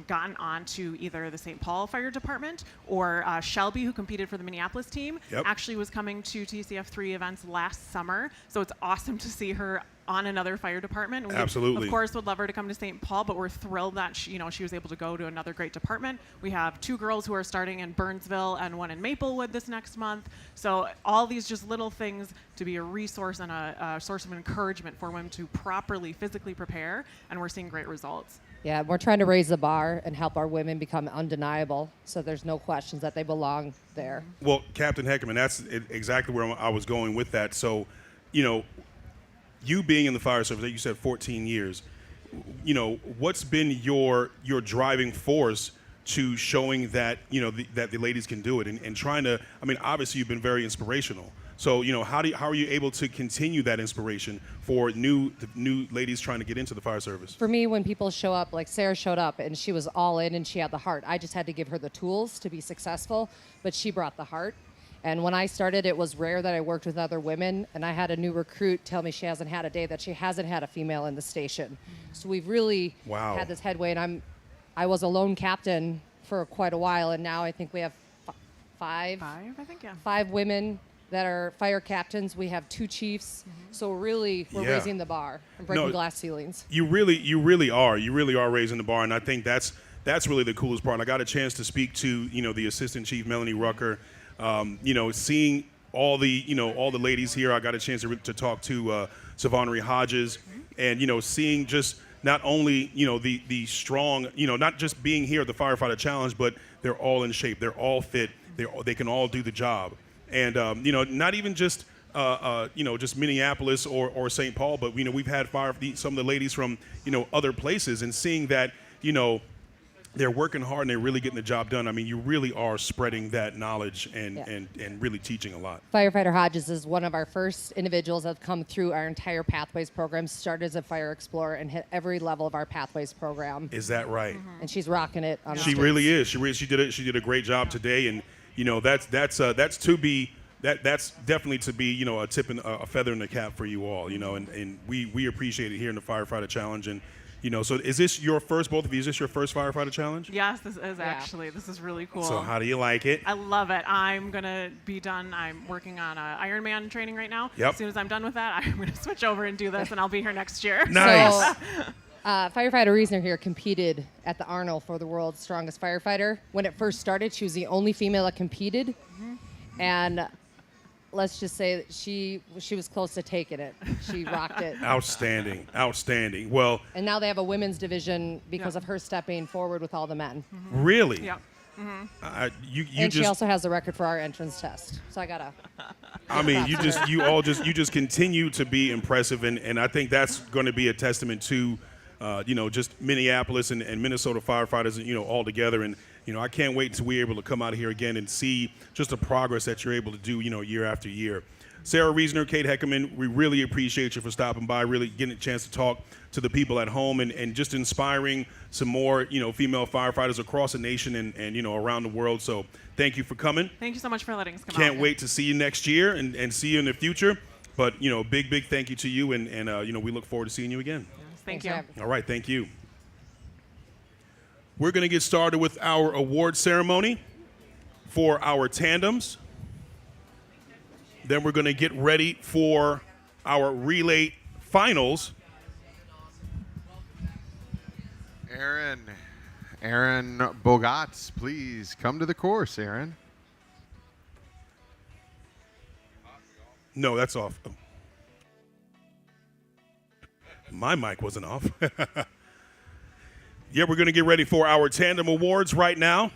gotten on to either the St. Paul Fire Department, or Shelby, who competed for the Minneapolis team, actually was coming to TCF3 events last summer. So it's awesome to see her on another fire department. We, absolutely. Of course, would love her to come to St. Paul, but we're thrilled that she was able to go to another great department. We have 2 girls who are starting in Burnsville and 1 in Maplewood this next month. So all these just little things to be a resource and a source of encouragement for women to properly physically prepare, and we're seeing great results. Yeah, we're trying to raise the bar and help our women become undeniable, so there's no questions that they belong there. Well, Captain Heckerman, that's exactly where I was going with that. So, you being in the fire service, you said 14 years, what's been your driving force to showing that, that the ladies can do it, and trying to, obviously you've been very inspirational. So, how are you able to continue that inspiration for new ladies trying to get into the fire service? For me, when people show up, like Sarah showed up and she was all in and she had the heart. I just had to give her the tools to be successful, but she brought the heart. And when I started, it was rare that I worked with other women, and I had a new recruit tell me she hasn't had a day that she hasn't had a female in the station. So we've really had this headway, and I was a lone captain for quite a while, and now I think we have 5 women that are fire captains. We have 2 chiefs. So we're raising the bar and breaking glass ceilings. You really are. You really are raising the bar, and I think that's really the coolest part. I got a chance to speak to the assistant chief, Melanie Rucker. Seeing all the ladies here. I got a chance to talk to Savonnery Hodges, and seeing just not only, the strong, not just being here at the Firefighter Challenge, but they're all in shape. They're all fit. They can all do the job. And, not even just, just Minneapolis or St. Paul, but, we've had some of the ladies from, other places, and seeing that, they're working hard and they're really getting the job done. I mean, you really are spreading that knowledge and really teaching a lot. Firefighter Hodges is one of our first individuals that have come through our entire Pathways program, started as a fire explorer and hit every level of our Pathways program. Is that right? And she's rocking it on the She streets. really is. She did a great job today, and that's definitely to be a tip and a feather in the cap for you all. And we appreciate it here in the Firefighter Challenge. And so is this your first, both of you? Is this your first Firefighter Challenge? Yes, this is actually. This is really cool. So how do you like it? I love it. I'm going to be done. I'm working on Ironman training right now. Yep. As soon as I'm done with that, I'm going to switch over and do this, and I'll be here next year. Nice. So, Firefighter Reasoner here competed at the Arnold for the world's strongest firefighter. When it first started, she was the only female that competed. And let's just say that she was close to taking it. She rocked it. Outstanding. Well, And now they have a women's division because of her stepping forward with all the men. really? Yep. And she also has the record for our entrance test. So I gotta. I mean, you just continue to be impressive, and I think that's going to be a testament to, just Minneapolis and Minnesota firefighters, all together. And I can't wait until we're able to come out here again and see just the progress that you're able to do, year after year. Sarah Reasoner, Kate Heckerman, we really appreciate you for stopping by, really getting a chance to talk to the people at home and just inspiring some more, female firefighters across the nation and around the world. So thank you for coming. Thank you so much for letting us come Can't out. wait to see you next year and see you in the future. But, big thank you to you, and we look forward to seeing you again. Thank you. All right, thank you. We're going to get started with our award ceremony for our tandems. Then we're going to get ready for our relay finals. Aaron Bogatz, please come to the course, Aaron. No, that's off. My mic wasn't off. Yeah, we're going to get ready for our tandem awards right now.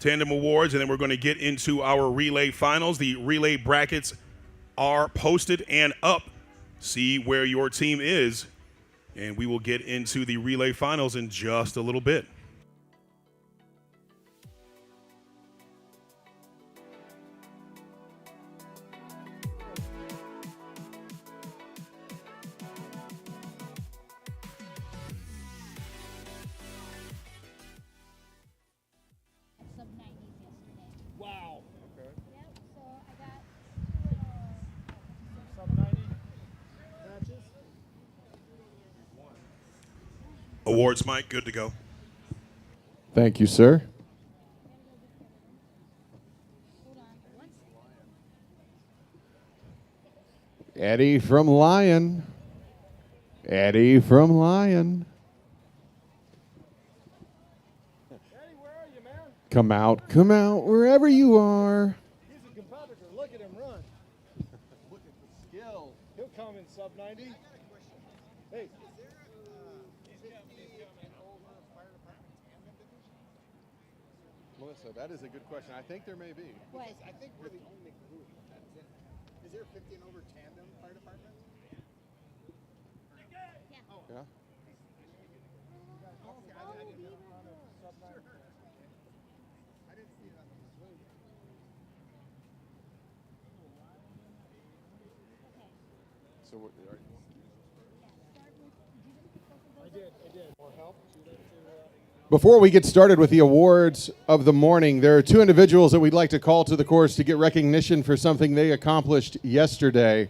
Tandem awards, and then we're going to get into our relay finals. The relay brackets are posted and up. See where your team is, and we will get into the relay finals in just a little bit. Wow. Okay. Yep, so I got Sub 90 matches. Awards, Mike, good to go. Thank you, sir. Eddie from Lion. Eddie from Lion. Come out, wherever you are. He's a competitor. Look at him run. Look at the skill. He'll come in sub 90. Hey. Melissa, that is a good question. I think there may be. What? I think we're the only group that's in. Is there 15 over tandem fire department? Yeah. Oh. Yeah. I didn't see it on the swing. So what? I did. More help? Before we get started with the awards of the morning, there are two individuals that we'd like to call to the course to get recognition for something they accomplished yesterday.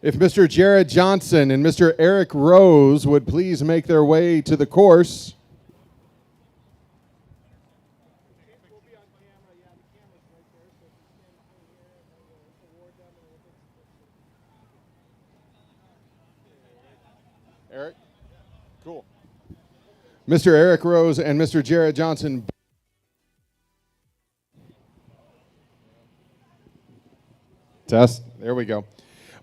If Mr. Jared Johnson and Mr. Eric Rose would please make their way to the course. Eric? Cool. Mr. Eric Rose and Mr. Jared Johnson. Test. There we go.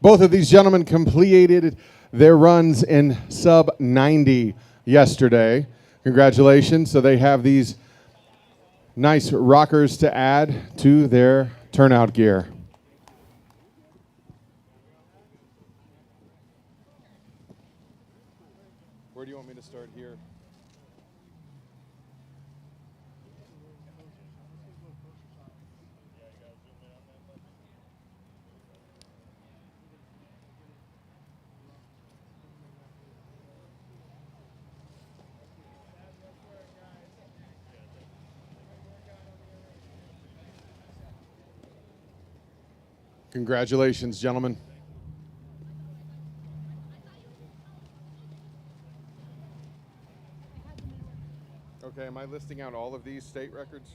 Both of these gentlemen completed their runs in sub 90 yesterday. Congratulations. So they have these nice rockers to add to their turnout gear. Where do you want me to start here? Congratulations, gentlemen. Okay, am I listing out all of these state records?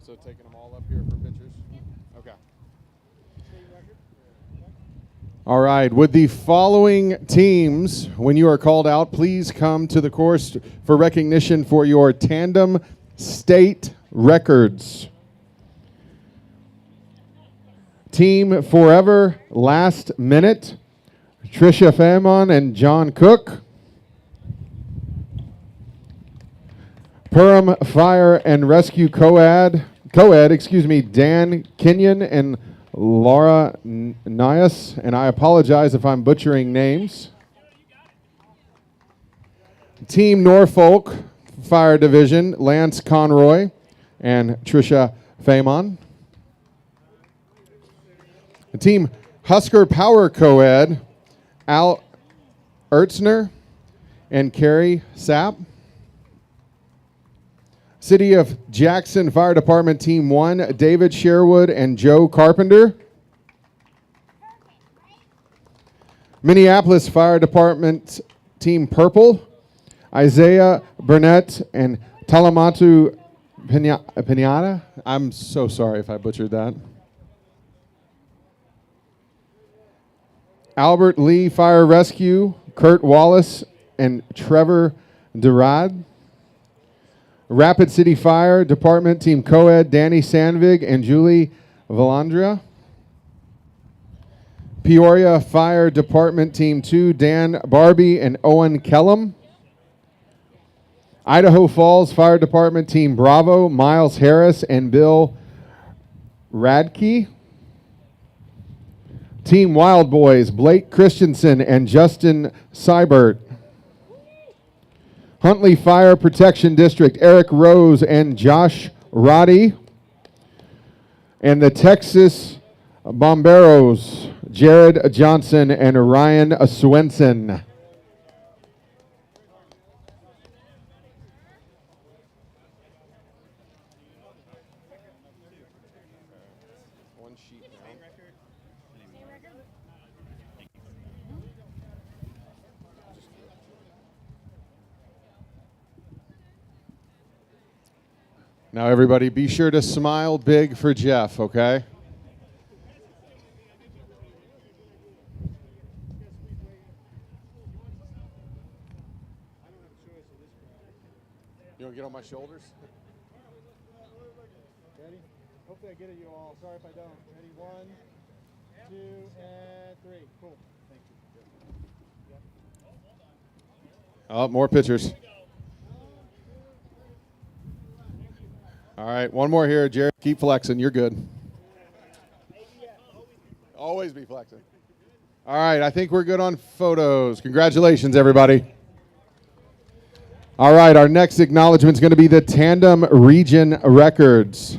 So taking them all up here for pictures? Okay. All right, with the following teams, when you are called out, please come to the course for recognition for your Tandem state records. Team Forever Last Minute, Tricia Famon and John Cook. Perham Fire and Rescue Dan Kenyon and Laura Nias, and I apologize if I'm butchering names. Team Norfolk Fire Division, Lance Conroy and Tricia Famon. Team Husker Power Co-Ed, Al Ertzner and Carrie Sapp. City of Jackson Fire Department Team 1, David Sherwood and Joe Carpenter. Minneapolis Fire Department Team Purple, Isaiah Burnett and Talamatu Pinata. I'm so sorry if I butchered that. Albert Lee Fire Rescue, Kurt Wallace and Trevor Durad. Rapid City Fire Department Team Co-Ed, Danny Sandvig and Julie Valandria. Peoria Fire Department Team 2, Dan Barbie and Owen Kellum. Idaho Falls Fire Department Team Bravo, Miles Harris and Bill Radke. Team Wild Boys, Blake Christensen and Justin Seibert. Huntley Fire Protection District, Eric Rose and Josh Roddy. And the Texas Bomberos, Jared Johnson and Ryan Swenson. Now, everybody, be sure to smile big for Jeff, okay? You want to get on my shoulders? Ready? Hopefully I get it, you all. Sorry if I don't. Ready? 1, 2, and 3. Cool. Thank you. Oh, more pictures. All right, one more here, Jared. Keep flexing. You're good. Always be flexing. All right, I think we're good on photos. Congratulations, everybody. All right, our next acknowledgement is going to be the Tandem Region Records.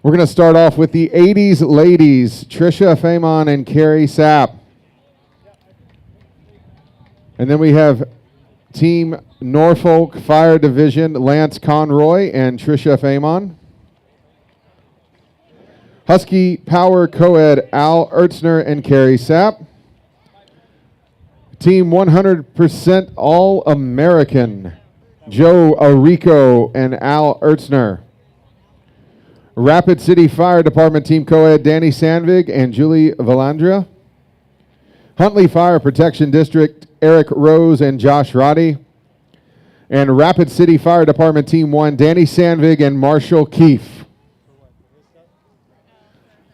We're going to start off with the 80s ladies, Tricia Famon and Carrie Sapp. And then we have Team Norfolk Fire Division, Lance Conroy and Tricia Famon. Husky Power Co-Ed, Al Ertzner and Carrie Sapp. Team 100% All-American, Joe Arico and Al Ertzner. Rapid City Fire Department Team Co-Ed, Danny Sandvig and Julie Valandria. Huntley Fire Protection District, Eric Rose and Josh Roddy. And Rapid City Fire Department Team 1, Danny Sandvig and Marshall Keefe.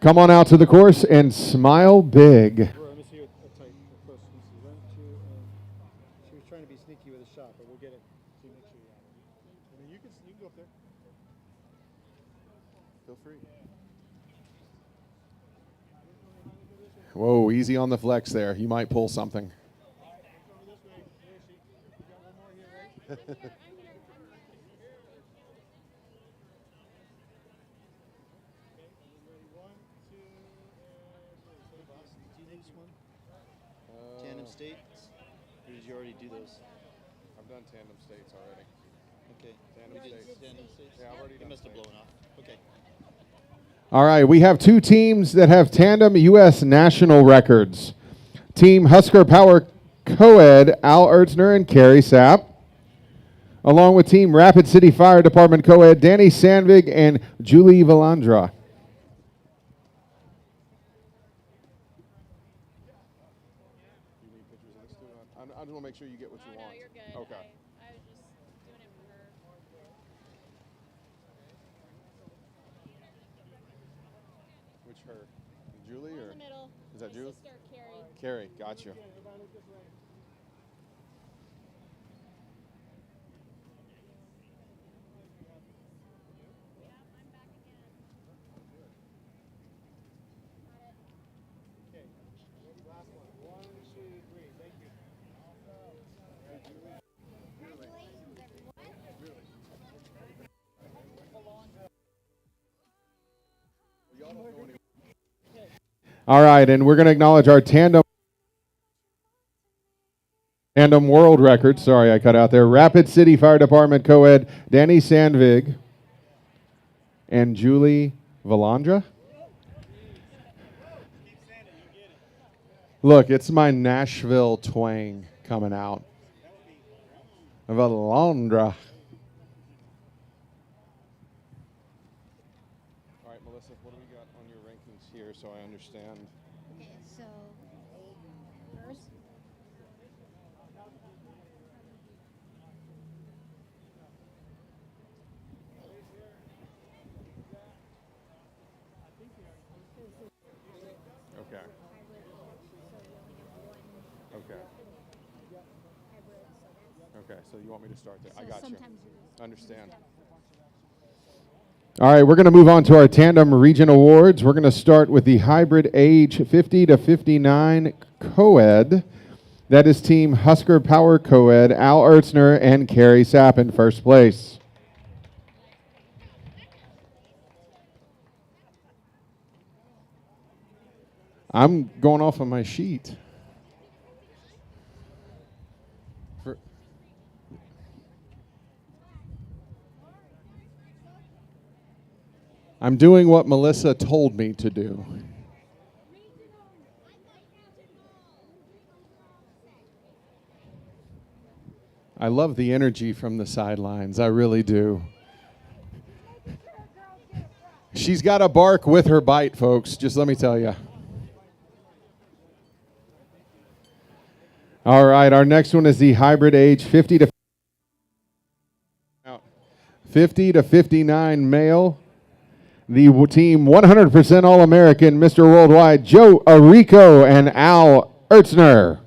Come on out to the course and smile big. She was trying to be sneaky with a shot, but we'll get it. So make sure you have it. I mean, you can go up there. Feel free. Whoa, easy on the flex there. You might pull something. Tandem states? Or did you already do those? I've done tandem states already. Okay. Tandem We did states. tandem states? Yeah, I've already It done must have states. blown off. Okay. All right, we have two teams that have tandem U.S. national records. Team Husker Power Co-ed, Al Ertzner and Carrie Sapp. Along with Team Rapid City Fire Department Co-ed, Danny Sandvig and Julie Valandra. I just want to make sure you get what you want. No, you're good. Okay. I was just doing it for her. Which her? Julie or? In the middle. Is that My Julie? sister, Carrie. Carrie, got you. All right, and we're going to acknowledge our tandem world record. Sorry, I cut out there. Rapid City Fire Department co-ed Danny Sandvig and Julie Valandra. Look, it's my Nashville twang coming out. Valandra. All right, Melissa, what do we got on your rankings here so I understand? Okay, so first. Okay. Okay. Okay, so you want me to start there? I got you. Understand. All right, we're going to move on to our Tandem Region Awards. We're going to start with the hybrid age 50 to 59 co-ed. That is Team Husker Power co-ed, Al Ertzner and Carrie Sapp in first place. I'm going off of my sheet. I'm doing what Melissa told me to do. I love the energy from the sidelines. I really do. She's got a bark with her bite, folks. Just let me tell you. All right, our next one is the hybrid age 50 to 59 male. The team 100% All-American, Mr. Worldwide, Joe Arico and Al Ertzner.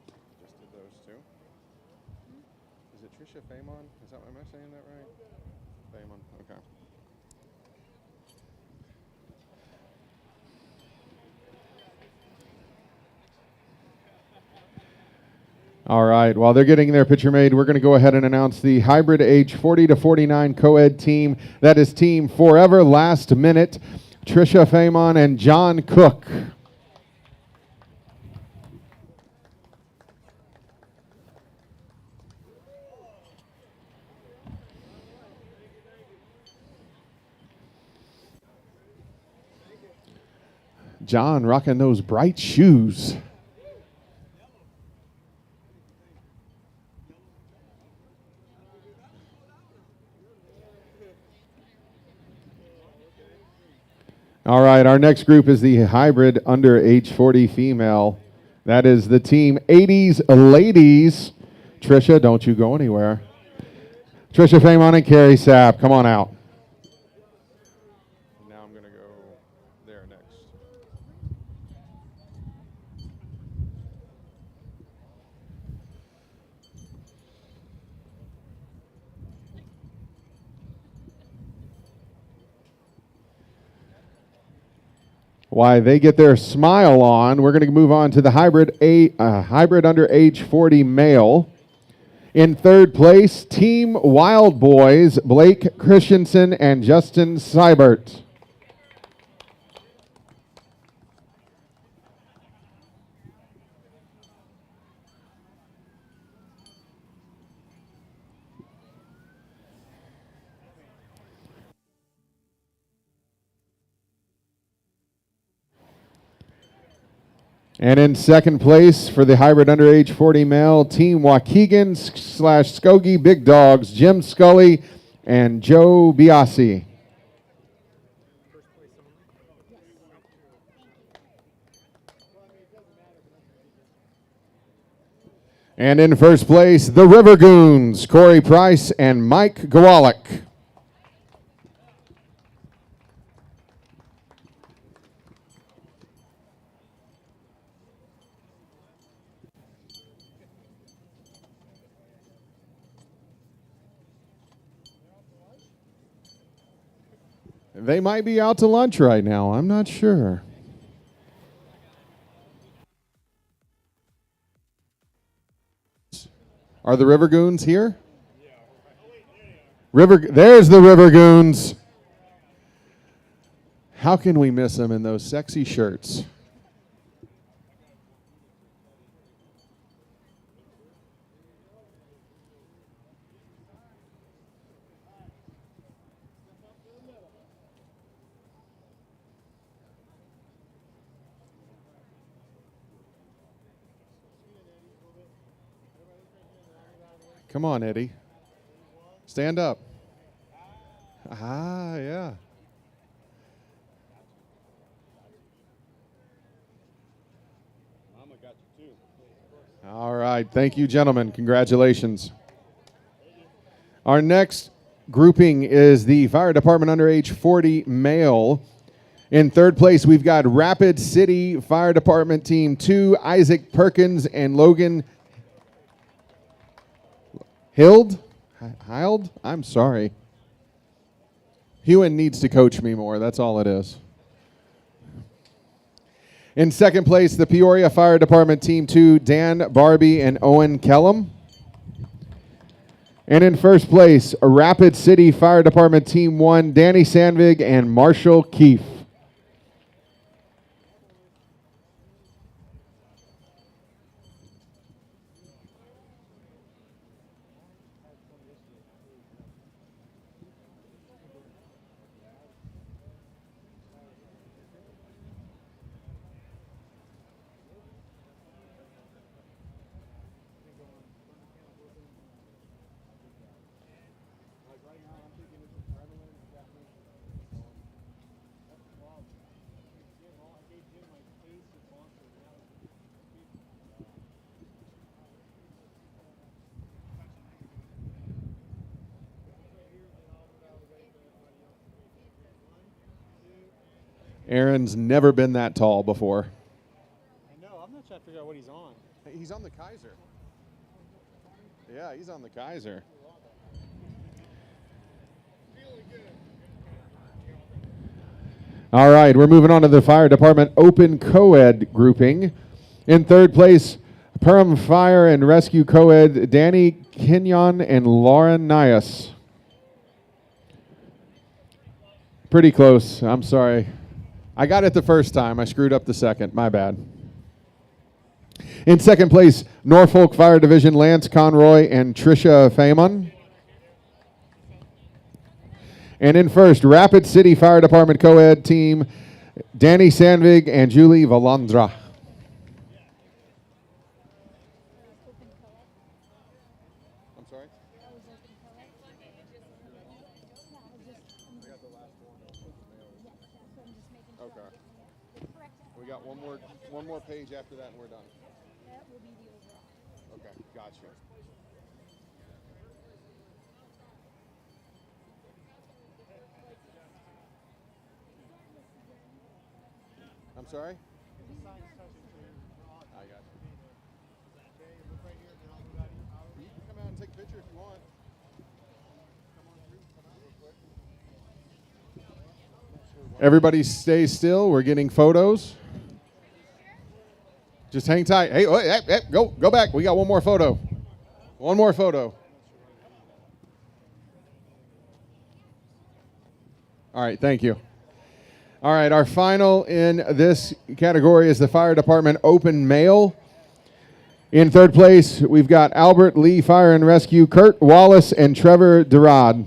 Just did those two. Is it Trisha Famon? Is that, am I saying that right? Famon, okay. All right, while they're getting their picture made, we're going to go ahead and announce the hybrid age 40 to 49 co-ed team. That is Team Forever Last Minute, Trisha Famon and John Cook. John rocking those bright shoes. All right, our next group is the hybrid under age 40 female. That is the team 80s Ladies. Trisha, don't you go anywhere. Trisha Famon and Carrie Sapp, come on out. Now I'm going to go there next. Why they get their smile on, we're going to move on to the hybrid under age 40 male. In third place, Team Wild Boys, Blake Christensen and Justin Seibert. And in second place for the hybrid under age 40 male, Team Waukegan / Skokie Big Dogs, Jim Scully and Joe Biasi. And in first place, the River Goons, Corey Price and Mike Gawalik. They might be out to lunch right now. I'm not sure. Are the River Goons here? There's the River Goons. How can we miss them in those sexy shirts? Come on, Eddie. Stand up. Ah, yeah. All right. Thank you, gentlemen. Congratulations. Our next grouping is the fire department under age 40 male. In third place, we've got Rapid City Fire Department Team 2, Isaac Perkins and Logan Hild? I'm sorry. Hewen needs to coach me more. That's all it is. In second place, the Peoria Fire Department Team 2, Dan Barbie and Owen Kellum. And in first place, Rapid City Fire Department Team 1, Danny Sandvig and Marshall Keefe. Aaron's never been that tall before. I know. I'm not trying to figure out what he's on. He's on the Kaiser. Yeah, he's on the Kaiser. All right, we're moving on to the fire department open co-ed grouping. In third place, Perham Fire and Rescue co-ed, Danny Kenyon and Lauren Nias. Pretty close. I'm sorry. I got it the first time. I screwed up the second. My bad. In second place, Norfolk Fire Division, Lance Conroy and Tricia Famon. And in first, Rapid City Fire Department co-ed team, Danny Sandvig and Julie Valandra. I'm sorry? Okay. We got one more page after that, and we're done. That will be the overall. Okay, gotcha. I'm sorry? I got you. You can come out and take a picture if you want. Everybody stay still. We're getting photos. Just hang tight. Hey, go back. We got one more photo. One more photo. All right, thank you. All right, our final in this category is the Fire Department Open Mail. In third place, we've got Albert Lee Fire and Rescue, Kurt Wallace, and Trevor Durad.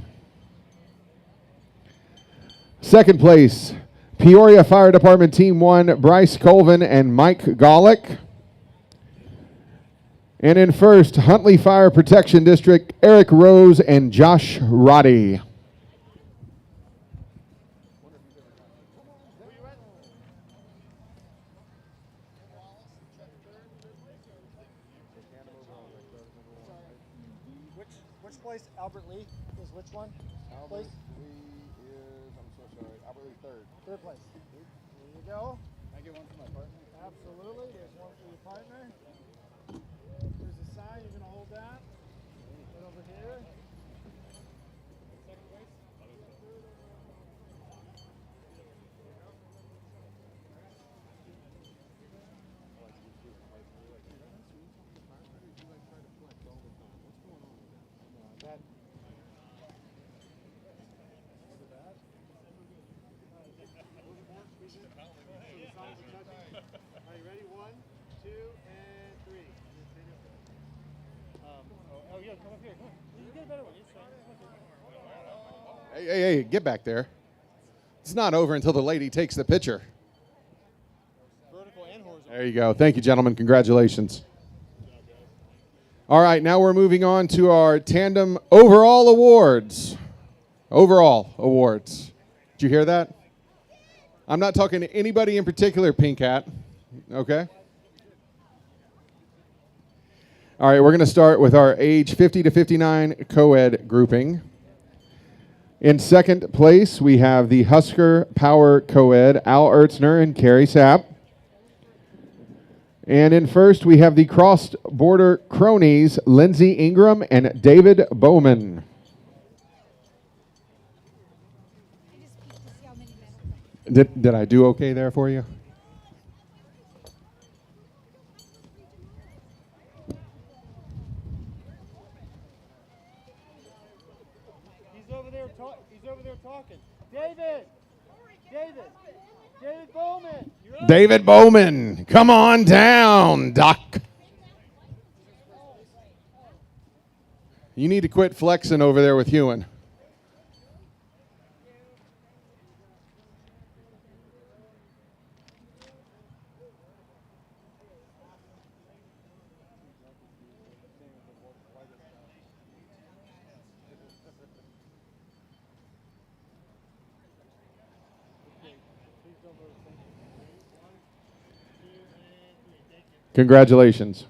Second place, Peoria Fire Department Team 1, Bryce Colvin and Mike Golick. And in first, Huntley Fire Protection District, Eric Rose and Josh Roddy. Which place? Albert Lee is which one? Albert Lee is, I'm so sorry, Albert Lee third. Third place. There you go. Can I get one for my partner? Absolutely. There's one for your partner. There's a sign. You're going to hold that. Right over here. Second place. That. Are you ready? 1, 2, and 3. Oh, yeah, come up here. Come on. You get a better one. Hey, get back there. It's not over until the lady takes the picture. Vertical and horizontal. There you go. Thank you, gentlemen. Congratulations. All right, now we're moving on to our Tandem Overall Awards. Overall Awards. Did you hear that? I'm not talking to anybody in particular, Pink Hat. Okay? All right, we're going to start with our age 50 to 59 co-ed grouping. In second place, we have the Husker Power co-ed, Al Ertzner and Carrie Sapp. And in first, we have the cross-border cronies, Lindsay Ingram and David Bowman. Did I do okay there for you? He's over there talking. David Bowman. David Bowman, come on down, Doc. You need to quit flexing over there with Ewan. Congratulations.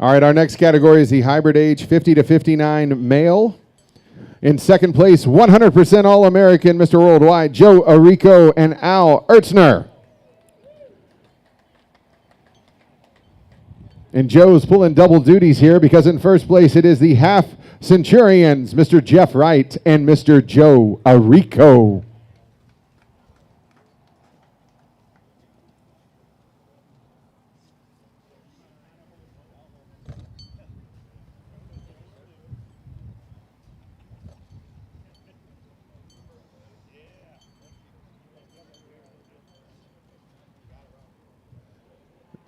All right, our next category is the hybrid age 50 to 59 male. In second place, 100% All-American, Mr. Worldwide, Joe Arico and Al Ertzner. And Joe's pulling double duties here because in first place it is the half Centurions, Mr. Jeff Wright and Mr. Joe Arico.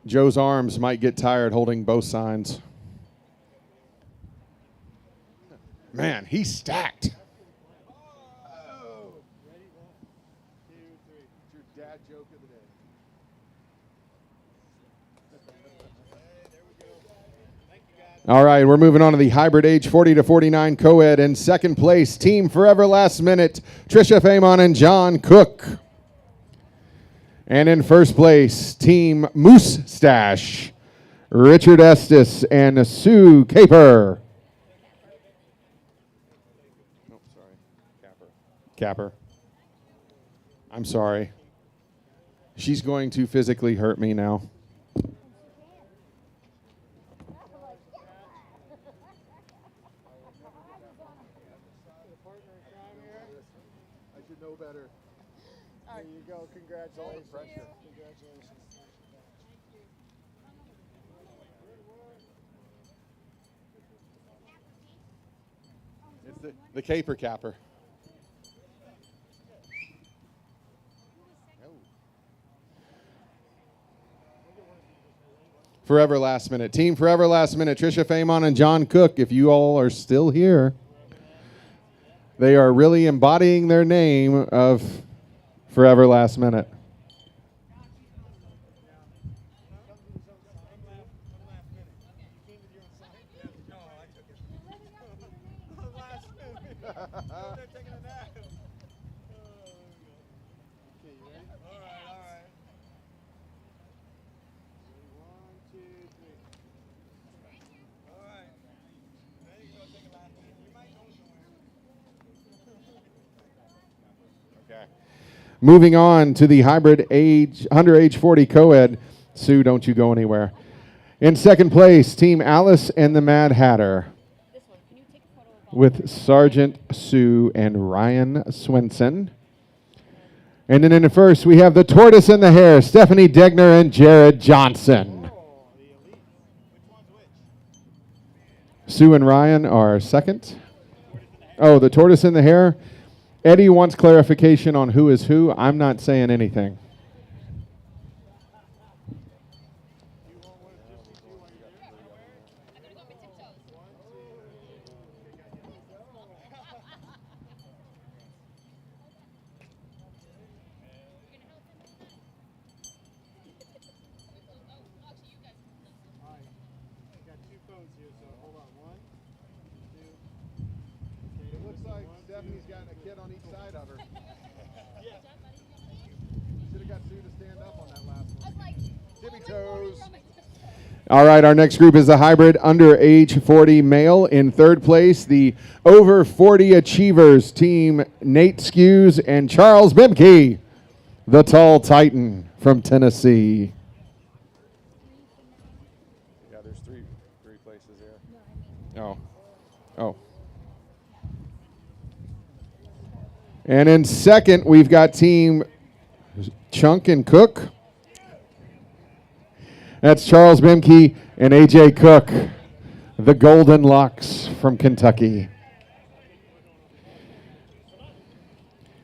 Joe's arms might get tired holding both signs. Man, he's stacked. All right, we're moving on to the hybrid age 40 to 49 co-ed. In second place, Team Forever Last Minute, Trisha Famon and John Cook. And in first place, Team Moose Stash, Richard Estes and Sue Caper. Oh, sorry. Capper. I'm sorry. She's going to physically hurt me now. I should know better. There you go. Congratulations. Congratulations. It's the Caper Capper. Forever Last Minute. Team Forever Last Minute. Trisha Famon and John Cook, if you all are still here. They are really embodying their name of Forever Last Minute. Moving on to the hybrid under age 40 co-ed. Sue, don't you go anywhere. In second place, Team Alice and the Mad Hatter with Sergeant Sue and Ryan Swenson. And then in the first, we have the Tortoise and the Hare, Stephanie Degner and Jared Johnson. Sue and Ryan are second. Oh, the Tortoise and the Hare. Eddie wants clarification on who is who. I'm not saying anything. It looks like Stephanie's got a kid on each side of her. Should have got Sue to stand up on that last one. Tippy toes. All right, our next group is the hybrid under age 40 male. In third place, the over 40 achievers team, Nate Skews and Charles Bimke, the tall titan from Tennessee. Yeah, there's three places here. Oh. And in second, we've got team Chunk and Cook. That's Charles Bimke and AJ Cook, the Golden Locks from Kentucky.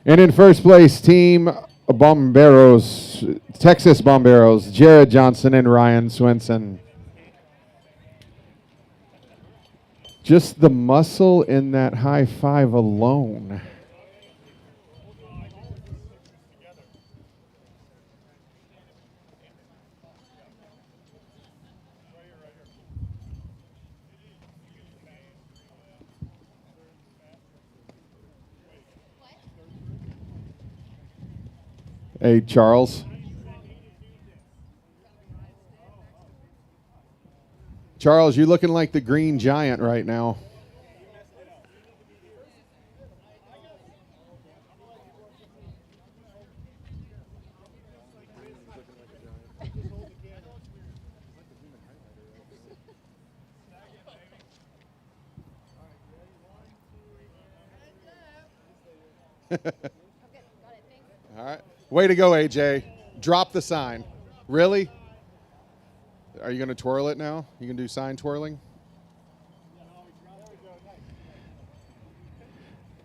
And in first place, team Bomberos, Texas Bomberos, Jared Johnson and Ryan Swenson. Just the muscle in that high five alone. Hey, Charles. Charles, you're looking like the Green Giant right now. All right. Way to go, AJ. Drop the sign. Really? Are you going to twirl it now? You can do sign twirling?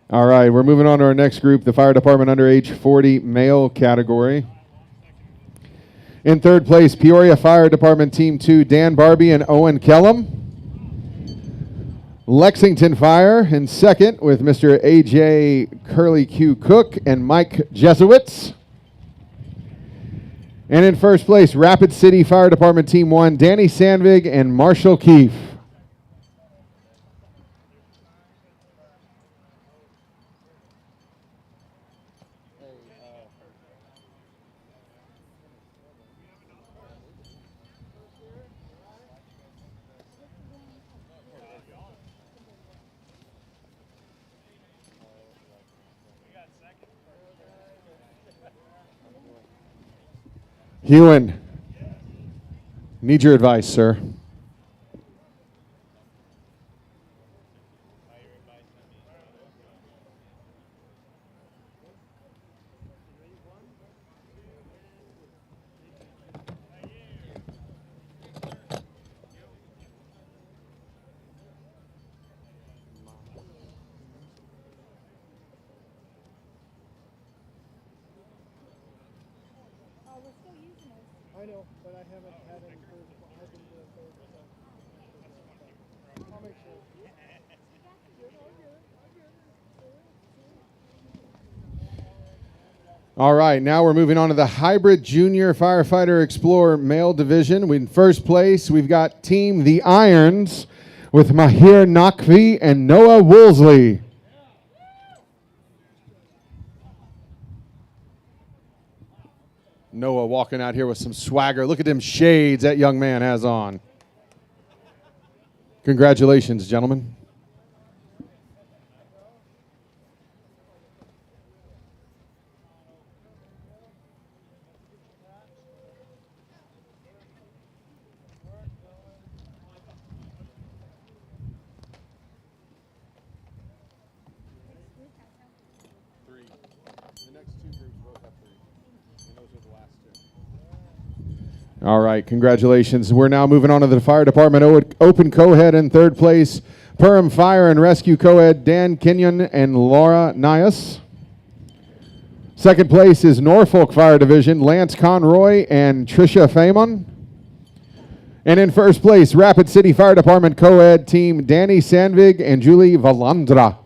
All right, we're moving on to our next group, the fire department under age 40 male category. In third place, Peoria Fire Department Team 2, Dan Barbie and Owen Kellum. Lexington Fire in second with Mr. AJ Curly Q Cook and Mike Jesowitz. And in first place, Rapid City Fire Department Team 1, Danny Sandvig and Marshall Keefe. Hewen, need your advice, sir. Oh, we're still using it. I know, but I haven't had any third. I've been doing third, so I'll make sure. All right, now we're moving on to the Hybrid Junior Firefighter Explorer Male Division. In first place, we've got Team The Irons with Mahir Nakvi and Noah Woolsey. Noah walking out here with some swagger. Look at them shades that young man has on. Congratulations, gentlemen. All right, congratulations. We're now moving on to the Fire Department Open Co-Head in third place. Perham Fire and Rescue Co-Ed Dan Kenyon and Laura Nias. Second place is Norfolk Fire Division, Lance Conroy and Tricia Famon. And in first place, Rapid City Fire Department Co-Ed team, Danny Sandvig and Julie Valandra.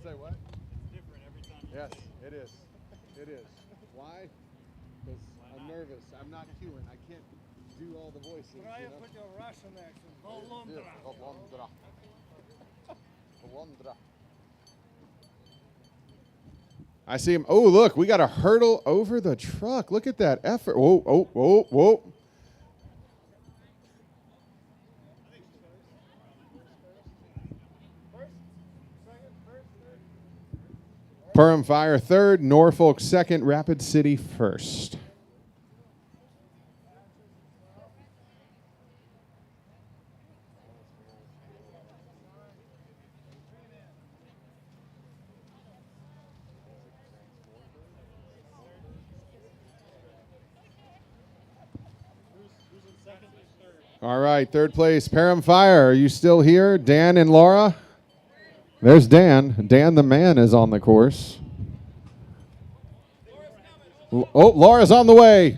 Say what? It's different every time. Yes, it is. It is. Why? Because I'm nervous. I'm not cueing. I can't do all the voices. Try and put your Russian accent. Valandra. Valandra. Valandra. I see him. Oh, look, we got a hurdle over the truck. Look at that effort. Whoa, whoa, whoa, whoa. Perham Fire third, Norfolk second, Rapid City first. All right, third place, Perham Fire. Are you still here? Dan and Laura? There's Dan. Dan the man is on the course. Oh, Laura's on the way.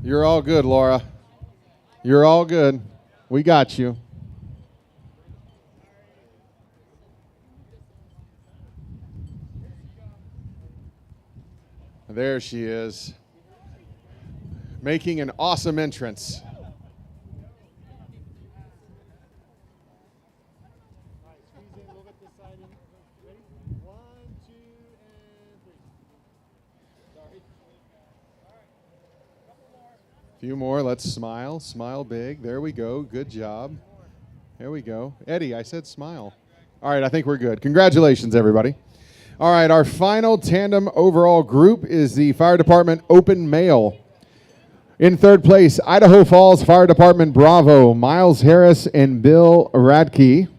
You're all good, Laura. You're all good. We got you. There she is, making an awesome entrance. A few more. Let's smile. Smile big. There we go. Good job. There we go. Eddie, I said smile. All right, I think we're good. Congratulations, everybody. All right, our final tandem overall group is the Fire Department Open Male. In third place, Idaho Falls Fire Department Bravo, Miles Harris and Bill Radecki,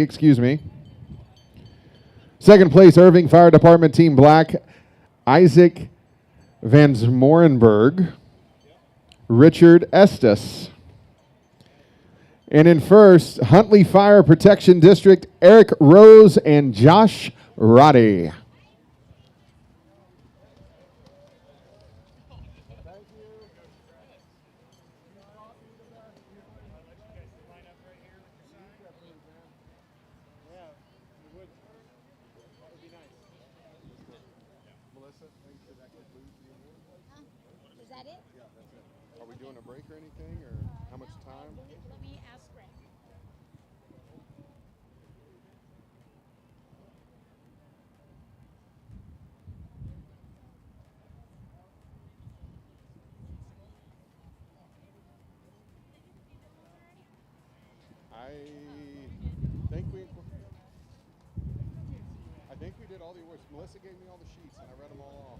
excuse me. Second place, Irving Fire Department Team Black, Isaac Van Smorenberg, Richard Estes. And in first, Huntley Fire Protection District, Eric Rose and Josh Roddy. Is that it? Yeah, that's it. Are we doing a break or anything, or how much time? Let me ask Greg. think we did all the awards. Melissa gave me all the sheets, and I read them all off.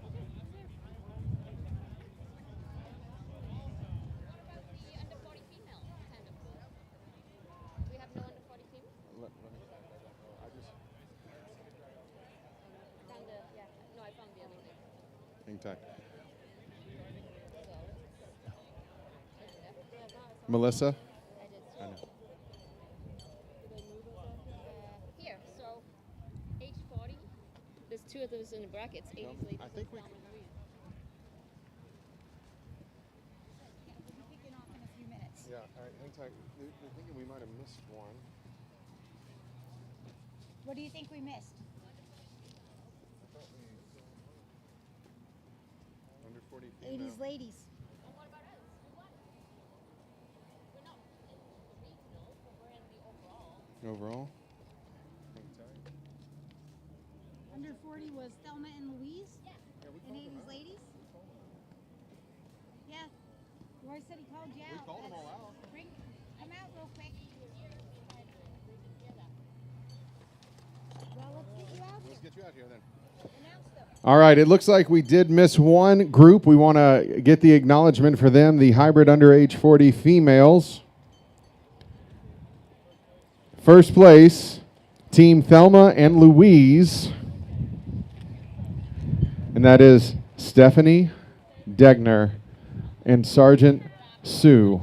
We have no under 40 female? I just Found the, yeah, no, I found the other thing. hang tight. Melissa? I know. Here, so age 40. There's two of those in the brackets. 80s ladies. I think we. We'll be kicking off in a few minutes. Yeah, all right, hang tight. They're thinking we might have missed one. What do you think we missed? Under 40 female. 80s ladies. Overall? Under 40 was Thelma and Louise? Yeah. And 80s ladies? Yeah. Roy said he called you out. We called them all out. Come out real quick. Well, let's get you out. Let's get you out here then. Announce them. All right, it looks like we did miss one group. We want to get the acknowledgement for them, the hybrid under age 40 females. First place, Team Thelma and Louise. And that is Stephanie Degner and Sergeant Sue.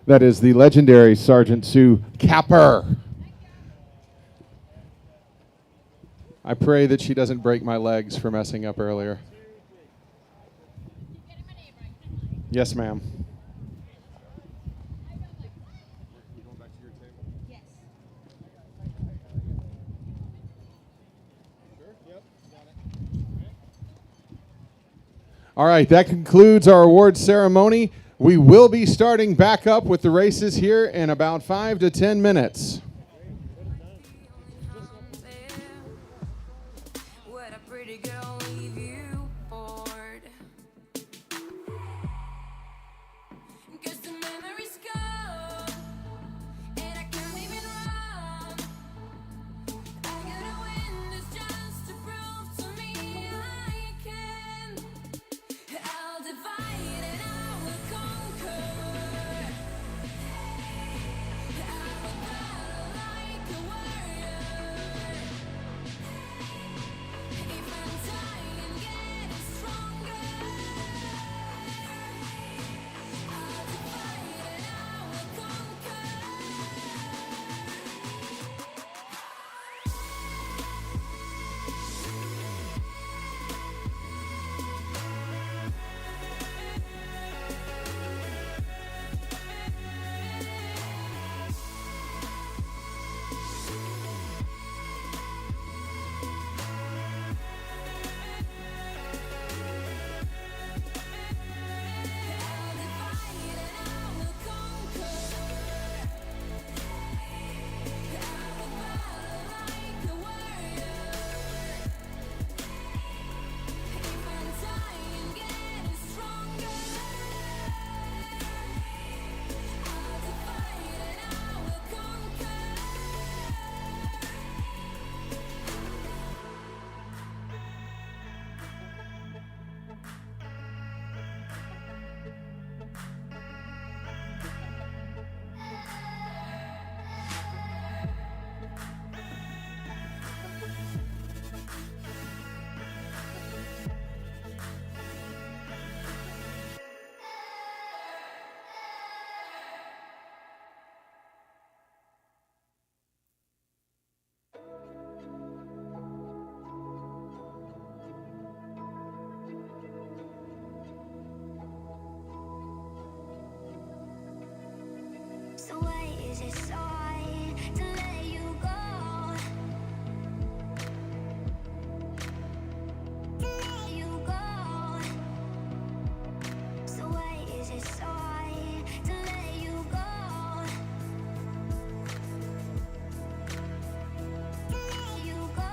That is the legendary Sergeant Sue Capper. I pray that she doesn't break my legs for messing up earlier. Yes, ma'am. Yes. All right, that concludes our awards ceremony. We will be starting back up with the races here in about 5 to 10 minutes. What a pretty girl leave you bored. 'Cause the memories go, and I can't even run. I gotta win this just to prove to me I can. I'll divide and I will conquer. I will battle like a warrior. If I'm dying, getting stronger. I'll divide and I will conquer. So why is it so hard to let you go? To let you go. So why is it so hard to let you go? To let you go.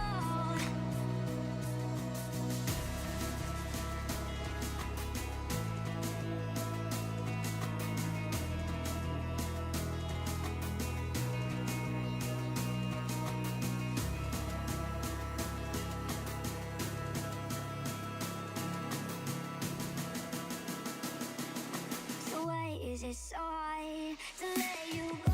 is it so hard to let you go?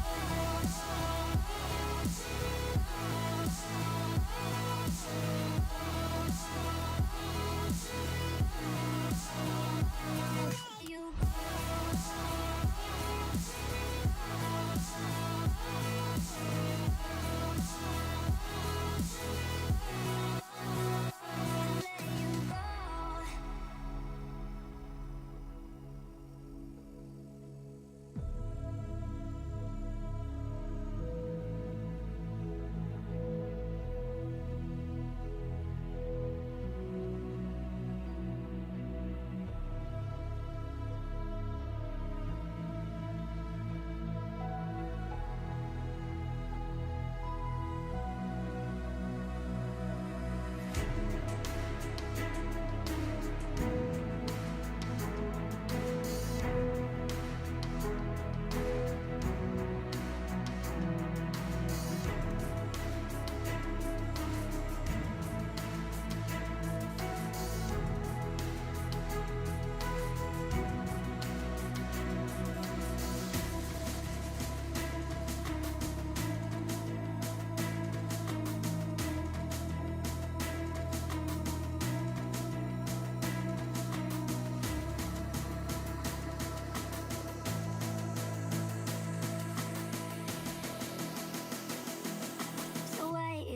You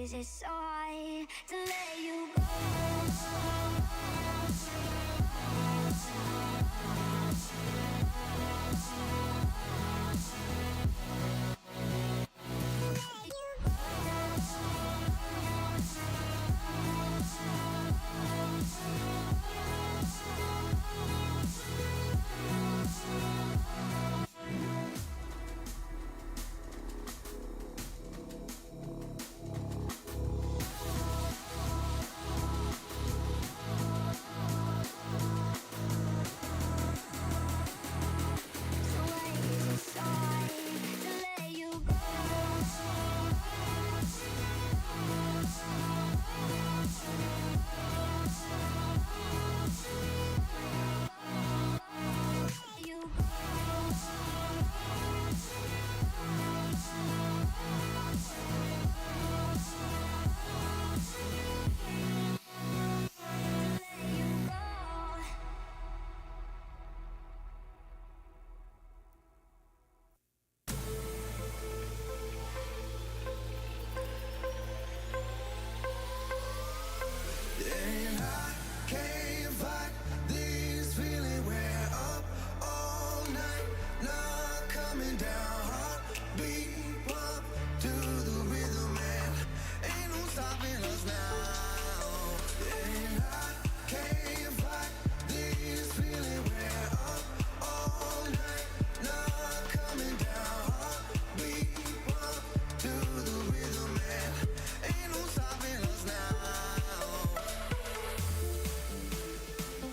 is it so hard to let you go?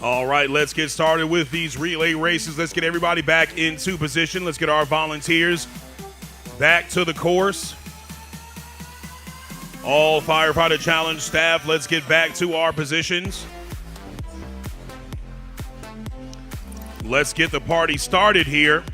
All right, let's get started with these relay races. Let's get everybody back into position. Let's get our volunteers back to the course. All Firefighter Challenge staff, let's get back to our positions. Let's get the party started here.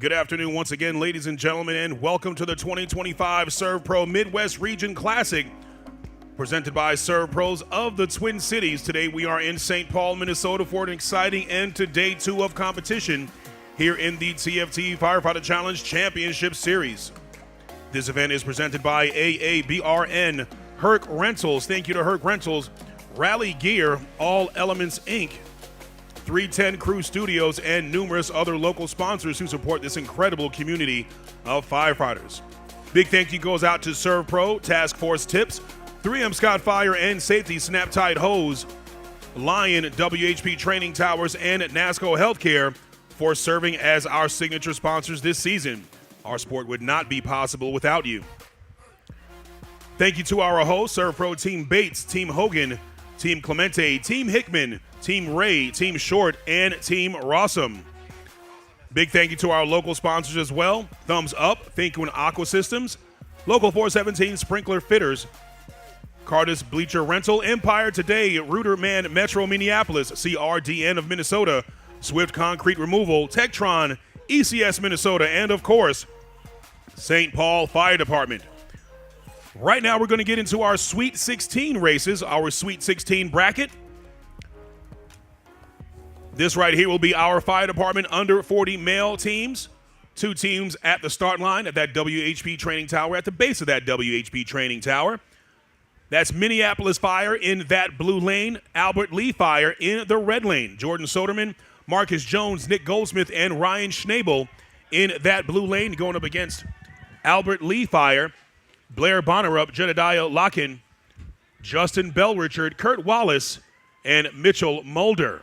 Good afternoon once again, ladies and gentlemen, and welcome to the 2025 SERVPRO Midwest Region Classic, presented by SERVPROs of the Twin Cities. Today we are in St. Paul, Minnesota for an exciting end to day 2 of competition here in the TFT Firefighter Challenge Championship Series. This event is presented by AABRN, Herc Rentals, thank you to Herc Rentals, Rally Gear, All Elements Inc., 310 Crew Studios, and numerous other local sponsors who support this incredible community of firefighters. Big thank you goes out to SERVPRO, Task Force Tips, 3M Scott Fire and Safety, Snap-Tite Hose, Lion WHP Training Towers, and NASCO Healthcare for serving as our signature sponsors this season. Our sport would not be possible without you. Thank you to our hosts, SERVPRO Team Bates, Team Hogan, Team Clemente, Team Hickman, Team Ray, Team Short, and Team Rossum. Big thank you to our local sponsors as well. Thumbs Up, Thank You and Aqua Systems, Local 417 Sprinkler Fitters, Cardis Bleacher Rental, Empire Today, Ruderman Metro Minneapolis, CRDN of Minnesota, Swift Concrete Removal, Tektron, ECS Minnesota, and of course, St. Paul Fire Department. Right now we're going to get into our Sweet 16 races, our Sweet 16 bracket. This right here will be our fire department under 40 male teams. 2 teams at the start line at that WHP training tower, at the base of that WHP training tower. That's Minneapolis Fire in that blue lane, Albert Lee Fire in the red lane. Jordan Soderman, Marcus Jones, Nick Goldsmith, and Ryan Schnabel in that blue lane going up against Albert Lee Fire, Blair Bonnerup, Jedediah Locken, Justin Bellrichard, Kurt Wallace, and Mitchell Mulder.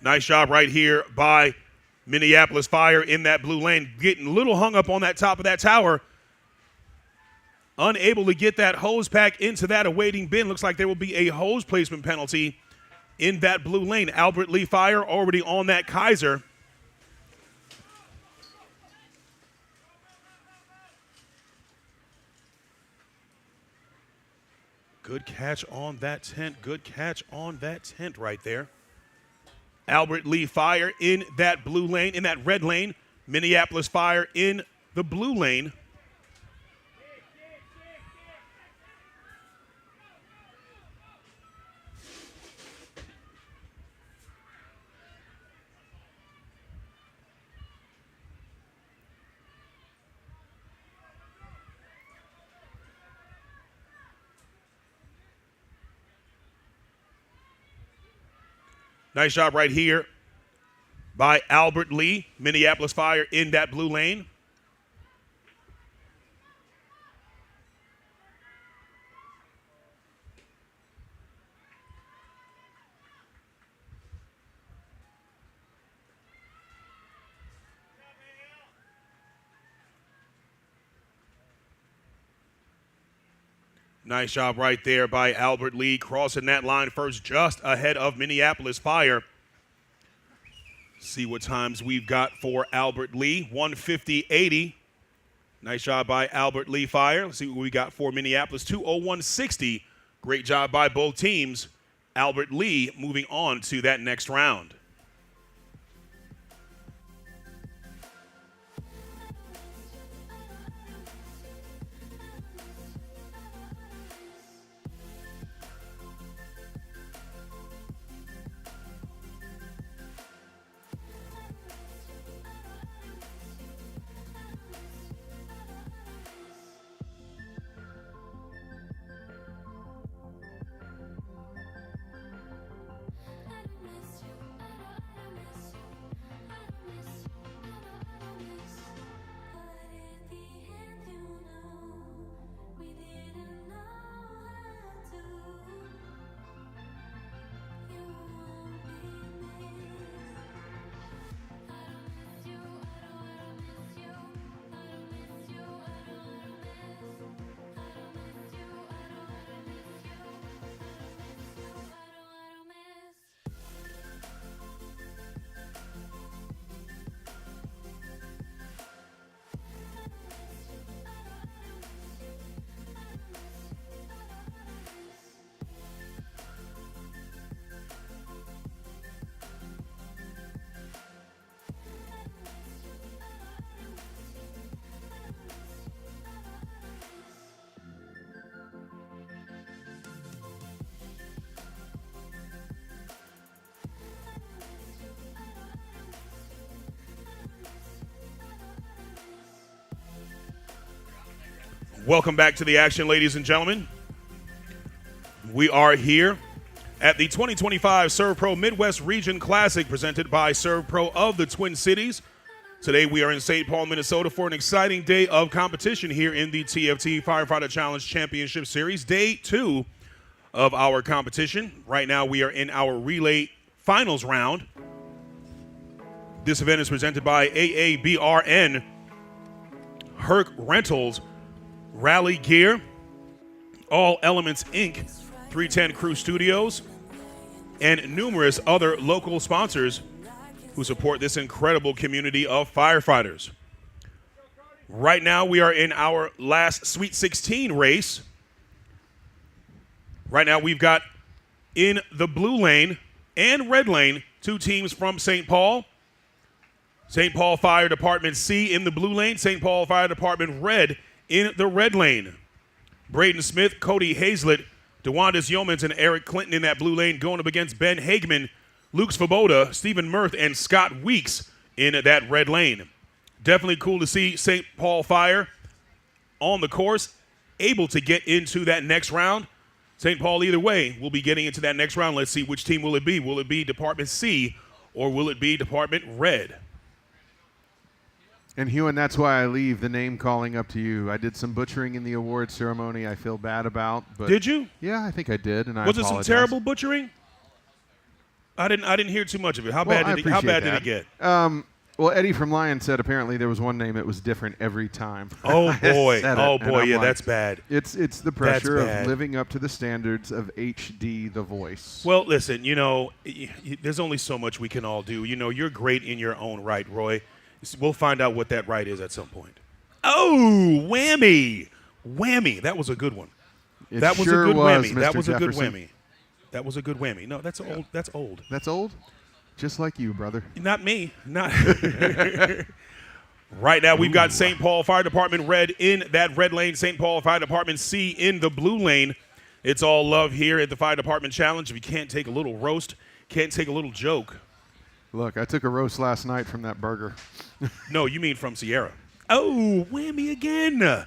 Nice job right here by Minneapolis Fire in that blue lane. Getting a little hung up on that top of that tower. Unable to get that hose pack into that awaiting bin. Looks like there will be a hose placement penalty in that blue lane. Albert Lee Fire already on that Kaiser. Good catch on that tent. Good catch on that tent right there. Albert Lee Fire in that blue lane, in that red lane. Minneapolis Fire in the blue lane. Nice job right here by Albert Lee, Minneapolis Fire in that blue lane. Nice job right there by Albert Lee, crossing that line first, just ahead of Minneapolis Fire. See what times we've got for Albert Lee, 150.80. Nice job by Albert Lee Fire. Let's see what we got for Minneapolis, 201.60. Great job by both teams. Albert Lee moving on to that next round. Welcome back to the action, ladies and gentlemen. We are here at the 2025 SERVPRO Midwest Region Classic presented by SERVPRO of the Twin Cities. Today we are in St. Paul, Minnesota for an exciting day of competition here in the TFT Firefighter Challenge Championship Series, day 2 of our competition. Right now we are in our relay finals round. This event is presented by AABRN, Herc Rentals, Rally Gear, All Elements Inc., 310 Crew Studios, and numerous other local sponsors who support this incredible community of firefighters. Right now, we are in our last Sweet 16 race. Right now, we've got in the blue lane and red lane 2 teams from St. Paul. St. Paul Fire Department C in the blue lane, St. Paul Fire Department Red in the red lane. Braden Smith, Cody Hazlett, DeWandis Yeomans, and Eric Clinton in that blue lane going up against Ben Hagman, Luke Svoboda, Stephen Mirth, and Scott Weeks in that red lane. Definitely cool to see St. Paul Fire on the course, able to get into that next round. St. Paul, either way, will be getting into that next round. Let's see, which team will it be? Will it be Department C or will it be Department Red? And Hewan, that's why I leave the name calling up to you. I did some butchering in the award ceremony I feel bad about. But did you? Yeah, I think I did, and I Was it apologize. some terrible butchering? I didn't hear too much of it. How bad did it get? Well, Eddie from Lion said apparently there was one name that was different every time. Oh boy, yeah, that's bad. It's the pressure of living up to the standards of HD the voice. Well, listen, there's only so much we can all do. You're great in your own right, Roy. We'll find out what that right is at some point. Oh, whammy. Whammy. That was a good one. That was a good whammy. That was a good whammy. That was a good whammy. No, that's old. That's old. That's old? Just like you, brother. Not me. Not. Right now, we've got St. Paul Fire Department Red in that red lane, St. Paul Fire Department C in the blue lane. It's all love here at the Fire Department Challenge. If you can't take a little roast, can't take a little joke. Look, I took a roast last night from that burger. No, you mean from Sierra. Oh, whammy again.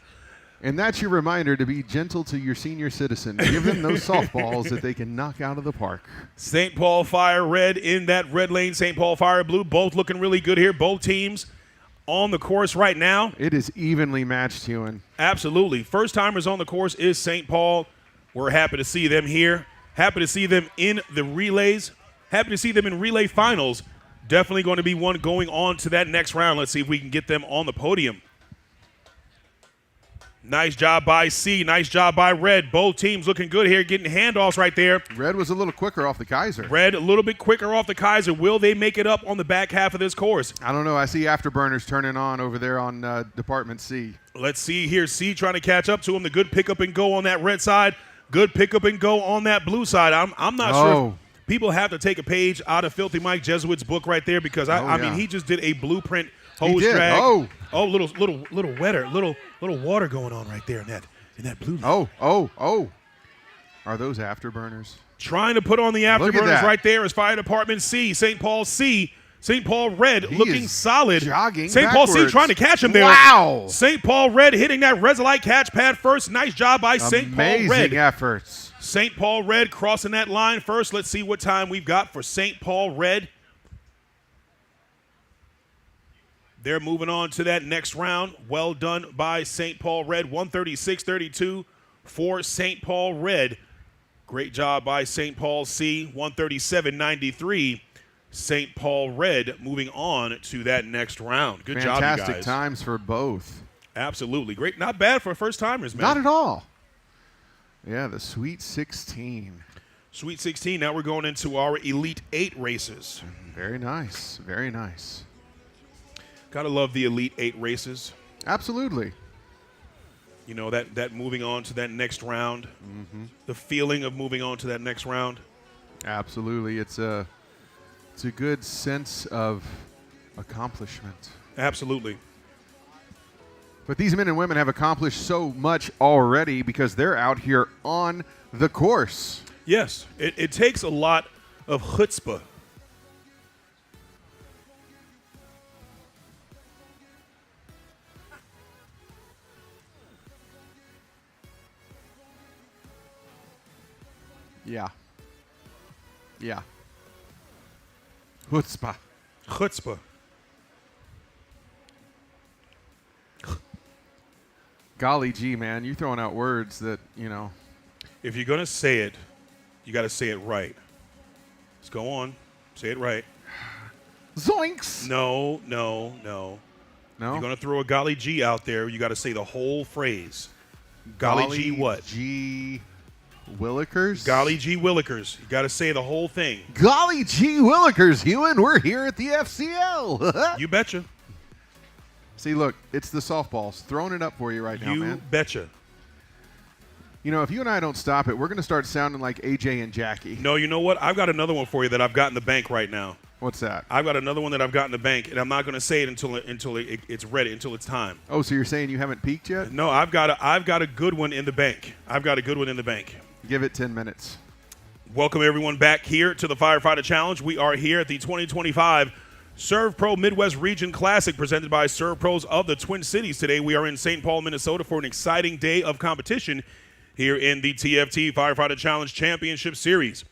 And that's your reminder to be gentle to your senior citizen. Give them those softballs that they can knock out of the park. St. Paul Fire Red in that red lane, St. Paul Fire Blue, both looking really good here. Both teams on the course right now. It is evenly matched, Hewan. Absolutely. First timers on the course is St. Paul. We're happy to see them here. Happy to see them in the relays. Happy to see them in relay finals. Definitely going to be one going on to that next round. Let's see if we can get them on the podium. Nice job by C. Nice job by Red. Both teams looking good here, getting handoffs right there. Red was a little quicker off the Kaiser. Red a little bit quicker off the Kaiser. Will they make it up on the back half of this course? I don't know. I see afterburners turning on over there on Department C. Let's see here. C trying to catch up to him. The good pick up and go on that red side. Good pick up and go on that blue side. I'm not sure if people have to take a page out of Filthy Mike Jesuit's book right there because I mean he just did a blueprint hose drag. Little wetter, little water going on right there in that blue. Are those afterburners? Trying to put on the afterburners right there is Fire Department C, St. Paul C, St. Paul Red looking solid. Jogging St. Paul C trying to catch him there. Wow. St. Paul Red hitting that Resolite catch pad first. Nice job by St. Paul Red. Amazing efforts. St. Paul Red crossing that line first. Let's see what time we've got for St. Paul Red. They're moving on to that next round. Well done by St. Paul Red. 136.32 for St. Paul Red. Great job by St. Paul C. 137.93. St. Paul Red moving on to that next round. Good job, you guys. Fantastic times for both. Absolutely. Great. Not bad for first-timers, man. Not at all. Yeah, the Sweet 16. Sweet 16. Now we're going into our Elite 8 races. Very nice. Very nice. Gotta love the Elite 8 races. Absolutely. That moving on to that next round. Mm-hmm. The feeling of moving on to that next round. Absolutely. It's a good sense of accomplishment. Absolutely. But these men and women have accomplished so much already because they're out here on the course. Yes. It takes a lot of chutzpah. Yeah. Yeah. Chutzpah. Chutzpah. Golly gee, man, you're throwing out words that, you know. If you're going to say it, you got to say it right. Let's go on. Say it right. Zoinks! No. No? If you're going to throw a golly gee out there, you got to say the whole phrase. Golly gee what? Gee Willikers? Golly gee Willikers. You got to say the whole thing. Golly gee Willikers, Ewan. We're here at the FCL. You betcha. See, look, it's the softballs. Throwing it up for you right now, man. You betcha. You know, if you and I don't stop it, we're going to start sounding like AJ and Jackie. No, you know what? I've got another one for you that I've got in the bank right now. What's that? I've got another one that I've got in the bank, and I'm not going to say it until it's ready, until it's time. Oh, so you're saying you haven't peaked yet? No, I've got a good one in the bank. I've got a good one in the bank. Give it 10 minutes. Welcome, everyone, back here to the Firefighter Challenge. We are here at the 2025 SERVPRO Midwest Region Classic presented by SERVPROs of the Twin Cities. Today, we are in St. Paul, Minnesota for an exciting day of competition here in the TFT Firefighter Challenge Championship Series.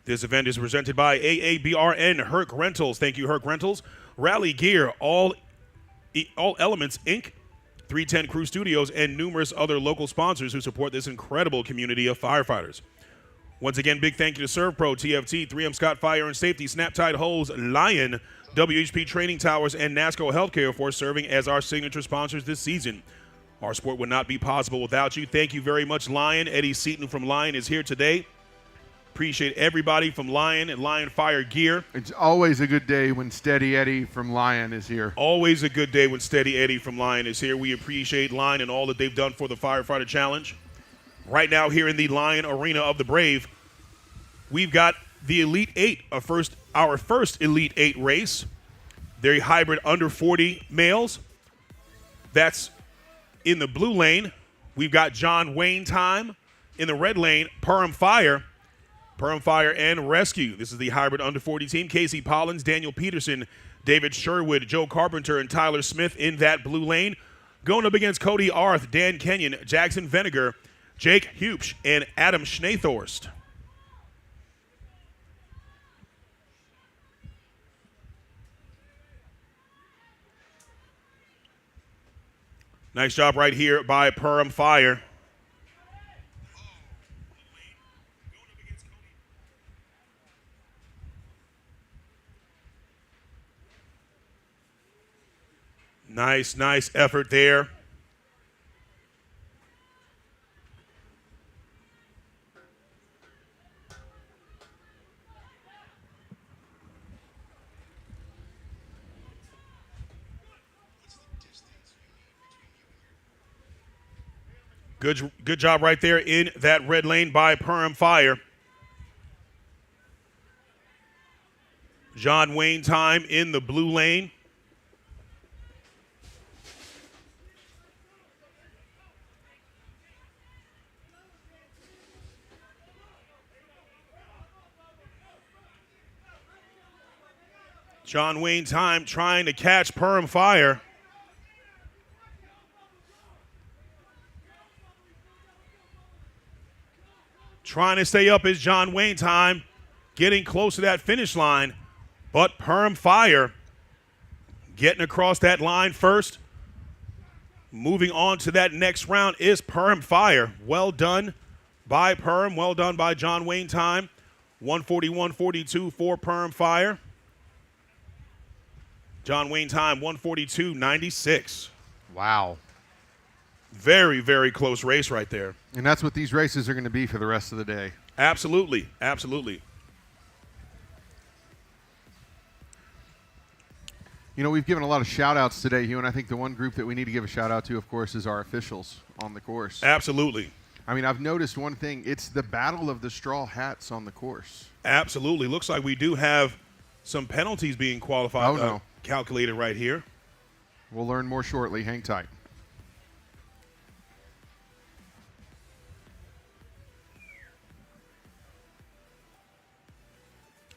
This event is presented by AABRN Herc Rentals. Thank you, Herc Rentals. Rally Gear, All Elements, Inc., 310 Crew Studios, and numerous other local sponsors who support this incredible community of firefighters. Once again, big thank you to SERVPRO, TFT, 3M Scott Fire and Safety, Snap-Tite Hose, Lion, WHP Training Towers, and NASCO Healthcare for serving as our signature sponsors this season. Our sport would not be possible without you. Thank you very much, Lion. Eddie Seaton from Lion is here today. Appreciate everybody from Lion and Lion Fire Gear. It's always a good day when Steady Eddie from Lion is here. Always a good day when Steady Eddie from Lion is here. We appreciate Lion and all that they've done for the Firefighter Challenge. Right now here in the Lion Arena of the Brave, we've got the Elite 8, our first Elite 8 race. They're hybrid under 40 males. That's in the blue lane. We've got John Wayne Time. In the red lane, Perm Fire and Rescue. This is the hybrid under 40 team. Casey Pollins, Daniel Peterson, David Sherwood, Joe Carpenter, and Tyler Smith in that blue lane. Going up against Cody Arth, Dan Kenyon, Jackson Vinegar, Jake Hupsch, and Adam Schneethorst. Nice job right here by Perm Fire. Nice effort there. Good job right there in that red lane by Perm Fire. John Wayne Time in the blue lane. John Wayne Time trying to catch Perm Fire. Trying to stay up is John Wayne Time, getting close to that finish line. But Perm Fire getting across that line first. Moving on to that next round is Perm Fire. Well done by Perm. Well done by John Wayne Time. 141.42 for Perm Fire. John Wayne Time, 142.96. Wow. Very, very close race right there. And that's what these races are going to be for the rest of the day. Absolutely. Absolutely. You know, we've given a lot of shout-outs today, Hugh, and I think the one group that we need to give a shout-out to, of course, is our officials on the course. Absolutely. I mean, I've noticed one thing. It's the battle of the straw hats on the course. Absolutely. Looks like we do have some penalties being qualified, calculated right here. We'll learn more shortly. Hang tight.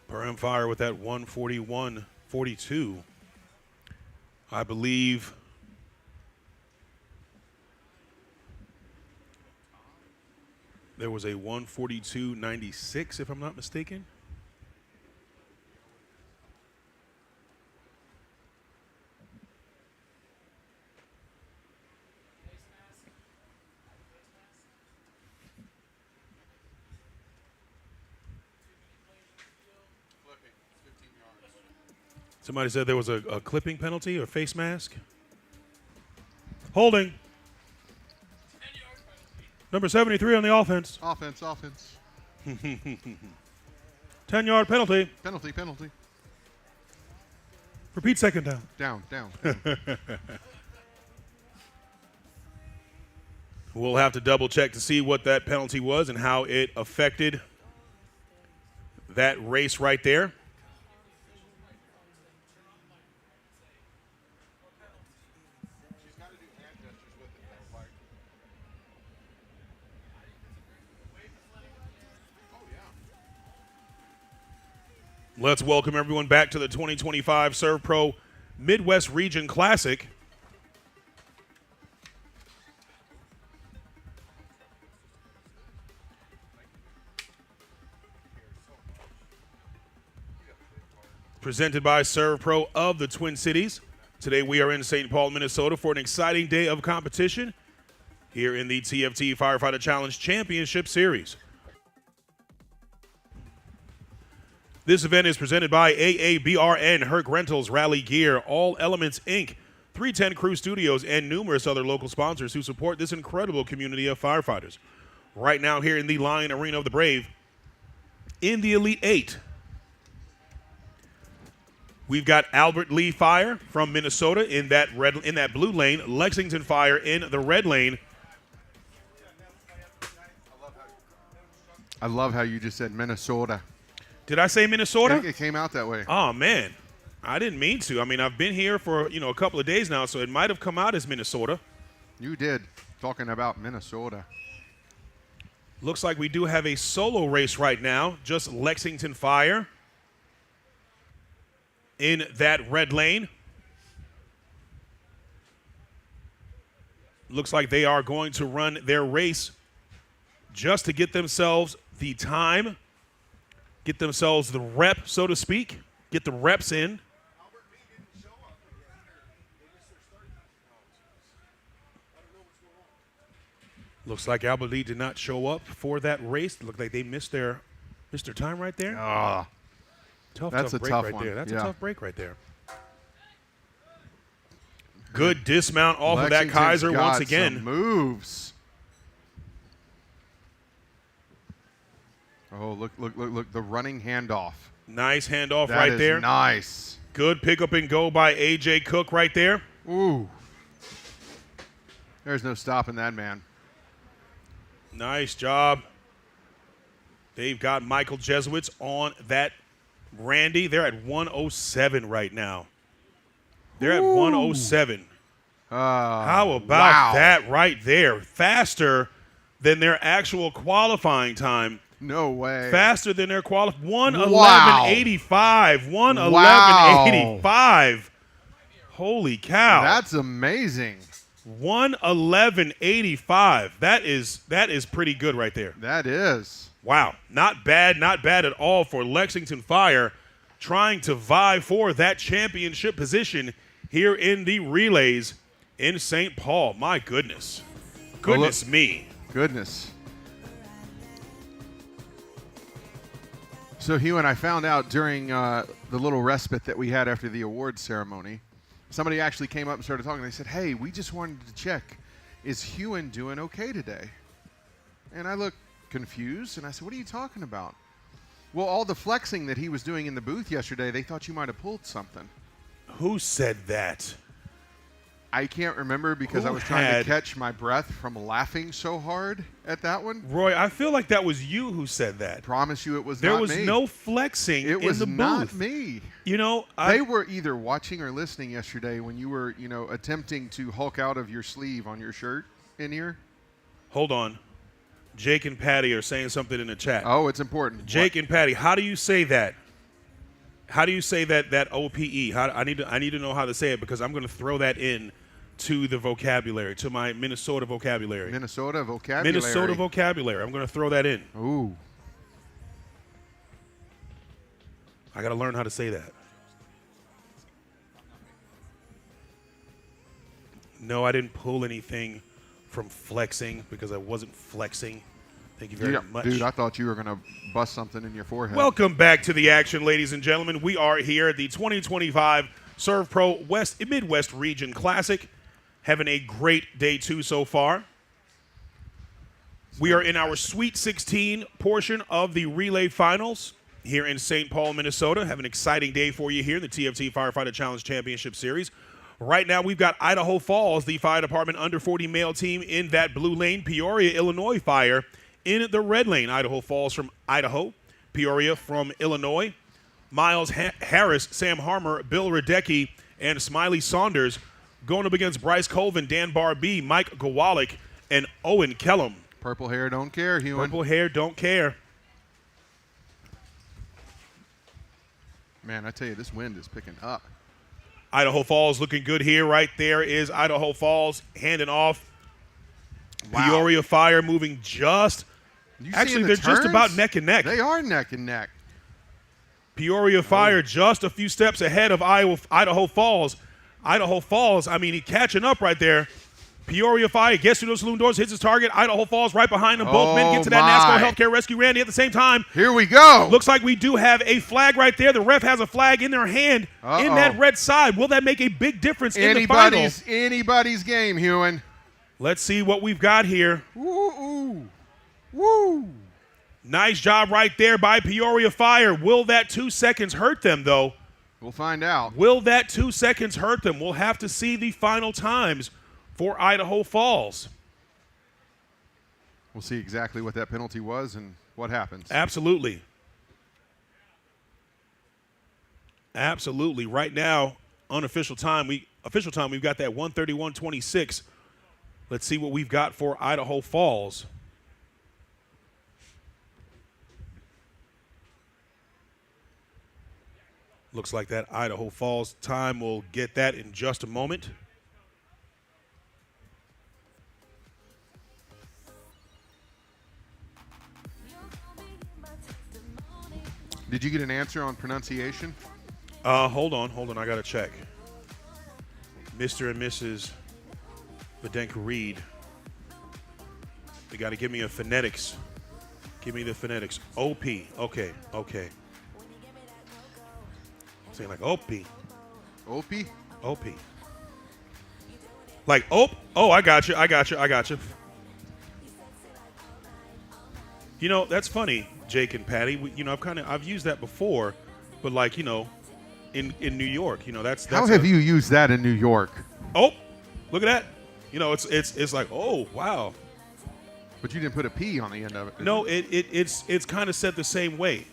Perm Fire with that 141.42. I believe There was a 142.96, if I'm not mistaken. Somebody said there was a clipping penalty or face mask. Holding. Number 73 on the offense. Offense. 10-yard penalty. Penalty. Repeat second down. Down. We'll have to double check to see what that penalty was and how it affected that race right there. Let's welcome everyone back to the 2025 SERVPRO Midwest Region Classic. Presented by SERVPRO of the Twin Cities. Today we are in St. Paul, Minnesota for an exciting day of competition here in the TFT Firefighter Challenge Championship Series. This event is presented by AABRN, Herc Rentals, Rally Gear, All Elements Inc., 310 Crew Studios, and numerous other local sponsors who support this incredible community of firefighters. Right now here in the Lion Arena of the Brave, in the Elite Eight, we've got Albert Lee Fire from Minnesota in that blue lane, Lexington Fire in the red lane. I love how you just said Minnesota. Did I say Minnesota? It came out that way. Oh, man. I didn't mean to. I mean, I've been here for, a couple of days now, so it might have come out as Minnesota. You did. Talking about Minnesota. Looks like we do have a solo race right now. Just Lexington Fire in that red lane. Looks like they are going to run their race just to get themselves the time, get themselves the rep, so to speak, get the reps in. Looks like Albert Lee did not show up for that race. Looked like they missed their time right there. That's a break tough right one. there. That's a Yeah. tough break right there. Good dismount off of that Lexington's Kaiser got once again. some moves. Oh, look, the running handoff. Nice handoff That right is there. nice. Good pick up and go by A.J. Cook right there. Ooh. There's no stopping that man. Nice job. They've got Michael Jesuits on that Randy. They're at 107 right now. They're at 107. How about that right there? Faster than their actual qualifying time. No way. Faster than their qualifying. 111.85. 111.85. Holy cow. That's amazing. 111.85. That is pretty good right there. That is. Wow. Not bad at all for Lexington Fire trying to vie for that championship position here in the relays in St. Paul. My goodness. Goodness me. Goodness. So, Hugh, and I found out during the little respite that we had after the awards ceremony, somebody actually came up and started talking. They said, hey, we just wanted to check, is Hewan doing okay today? And I looked confused, and I said, what are you talking about? Well, all the flexing that he was doing in the booth yesterday, they thought you might have pulled something. Who said that? I can't remember because I was trying to catch my breath from laughing so hard at that one. Roy, I feel like that was you who said that. Promise you it was there not me. There was no flexing it in was the booth. not me. You know, they were either watching or listening yesterday when you were, attempting to hulk out of your sleeve on your shirt in here. Hold on. Jake and Patty are saying something in the chat. Oh, it's important. Jake and Patty, how do you say that? How do you say that OPE? I need to know how to say it because I'm going to throw that in to the vocabulary, to my Minnesota vocabulary. Minnesota vocabulary. Minnesota vocabulary. I'm going to throw that in. Ooh. I got to learn how to say that. No, I didn't pull anything from flexing because I wasn't flexing. Thank you very much. Dude, I thought you were going to bust something in your forehead. Welcome back to the action, ladies and gentlemen. We are here at the 2025 SERVPRO Midwest Region Classic. Having a great day 2 so far. We are in our Sweet 16 portion of the relay finals here in St. Paul, Minnesota. Have an exciting day for you here in the TFT Firefighter Challenge Championship Series. Right now, we've got Idaho Falls, the fire department under 40 male team in that blue lane. Peoria, Illinois Fire in the red lane. Idaho Falls from Idaho. Peoria from Illinois. Miles Harris, Sam Harmer, Bill Radecki, and Smiley Saunders going up against Bryce Colvin, Dan Barbee, Mike Gowalik, and Owen Kellum. Purple hair don't care, Hewan. Purple hair don't care. Man, I tell you, this wind is picking up. Idaho Falls looking good here. Right there is Idaho Falls handing off. Wow. Peoria Fire moving just. Actually, they're just about neck and neck. They are neck and neck. Peoria Fire just a few steps ahead of Idaho Falls. Idaho Falls, I mean, he's catching up right there. Peoria Fire gets through those saloon doors, hits his target. Idaho Falls right behind them. Both men get to that NASCAR Healthcare Rescue Randy at the same time. Here we go. Looks like we do have a flag right there. The ref has a flag in their hand in that red side. Will that make a big difference in the final? Anybody's game, Hewan. Let's see what we've got here. Woo! Woo! Nice job right there by Peoria Fire. Will that 2 seconds hurt them, though? We'll find out. Will that 2 seconds hurt them? We'll have to see the final times for Idaho Falls. We'll see exactly what that penalty was and what happens. Absolutely. Absolutely. Right now, unofficial time, we've got that 1:31:26. Let's see what we've got for Idaho Falls. Looks like that Idaho Falls time. We'll get that in just a moment. Did you get an answer on pronunciation? Hold on. I got to check. Mr. and Mrs. Vadenka-Reed. They got to give me a phonetics. Give me the phonetics. OP. Okay. Saying like OP. OP? OP. Like, oh, I got you. You know, that's funny, Jake and Patty. I've used that before, but like, in New York, that's How have you used that in New York? Oh, look at that. It's like, oh, wow. But you didn't put a P on the end of it. No, it's kind of said the same way.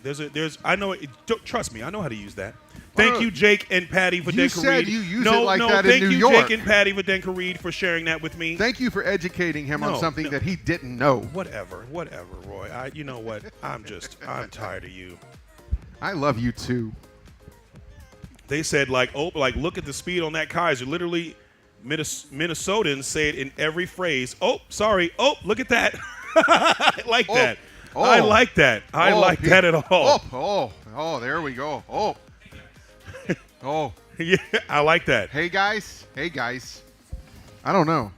I know it. Trust me, I know how to use that. Thank you, Jake and Patty Vadenka-Reed. You said you use it like that in New Thank York. you, Jake and Patty Vadenka-Reed, for sharing that with me. Thank you for educating him on something that he didn't know. Whatever, Roy. You know what? I'm tired of you. I love you too. They said look at the speed on that Kaiser. Literally, Minnesotans say it in every phrase. Oh, sorry. Oh, look at that. I like that. I like that. I like that at all. Oh, there we go. Oh. Yeah, I like that. Hey guys. I don't know.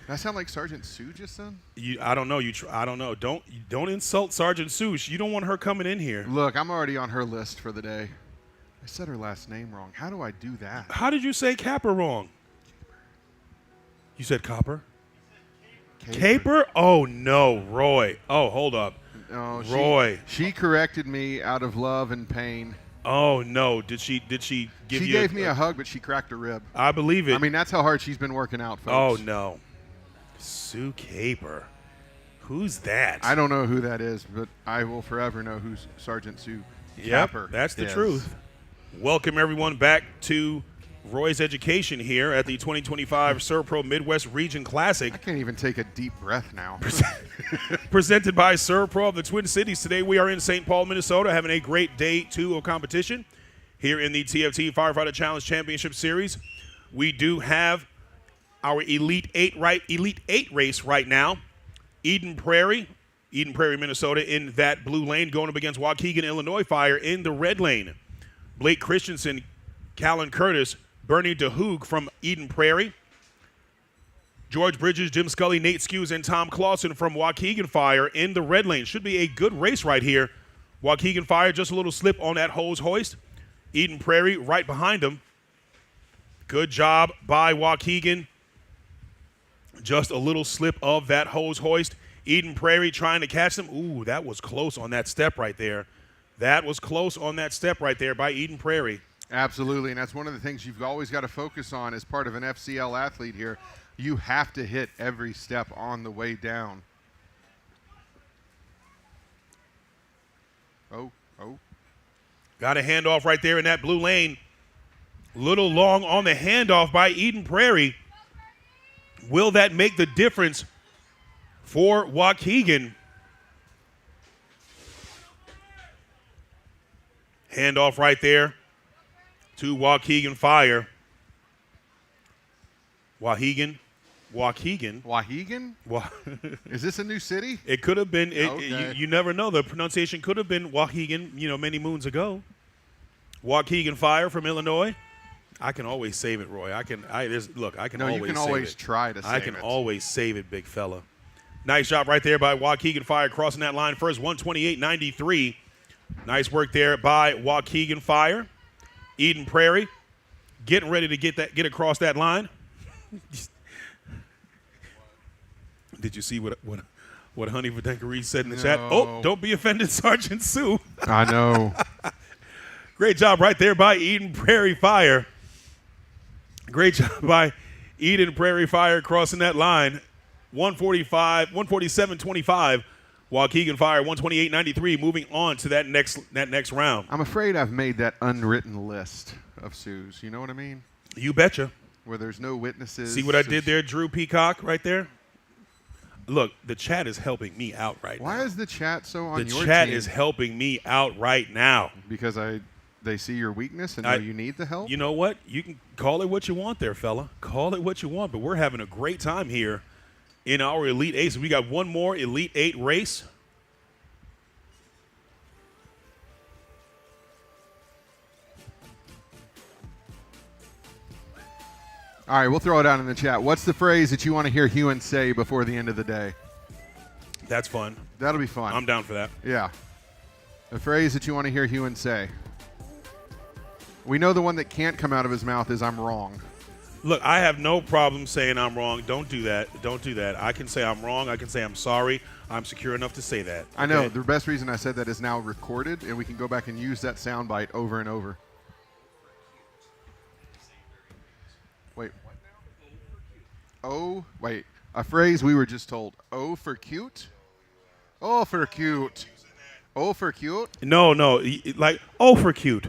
Did I sound like Sergeant Sue just then? I don't know. I don't know. Don't insult Sergeant Sue. You don't want her coming in here. Look, I'm already on her list for the day. I said her last name wrong. How do I do that? How did you say Capper wrong? You said Copper? Caper? Oh, no, Roy. Oh, hold up. No, Roy. She corrected me out of love and pain. Oh, no. Did she give you? She gave me a hug, but she cracked a rib. I believe it. I mean, that's how hard she's been working out, folks. Oh, no. Sue Caper. Who's that? I don't know who that is, but I will forever know who's Sergeant Sue Capper. That's the truth. Welcome, everyone, back to Roy's Education here at the 2025 SERVPRO Midwest Region Classic. I can't even take a deep breath now. Presented by SERVPRO of the Twin Cities. Today we are in St. Paul, Minnesota, having a great day 2 of competition here in the TFT Firefighter Challenge Championship Series. We do have our Elite Eight race right now. Eden Prairie, Minnesota in that blue lane going up against Waukegan, Illinois Fire in the red lane. Blake Christensen, Callan Curtis, Bernie DeHoog from Eden Prairie. George Bridges, Jim Scully, Nate Skews, and Tom Clausen from Waukegan Fire in the red lane. Should be a good race right here. Waukegan Fire, just a little slip on that hose hoist. Eden Prairie right behind them. Good job by Waukegan. Just a little slip of that hose hoist. Eden Prairie trying to catch them. Ooh, that was close on that step right there. That was close on that step right there by Eden Prairie. Absolutely, and that's one of the things you've always got to focus on as part of an FCL athlete here. You have to hit every step on the way down. Oh. Got a handoff right there in that blue lane. Little long on the handoff by Eden Prairie. Will that make the difference for Waukegan? Handoff right there to Waukegan Fire. Waukegan? Is this a new city? It could have been. Okay. You never know. The pronunciation could have been Waukegan, many moons ago. Waukegan Fire from Illinois. I can always save it, Roy. I can always you can save always it. try to save it. I can always save it, big fella. Nice job right there by Waukegan Fire crossing that line first, 128.93. Nice work there by Waukegan Fire. Eden Prairie getting ready to get across that line. Did you see what Honey Vadenkarees said in the chat? Oh, don't be offended, Sergeant Sue. I know. Great job right there by Eden Prairie Fire. Great job by Eden Prairie Fire crossing that line. 147.25. Waukegan Fire 128.93. Moving on to that next round. I'm afraid I've made that unwritten list of Sues. You know what I mean? You betcha. Where there's no witnesses. See what I did there, Drew Peacock, right there? Look, the chat is helping me out right now. Why is the chat so on your team? The chat is helping me out right now. Because they see your weakness and know you need the help? You know what? You can call it what you want there, fella. Call it what you want, but we're having a great time here in our Elite Eight. So we got one more Elite Eight race. All right, we'll throw it out in the chat. What's the phrase that you want to hear Hewan say before the end of the day? That's fun. That'll be fun. I'm down for that. Yeah. The phrase that you want to hear Hewan say. We know the one that can't come out of his mouth is "I'm wrong." Look, I have no problem saying I'm wrong. Don't do that. Don't do that. I can say I'm wrong. I can say I'm sorry. I'm secure enough to say that. I know. The best reason I said that is now recorded, and we can go back and use that soundbite over and over. Wait. Oh, wait. A phrase we were just told. Oh, for cute? Oh, for cute. Oh, for cute? No. Like, oh, for cute.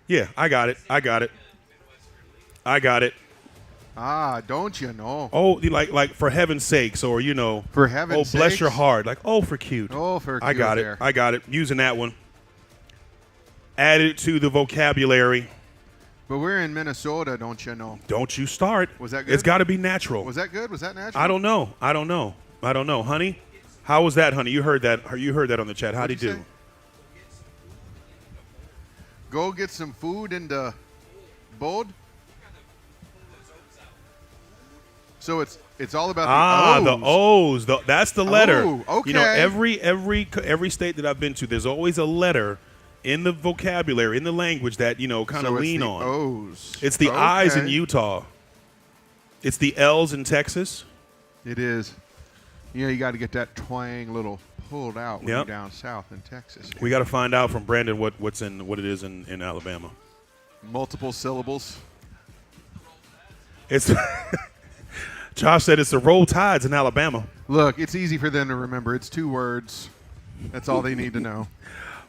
Yeah, I got it. Ah, don't you know? Oh, like for heaven's sakes, or for heaven's sakes. Oh, bless sakes. your heart. Like, oh, for cute. Oh, for cute. I got it. I got it. Using that one. Added it to the vocabulary. But we're in Minnesota, don't you know? Don't you start. Was that good? It's got to be natural. Was that good? Was that natural? I don't know. Honey, how was that, honey? You heard that on the chat. How'd he do? Say? Go get some food in the boat. So it's all about the O's. The O's. That's the letter. Oh, okay. Every state that I've been to, there's always a letter in the vocabulary, in the language that kind of lean on. O's. It's the I's in Utah. It's the L's in Texas. It is. You got to get that twang little pulled out when you're down south in Texas. We got to find out from Brandon what it is in Alabama. Multiple syllables. It's Josh said it's the Roll Tides in Alabama. Look, it's easy for them to remember. It's 2 words. That's all they need to know.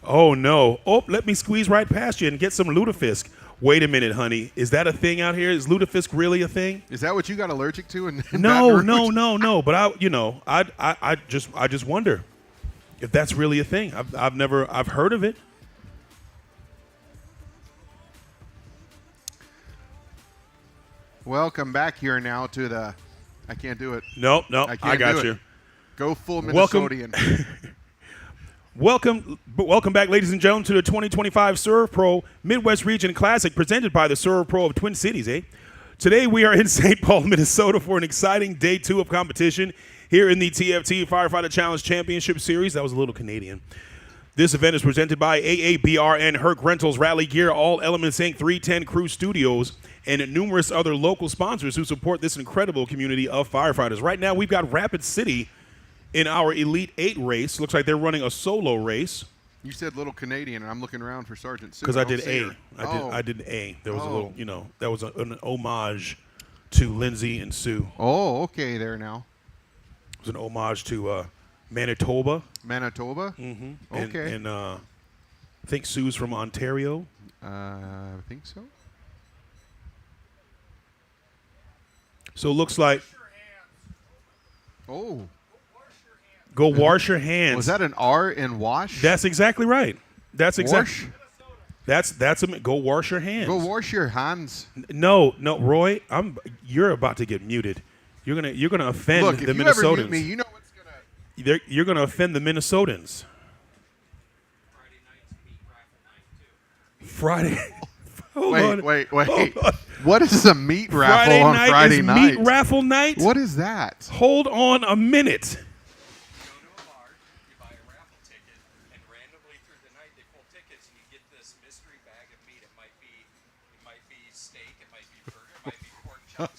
Oh, no. Oh, let me squeeze right past you and get some lutefisk. Wait a minute, honey. Is that a thing out here? Is lutefisk really a thing? Is that what you got allergic to? No. But I just wonder if that's really a thing. I've heard of it. Welcome back here now to the. I can't do it. Nope, I I got you. Go full Welcome- Minnesotian. Welcome back, ladies and gentlemen, to the 2025 SERVPRO Midwest Region Classic presented by the SERVPRO of Twin Cities, Today we are in St. Paul, Minnesota for an exciting day 2 of competition here in the TFT Firefighter Challenge Championship Series. That was a little Canadian. This event is presented by AABRN, Herc Rentals, Rally Gear, All Elements Inc., 310 Crew Studios, and numerous other local sponsors who support this incredible community of firefighters. Right now we've got Rapid City in our Elite 8 race. Looks like they're running a solo race. You said little Canadian, and I'm looking around for Sergeant Sue. Because I did see A. her. I did A. There was a little, that was an homage to Lindsay and Sue. Oh, okay, there now. It was an homage to Manitoba. Manitoba? Mm-hmm. Okay. And I think Sue's from Ontario. I think so. So it looks like. Oh. Go wash your hands. Was that an R in wash? That's exactly right. That's exactly. Wash? That's a go wash your hands. Go wash your hands. No, Roy, you're about to get muted. You're gonna offend Look, the if you Minnesotans. ever mute me, you know what's gonna. You're gonna offend the Minnesotans. Friday. Wait. What is a meat raffle Friday on night Friday is night? meat raffle night. What is that? Hold on a minute.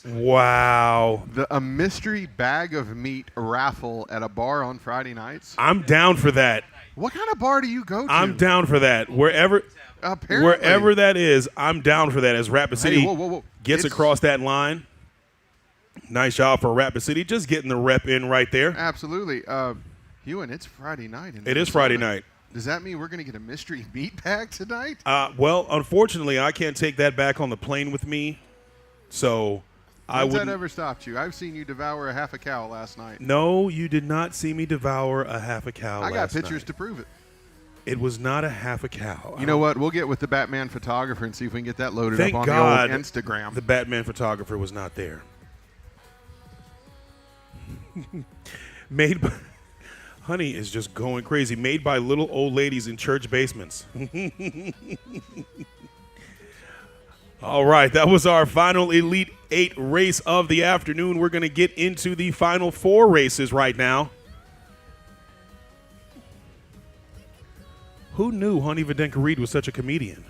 Wow. A mystery bag of meat raffle at a bar on Friday nights? I'm down for that. What kind of bar do you go to? I'm down for that. Wherever that is, I'm down for that as Rapid City whoa. gets across that line. Nice job for Rapid City. Just getting the rep in right there. Absolutely. Ewan, it's Friday night. It is Friday night. Does that mean we're going to get a mystery meat bag tonight? Well, unfortunately, I can't take that back on the plane with me. So I When's wouldn't. that ever stopped you? I've seen you devour a half a cow last night. No, you did not see me devour a half a cow I got last pictures night. to prove it. It was not a half a cow. You know what? We'll get with the Batman photographer and see if we can get that loaded Thank up on God the old Instagram. the Batman photographer was not there. Made by, honey is just going crazy. Made by little old ladies in church basements. All right, that was our final Elite 8 race of the afternoon. We're going to get into the final 4 races right now. Who knew Honey Videnka Reed was such a comedian?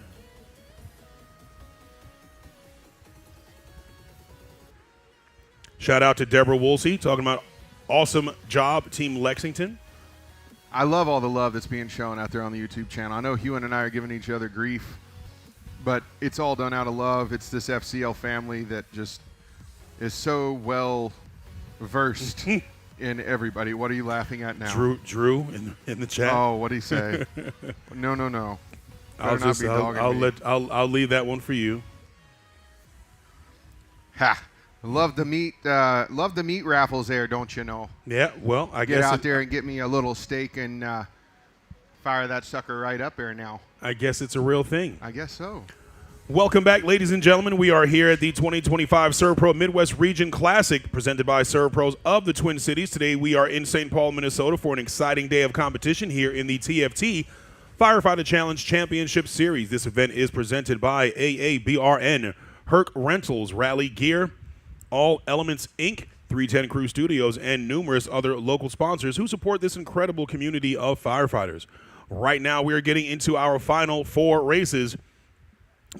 Shout out to Deborah Woolsey talking about awesome job, Team Lexington. I love all the love that's being shown out there on the YouTube channel. I know Hewan and I are giving each other grief, but it's all done out of love. It's this FCL family that just is so well versed in everybody. What are you laughing at now? Drew in the chat. Oh, what'd he say? No. I'll leave that one for you. Ha! Love the meat raffles there, don't you know? Yeah, well, I get guess out there and get me a little steak and fire that sucker right up there now. I guess it's a real thing. I guess so. Welcome back, ladies and gentlemen. We are here at the 2025 SERVPRO Midwest Region Classic presented by SERVPROs of the Twin Cities. Today we are in St. Paul, Minnesota for an exciting day of competition here in the TFT Firefighter Challenge Championship Series. This event is presented by AABRN, Herc Rentals, Rally Gear, All Elements Inc., 310 Crew Studios, and numerous other local sponsors who support this incredible community of firefighters. Right now we are getting into our final 4 races.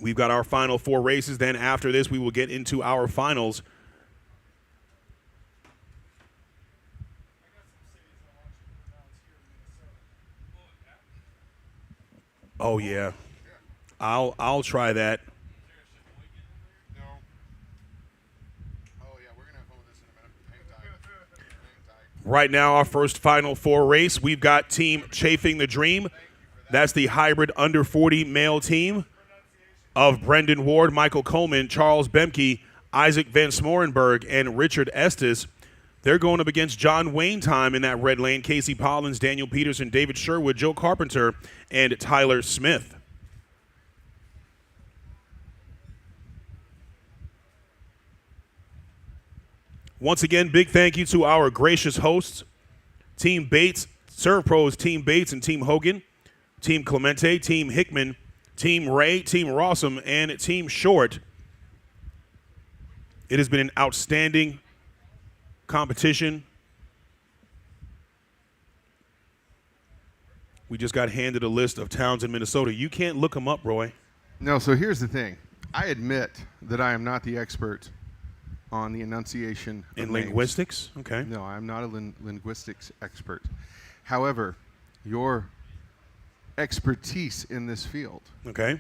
We've got our final 4 races. Then after this, we will get into our finals. Oh yeah, I'll try that. Right now, our first Final Four race, we've got Team Chafing the Dream. That's the hybrid under 40 male team of Brendan Ward, Michael Coleman, Charles Bemke, Isaac Van Smorenberg, and Richard Estes. They're going up against John Wayne time in that red lane, Casey Pollins, Daniel Peterson, David Sherwood, Joe Carpenter, and Tyler Smith. Once again, big thank you to our gracious hosts, Team Bates, SERVPRO's Team Bates and Team Hogan, Team Clemente, Team Hickman, Team Ray, Team Rossum, and Team Short. It has been an outstanding competition. We just got handed a list of towns in Minnesota. You can't look them up, Roy. No, so here's the thing. I admit that I am not the expert on the enunciation of In names. linguistics? Okay. No, I'm not a linguistics expert. However, your expertise in this field. Okay.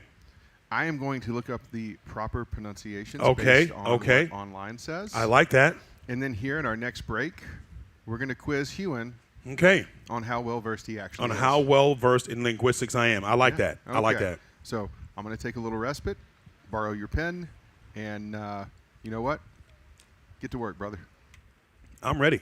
I am going to look up the proper pronunciations Okay, based on okay. what online says. I like that. And then here in our next break, we're going to quiz Hewan on how well versed he actually On is. how well versed in linguistics I am. I like that. I like Okay. that. So I'm going to take a little respite, borrow your pen, and you know what? Get to work, brother. I'm ready.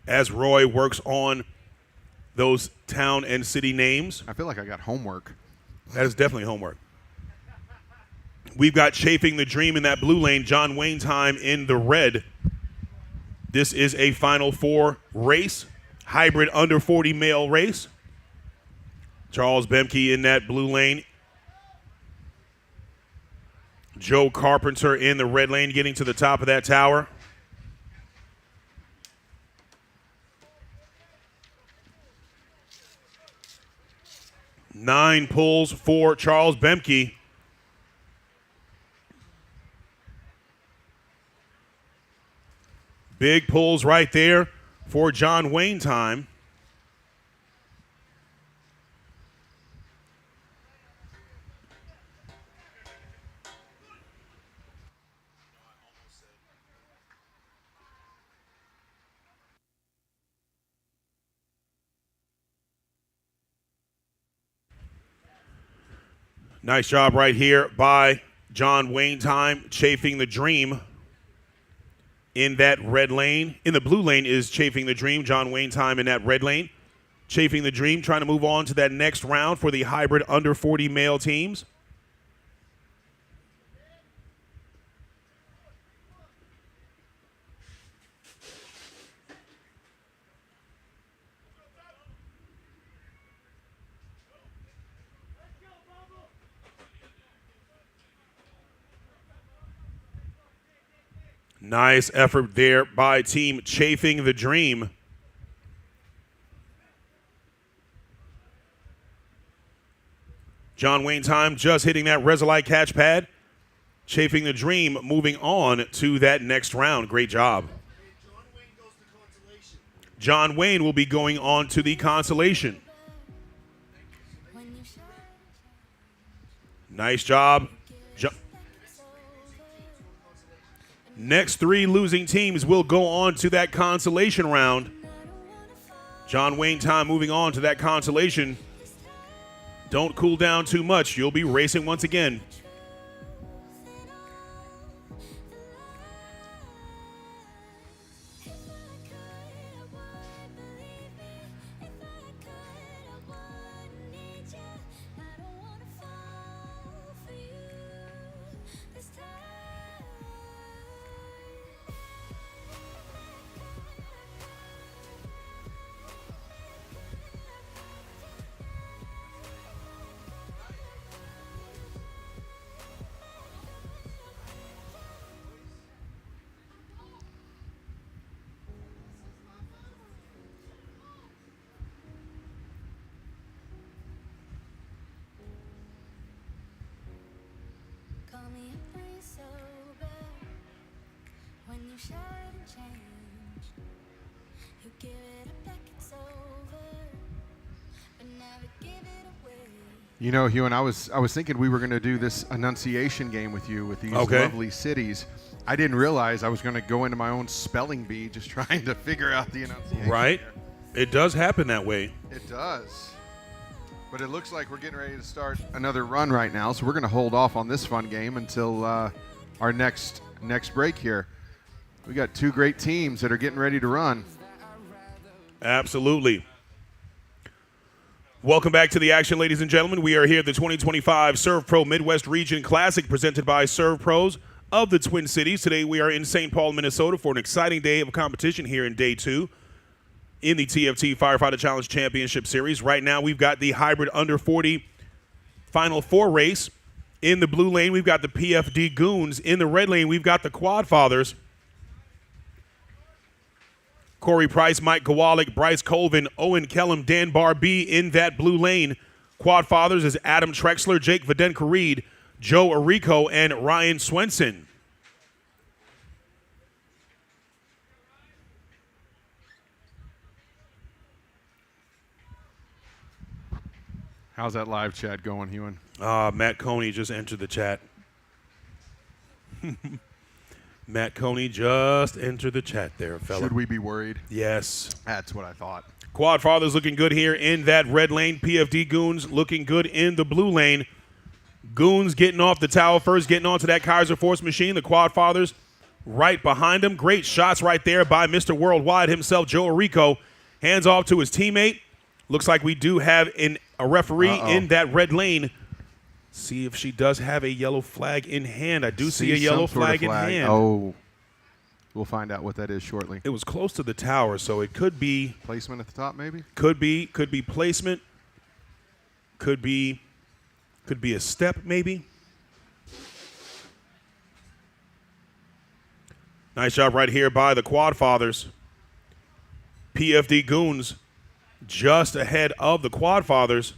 As Roy works on those town and city names. I feel like I got homework. That is definitely homework. We've got Chafing the Dream in that blue lane, John Wayne Time in the red. This is a Final Four race, hybrid under 40 male race. Charles Bemke in that blue lane. Joe Carpenter in the red lane, getting to the top of that tower. Nine pulls for Charles Bemke. Big pulls right there for John Wayne Time. Nice job right here by John Wayne Time, Chafing the Dream in that red lane. In the blue lane is Chafing the Dream, John Wayne Time in that red lane. Chafing the Dream trying to move on to that next round for the hybrid under 40 male teams. Nice effort there by Team Chafing the Dream. John Wayne Time just hitting that Resolite catch pad. Chafing the Dream moving on to that next round. Great job. John Wayne will be going on to the consolation. Nice job. Next three losing teams will go on to that consolation round. John Wayne Time moving on to that consolation. Don't cool down too much. You'll be racing once again. Call me a free sober when you shout and change. You give it up like it's over, but never give it away. You know, Hugh, and I was thinking we were going to do this enunciation game with you with these lovely cities. I didn't realize I was going to go into my own spelling bee just trying to figure out the enunciation. Right? Here. It does happen that way. It does. But it looks like we're getting ready to start another run right now, so we're going to hold off on this fun game until our next break here. We got two great teams that are getting ready to run. Absolutely. Welcome back to the action, ladies and gentlemen. We are here at the 2025 SERVPRO Midwest Region Classic presented by SERVPROs of the Twin Cities. Today we are in St. Paul, Minnesota for an exciting day of competition here in day 2 in the TFT Firefighter Challenge Championship Series. Right now we've got the hybrid under 40 Final 4 race. In the blue lane, we've got the PFD Goons. In the red lane, we've got the Quad Fathers. Corey Price, Mike Kowalik, Bryce Colvin, Owen Kellum, Dan Barbee in that blue lane. Quad Fathers is Adam Trexler, Jake Vadenka-Reed, Joe Arico, and Ryan Swenson. How's that live chat going, Hewan? Matt Coney just entered the chat. Matt Coney just entered the chat there, fella. Should we be worried? Yes. That's what I thought. Quad Fathers looking good here in that red lane. PFD Goons looking good in the blue lane. Goons getting off the tower first, getting onto that Kaiser Force machine. The Quad Fathers right behind them. Great shots right there by Mr. Worldwide himself, Joe Arico. Hands off to his teammate. Looks like we do have a referee in that red lane. See if she does have a yellow flag in hand. I do see a yellow flag in hand. Oh, we'll find out what that is shortly. It was close to the tower, so it could be placement at the top, maybe. Could be placement. Could be a step, maybe. Nice job right here by the Quad Fathers. PFD Goons just ahead of the Quad Fathers.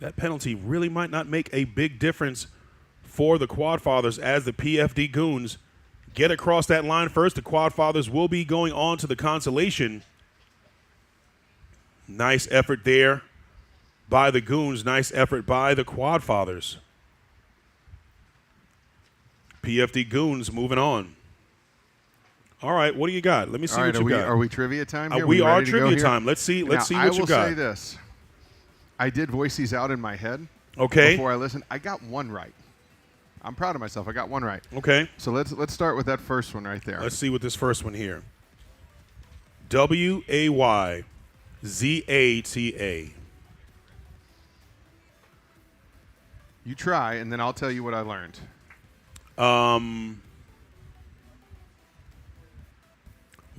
That penalty really might not make a big difference for the Quad Fathers as the PFD Goons get across that line first. The Quad Fathers will be going on to the consolation. Nice effort there by the Goons. Nice effort by the Quad Fathers. PFD Goons moving on. All right, what do you got? Let me see what you got. Are we trivia time here? We are ready to go trivia here? time. Let's see what you got. I will say this. I did voice these out in my head. Okay. Before I listened, I got one right. I'm proud of myself. I got one right. Okay. So let's start with that first one right there. Let's see what this first one here. WAYZATA. You try, and then I'll tell you what I learned.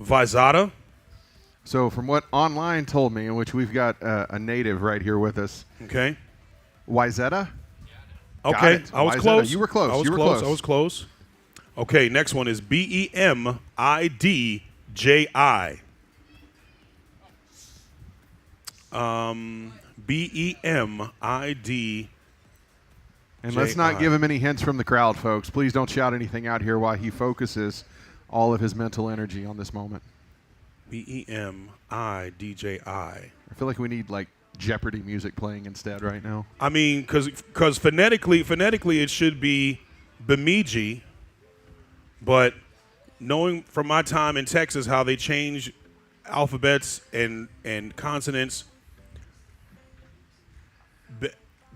Vizata. So from what online told me, in which we've got a native right here with us. Okay. Wyzetta? Okay, I was Wyzetta. close. You were close. I was You were close. close. I was close. Okay, next one is BEMIDJI. BEMID. And let's not give him any hints from the crowd, folks. Please don't shout anything out here while he focuses all of his mental energy on this moment. BEMIDJI. I feel like we need like Jeopardy music playing instead right now. I mean, because phonetically it should be Bemidji, but knowing from my time in Texas how they change alphabets and consonants,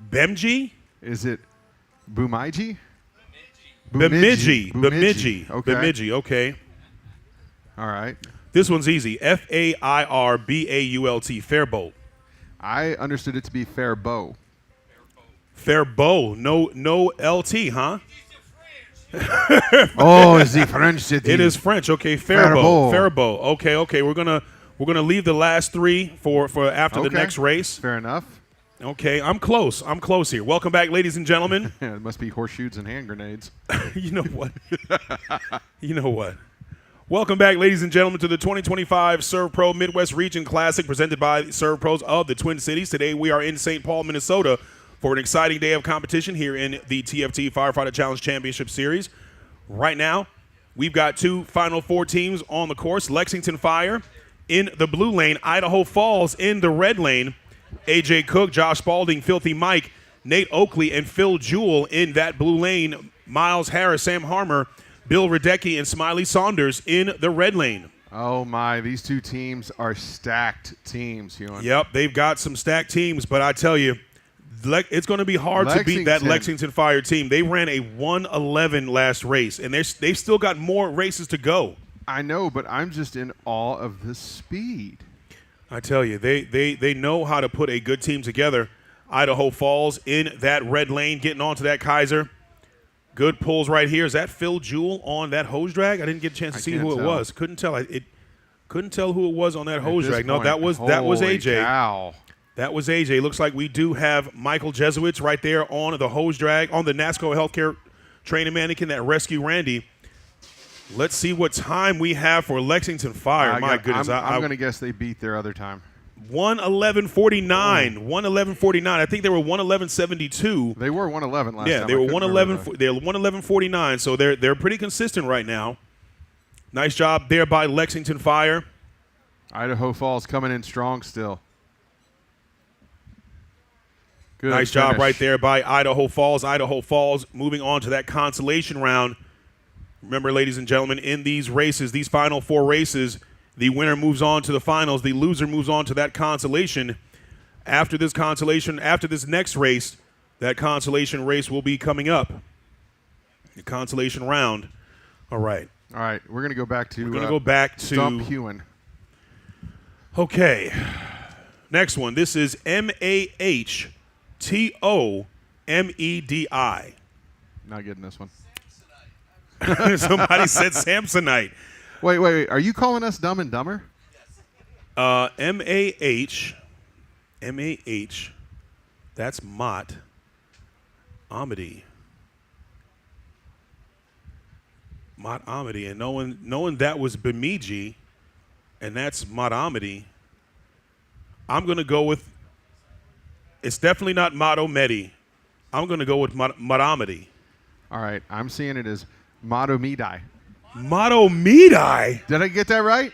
Bemji? Is it Bemidji? Bemidji. Okay. Bemidji, okay. All right. This one's easy. FAIRBAULT, Fairbolt. I understood it to be Fairbow. Fairbow, no LT, huh? Oh, is the French city? It is French. Okay, Fairbow. Okay. We're gonna leave the last three for after the next race. Fair enough. Okay, I'm close here. Welcome back, ladies and gentlemen. It must be horseshoes and hand grenades. You know what? Welcome back, ladies and gentlemen, to the 2025 SERVPRO Midwest Region Classic presented by SERVPROs of the Twin Cities. Today we are in St. Paul, Minnesota for an exciting day of competition here in the TFT Firefighter Challenge Championship Series. Right now, we've got 2 Final 4 teams on the course. Lexington Fire in the blue lane, Idaho Falls in the red lane, AJ Cook, Josh Spalding, Filthy Mike, Nate Oakley, and Phil Jewell in that blue lane, Miles Harris, Sam Harmer, Bill Radecki, and Smiley Saunders in the red lane. Oh, my. These 2 teams are stacked teams, Hewan. Yep, they've got some stacked teams, but I tell you, it's going to be hard to beat that Lexington Fire team. They ran a 1:11 last race, and they've still got more races to go. I know, but I'm just in awe of the speed. I tell you, they know how to put a good team together. Idaho Falls in that red lane, getting onto that Kaiser. Good pulls right here. Is that Phil Jewell on that hose drag? I didn't get a chance to see who it was. Couldn't tell. Couldn't tell who it was on that hose drag. No, that was AJ. Cow. That was AJ. Looks like we do have Michael Jesuits right there on the hose drag, on the NASCO Healthcare training mannequin that rescued Randy. Let's see what time we have for Lexington Fire. My goodness. I'm going to guess they beat their other time. 1:11:49. 1:11:49. I think they were 1:11:72. They were 1:11 last time. Yeah, they were 1:11. They're 1:11:49. So they're pretty consistent right now. Nice job there by Lexington Fire. Idaho Falls coming in strong still. Good nice job finish. right there by Idaho Falls. Idaho Falls moving on to that consolation round. Remember, ladies and gentlemen, in these races, these final 4 races, the winner moves on to the finals. The loser moves on to that consolation. After this next race, that consolation race will be coming up. The consolation round. All right. All right. We're going to go back to Stump Hewen. Okay. Next one. This is MAHTOMEDI. Not getting this one. Somebody said Samsonite. Wait. Are you calling us Dumb and Dumber? MAH. That's Mott. Amity. Mott Amity. And knowing that was Bemidji, and that's Mott Amity, I'm going to go with, it's definitely not Motto Medi. I'm going to go with Mott Amity. All right. I'm seeing it as Motto Medi. Motto Medi? Did I get that right?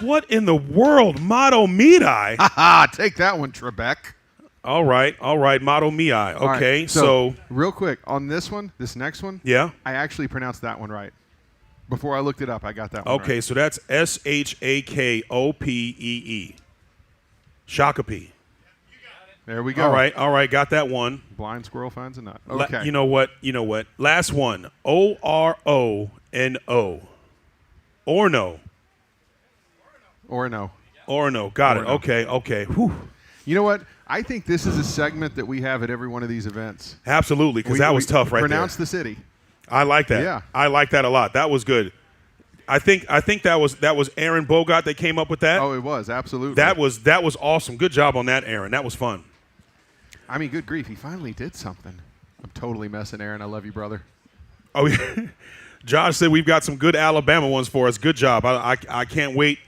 What in the world? Motto Medi? Ha! Take that one, Trebek. All right. Motto Medi. Okay, right, so real quick, on this next one, yeah, I actually pronounced that one right. Before I looked it up, I got that one okay, right. so that's SHAKOPEE. Shakopee. There we go. All right, got that one. Blind squirrel finds a nut. Okay. You know what? Last one. ORONO. Orno. Orno. Got it. Okay. Whew. You know what? I think this is a segment that we have at every one of these events. Absolutely, because that was tough right there. Pronounce the city. I like that. Yeah. I like that a lot. That was good. I think that was Aaron Bogart that came up with that. Oh, it was. Absolutely. That was awesome. Good job on that, Aaron. That was fun. I mean, good grief. He finally did something. I'm totally messing, Aaron. I love you, brother. Oh, yeah. Josh said we've got some good Alabama ones for us. Good job. I can't wait.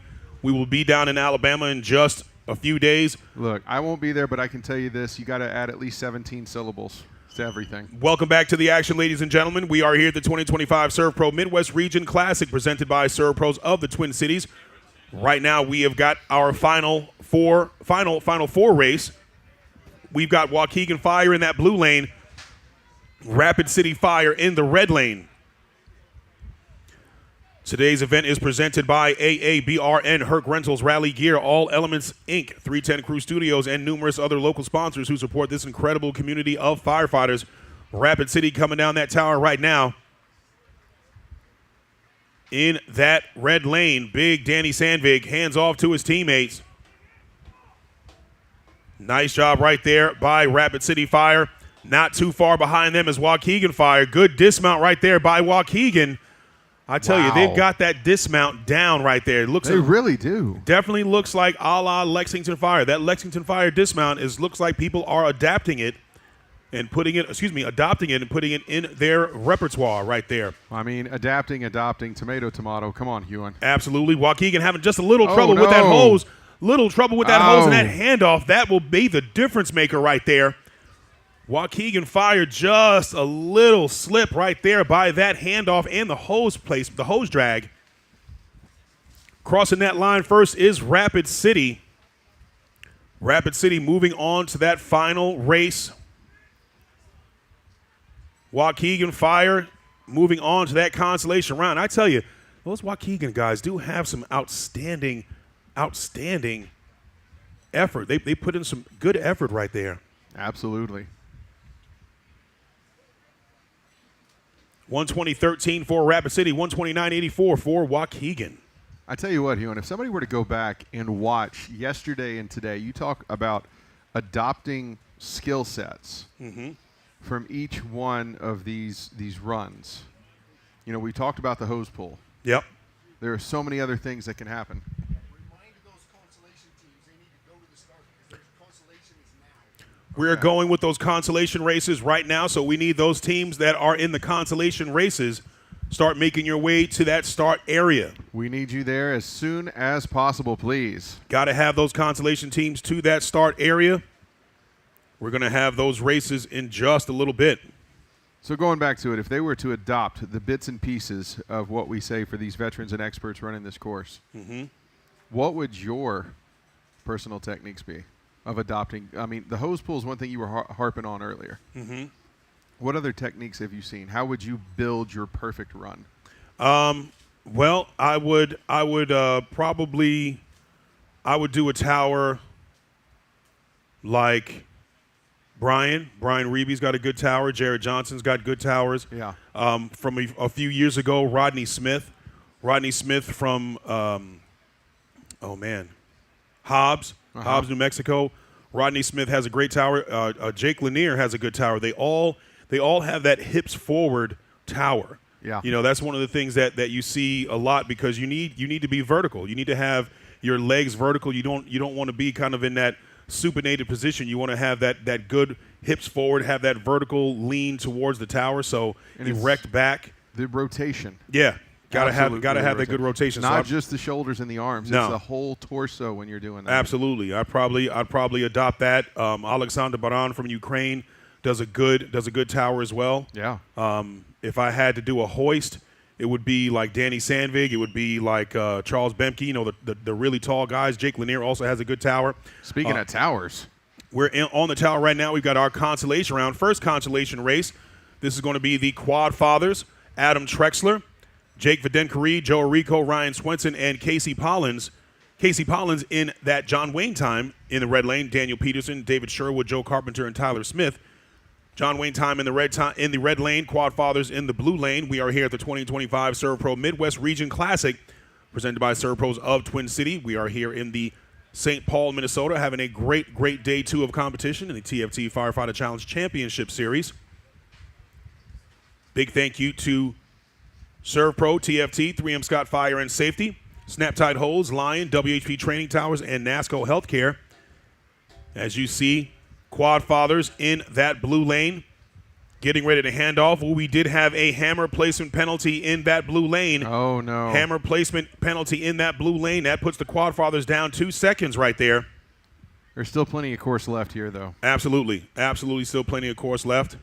We will be down in Alabama in just a few days. Look, I won't be there, but I can tell you this. You got to add at least 17 syllables to everything. Welcome back to the action, ladies and gentlemen. We are here at the 2025 SERVPRO Midwest Region Classic presented by SERVPROs of the Twin Cities. Right now, we have got our final four race. We've got Waukegan Fire in that blue lane, Rapid City Fire in the red lane. Today's event is presented by AABRN, Herc Rentals, Rally Gear, All Elements, Inc., 310 Crew Studios, and numerous other local sponsors who support this incredible community of firefighters. Rapid City coming down that tower right now. In that red lane, big Danny Sandvig hands off to his teammates. Nice job right there by Rapid City Fire. Not too far behind them is Waukegan Fire. Good dismount right there by Waukegan. I tell you, they've got that dismount down right there. They really do. Definitely looks like a la Lexington Fire. That Lexington Fire dismount looks like people are adopting it and putting it in their repertoire right there. I mean, adopting, tomato. Come on, Hewen. Absolutely. Waukegan having just a little trouble with that hose. Little trouble with that hose and that handoff. That will be the difference maker right there. Waukegan Fire just a little slip right there by that handoff and the hose drag. Crossing that line first is Rapid City. Rapid City moving on to that final race. Waukegan Fire moving on to that consolation round. I tell you, those Waukegan guys do have some outstanding effort. They put in some good effort right there. Absolutely. 120.13 for Rapid City, 129.84 for Waukegan. I tell you what, Huon, if somebody were to go back and watch yesterday and today, you talk about adopting skill sets from each one of these runs. You know, we talked about the hose pull. Yep. There are so many other things that can happen. We're going with those consolation races right now, so we need those teams that are in the consolation races start making your way to that start area. We need you there as soon as possible, please. Got to have those consolation teams to that start area. We're going to have those races in just a little bit. So going back to it, if they were to adopt the bits and pieces of what we say for these veterans and experts running this course, what would your personal techniques be of adopting? I mean, the hose pull is one thing you were harping on earlier. What other techniques have you seen? How would you build your perfect run? Well, I would probably do a tower like Brian Reeby's got a good tower. Jared Johnson's got good towers. Yeah. From a few years ago, Rodney Smith from Hobbs, New Mexico. Rodney Smith has a great tower. Jake Lanier has a good tower. They all have that hips forward tower. Yeah. You know, that's one of the things that you see a lot because you need to be vertical. You need to have your legs vertical. You don't want to be kind of in that supinated position. You want to have that good hips forward, have that vertical lean towards the tower. So erect back. The rotation. Yeah. Gotta have that good rotation. Not just the shoulders and the arms. No. It's the whole torso when you're doing that. Absolutely. I'd probably adopt that. Alexander Baran from Ukraine does a good tower as well. Yeah. If I had to do a hoist, it would be like Danny Sandvig. It would be like Charles Bemke. You know, the really tall guys. Jake Lanier also has a good tower. Speaking of towers, we're on the tower right now. We've got our consolation round. First consolation race. This is going to be the Quad Fathers, Adam Trexler, Jake Videnkari, Joe Rico, Ryan Swenson, and Casey Pollins. Casey Pollins in that John Wayne time in the red lane. Daniel Peterson, David Sherwood, Joe Carpenter, and Tyler Smith. John Wayne time in the red lane. Quad Fathers in the blue lane. We are here at the 2025 SERVPRO Midwest Region Classic, presented by SERVPROs of Twin City. We are here in the St. Paul, Minnesota, having a great day 2 of competition in the TFT Firefighter Challenge Championship Series. Big thank you to SERVPRO, TFT, 3M Scott Fire and Safety, Snap-Tite Hose, Lion, WHP Training Towers, and NASCO Healthcare. As you see, Quad Fathers in that blue lane, getting ready to hand off. Well, we did have a hammer placement penalty in that blue lane. Oh, no. Hammer placement penalty in that blue lane. That puts the Quad Fathers down 2 seconds right there. There's still plenty of course left here, though. Absolutely. Absolutely still plenty of course left.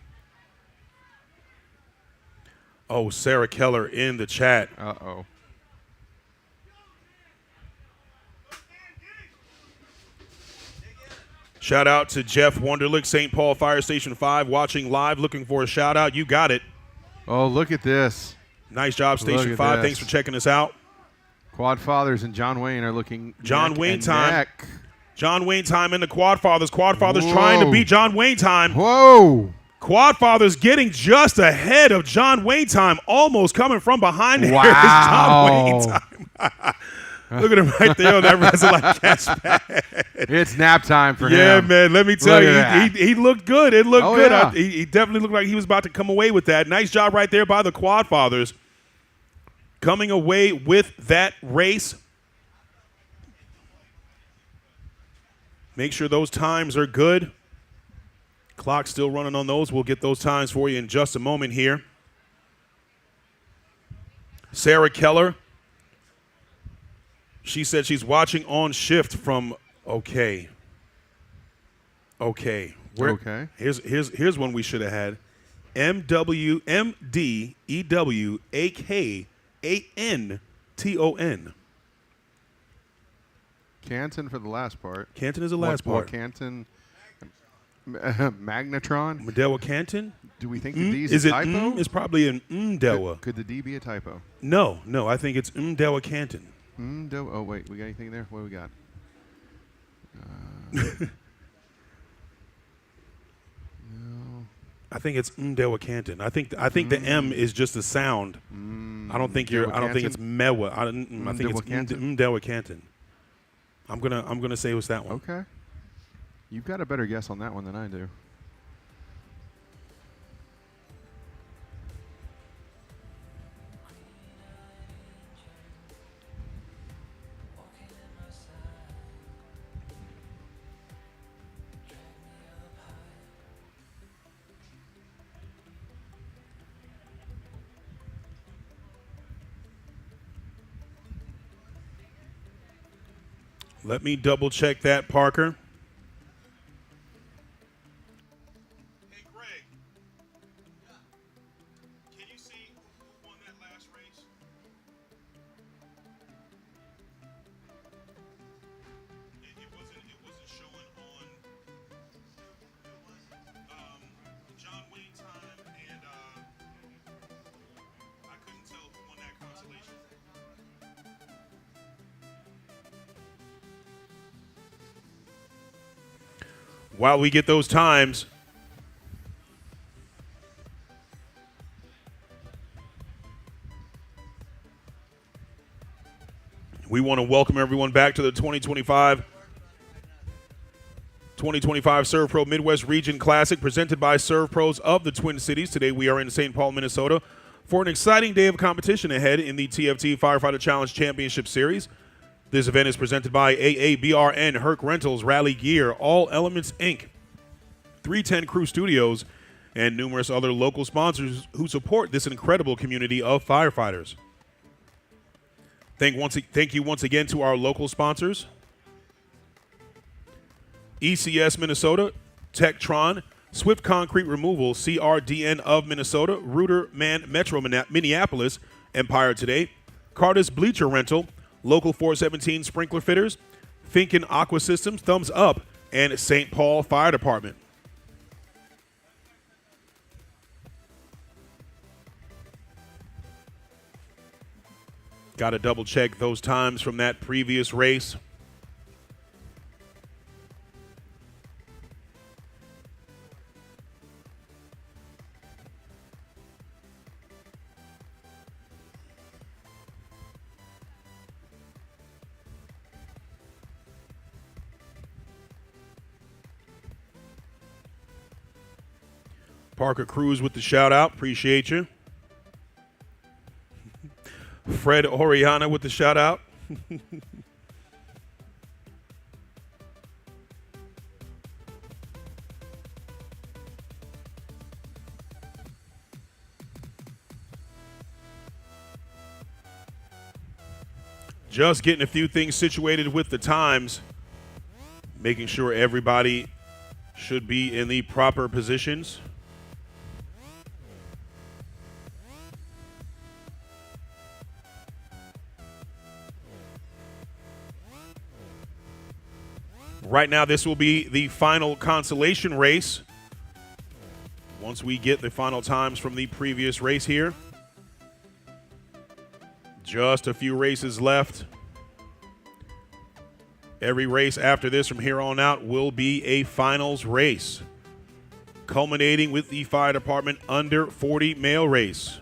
Oh, Sarah Keller in the chat. Uh-oh. Shout out to Jeff Wunderlich, St. Paul Fire Station 5, watching live, looking for a shout out. You got it. Oh, look at this. Nice job, Station 5. Thanks for checking us out. Quad Fathers and John Wayne are looking John neck Wayne and time. neck. John Wayne time in the Quad Fathers. Quad Fathers trying to beat John Wayne time. Whoa. Quad Fathers getting just ahead of John Wayne time, almost coming from behind. Wow. There's John Wayne time. Look at him right there on that Resolite catch pad. It's nap time for him. Yeah, man. Let me tell Look you, at he looked good. It looked good. Yeah. He definitely looked like he was about to come away with that. Nice job right there by the Quad Fathers. Coming away with that race. Make sure those times are good. Clock's still running on those. We'll get those times for you in just a moment here. Sarah Keller. She said she's watching on shift from Okay. Here's one we should have had. MWEWAKANTON. Canton for the last part. Canton is the last part. Canton. Magnetron. Medewa Canton. Do we think the D is a typo? It's probably an Dewa. Could the D be a typo? No. I think it's Dewa Canton. Oh, wait. We got anything there? What do we got? No. I think it's Mdewa Canton. I think the M is just a sound. I don't think it's Mewa. I think it's Mdewa Canton. I'm gonna say it was that one. Okay. You've got a better guess on that one than I do. Let me double check that, Parker. Hey, Greg. Can you see who won that last race? It wasn't showing on John Wayne time, and I couldn't tell who won that consolation. While we get those times, we want to welcome everyone back to the 2025 SERVPRO Midwest Region Classic presented by SERVPROs of the Twin Cities. Today we are in St. Paul, Minnesota for an exciting day of competition ahead in the TFT Firefighter Challenge Championship Series. This event is presented by AABRN, Herc Rentals, Rally Gear, All Elements Inc., 310 Crew Studios, and numerous other local sponsors who support this incredible community of firefighters. Thank you once again to our local sponsors: ECS Minnesota, Tektron, Swift Concrete Removal, CRDN of Minnesota, Rooter Man Metro Minneapolis, Empire Today, Cardis Bleacher Rental, Local 417 Sprinkler Fitters, Finken Aqua Systems, Thumbs Up, and St. Paul Fire Department. Got to double check those times from that previous race. Parker Cruz with the shout out. Appreciate you. Fred Oriana with the shout out. Just getting a few things situated with the times, making sure everybody should be in the proper positions. Right now, this will be the final consolation race. Once we get the final times from the previous race here. Just a few races left. Every race after this from here on out will be a finals race, culminating with the fire department under 40 male race.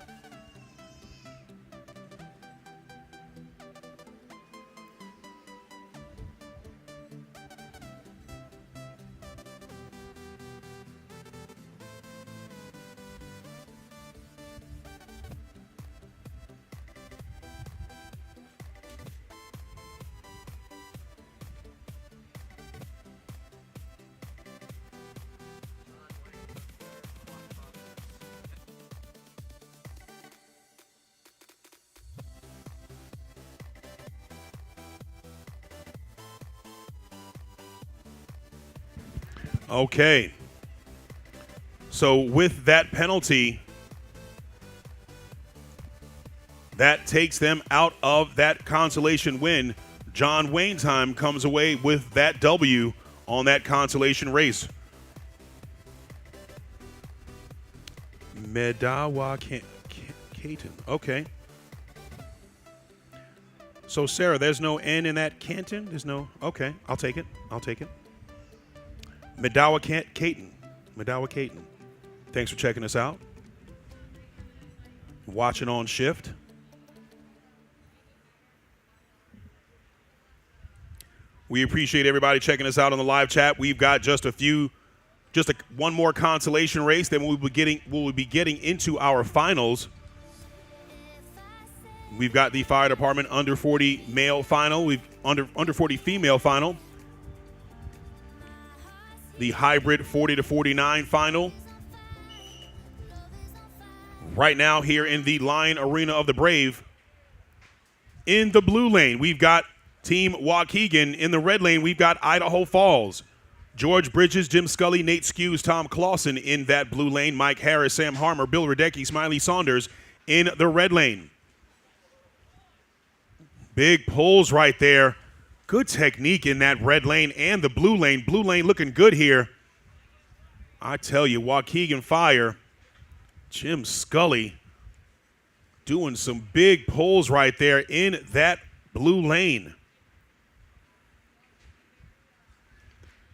Okay. So with that penalty, that takes them out of that consolation win. John Waynesheim comes away with that W on that consolation race. Medawa Caton. Okay. So, Sarah, there's no N in that Canton? There's no. Okay. I'll take it. I'll take it. Medawa Caton. Medawa Caton. Thanks for checking us out. Watching on shift. We appreciate everybody checking us out on the live chat. We've got just one more consolation race, then we'll be getting into our finals. We've got the fire department under 40 male final. We've under 40 female final. The hybrid 40 to 49 final. Right now here in the Lion Arena of the Brave. In the blue lane, we've got Team Waukegan. In the red lane, we've got Idaho Falls. George Bridges, Jim Scully, Nate Skews, Tom Clausen in that blue lane. Mike Harris, Sam Harmer, Bill Radecki, Smiley Saunders in the red lane. Big pulls right there. Good technique in that red lane and the blue lane. Blue lane looking good here. I tell you, Waukegan Fire, Jim Scully doing some big pulls right there in that blue lane.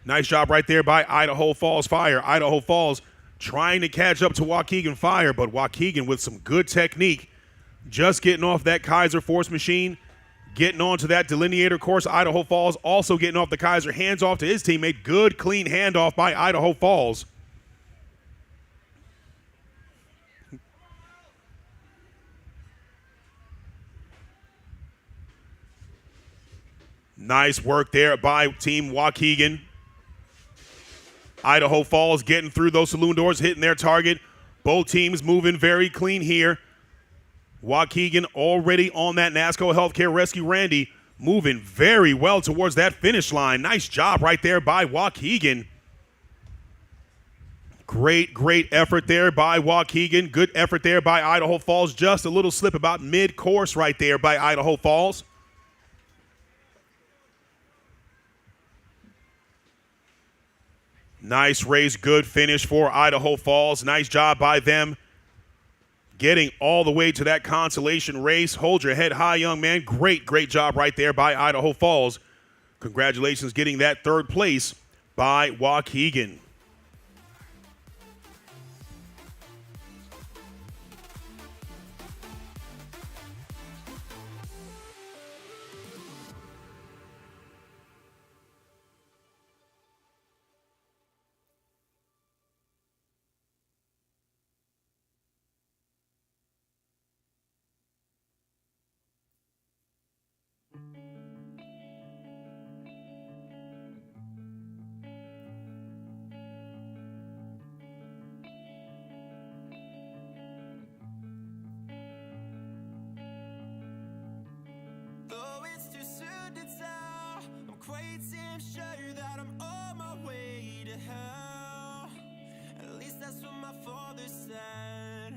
Nice job right there by Idaho Falls Fire. Idaho Falls trying to catch up to Waukegan Fire, but Waukegan with some good technique. Just getting off that Kaiser Force machine, getting onto that delineator course. Idaho Falls also getting off the Kaiser, hands off to his teammate. Good, clean handoff by Idaho Falls. Nice work there by Team Waukegan. Idaho Falls getting through those saloon doors, hitting their target. Both teams moving very clean here. Waukegan already on that NASCO Healthcare Rescue. Randy moving very well towards that finish line. Nice job right there by Waukegan. Great effort there by Waukegan. Good effort there by Idaho Falls. Just a little slip about mid-course right there by Idaho Falls. Nice race, good finish for Idaho Falls. Nice job by them getting all the way to that consolation race. Hold your head high, young man. Great job right there by Idaho Falls. Congratulations getting that third place by Waukegan. Though it's too soon to tell, I'm quite damn sure that I'm on my way to hell. At least that's what my father said.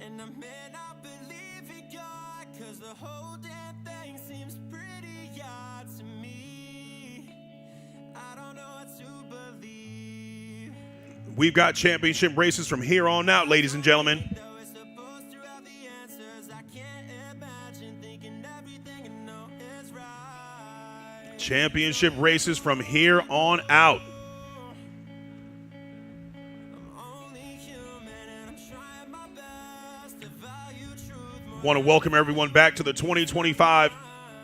And I may not believe in God, 'cause the whole damn thing seems pretty odd to me. I don't know what to believe. We've got championship races from here on out, ladies and gentlemen. Championship races from here on out. Want to welcome everyone back to the 2025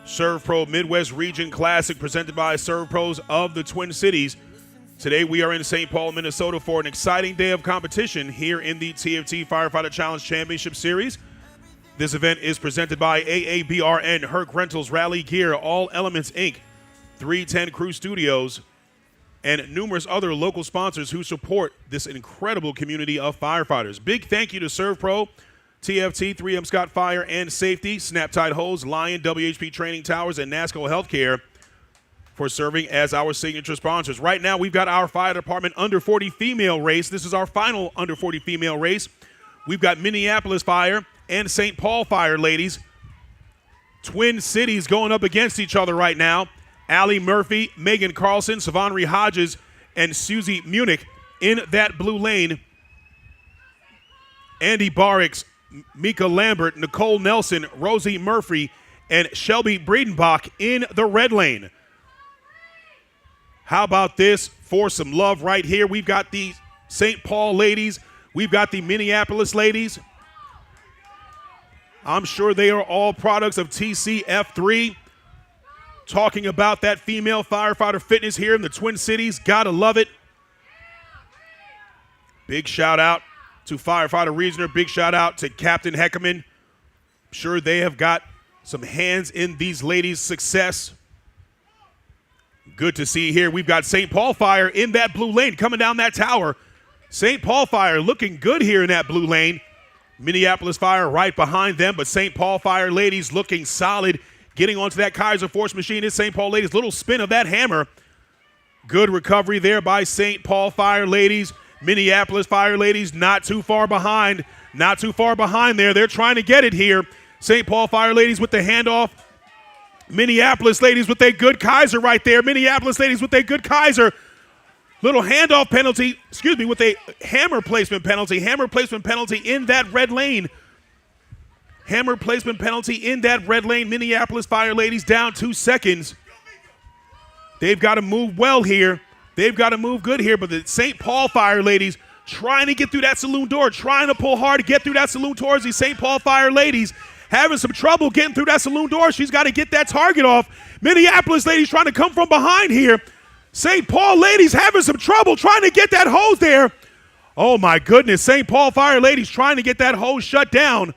SERVPRO Midwest Region Classic presented by SERVPROs of the Twin Cities. Today we are in St. Paul, Minnesota for an exciting day of competition here in the TFT Firefighter Challenge Championship Series. This event is presented by AABRN, Herc Rentals, Rally Gear, All Elements Inc., 310 Crew Studios, and numerous other local sponsors who support this incredible community of firefighters. Big thank you to SERVPRO, TFT, 3M Scott Fire and Safety, Snap-Tite Hose, Lion, WHP Training Towers, and NASCO Healthcare for serving as our signature sponsors. Right now, we've got our fire department under 40 female race. This is our final under 40 female race. We've got Minneapolis Fire and St. Paul Fire, ladies. Twin Cities going up against each other right now. Allie Murphy, Megan Carlson, Savonry Hodges, and Susie Munich in that blue lane. Andy Barrix, Mika Lambert, Nicole Nelson, Rosie Murphy, and Shelby Breedenbach in the red lane. How about this for some love right here. We've got the St. Paul ladies. We've got the Minneapolis ladies. I'm sure they are all products of TCF3. Talking about that female firefighter fitness here in the Twin Cities. Gotta love it. Big shout out to Firefighter Reasoner. Big shout out to Captain Heckerman. I'm sure they have got some hands in these ladies' success. Good to see here. We've got St. Paul Fire in that blue lane coming down that tower. St. Paul Fire looking good here in that blue lane. Minneapolis Fire right behind them, but St. Paul Fire ladies looking solid. Getting onto that Kaiser Force machine is St. Paul ladies. Little spin of that hammer. Good recovery there by St. Paul Fire ladies. Minneapolis Fire ladies not too far behind. Not too far behind there. They're trying to get it here. St. Paul Fire ladies with the handoff. Minneapolis ladies with a good Kaiser right there. Minneapolis ladies with a good Kaiser. Little handoff penalty, with a hammer placement penalty. Hammer placement penalty in that red lane. Hammer placement penalty in that red lane. Minneapolis Fire ladies down 2 seconds. They've got to move well here. They've got to move good here, but the St. Paul Fire ladies trying to get through that saloon door, trying to pull hard to get through that saloon towards these St. Paul Fire ladies. Having some trouble getting through that saloon door. She's got to get that target off. Minneapolis ladies trying to come from behind here. St. Paul ladies having some trouble trying to get that hose there. Oh, my goodness. St. Paul Fire ladies trying to get that hose shut down.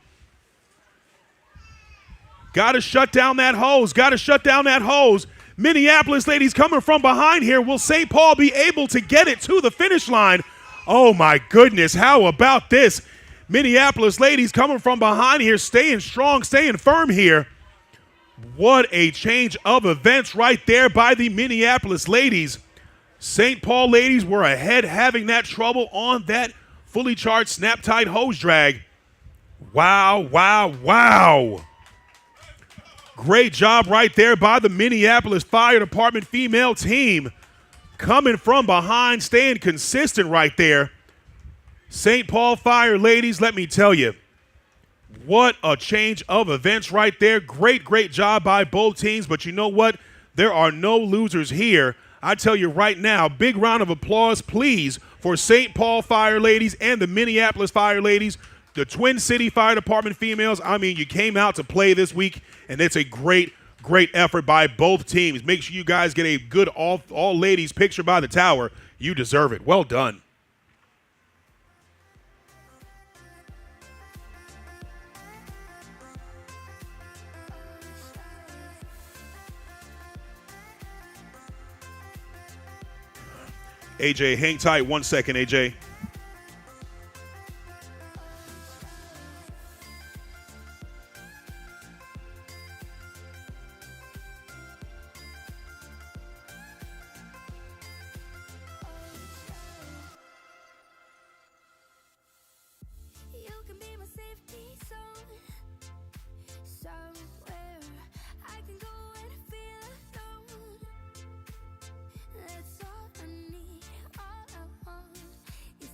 Got to shut down that hose. Got to shut down that hose. Minneapolis ladies coming from behind here. Will St. Paul be able to get it to the finish line? Oh, my goodness. How about this? Minneapolis ladies coming from behind here, staying strong, staying firm here. What a change of events right there by the Minneapolis ladies. St. Paul ladies were ahead, having that trouble on that fully charged Snap-Tite Hose drag. Wow, wow, wow. Great job right there by the Minneapolis Fire Department female team. Coming from behind, staying consistent right there. St. Paul Fire ladies, let me tell you, what a change of events right there. Great, great job by both teams. But you know what? There are no losers here. I tell you right now, big round of applause, please, for St. Paul Fire ladies and the Minneapolis Fire ladies, the Twin City Fire Department females. I mean, you came out to play this week, and it's a great, great effort by both teams. Make sure you guys get a good all-ladies picture by the tower. You deserve it. Well done. AJ, hang tight 1 second, AJ. You can be my safety zone. Somewhere I can go and feel alone. That's all I need, all I want. You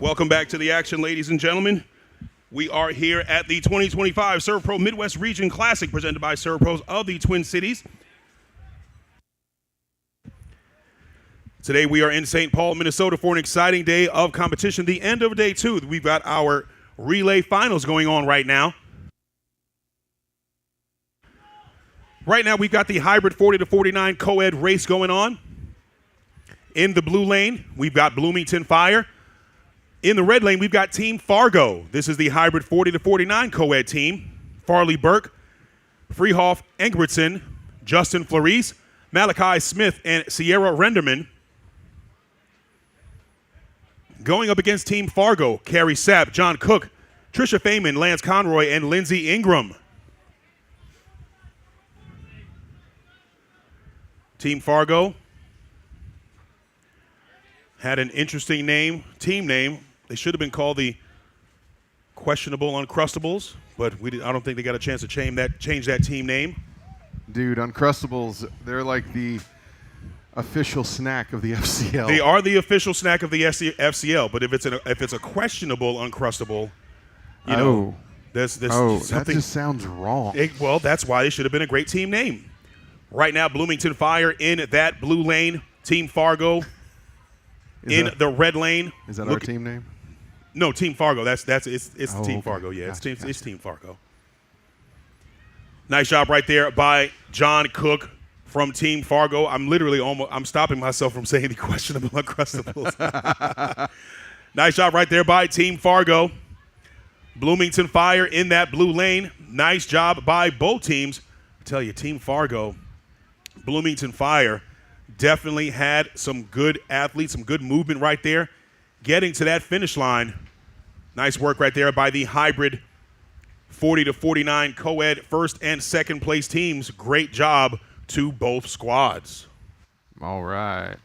Welcome back to the action, ladies and gentlemen. We are here at the 2025 SERVPRO Midwest Region Classic presented by SERVPROs of the Twin Cities. Today we are in St. Paul, Minnesota for an exciting day of competition. The end of day 2. We've got our relay finals going on right now. Right now we've got the hybrid 40 to 49 co-ed race going on. In the blue lane, we've got Bloomington Fire. In the red lane, we've got Team Fargo. This is the hybrid 40 to 49 co-ed team. Farley Burke, Freehoff Engbertson, Justin Flores, Malachi Smith, and Sierra Renderman. Going up against Team Fargo, Carrie Sapp, John Cook, Trisha Feynman, Lance Conroy, and Lindsey Ingram. Team Fargo had an interesting team name. They should have been called the Questionable Uncrustables, but I don't think they got a chance to change that team name. Dude, Uncrustables, they're like the official snack of the FCL. They are the official snack of the FCL, but if it's a questionable Uncrustable, there's something. That just sounds wrong. Well, that's why it should have been a great team name. Right now, Bloomington Fire in that blue lane, Team Fargo in the red lane. Is that our team name? No, Team Fargo. It's Team okay. Fargo. Yeah, Gotcha, it's Team Fargo. Nice job right there by John Cook from Team Fargo. I'm stopping myself from saying the questionable Uncrustables. Nice job right there by Team Fargo. Bloomington Fire in that blue lane. Nice job by both teams. I tell you, Team Fargo, Bloomington Fire definitely had some good athletes, some good movement right there. Getting to that finish line. Nice work right there by the hybrid 40 to 49 co-ed first and second place teams. Great job to both squads. All right.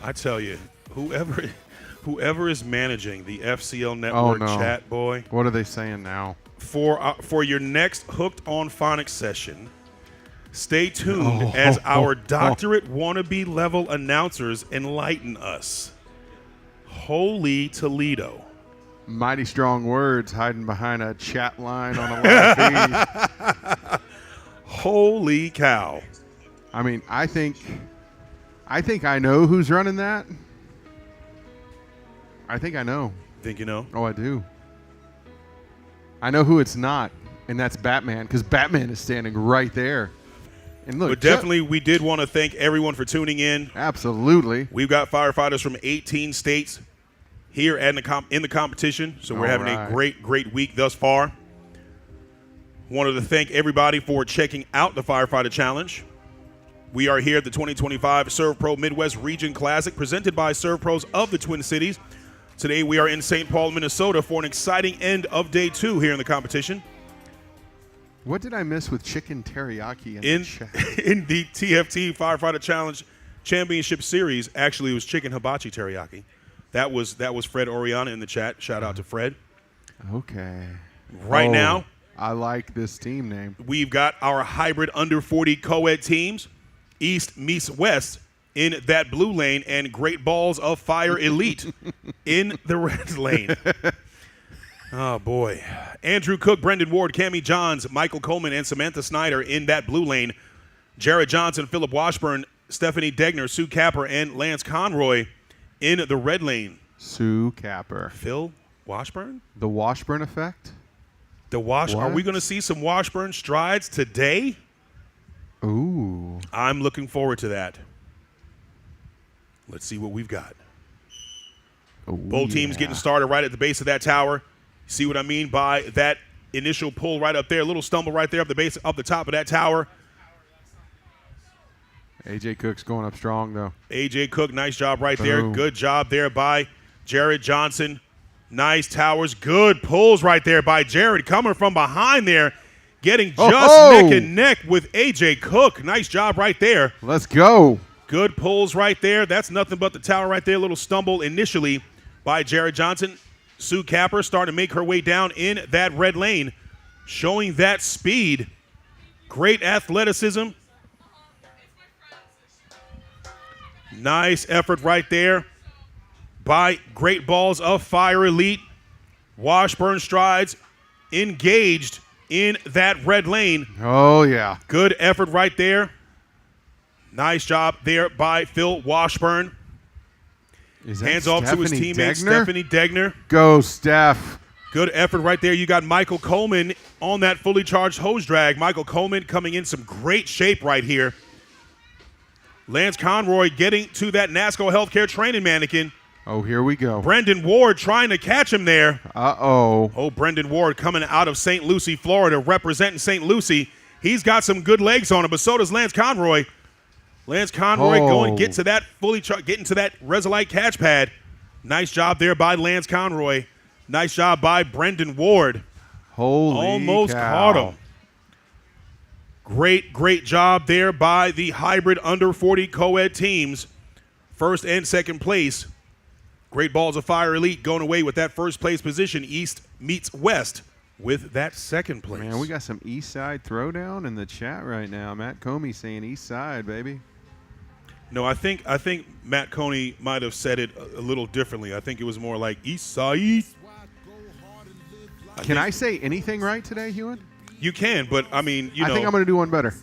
I tell you, whoever is managing the FCL Network chat, boy. What are they saying now? For your next Hooked on Phonics session, stay tuned as our doctorate wannabe level announcers enlighten us. Holy Toledo. Mighty strong words hiding behind a chat line on a live feed. Holy cow. I mean, I think I know who's running that. I think I know. Think you know? Oh, I do. I know who it's not, and that's Batman, because Batman is standing right there. And look, but definitely, we did want to thank everyone for tuning in. Absolutely. We've got firefighters from 18 states here in the competition, so we're having a great week thus far. Wanted to thank everybody for checking out the Firefighter Challenge. We are here at the 2025 SERVPRO Midwest Region Classic presented by SERVPROs of the Twin Cities. Today we are in St. Paul, Minnesota for an exciting end of day 2 here in the competition. What did I miss with chicken teriyaki in the TFT Firefighter Challenge Championship Series? Actually, it was chicken hibachi teriyaki. That was Fred Oriana in the chat. Shout out to Fred. Okay. Right now, I like this team name. We've got our hybrid under 40 co-ed teams. East meets West in that blue lane, and Great Balls of Fire Elite in the red lane. Oh, boy. Andrew Cook, Brendan Ward, Cammie Johns, Michael Coleman, and Samantha Snyder in that blue lane. Jared Johnson, Philip Washburn, Stephanie Degner, Sue Capper, and Lance Conroy in the red lane. Sue Capper. Phil Washburn? The Washburn effect? Are we going to see some Washburn strides today? Ooh. I'm looking forward to that. Let's see what we've got. Both teams getting started right at the base of that tower. See what I mean by that initial pull right up there, a little stumble right there up the top of that tower. AJ Cook's going up strong, though. AJ Cook, nice job right there. Good job there by Jared Johnson. Nice towers. Good pulls right there by Jared coming from behind there, getting just neck and neck with AJ Cook. Nice job right there. Let's go. Good pulls right there. That's nothing but the tower right there. A little stumble initially by Jared Johnson. Sue Capper starting to make her way down in that red lane, showing that speed. Great athleticism. Nice effort right there by Great Balls of Fire Elite. Washburn Strides engaged in that red lane. Oh, yeah. Good effort right there. Nice job there by Phil Washburn. Hands off to his teammate, Stephanie Degner. Go, Steph. Good effort right there. You got Michael Coleman on that fully charged hose drag. Michael Coleman coming in some great shape right here. Lance Conroy getting to that NASCO Healthcare training mannequin. Oh, here we go. Brendan Ward trying to catch him there. Uh-oh. Oh, Brendan Ward coming out of St. Lucie, Florida, representing St. Lucie. He's got some good legs on him, but so does Lance Conroy. Lance Conroy going get to that getting to that Resolite catch pad. Nice job there by Lance Conroy. Nice job by Brendan Ward. Holy Almost cow. caught him. Great job there by the hybrid under 40 co-ed teams. First and second place. Great Balls of Fire Elite going away with that first place position. East meets West with that second place. Man, we got some East Side throwdown in the chat right now. Matt Comey saying East Side, baby. No, I think Matt Coney might have said it a little differently. I think it was more like East Side. Can I say anything right today, Hewan? You can, but I mean, I think I'm going to do one better.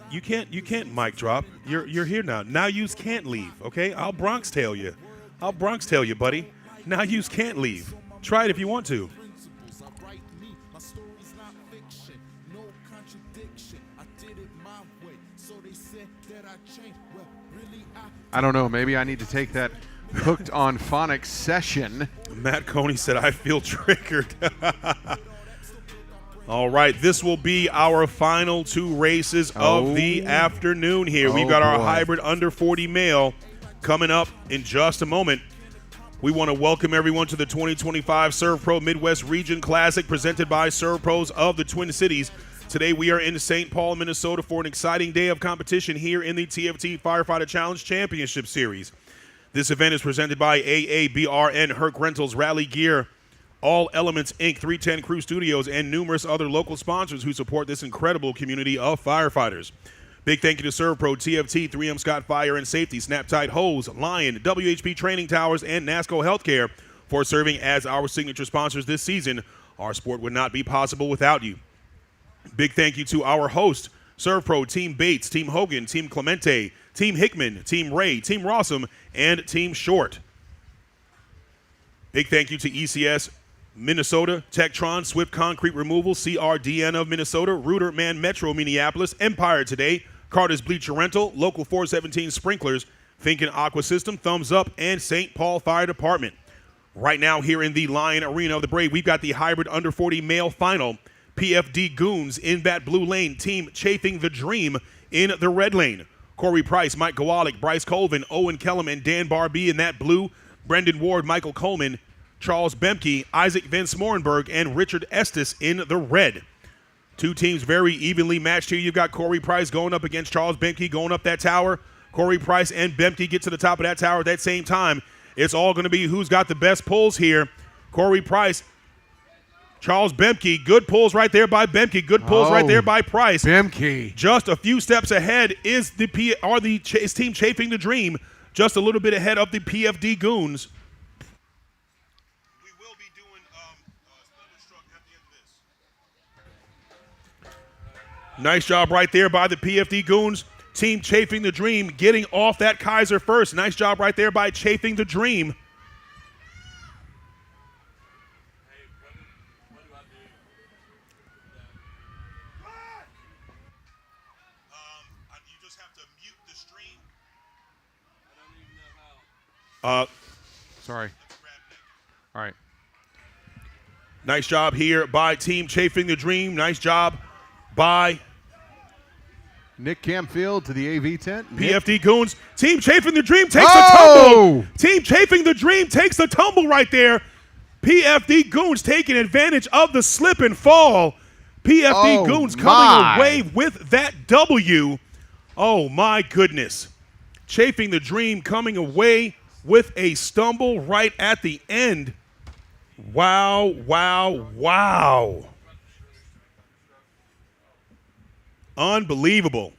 You can't mic drop. You're here now. Now yous can't leave, okay? I'll Bronx tail you. Buddy. Now yous can't leave. Try it if you want to. I don't know. Maybe I need to take that Hooked on Phonics session. Matt Coney said, I feel triggered. All right, this will be our final two races of the afternoon here. We've got our hybrid under 40 male coming up in just a moment. We want to welcome everyone to the 2025 SERVPRO Midwest Region Classic presented by SERVPROs of the Twin Cities. Today we are in St. Paul, Minnesota for an exciting day of competition here in the TFT Firefighter Challenge Championship Series. This event is presented by AABRN, Herc Rentals, Rally Gear, All Elements Inc., 310 Crew Studios, and numerous other local sponsors who support this incredible community of firefighters. Big thank you to SERVPRO, TFT, 3M Scott Fire and Safety, Snap-Tite Hose, Lion, WHP Training Towers, and NASCO Healthcare for serving as our signature sponsors this season. Our sport would not be possible without you. Big thank you to our host, SERVPRO, Team Bates, Team Hogan, Team Clemente, Team Hickman, Team Ray, Team Rossum, and Team Short. Big thank you to ECS Minnesota, Tektron, Swift Concrete Removal, CRDN of Minnesota, Reuter Man Metro Minneapolis, Empire Today, Carter's Bleacher Rental, Local 417 Sprinklers, Finken Aqua System, Thumbs Up, and St. Paul Fire Department. Right now here in the Lion Arena of the Brave, we've got the hybrid under 40 male final. PFD Goons in that blue lane, Team Chafing the Dream in the red lane. Corey Price, Mike Gowalik, Bryce Colvin, Owen Kellum, and Dan Barbie in that blue. Brendan Ward, Michael Coleman, Charles Bemke, Isaac Vince Morenberg, and Richard Estes in the red. Two teams very evenly matched here. You've got Corey Price going up against Charles Bemke going up that tower. Corey Price and Bemke get to the top of that tower at that same time. It's all going to be who's got the best pulls here. Corey Price, Charles Bemke, good pulls right there by Bemke. Good pulls right there by Price. Bemke. Just a few steps ahead is is Team Chafing the Dream. Just a little bit ahead of the PFD Goons. We will be doing Thunderstruck at the end of this. Nice job right there by the PFD Goons. Team Chafing the Dream getting off that Kaiser first. Nice job right there by Chafing the Dream. Sorry. All right. Nice job here by Team Chafing the Dream. Nice job by Nick Campfield to the AV tent. PFD Goons. Team Chafing the Dream takes the tumble. Team Chafing the Dream takes the tumble right there. PFD Goons taking advantage of the slip and fall. PFD Goons coming away with that W. Oh, my goodness. chafing the dream, coming away with a stumble right at the end. Wow, wow, wow. Unbelievable.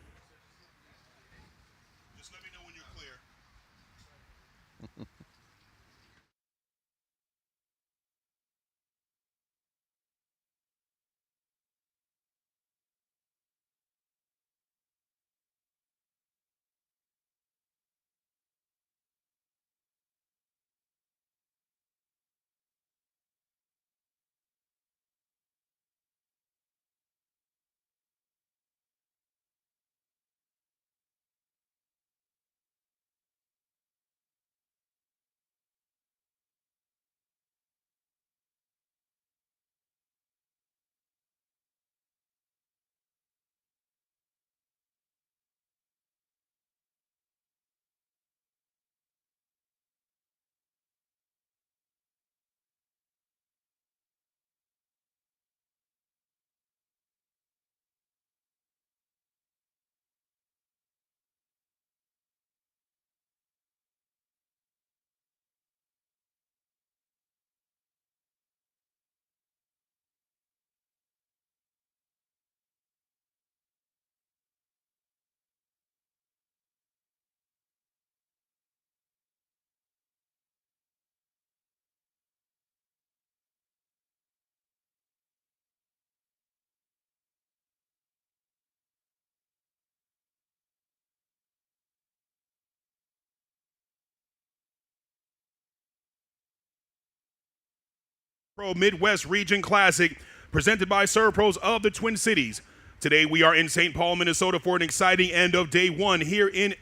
Pro Midwest Region Classic, presented by SERVPROs of the Twin Cities. Today we are in St. Paul, Minnesota for an exciting end of day one here in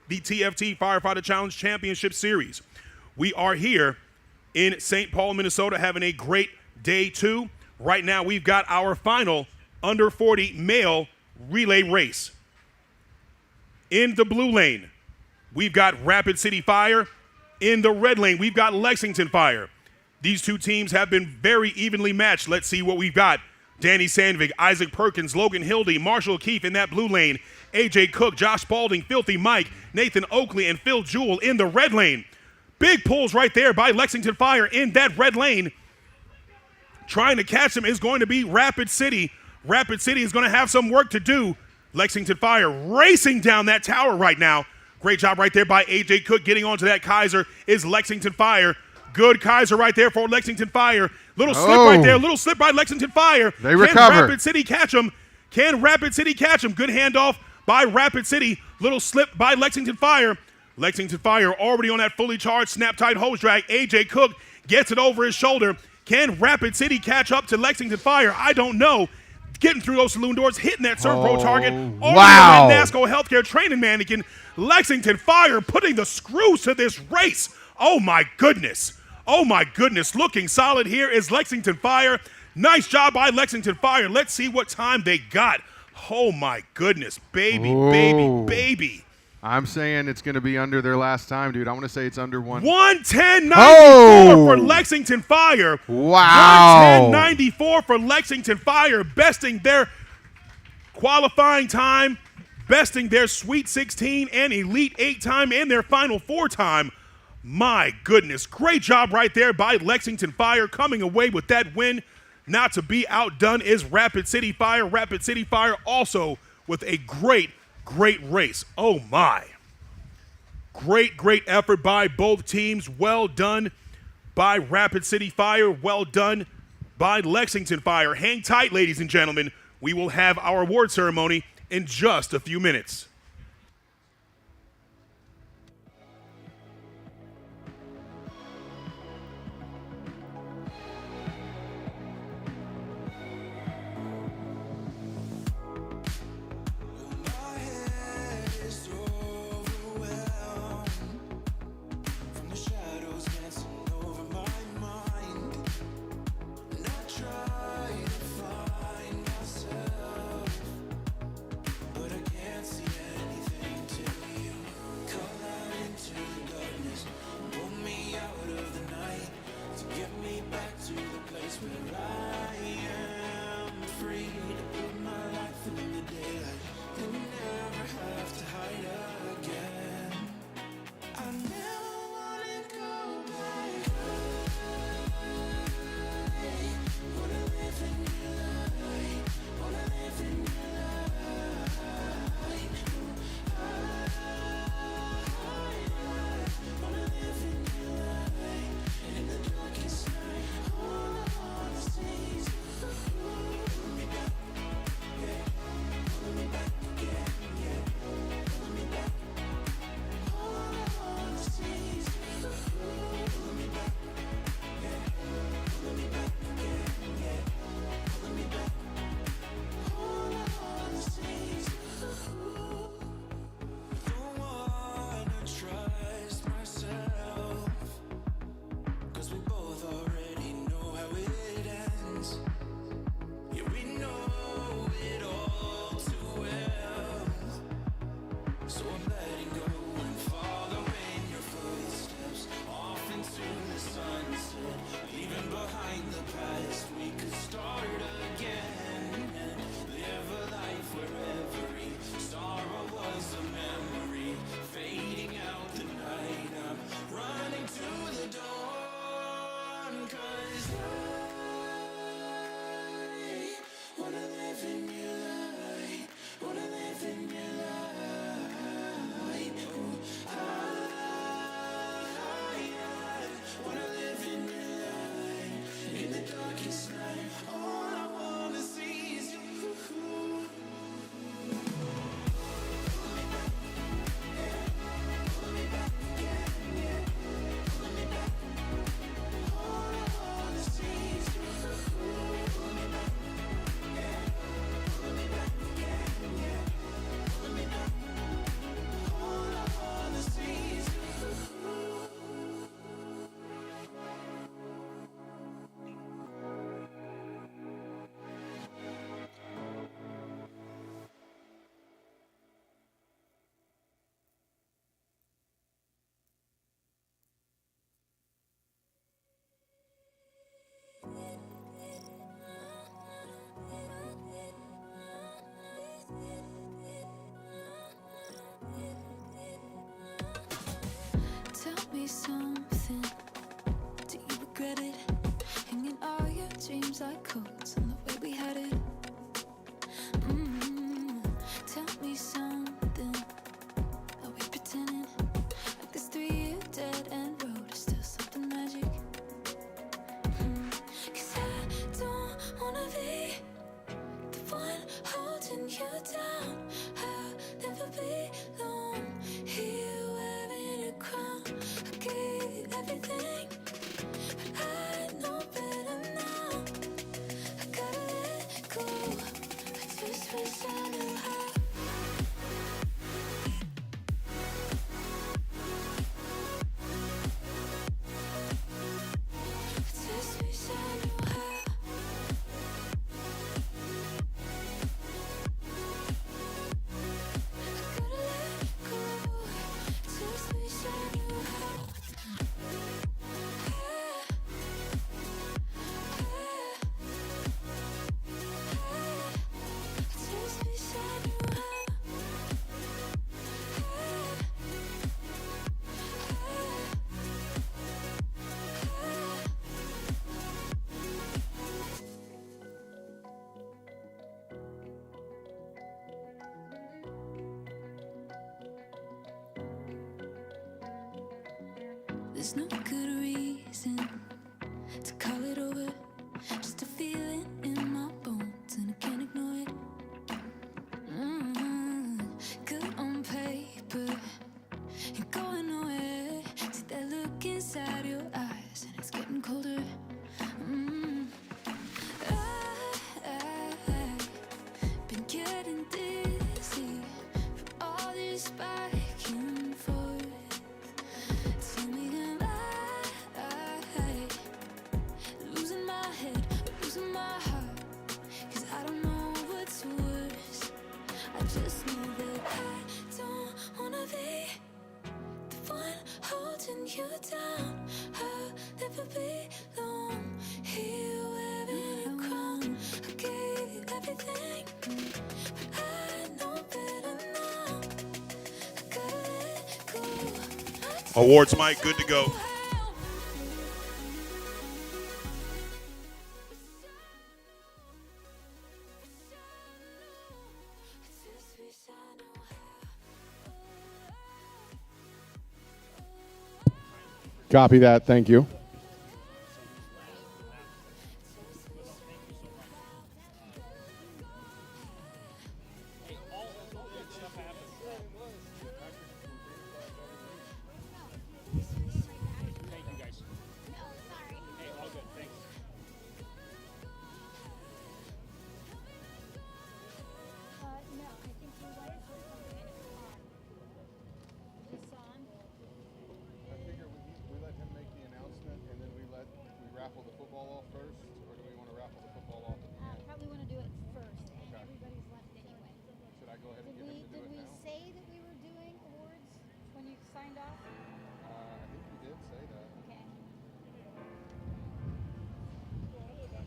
the TFT Firefighter Challenge Championship Series. We are here in St. Paul, Minnesota having a great day two. Right now we've got our final under 40 male relay race. In the blue lane, we've got Rapid City Fire. In the red lane, we've got Lexington Fire. These two teams have been very evenly matched. Let's see what we've got. Danny Sandvig, Isaac Perkins, Logan Hildy, Marshall Keefe in that blue lane. AJ Cook, Josh Spalding, Filthy Mike, Nathan Oakley, and Phil Jewell in the red lane. Big pulls right there by Lexington Fire in that red lane. Trying to catch them is going to be Rapid City. Rapid City is going to have some work to do. Lexington Fire racing down that tower right now. Great job right there by AJ Cook. Getting onto that Kaiser is Lexington Fire. Good Kaiser right there for Lexington Fire. Little slip right there. Little slip by Lexington Fire. They recover. Can Rapid City catch him? Can Rapid City catch him? Good handoff by Rapid City. Little slip by Lexington Fire. Lexington Fire already on that fully charged Snap-Tite Hose drag. AJ Cook gets it over his shoulder. Can Rapid City catch up to Lexington Fire? I don't know. Getting through those saloon doors, hitting that SERVPRO target. Wow. That NASCO Healthcare training mannequin. Lexington Fire putting the screws to this race. Oh, my goodness. Oh, my goodness. Looking solid here is Lexington Fire. Nice job by Lexington Fire. Let's see what time they got. Oh, my goodness. Baby, baby, baby. I'm saying it's going to be under their last time, dude. I want to say it's under 1:10.94 for Lexington Fire. Wow. 1:10.94 for Lexington Fire, besting their qualifying time, besting their Sweet 16 and Elite 8 time, and their Final 4 time. My goodness. Great job right there by Lexington Fire, coming away with that win. Not to be outdone is Rapid City Fire. Rapid City Fire also with a great race. Oh, my. Great effort by both teams. Well done by Rapid City Fire. Well done by Lexington Fire. Hang tight, ladies and gentlemen. We will have our award ceremony in just a few minutes. But I can't see something. Do you regret it? Hanging all your dreams like coats on the way we had it. Tell me something. Are we pretending like this 3-year dead end road is still something magic? 'Cause I don't wanna be the one holding you down. I'll never belong here wearing a crown. I gave you everything, but I know better now. I gotta let go. I just wish I knew how. I just wish I knew how. Just wish I knew how. Just wish I knew how. There's no good reason to call it over. Just a feeling in my bones and I can't ignore it. Good on paper and going nowhere. See that look inside your eyes and it's getting colder. I've been getting dizzy from all this back and forth. Tell me am I losing my head, losing my heart? 'Cause I don't know what's worse. I just know that I don't wanna be the one holding you down. I'll never belong here wearing a crown. I gave you everything, but I know better now. I gotta let go. Awards mic, good to go. Copy that. Thank you.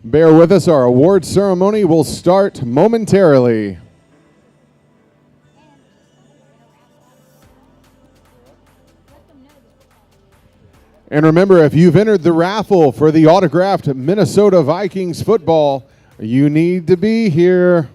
Bear with us. Our award ceremony will start momentarily. And remember, if you've entered the raffle for the autographed Minnesota Vikings football, you need to be here.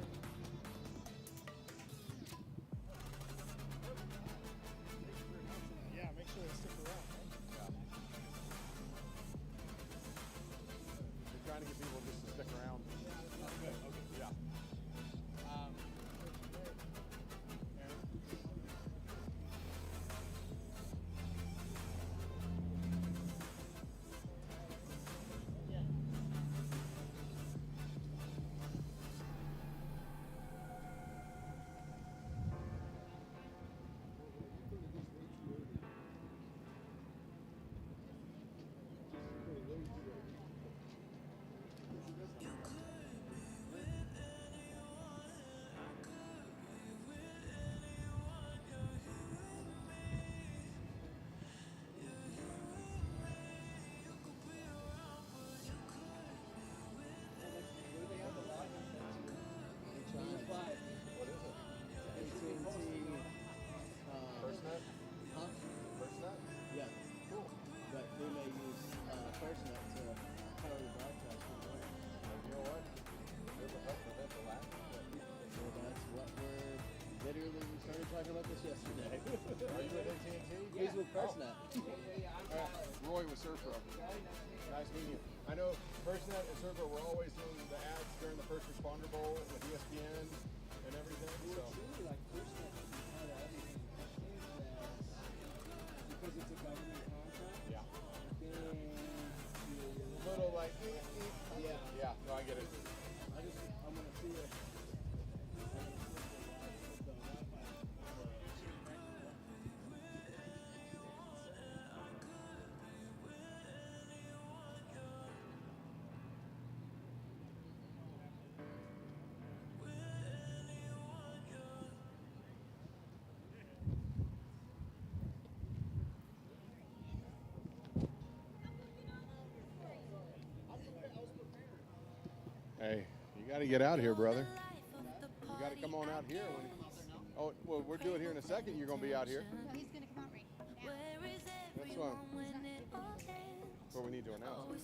literally started talking about this yesterday. Are you with AT&T? He's with FirstNet. Roy with SERVPRO. Nice meeting you. I know FirstNet and SERVPRO were always doing the ads during the First Responder Bowl with ESPN and everything. So. It's really like FirstNet had everything because it's a government contract. Yeah. Then A little like, yeah. Yeah, no, I get it. I'm gonna see it. Hey, you got to get out here, brother. You got to come on out here. Oh, well, we'll do it here in a second. You're going to be out here. He's gonna come out right now. That's what we need to announce.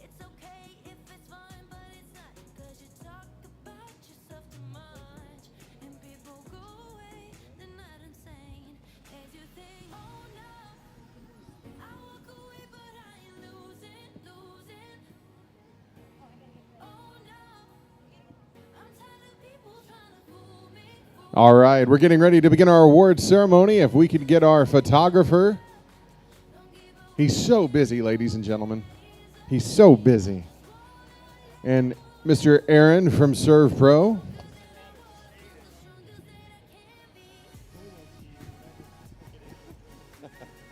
It's okay if it's fun, but it's not. 'Cause you talk about yourself too much. And people go away, they're not insane. If you think, oh no, I walk away, but I ain't losing. Oh no, I'm tired of people trying to fool me. All right, we're getting ready to begin our awards ceremony. If we could get our photographer. He's so busy, ladies and gentlemen. He's so busy. And Mr. Aaron from SERVPRO.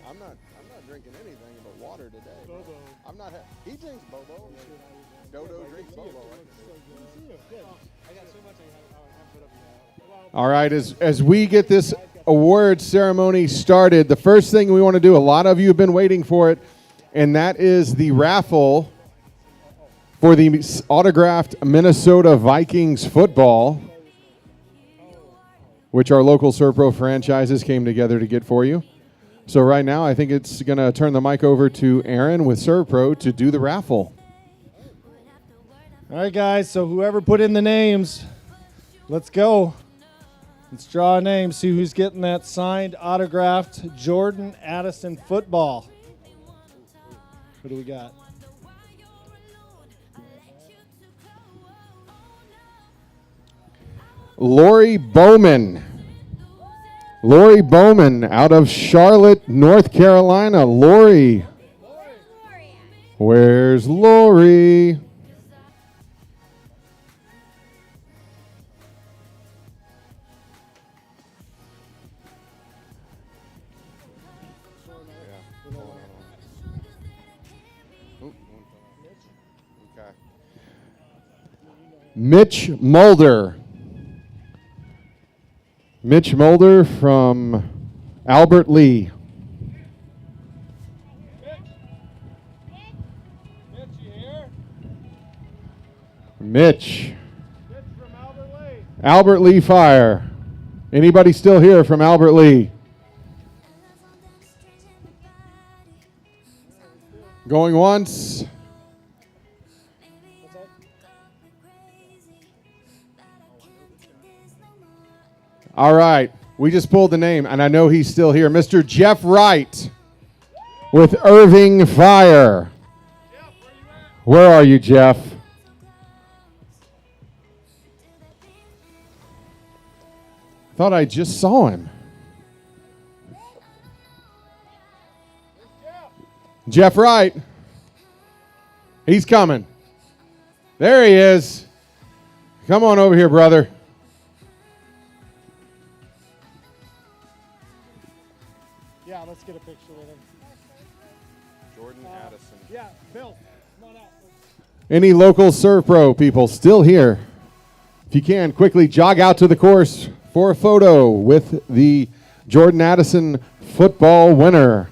I'm not drinking anything but water today. Bobo. I'm not. He drinks Bobo. Dodo drinks Bobo. I got so much I put up now. All right, as we get this award ceremony started, the first thing we want to do, a lot of you have been waiting for it, and that is the raffle for the autographed Minnesota Vikings football, which our local SERVPRO franchises came together to get for you. So right now, I think it's going to turn the mic over to Aaron with SERVPRO to do the raffle. All right, guys, so whoever put in the names, let's go. Let's draw a name, see who's getting that signed, autographed Jordan Addison football. What do we got? Lori Bowman. Lori Bowman out of Charlotte, North Carolina. Lori. Where's Lori? Mitch Mulder. Mitch Mulder from Albert Lee. Mitch. From Albert Lee. Albert Lee Fire. Anybody still here from Albert Lee? Going once. All right, we just pulled the name, and I know he's still here. Mr. Jeff Wright with Irving Fire. Where are you, Jeff? Thought I just saw him. Jeff Wright. He's coming. There he is. Come on over here, brother. Yeah, let's get a picture with him. Jordan Addison. Yeah, Bill, come on out. Any local SERVPRO people still here? If you can, quickly jog out to the course for a photo with the Jordan Addison football winner.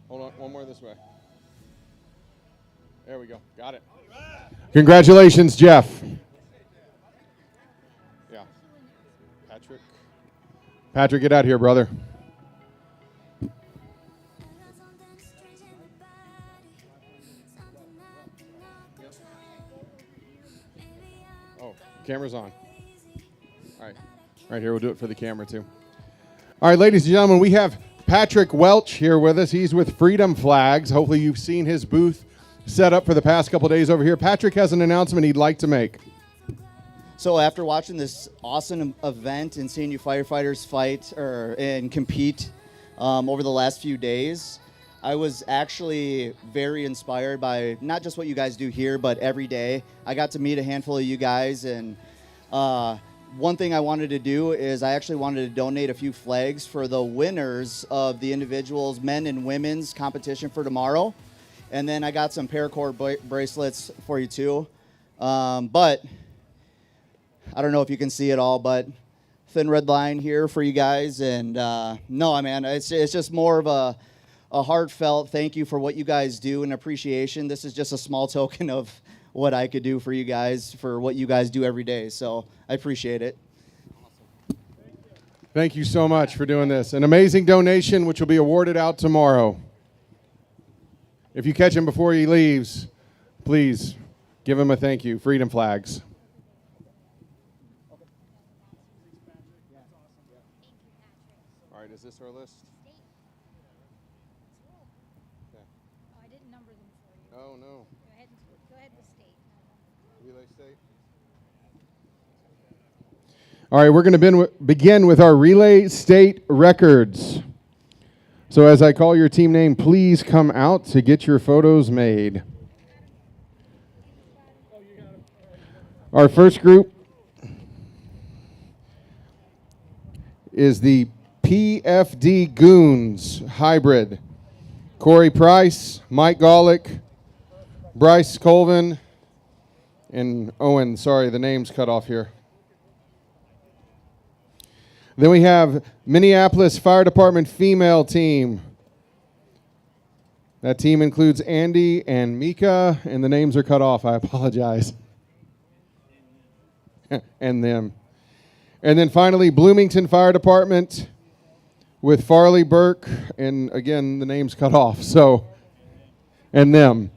Hold on, one more this way. There we go. Got it. Congratulations, Jeff. Patrick, get out here, brother. Oh, camera's on. All right. Right here, we'll do it for the camera, too. All right, ladies and gentlemen, we have Patrick Welch here with us. He's with Freedom Flags. Hopefully you've seen his booth set up for the past couple days over here. Patrick has an announcement he'd like to make. So after watching this awesome event and seeing you firefighters fight and compete over the last few days, I was actually very inspired by not just what you guys do here, but every day. I got to meet a handful of you guys, and one thing I wanted to do is I actually wanted to donate a few flags for the winners of the individuals, men and women's competition for tomorrow. And then I got some paracord bracelets for you too. But I don't know if you can see it all, but thin red line here for you guys. And no, man, it's just more of a heartfelt thank you for what you guys do and appreciation. This is just a small token of what I could do for you guys, for what you guys do every day. So I appreciate it. Thank you so much for doing this. An amazing donation, which will be awarded out tomorrow. If you catch him before he leaves, please give him a thank you. Freedom Flags. All right, is this our list? Okay. Oh, I didn't number them for you. Oh, no. Go ahead with state. Relay state. All right, we're going to begin with our Relay State records. So as I call your team name, please come out to get your photos made. Our first group is the PFD Goons Hybrid. Corey Price, Mike Golick, Bryce Colvin, and Owen. Sorry, the name's cut off here. Then we have Minneapolis Fire Department female team. That team includes Andy and Mika, and the names are cut off. I apologize. And them. And then finally, Bloomington Fire Department with Farley Burke, and again, the name's cut off. So, and them.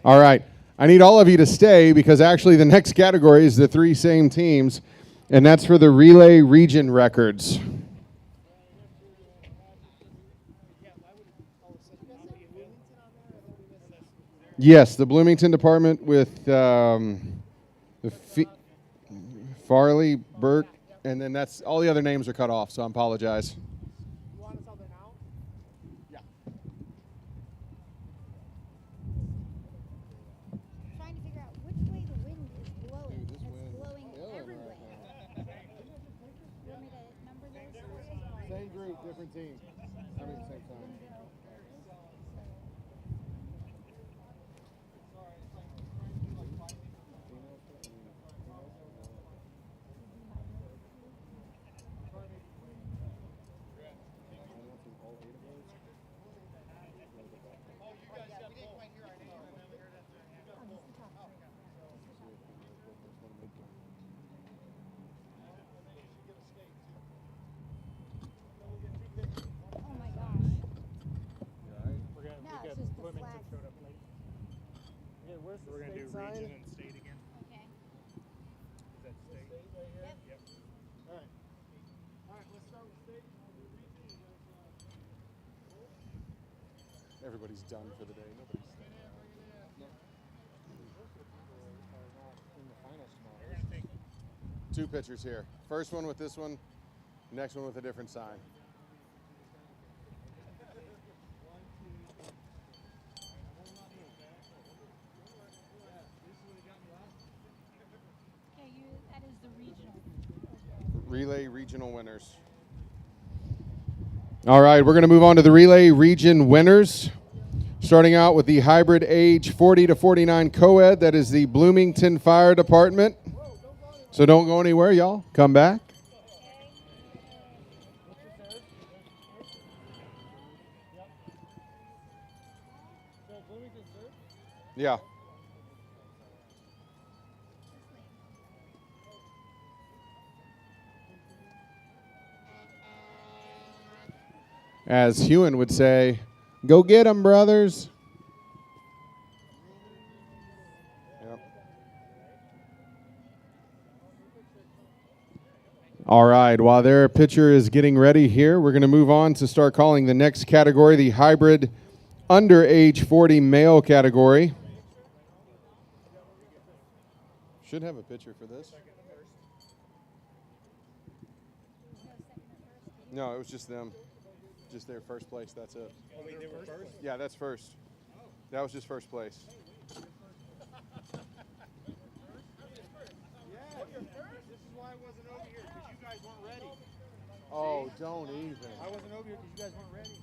All right. I need all of you to stay because actually the next category is the three same teams, and that's for the Relay Region records. Yes, the Bloomington department with Farley, Burke, and then that's all the other names are cut off, so I apologize. Trying to figure out which way the wind is blowing. It's blowing everywhere. You want me to number those for you? Same group, different team. I mean, same time. Oh my gosh. No, it's just the flag. We're going to do region and state again. Okay. Is that state? Yep. All right. All right, let's start with state. Everybody's done for the day. Nobody's staying around. Two pictures here. First one with this one, next one with a different sign. Okay, that is the regional. Relay regional winners. All right, we're going to move on to the relay region winners. Starting out with the hybrid age 40 to 49 co-ed, that is the Bloomington Fire Department. So don't go anywhere, y'all. Come back. Yeah. As Hewen would say, go get 'em, brothers. Yep. All right, while their pitcher is getting ready here, we're going to move on to start calling the next category, the hybrid under age 40 male category. Should have a pitcher for this. No, it was just them. Just their first place, that's it. Oh, wait, they were first? Yeah, that's first. That was just first place. Yeah, you're first. This is why I wasn't over here, because you guys weren't ready. Oh, don't even. I wasn't over here because you guys weren't ready.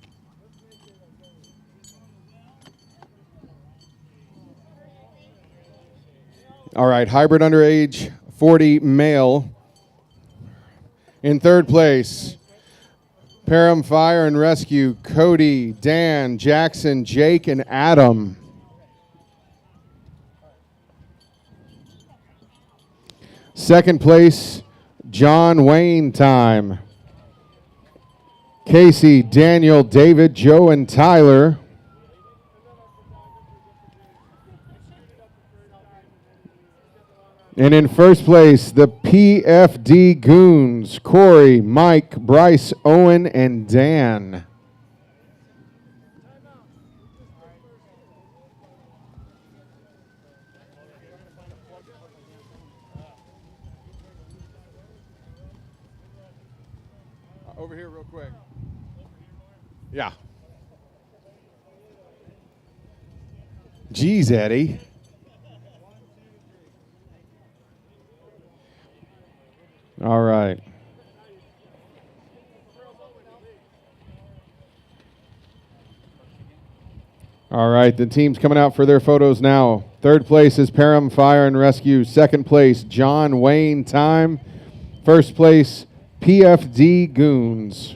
All right, hybrid under age 40 male. In third place, Parham Fire and Rescue, Cody, Dan, Jackson, Jake, and Adam. Second place, John Wayne Time. Casey, Daniel, David, Joe, and Tyler. And in first place, the PFD Goons, Corey, Mike, Bryce, Owen, and Dan. Over here real quick. Yeah. Geez, Eddie. All right. All right, the team's coming out for their photos now. Third place is Parham Fire and Rescue. Second place, John Wayne Time. First place, PFD Goons.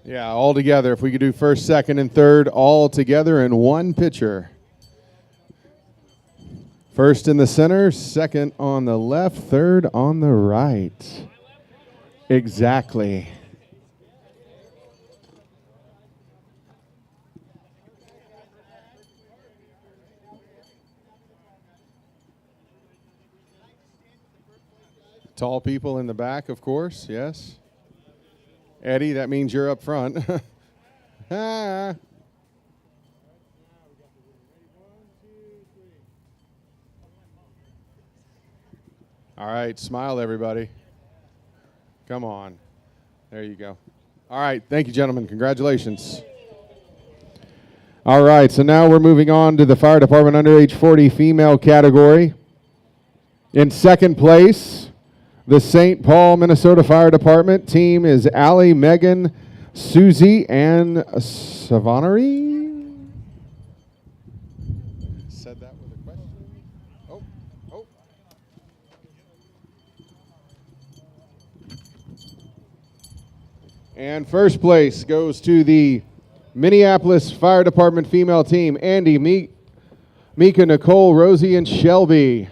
Yeah, all together. If we could do first, second, and third all together in one pitcher. First in the center, second on the left, third on the right. Exactly. Tall people in the back, of course, yes. Eddie, that means you're up front. Ah. All right, smile, everybody. Come on. There you go. All right, thank you, gentlemen. Congratulations. All right, so now we're moving on to the Fire Department under age 40 female category. In second place, the St. Paul, Minnesota Fire Department team is Allie, Megan, Susie, and Savonnery. Said that with a question. Oh. And first place goes to the Minneapolis Fire Department female team, Andy, Mika, Nicole, Rosie, and Shelby.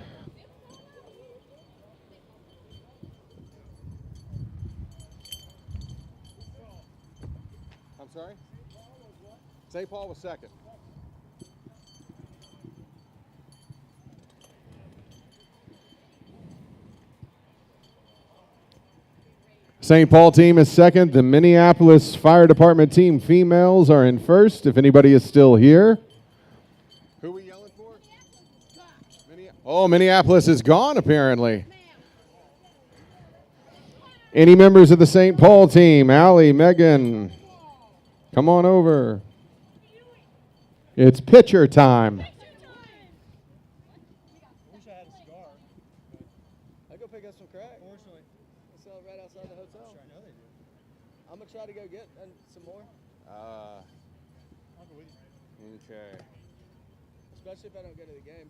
Sorry? St. Paul was second. St. Paul team is second. The Minneapolis Fire Department team females are in first, if anybody is still here. Who are we yelling for? Oh, Minneapolis is gone, apparently. Any members of the St. Paul team? Allie, Megan, come on over. It's pitcher time. I wish I had a cigar. I'll go pick up some crack. Fortunately. They sell it right outside the hotel. Sure, I know they do. I'm going to try to go get some more. I'll go with you. Okay. Especially if I don't go to the game.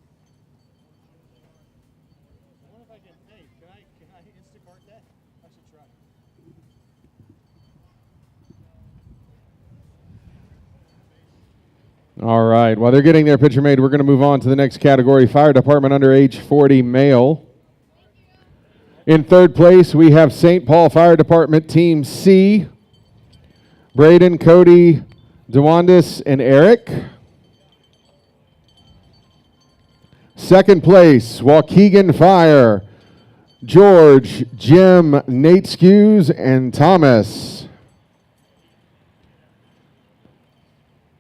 I wonder if I can, hey, can I Instacart that? I should try. All right. While they're getting their picture made, we're going to move on to the next category, Fire Department under age 40 male. In third place, we have St. Paul Fire Department Team C, Braden, Cody, DeWandis, and Eric. Second place, Waukegan Fire, George, Jim, Nate Skews, and Thomas.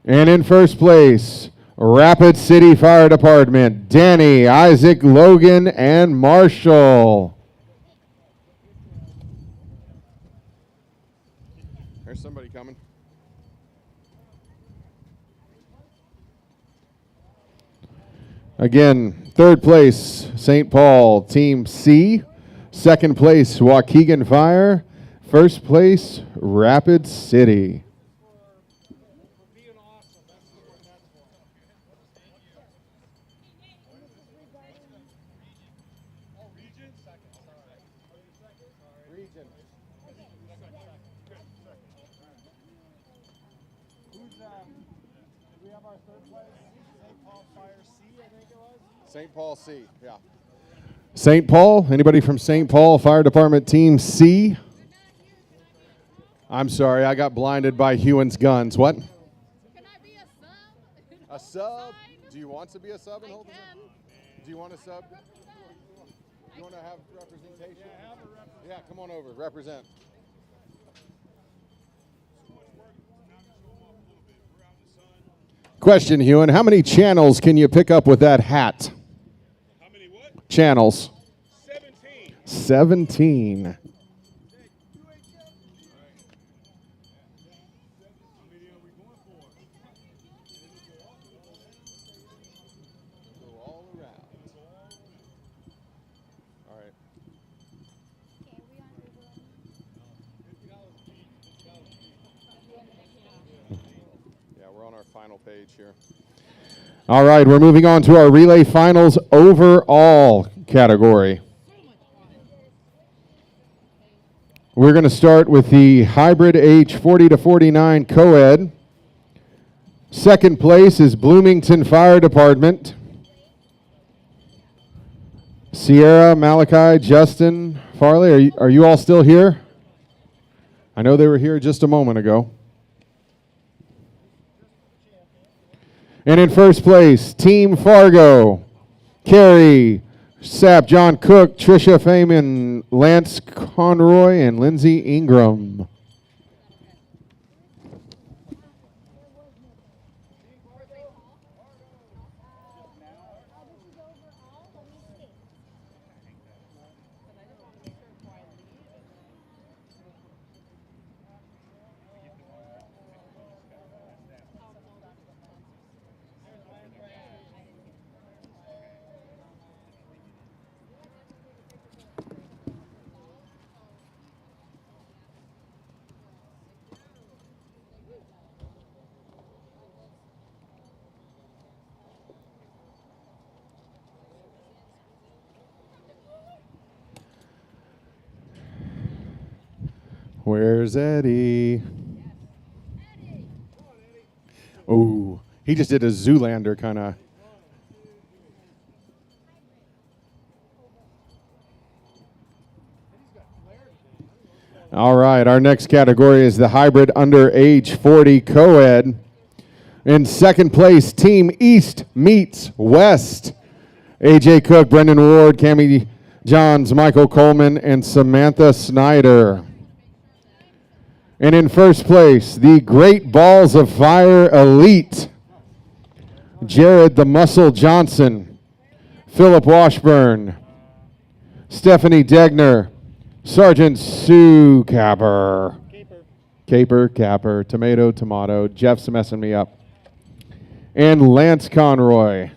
And in first place, Rapid City Fire Department, Danny, Isaac, Logan, and Marshall. There's somebody coming. Again, third place, St. Paul, Team C. Second place, Waukegan Fire. First place, Rapid City. We have our third place, St. Paul Fire C, I think it was. St. Paul C, yeah. St. Paul, anybody from St. Paul Fire Department Team C? I'm sorry, I got blinded by Hewan's guns. What? Can I be a sub? A sub? Do you want to be a sub? Do you want a sub? Do you want to have representation? Yeah, come on over, represent. Question, Hewan, how many channels can you pick up with that hat? How many what? Channels. 17. 17. Final page here. All right, we're moving on to our relay finals overall category. We're going to start with the hybrid age 40 to 49 co-ed. Second place is Bloomington Fire Department. Sierra, Malachi, Justin, Farley, are you all still here? I know they were here just a moment ago. And in first place, Team Fargo, Carrie, Sapp, John Cook, Trisha Feynman, Lance Conroy, and Lindsay Ingram. Where's Eddie? Oh, he just did a Zoolander kind of. All right, our next category is the hybrid under age 40 co-ed. In second place, Team East meets West. AJ Cook, Brendan Ward, Cammie Johns, Michael Coleman, and Samantha Snyder. And in first place, the Great Balls of Fire Elite, Jared the Muscle Johnson, Philip Washburn, Stephanie Degner, Sergeant Sue Capper. Capper, tomato, Jeff's messing me up. And Lance Conroy.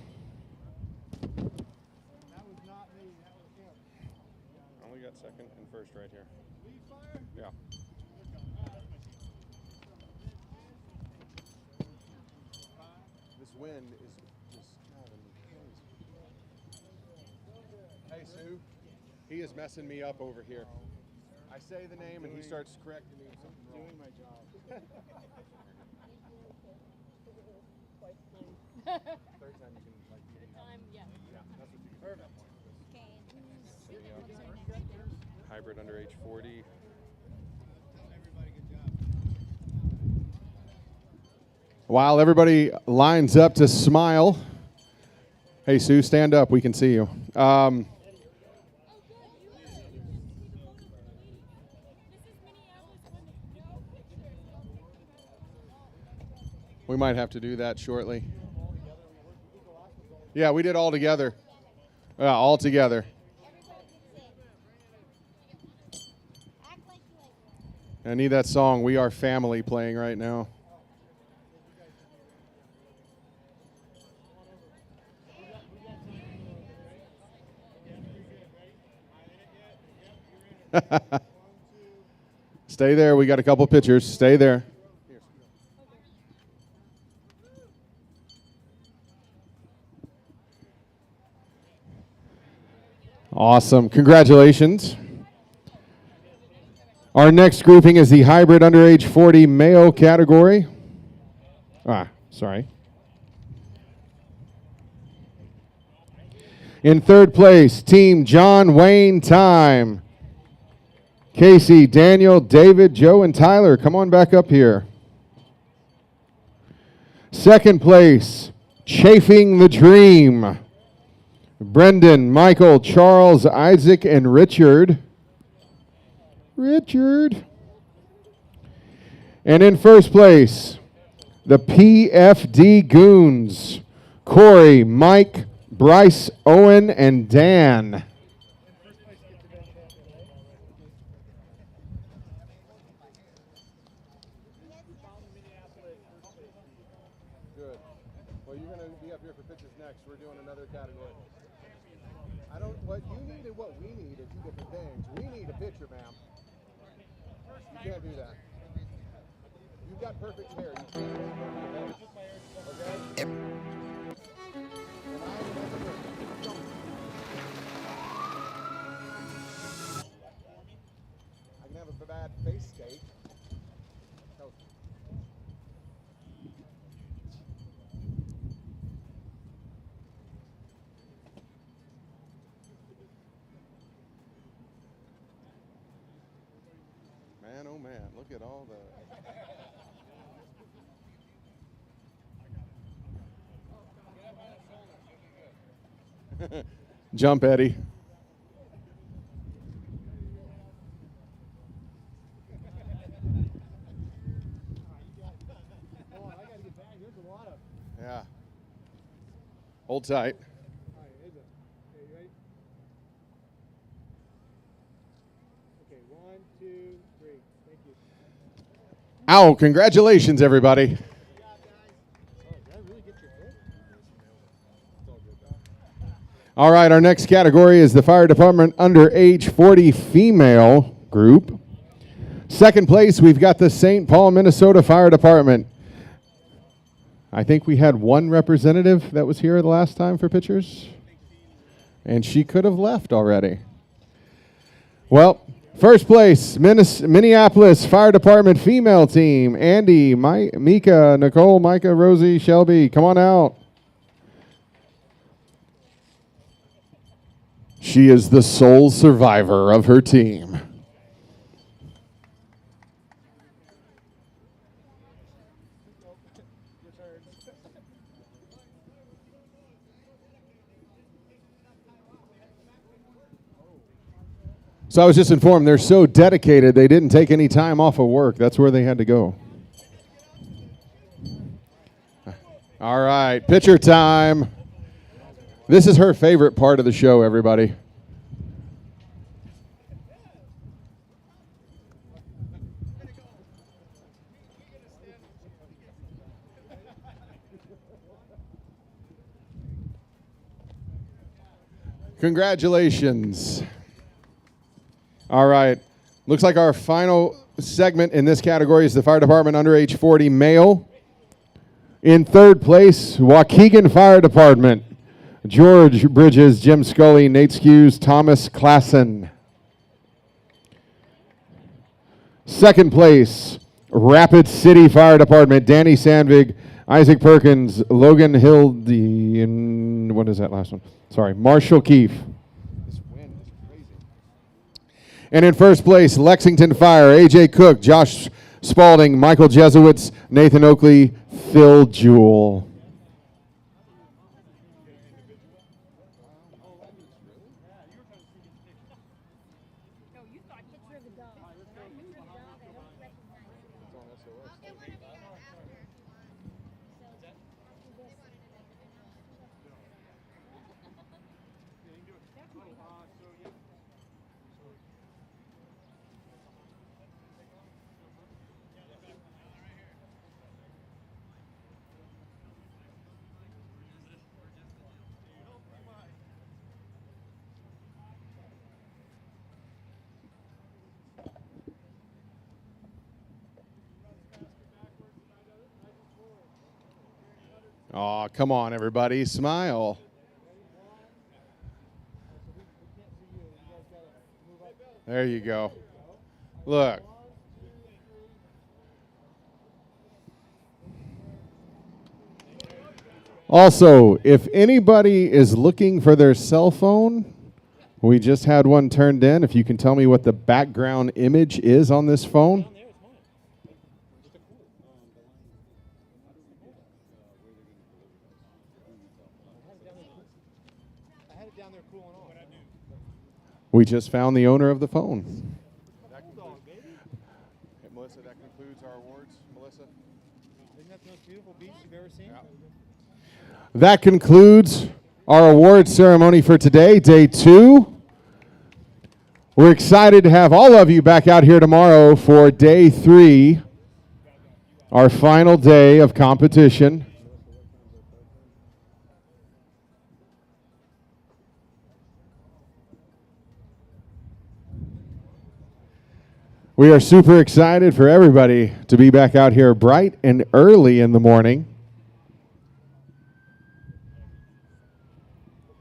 Only got second and first right here. Yeah. This wind is just driving me crazy. Hey, Sue, he is messing me up over here. I say the name and he starts correcting me. Doing my job. Third time you can like time, yeah. That's what you can perfect. Hybrid under age 40. While everybody lines up to smile. Hey Sue, stand up. We can see you. We might have to do that shortly. Yeah, we did all together. Yeah, all together. I need that song, We Are Family, playing right now. Stay there. We got a couple pictures. Stay there. Awesome. Congratulations. Our next grouping is the hybrid under age 40 male category. Sorry. In third place, Team John Wayne Time. Casey, Daniel, David, Joe, and Tyler, come on back up here. Second place, Chafing the Dream. Brendan, Michael, Charles, Isaac, and Richard. And in first place, the PFD Goons. Corey, Mike, Bryce, Owen, and Dan. Good. Well, you're going to be up here for pictures next. We're doing another category. What you need and what we need are two different things. We need a picture, ma'am. You can't do that. You've got perfect hair. You can't do that. Okay? I can have a bad face skate. Man, oh man, look at all the... Jump, Eddie. Yeah. Hold tight. Ow, congratulations, everybody. All right, our next category is the Fire Department under age 40 female group. Second place, we've got the St. Paul, Minnesota Fire Department. I think we had one representative that was here the last time for pictures, and she could have left already. Well, first place, Minneapolis Fire Department female team. Andy, Mika, Nicole, Micah, Rosie, Shelby, come on out. She is the sole survivor of her team. So I was just informed they're so dedicated they didn't take any time off of work. That's where they had to go. All right, pitcher time. This is her favorite part of the show, everybody. Congratulations. All right. Looks like our final segment in this category is the fire department under age 40 male. In third place, Waukegan Fire Department. George Bridges, Jim Scully, Nate Skews, Thomas Klassen. Second place, Rapid City Fire Department. Danny Sandvig, Isaac Perkins, Logan Hildy, and what is that last one? Sorry, Marshall Keefe. And in first place, Lexington Fire, A.J. Cook, Josh Spalding, Michael Jesuits, Nathan Oakley, Phil Jewell. Oh, come on, everybody. Smile. There you go. Look. Also, if anybody is looking for their cell phone, we just had one turned in. If you can tell me what the background image is on this phone. We just found the owner of the phone. Melissa, that concludes our awards. Melissa? Isn't that the most beautiful beach you've ever seen? That concludes our awards ceremony for today, day 2. We're excited to have all of you back out here tomorrow for day 3, our final day of competition. We are super excited for everybody to be back out here bright and early in the morning.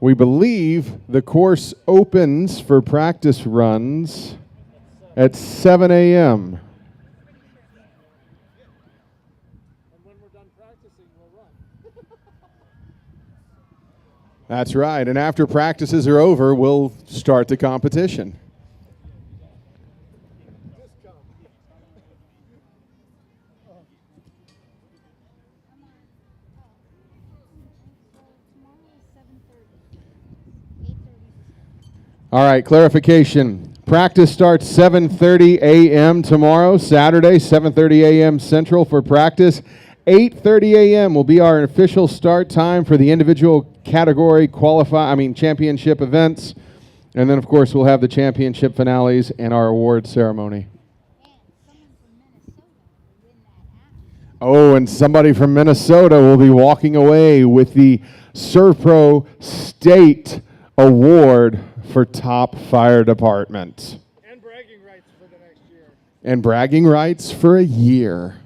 We believe the course opens for practice runs at 7 a.m. That's right, and after practices are over, we'll start the competition. All right, clarification. Practice starts 7:30 a.m. tomorrow, Saturday, 7:30 a.m. Central for practice. 8:30 a.m. will be our official start time for the individual category championship events. And then, of course, we'll have the championship finales and our award ceremony. Oh, and somebody from Minnesota will be walking away with the SERVPRO State Award for Top Fire Department. And bragging rights for the next year. And bragging rights for a year.